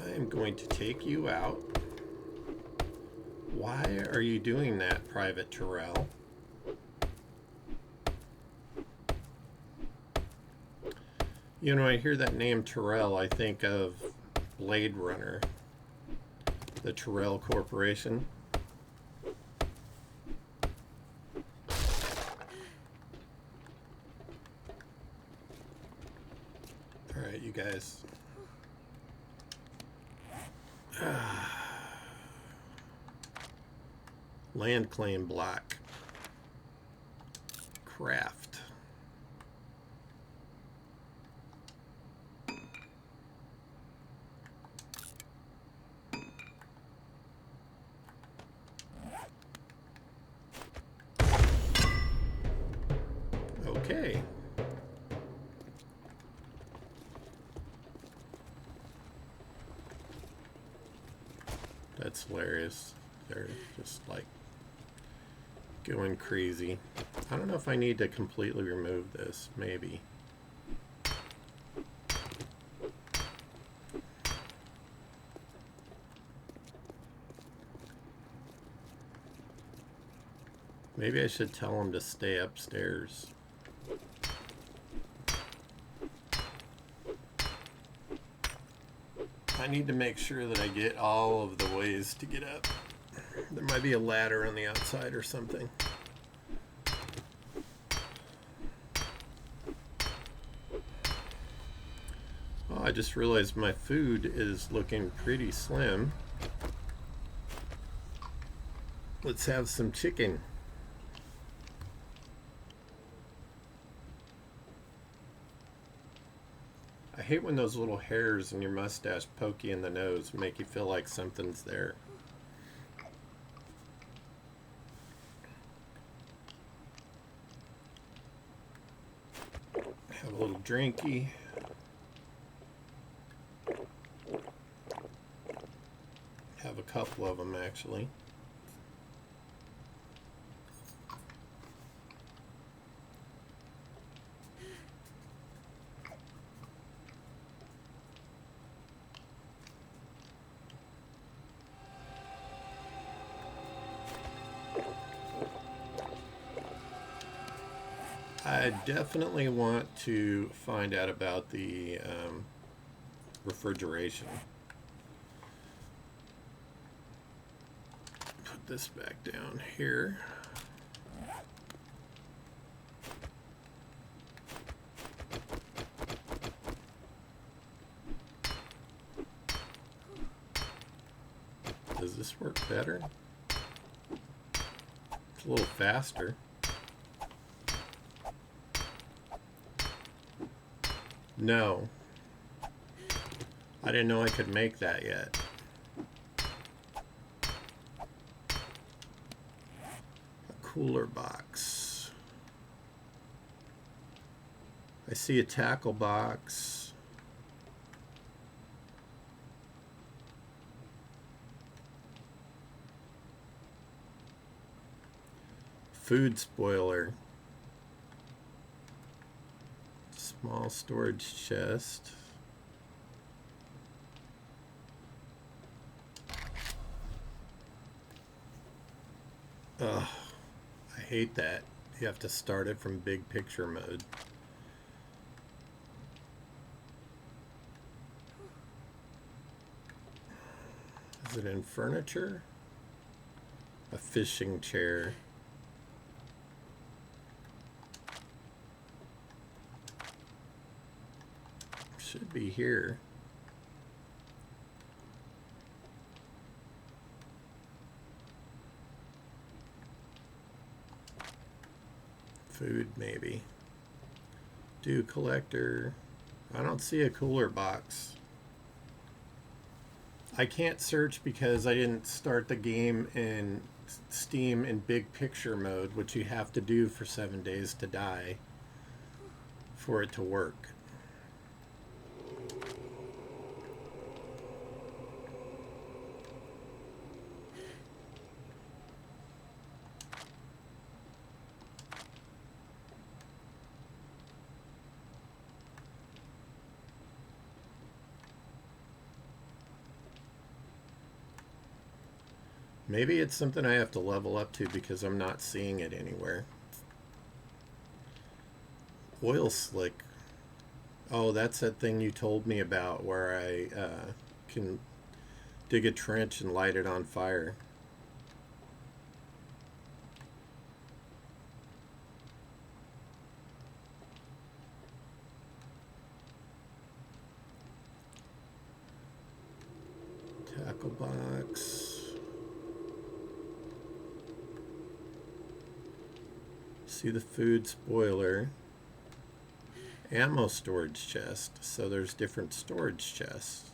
I am going to take you out. Why are you doing that, Private Terrell? You know, I hear that name Terrell, I think of Blade Runner, the Terrell Corporation. Alright, you guys. Land claim block. Craft. Okay. That's hilarious. They're just like going crazy. I don't know if I need to completely remove this. Maybe. Maybe I should tell them to stay upstairs. I need to make sure that I get all of the ways to get up. There might be a ladder on the outside or something. Oh, I just realized my food is looking pretty slim. Let's have some chicken. I hate when those little hairs in your mustache poke you in the nose and make you feel like something's there. Have a little drinky. Have a couple of them actually. I definitely want to find out about the refrigeration. Put this back down here. Does this work better? It's a little faster. No. I didn't know I could make that yet. A cooler box. I see a tackle box. Food spoiler. Small storage chest. Ugh, I hate that. You have to start it from big picture mode. Is it in furniture? A fishing chair. Should be here. food, maybe. Do collector. I don't see a cooler box. I can't search because I didn't start the game in Steam in big picture mode, which you have to do for 7 days to die for it to work. Maybe it's something I have to level up to because I'm not seeing it anywhere. Oil slick. Oh, that's that thing you told me about where I can dig a trench and light it on fire. Tackle box. See the food spoiler. Ammo storage chest. So there's different storage chests.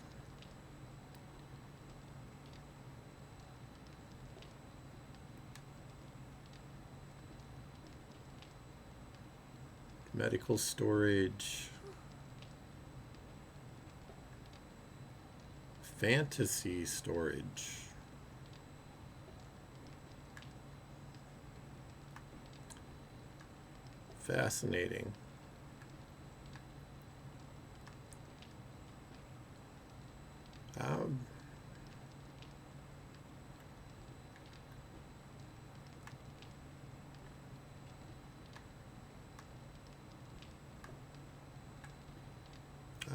Medical storage. Fantasy storage. Fascinating. I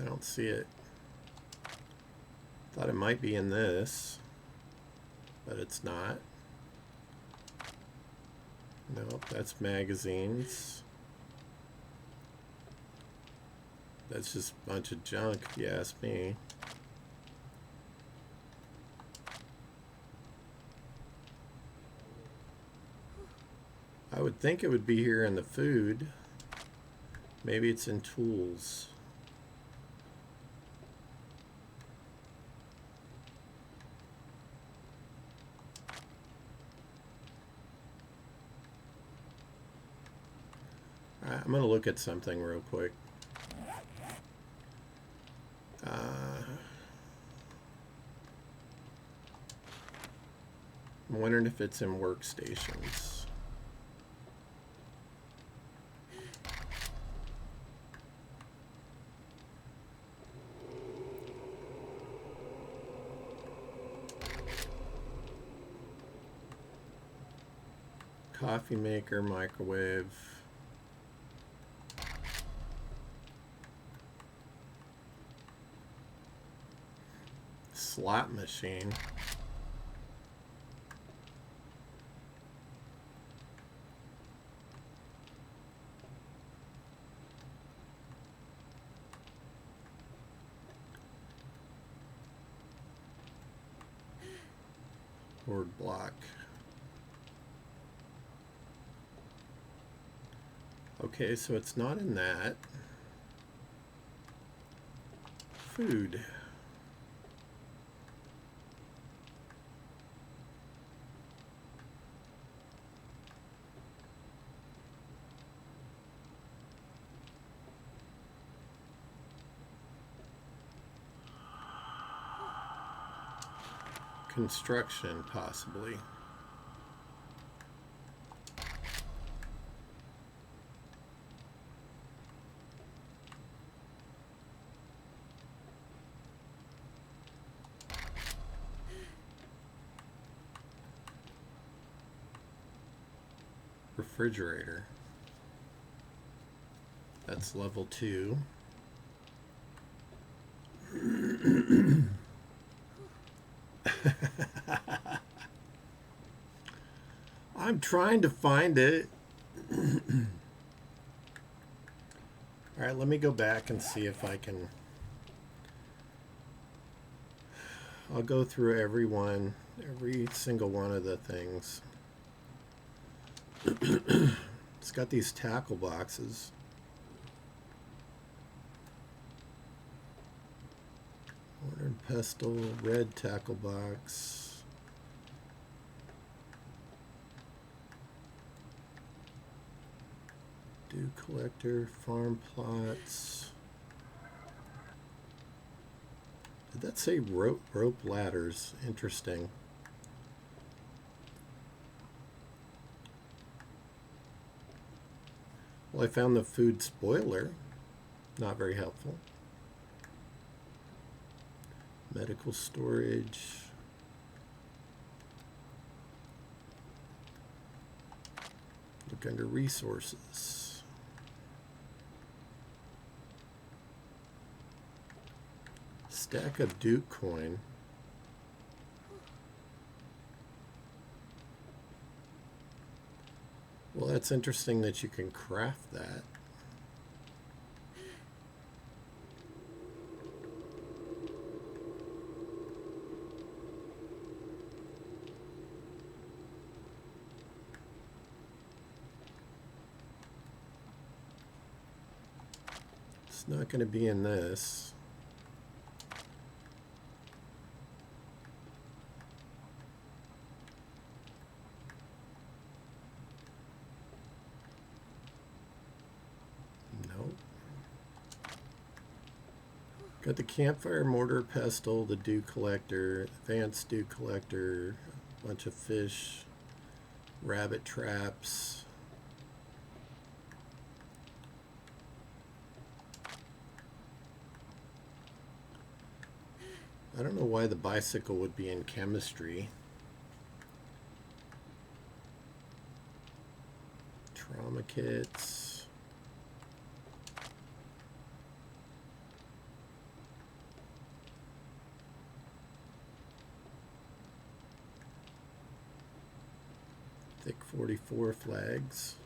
don't see it. Thought it might be in this, but it's not. Nope, that's magazines. That's just a bunch of junk, if you ask me. I would think it would be here in the food. Maybe it's in tools. Alright, I'm going to look at something real quick. I'm wondering if it's in workstations. Coffee maker, microwave. Slot machine. Board block. Okay, so it's not in that. Food. Construction, possibly. Refrigerator. That's level 2. I'm trying to find it. Alright, let me go back and see if I can. I'll go through every single one of the things. It's got these tackle boxes. Mortar and pestle, red tackle box. Dew collector, farm plots. Did that say rope ladders? Interesting. Well, I found the food spoiler. Not very helpful. Medical storage. Look under resources. Stack of Duke coin. Well, that's interesting that you can craft that. It's not going to be in this. Got the campfire, mortar, pestle, the dew collector, advanced dew collector, a bunch of fish, rabbit traps. I don't know why the bicycle would be in chemistry. Trauma kits. Thick 44 flags.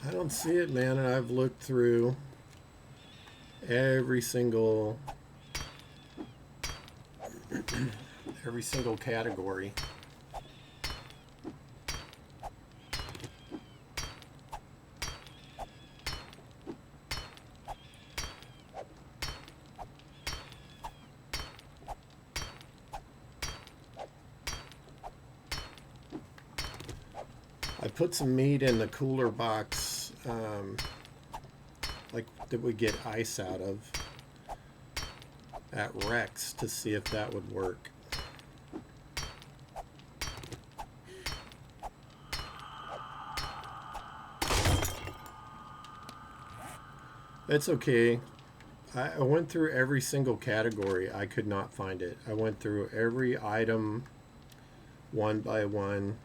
I don't see it, man, and I've looked through every single category. I put some meat in the cooler box, like that we get ice out of at Rex, to see if that would work. It's okay. I went through every single category. I could not find it. I went through every item one by one.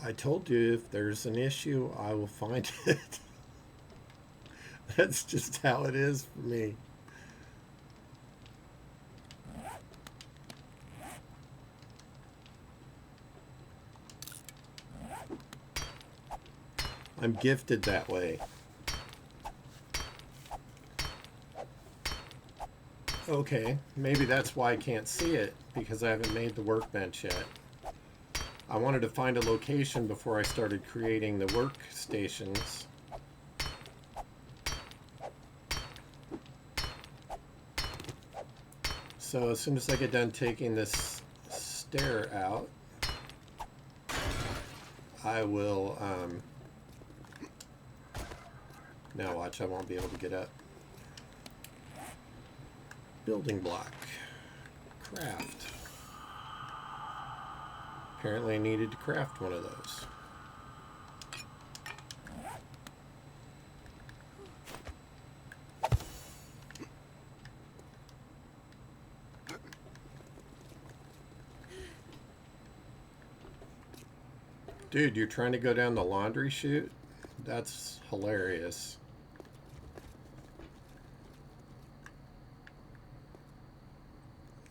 I told you, if there's an issue, I will find it. That's just how it is for me. I'm gifted that way. Okay, maybe that's why I can't see it, because I haven't made the workbench yet. I wanted to find a location before I started creating the workstations. So as soon as I get done taking this stair out, I will, now watch, I won't be able to get up. Building block. Craft. Apparently I needed to craft one of those. Dude, you're trying to go down the laundry chute? That's hilarious.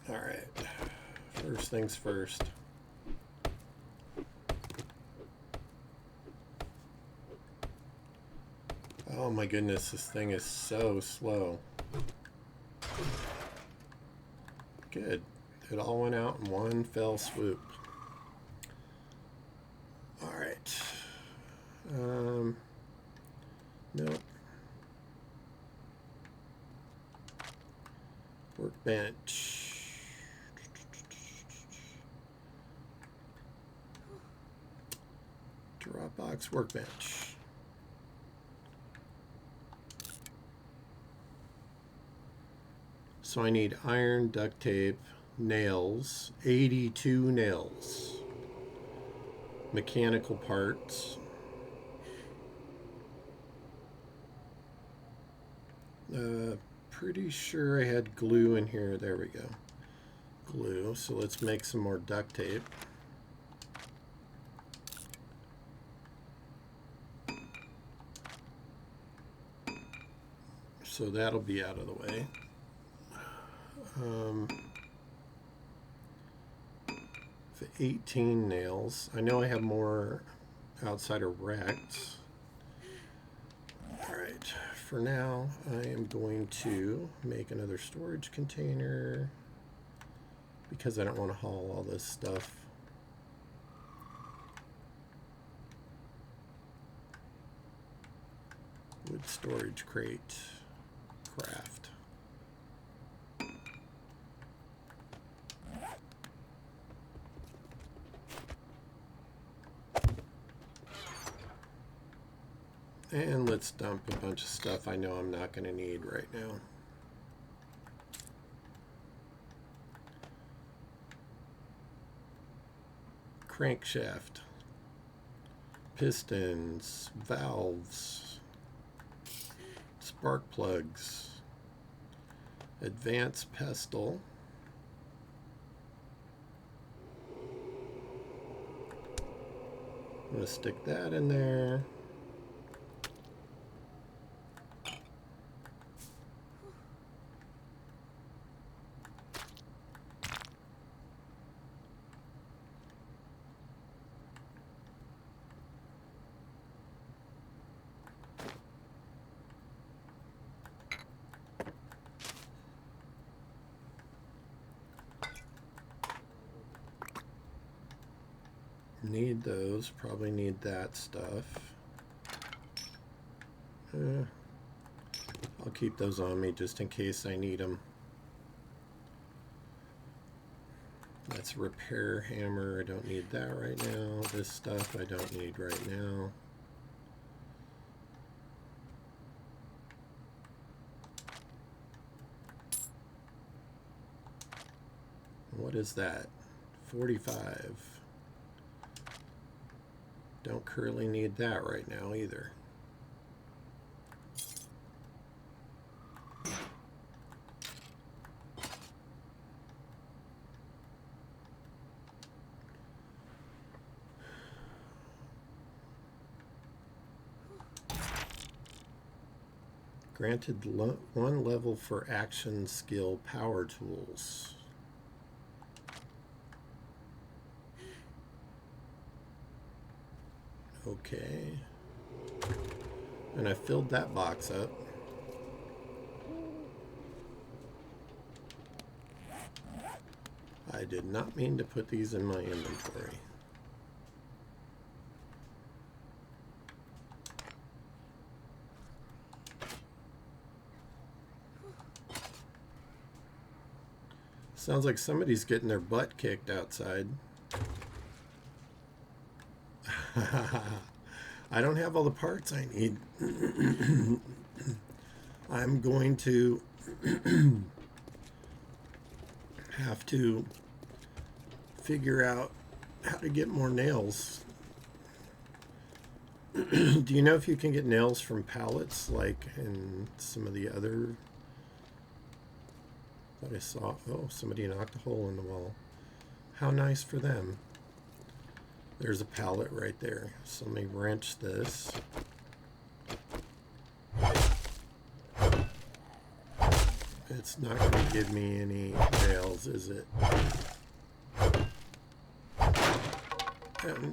All right. First things first. Oh my goodness, this thing is so slow. Good. It all went out in one fell swoop. Alright. Nope. Workbench. Dropbox workbench. So I need iron, duct tape, nails, 82 nails, mechanical parts, pretty sure I had glue in here. There we go. Glue. So let's make some more duct tape. So that'll be out of the way. 18 nails. I know I have more outside of racks. Alright, for now I am going to make another storage container because I don't want to haul all this stuff. Wood storage crate. Craft. And let's dump a bunch of stuff I know I'm not going to need right now. Crankshaft, pistons, valves, spark plugs, advanced pestle, I'm going to stick that in there. Need those, probably need that stuff. I'll keep those on me just in case I need them. That's a repair hammer, I don't need that right now. This stuff I don't need right now. What is that? 45. Don't currently need that right now either. Granted 1 level for action skill power tools. Okay. And I filled that box up. I did not mean to put these in my inventory. Sounds like somebody's getting their butt kicked outside. I don't have all the parts I need. I'm going to have to figure out how to get more nails. Do you know if you can get nails from pallets like in some of the other... What I saw? Oh, somebody knocked a hole in the wall. How nice for them. There's a pallet right there. So let me wrench this. It's not going to give me any nails, is it?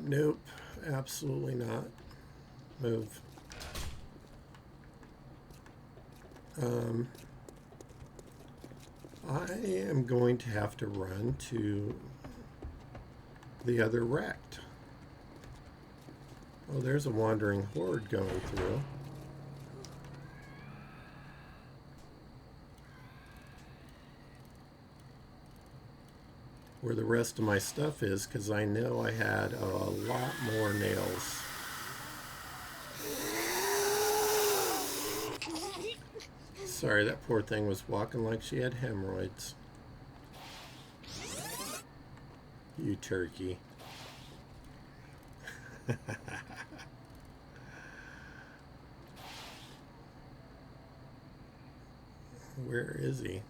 Nope, absolutely not. Move. I am going to have to run to the other wrecked. Oh, there's a wandering horde going through. Where the rest of my stuff is, because I know I had a lot more nails. Sorry, that poor thing was walking like she had hemorrhoids. You turkey. Where is he?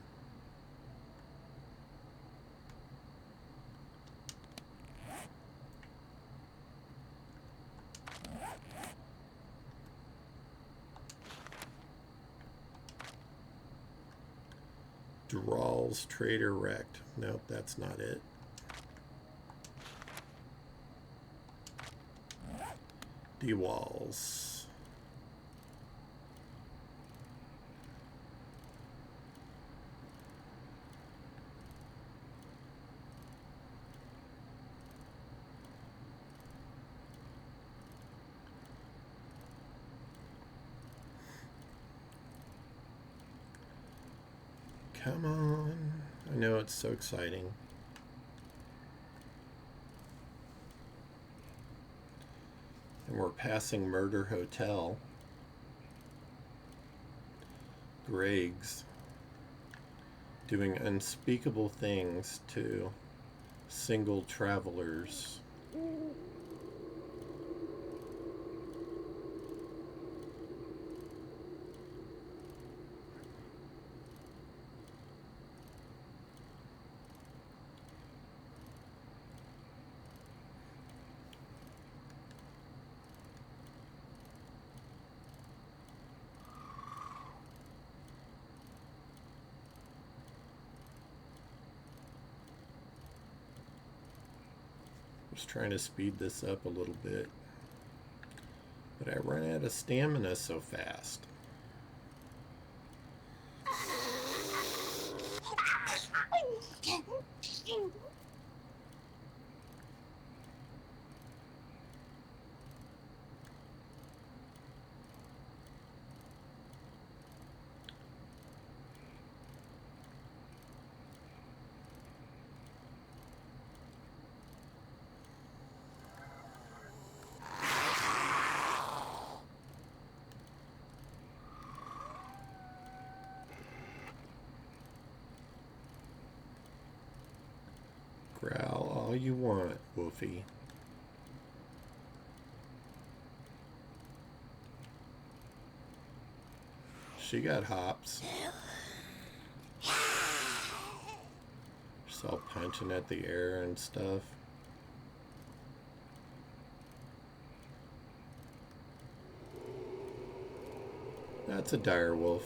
Drawls Trader wrecked. Nope, that's not it. D-Walls. Come on. I know it's so exciting. And we're passing Murder Hotel. Greg's doing unspeakable things to single travelers. Trying to speed this up a little bit, but I run out of stamina so fast. Growl all you want, Wolfie. She got hops. She's all punching at the air and stuff. That's a dire wolf.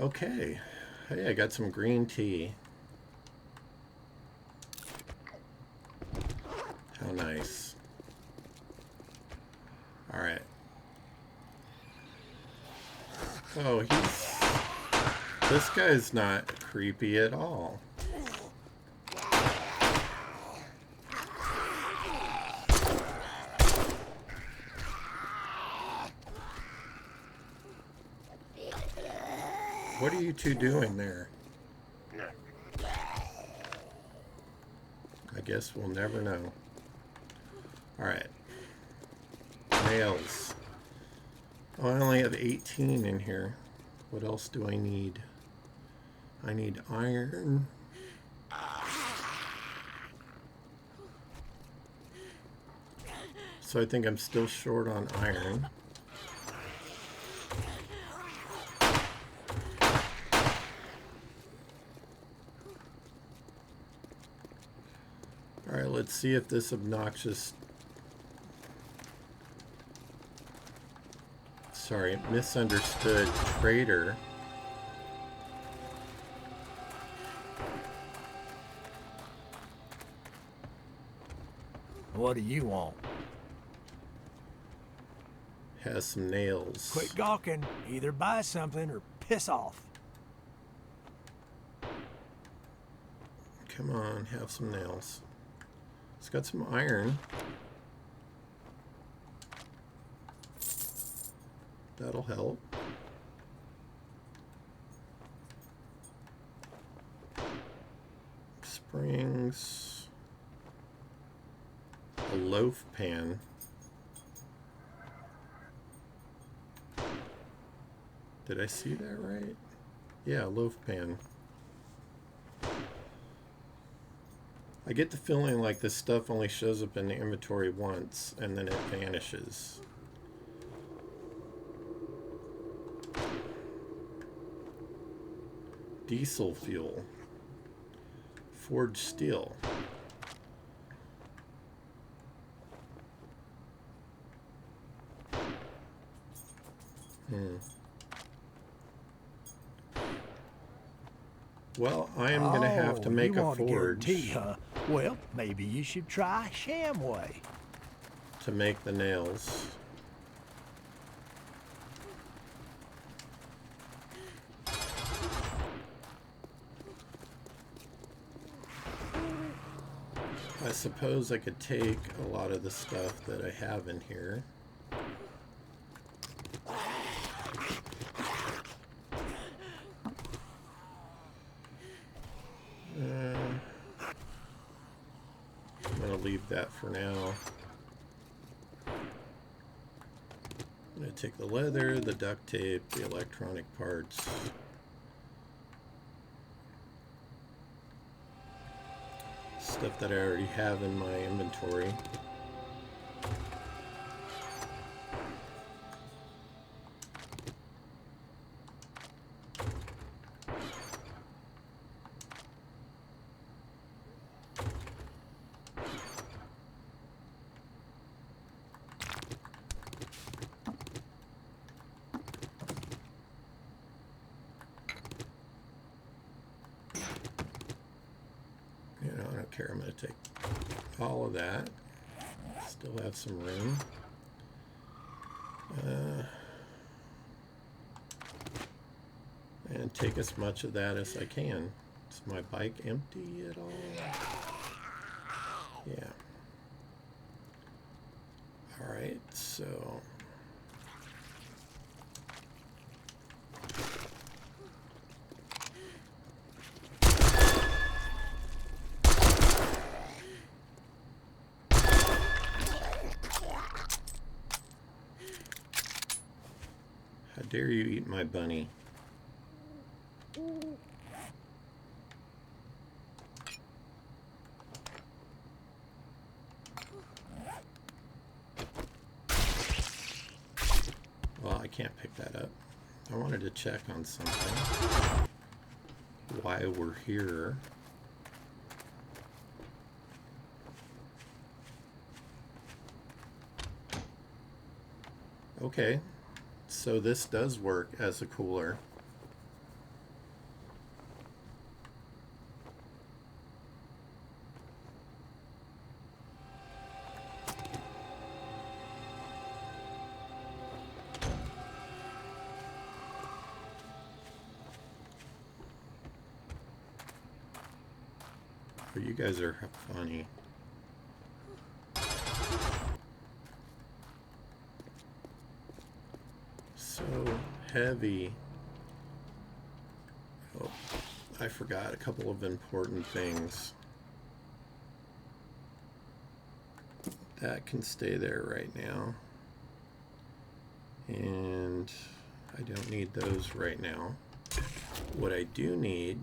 Okay. Hey, I got some green tea. How nice. Alright. Oh, this guy's not creepy at all. What are you two doing there? I guess we'll never know. Alright. Nails. Oh, I only have 18 in here. What else do I need? I need iron. So I think I'm still short on iron. All right, let's see if this obnoxious... Sorry, misunderstood trader. What do you want? Has some nails. Quit gawking. Either buy something or piss off. Come on, have some nails. It's got some iron. That'll help. Springs. A loaf pan. Did I see that right? Yeah, loaf pan. I get the feeling like this stuff only shows up in the inventory once and then it vanishes. Diesel fuel. Forged steel. Well, I am going to have to make you a want forge guarantee, huh? Well, maybe you should try Shamway. to make the nails. I suppose I could take a lot of the stuff that I have in here. I'm going to leave that for now. I'm going to take the leather, the duct tape, the electronic parts. Stuff that I already have in my inventory. I don't care. I'm going to take all of that. Still have some room. And take as much of that as I can. Is my bike empty at all? Yeah. Alright, so... How dare you eat my bunny? Well, I can't pick that up. I wanted to check on something. Why we're here. Okay. So this does work as a cooler. But you guys are funny. So heavy. Oh, I forgot a couple of important things. That can stay there right now. And I don't need those right now. What I do need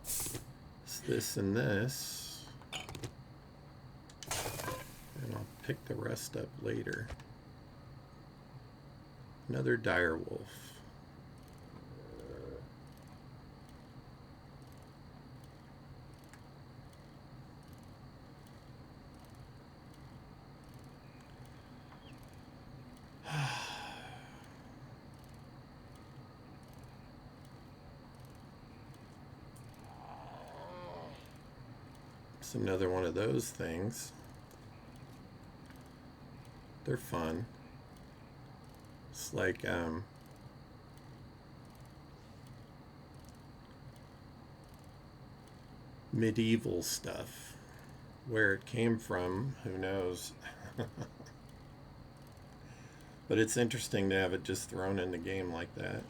is this and this. And I'll pick the rest up later. Another dire wolf. It's another one of those things. They're fun. It's like medieval stuff. Where it came from, who knows? But it's interesting to have it just thrown in the game like that.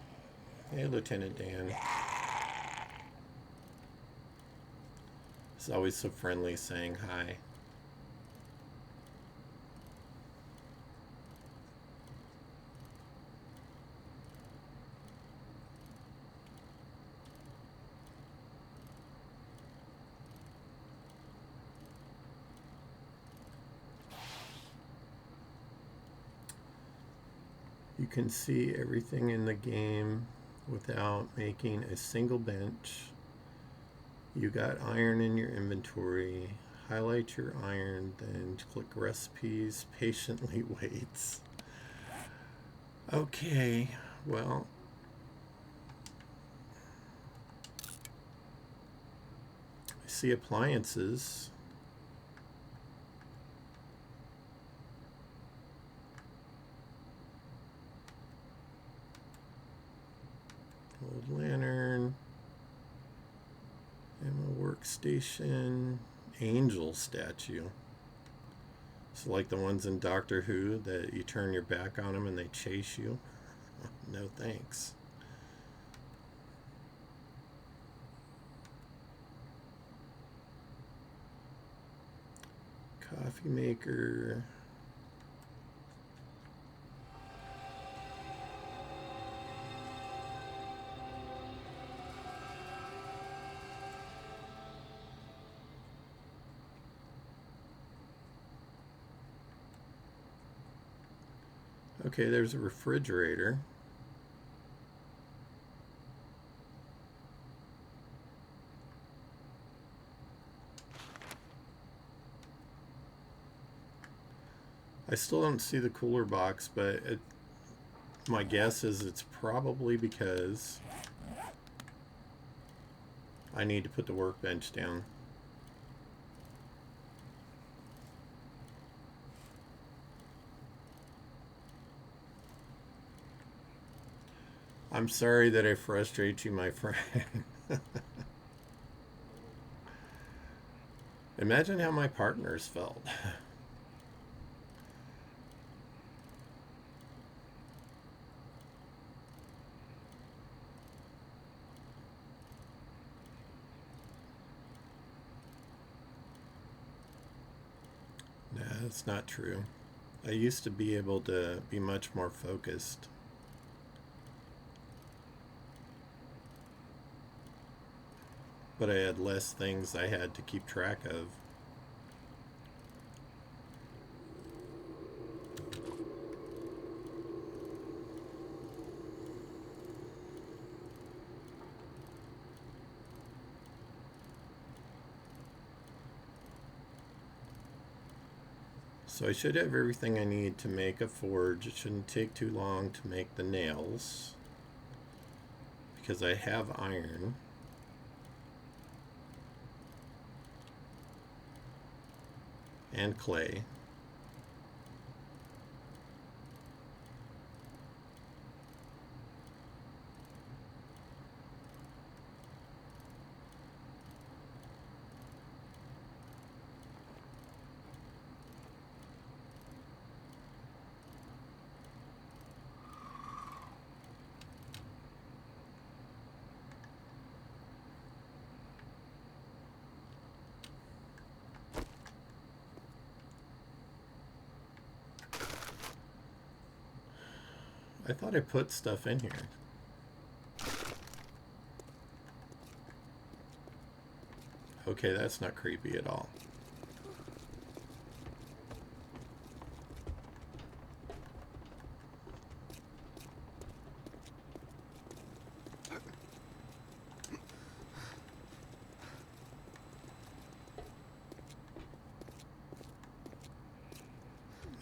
Hey, Lieutenant Dan. He's always so friendly saying hi. You can see everything in the game without making a single bench. You got iron in your inventory. Highlight your iron, then click recipes, patiently waits. Okay, well. I see appliances. Old lantern. Ammo workstation. Angel statue. It's like the ones in Doctor Who that you turn your back on them and they chase you. No thanks. Coffee maker. Okay, there's a refrigerator. I still don't see the cooler box, but my guess is it's probably because I need to put the workbench down. I'm sorry that I frustrate you, my friend. Imagine how my partners felt. Nah, that's not true. I used to be able to be much more focused. But I had less things I had to keep track of. So I should have everything I need to make a forge. It shouldn't take too long to make the nails, because I have iron. And clay. I thought I put stuff in here. Okay, that's not creepy at all.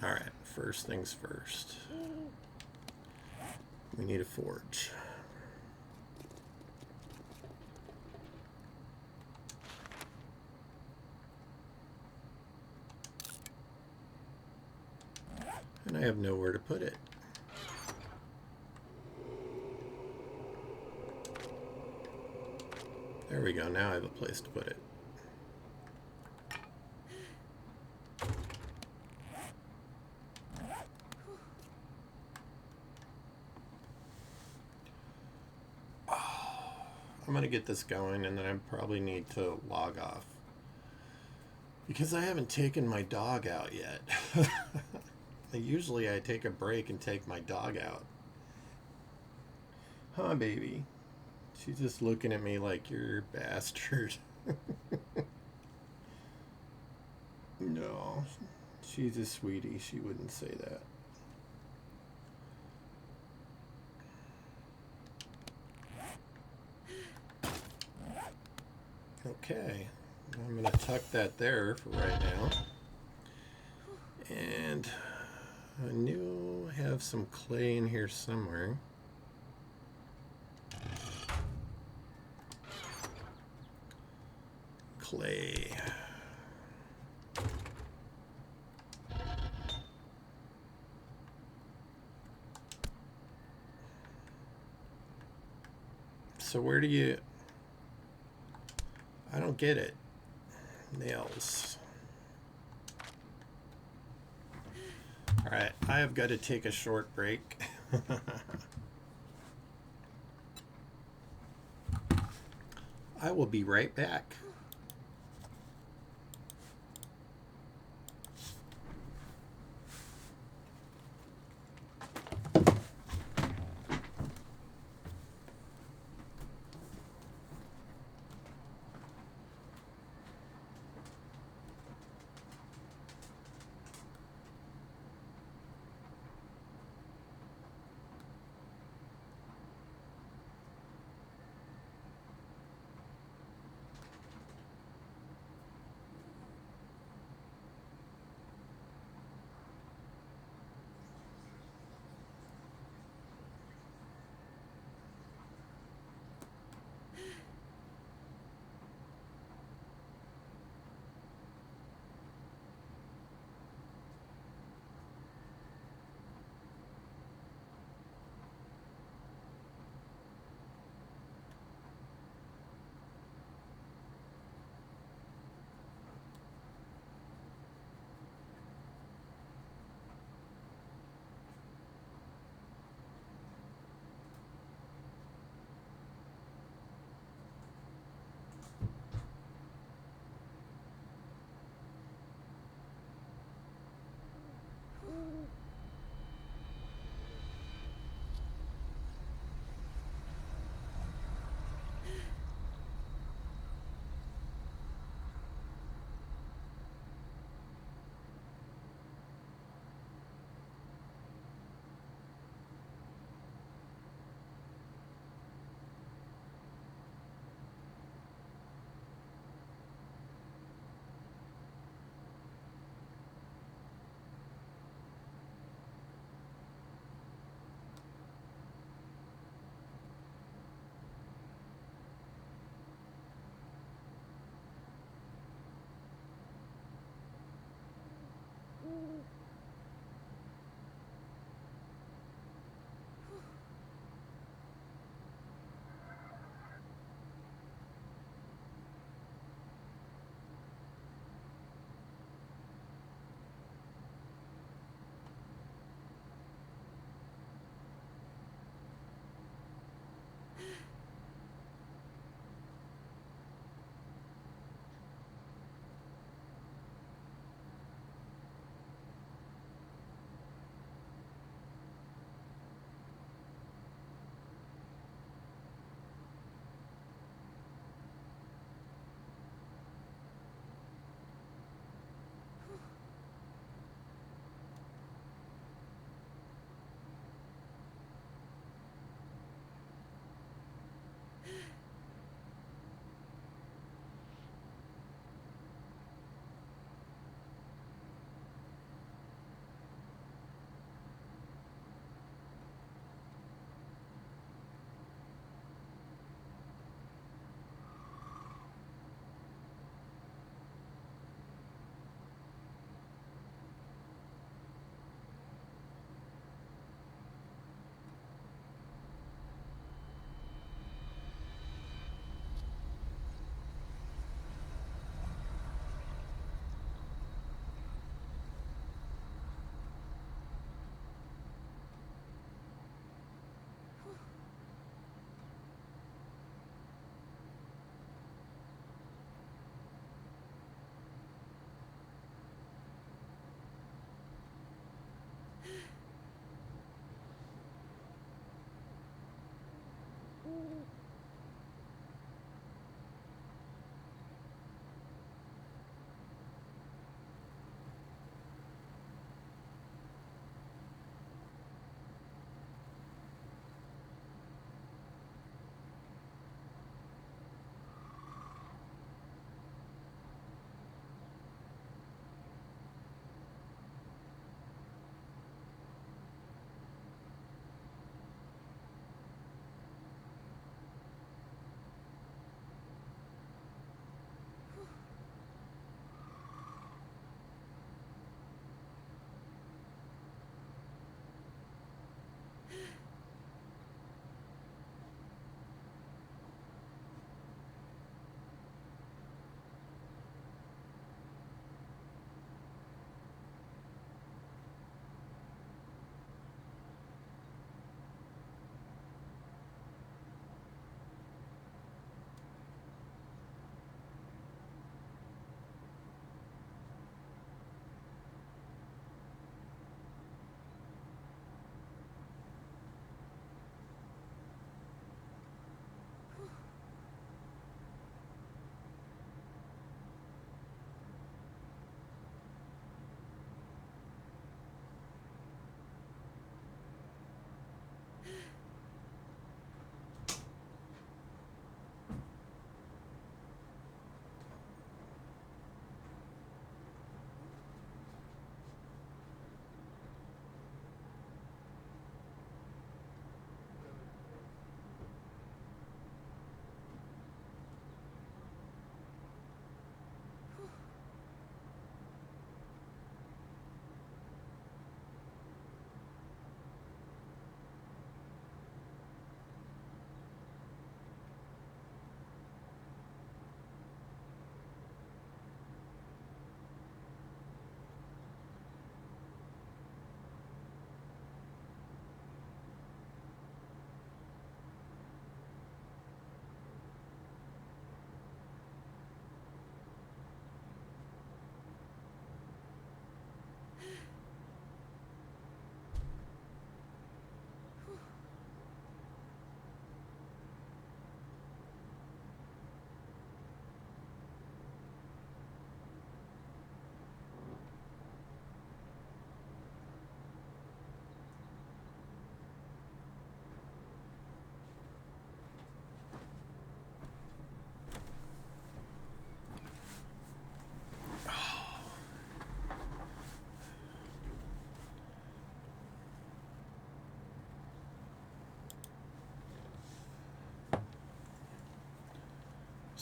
Alright, first things first. We need a forge. And I have nowhere to put it. There we go, now I have a place to put it. I'm gonna get this going and then I probably need to log off. Because I haven't taken my dog out yet. Usually I take a break and take my dog out. Huh, baby? She's just looking at me like, you're a bastard. No, she's a sweetie. She wouldn't say that. Okay, I'm going to tuck that there for right now. And I knew I have some clay in here somewhere. Clay. So where do you... I don't get it. Nails. Alright, I have got to take a short break. I will be right back.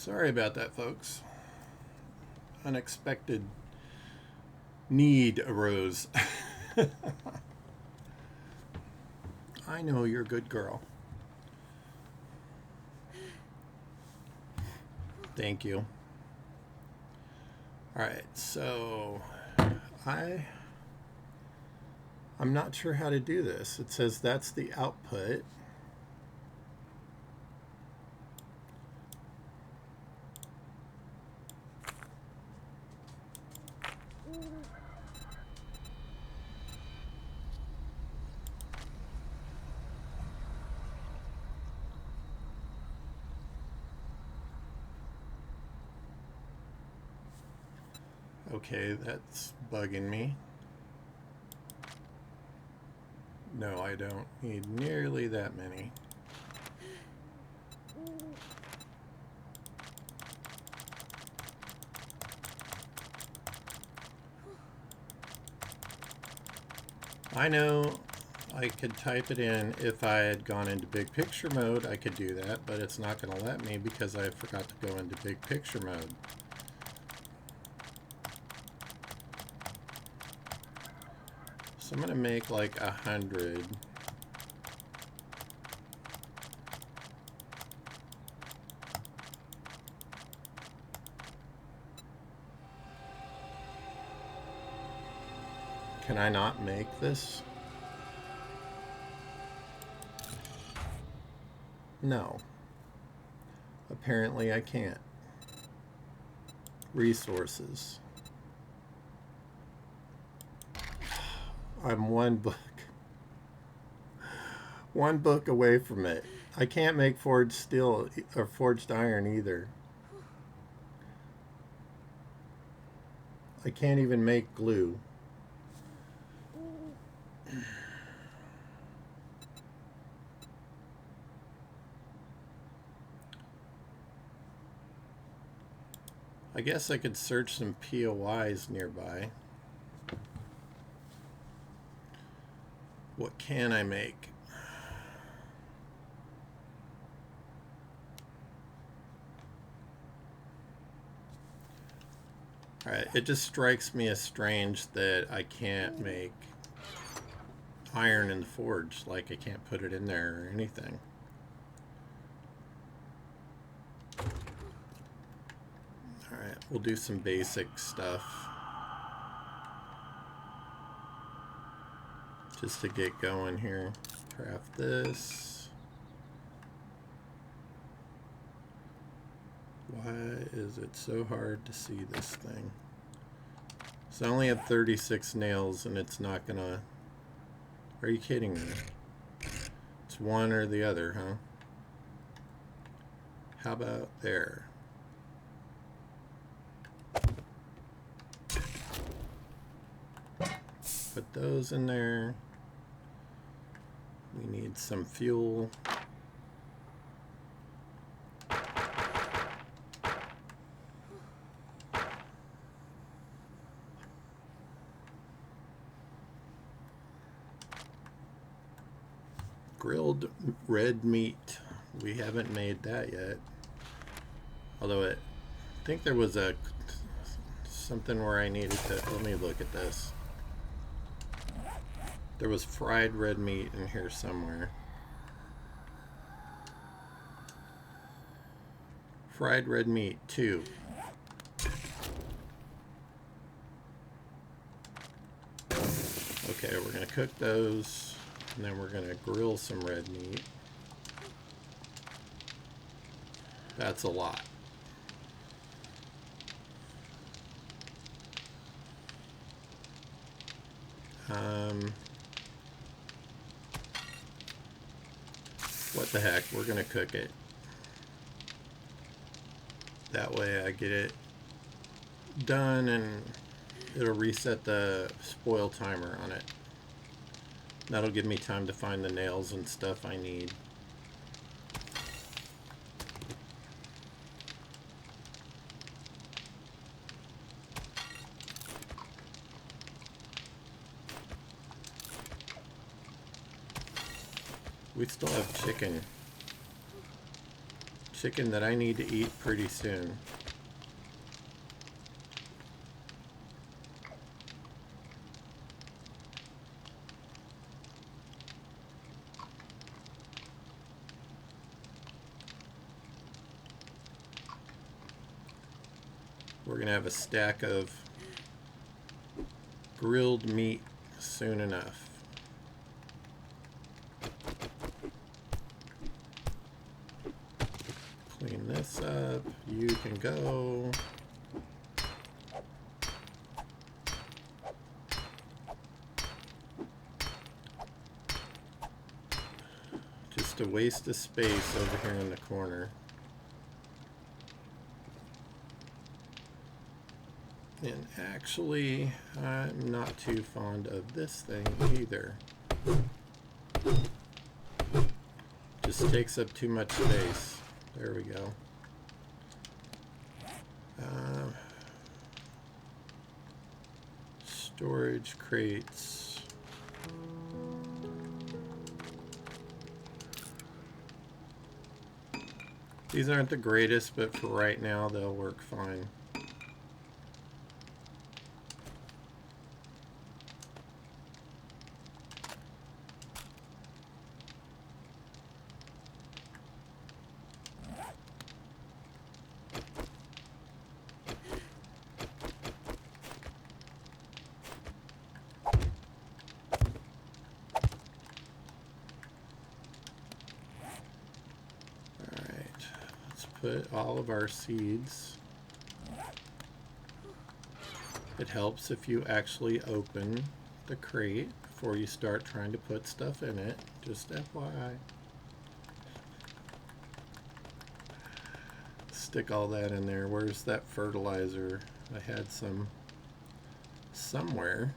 Sorry about that, folks. Unexpected need arose. I know you're a good girl. Thank you. Alright, so I'm not sure how to do this. It says that's the output. Okay, that's bugging me. No, I don't need nearly that many. I know I could type it in. If I had gone into big picture mode, I could do that, but it's not going to let me because I forgot to go into big picture mode. So I'm going to make like 100. Can I not make this? No. Apparently I can't. Resources. I'm one book away from it. I can't make forged steel or forged iron either. I can't even make glue. I guess I could search some POIs nearby. What can I make? Alright, it just strikes me as strange that I can't make iron in the forge. Like I can't put it in there or anything. Alright, we'll do some basic stuff. Just to get going here. Craft this. Why is it so hard to see this thing? So I only have 36 nails and it's not gonna... Are you kidding me? It's one or the other, huh? How about there? Put those in there. We need some fuel. Grilled red meat. We haven't made that yet. Although I think there was something where I needed to... Let me look at this. There was fried red meat in here somewhere. Fried red meat, 2. Okay, we're gonna cook those, and then we're gonna grill some red meat. That's a lot. What the heck, we're gonna cook it. That way I get it done and it'll reset the spoil timer on it. That'll give me time to find the nails and stuff I need. We still have chicken. chicken that I need to eat pretty soon. We're gonna have a stack of grilled meat soon enough. Clean this up. You can go. Just a waste of space over here in the corner. And actually, I'm not too fond of this thing either. Just takes up too much space. There we go. Storage crates. These aren't the greatest, but for right now, they'll work fine. Put all of our seeds. It helps if you actually open the crate before you start trying to put stuff in it. Just FYI. Stick all that in there. Where's that fertilizer? I had some somewhere.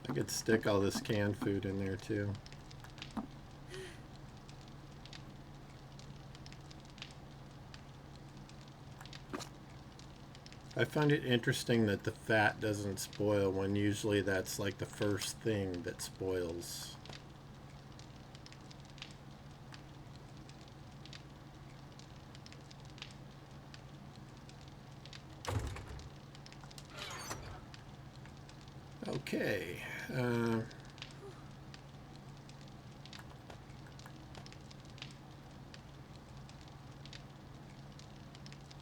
I could stick all this canned food in there too. I find it interesting that the fat doesn't spoil when usually that's like the first thing that spoils. Okay.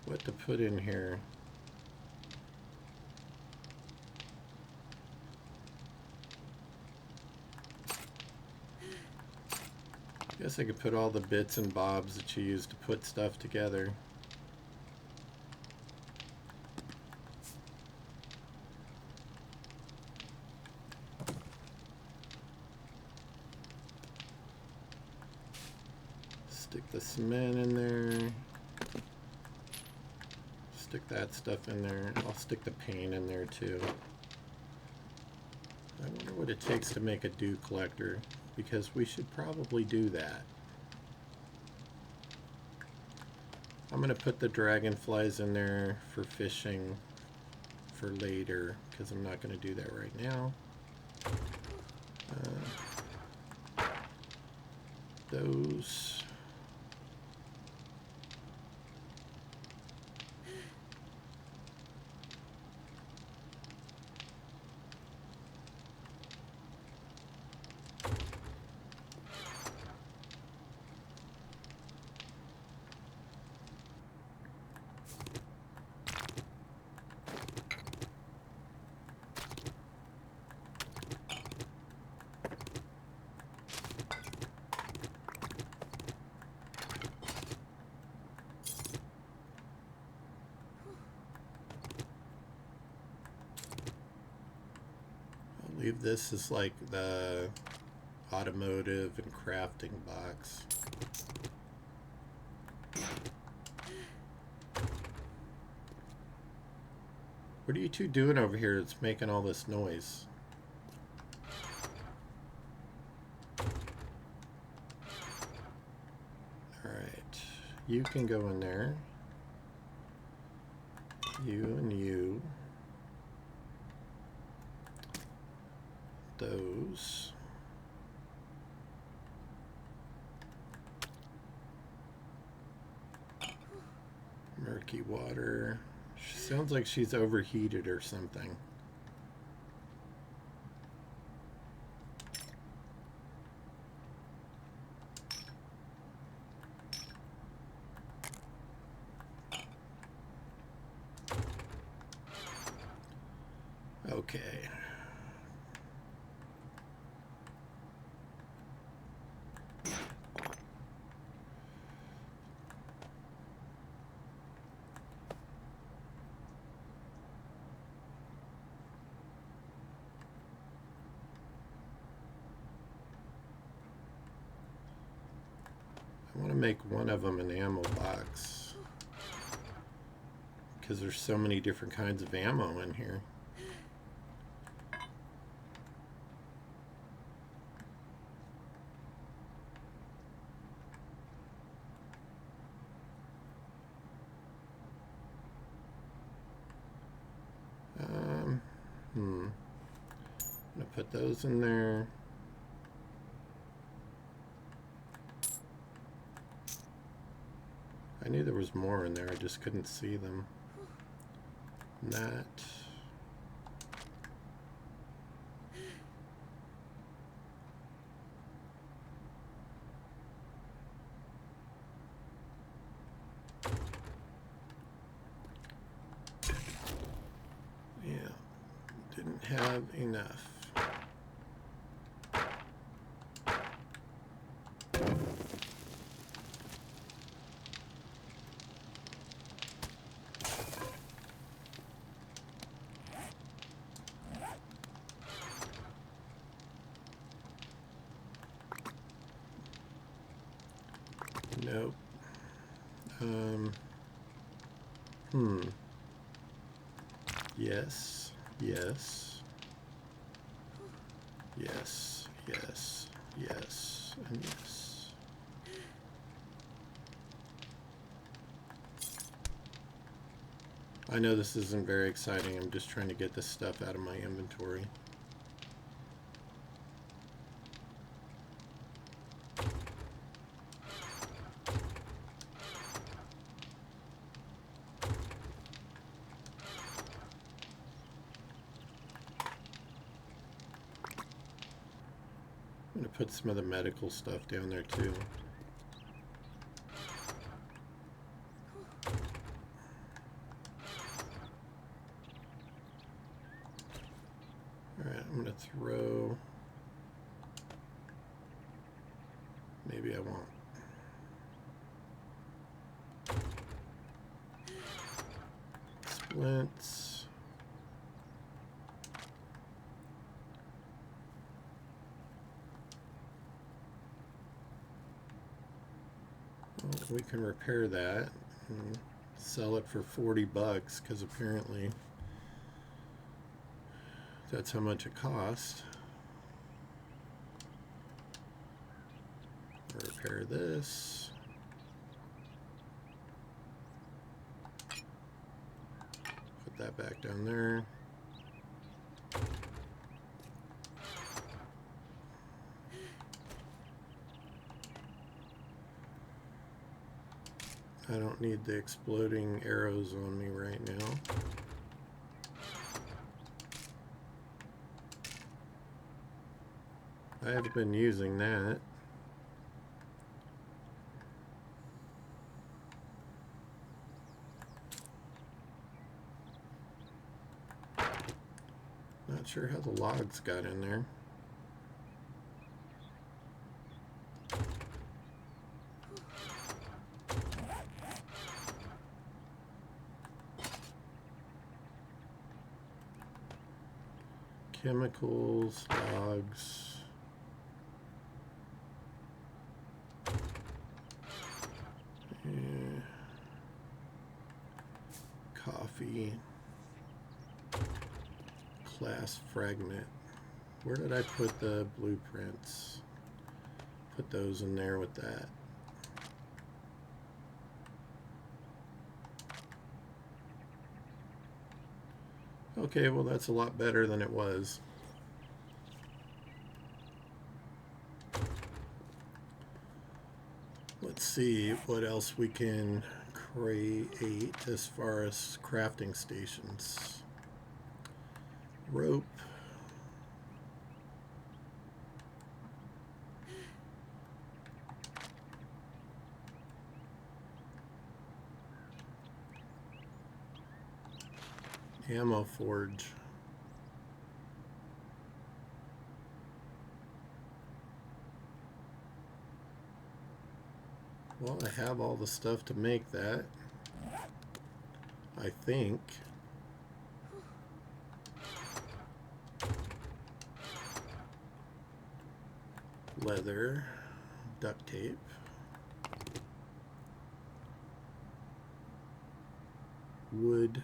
What to put in here? Guess I could put all the bits and bobs that you use to put stuff together. Stick the cement in there. Stick that stuff in there. I'll stick the paint in there too. I wonder what it takes to make a dew collector, because we should probably do that. I'm going to put the dragonflies in there for fishing for later, because I'm not going to do that right now. Those. Leave this as like the automotive and crafting box. What are you two doing over here that's making all this noise? Alright, you can go in there. You and you. those. Murky water. She sounds like she's overheated or something. Okay. I want to make one of them an ammo box because there's so many different kinds of ammo in here. I'm gonna put those in there. I knew there was more in there, I just couldn't see them. That. Yeah, didn't have enough. Nope. Yes, yes. Yes, yes, yes, and yes. I know this isn't very exciting. I'm just trying to get this stuff out of my inventory. I'm going to put some of the medical stuff down there too. Alright, I'm going to throw... Maybe I won't. Splints. We can repair that and sell it for 40 bucks because apparently that's how much it cost. Repair this. Put that back down there. I don't need the exploding arrows on me right now. I have been using that. Not sure how the logs got in there. Chemicals, logs. Yeah. Coffee. Class fragment. Where did I put the blueprints? Put those in there with that. Okay, well that's a lot better than it was. see what else we can create as far as crafting stations. Rope. Ammo forge. Well, I have all the stuff to make that, I think. Leather, duct tape. Wood.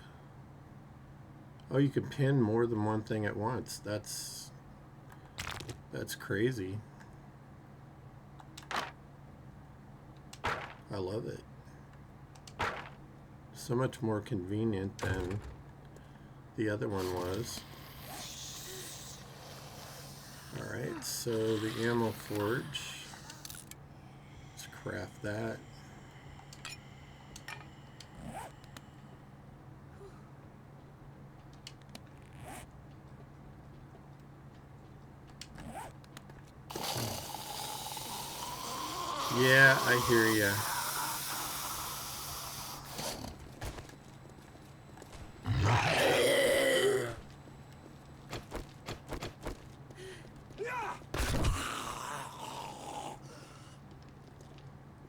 Oh, you can pin more than one thing at once. That's crazy. I love it. So much more convenient than the other one was. Alright, so the ammo forge. Let's craft that. Yeah, I hear ya.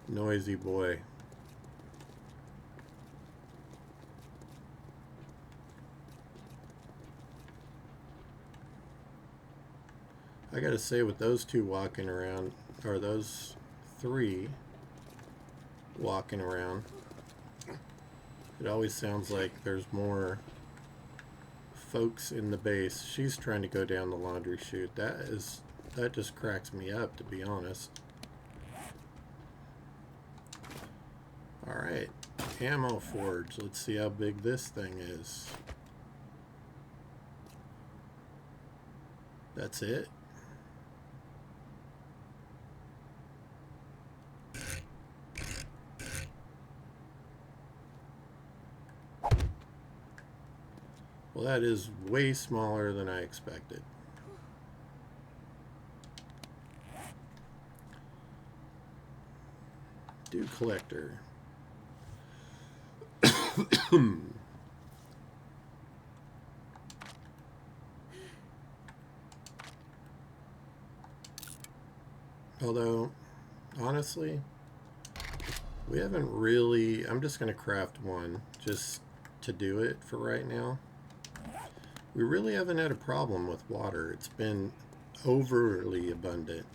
Noisy boy. I gotta say, with those two walking around, or those three walking around, it always sounds like there's more folks in the base. She's trying to go down the laundry chute. That just cracks me up, to be honest. Alright, ammo forge. Let's see how big this thing is. That's it. Well, that is way smaller than I expected. Dew collector. Although, honestly, we haven't really... I'm just going to craft one just to do it for right now. We really haven't had a problem with water. It's been overly abundant.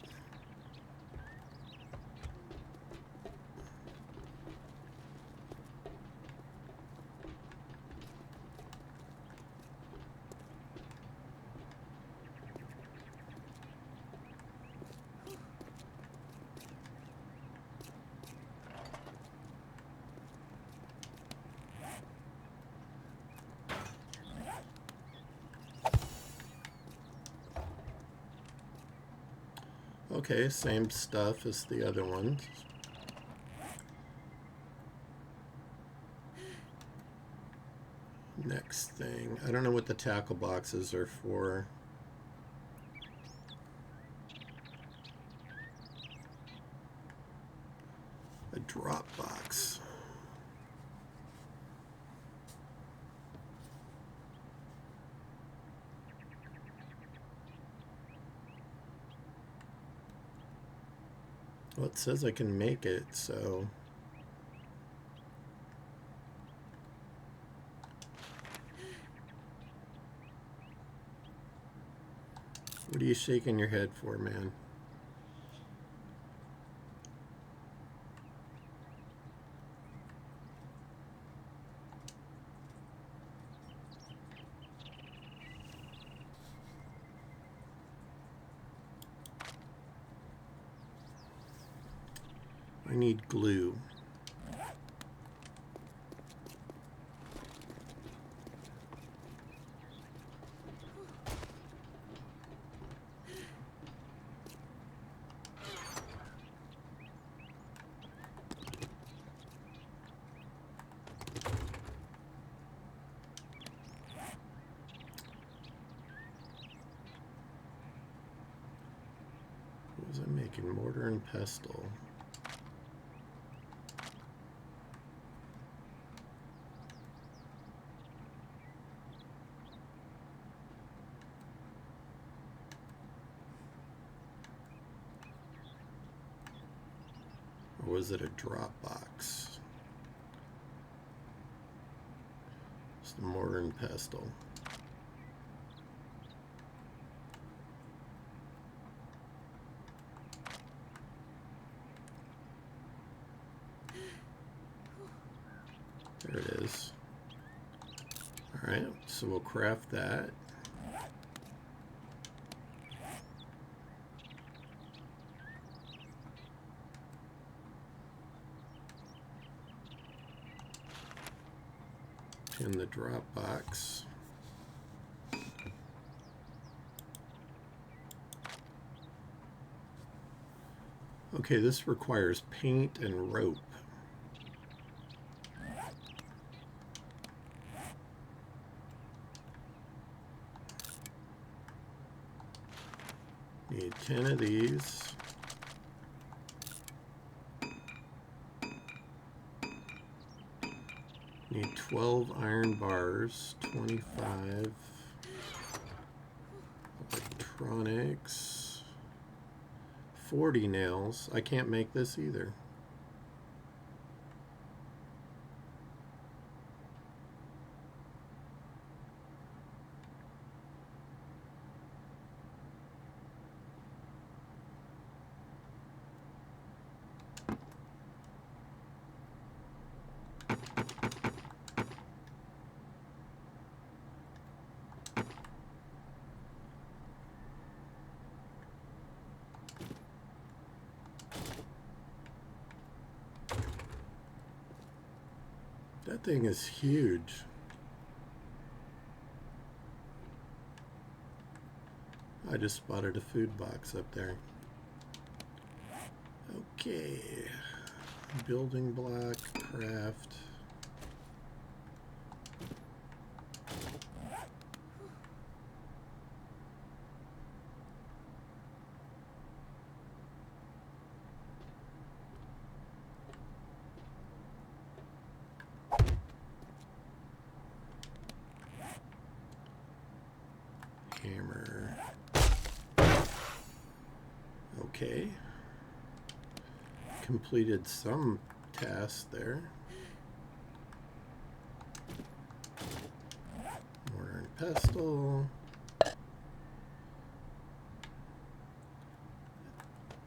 Okay, same stuff as the other ones. Next thing, I don't know what the tackle boxes are for. A drop box. Well, it says I can make it, so... What are you shaking your head for, man? I need glue. What was I making? Mortar and pestle. Or was it a drop box? It's the mortar and pestle. There it is. Alright, so we'll craft that. In the drop box. Okay, this requires paint and rope. Need 10 of these. Need 12 iron bars, 25 electronics, 40 nails. I can't make this either. That thing is huge. I just spotted a food box up there. Okay. Building block, craft. Hammer. Okay. Completed some tasks there. Mortar and pestle.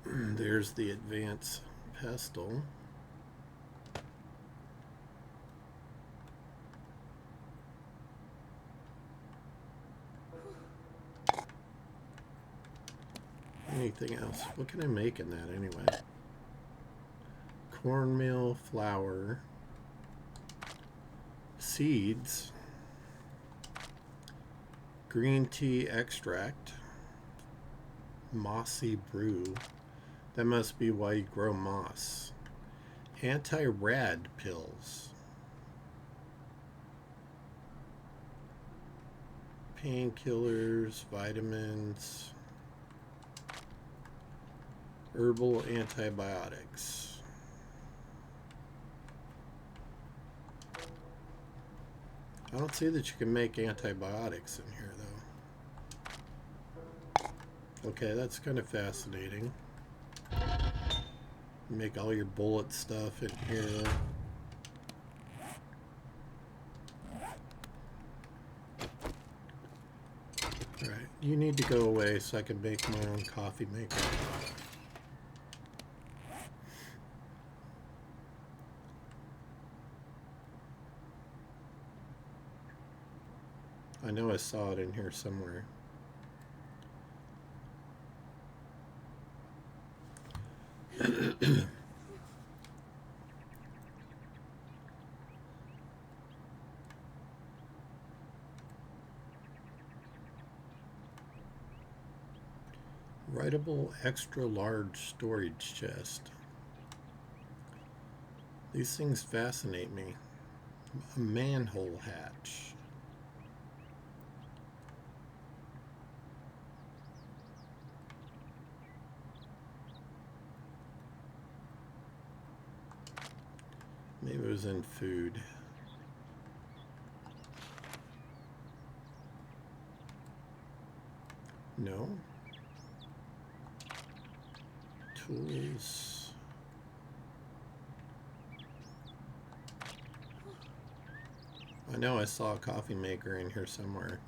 There's the advanced pestle. Anything else? What can I make in that anyway? Cornmeal, flour, seeds, green tea extract, mossy brew. That must be why you grow moss. Anti-rad pills. Painkillers, vitamins. Herbal antibiotics. I don't see that you can make antibiotics in here, though. Okay, that's kind of fascinating. Make all your bullet stuff in here. Alright, you need to go away so I can make my own coffee maker. I know I saw it in here somewhere. Writable extra large storage chest. These things fascinate me. A manhole hatch. Maybe it was in food. No. Tools. I know I saw a coffee maker in here somewhere.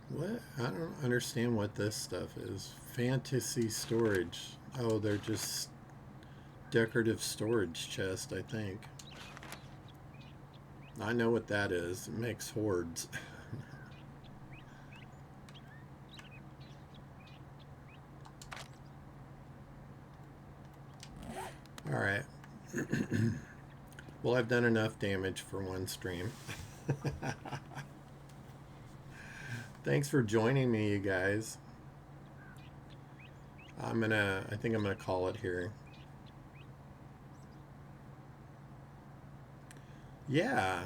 What? I don't understand what this stuff is. Fantasy storage. Oh, they're just decorative storage chest, I think. I know what that is. It makes hoards. Alright. Well, I've done enough damage for one stream. Thanks for joining me, you guys. I think I'm gonna call it here. Yeah.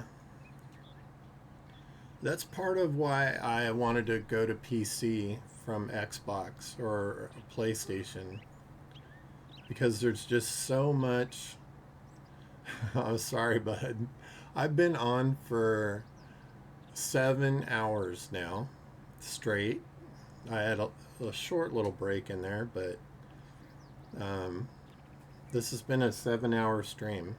That's part of why I wanted to go to PC from Xbox or PlayStation. Because there's just so much. I'm sorry, bud. I've been on for 7 hours now, straight. I had a short little break in there, but this has been a 7-hour stream.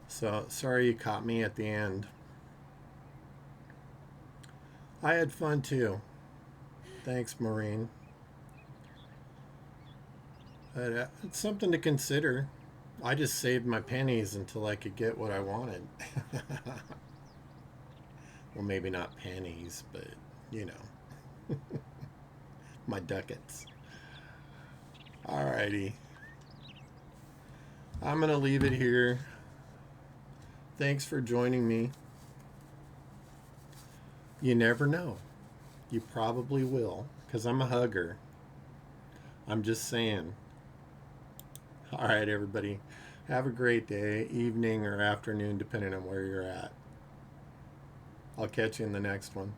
So sorry you caught me at the end. I had fun too. Thanks, Maureen. But it's something to consider. I just saved my pennies until I could get what I wanted. Well, maybe not pennies, but you know, my ducats. Alrighty. I'm going to leave it here. Thanks for joining me. You never know. You probably will, because I'm a hugger. I'm just saying. All right, everybody. Have a great day, evening, or afternoon, depending on where you're at. I'll catch you in the next one.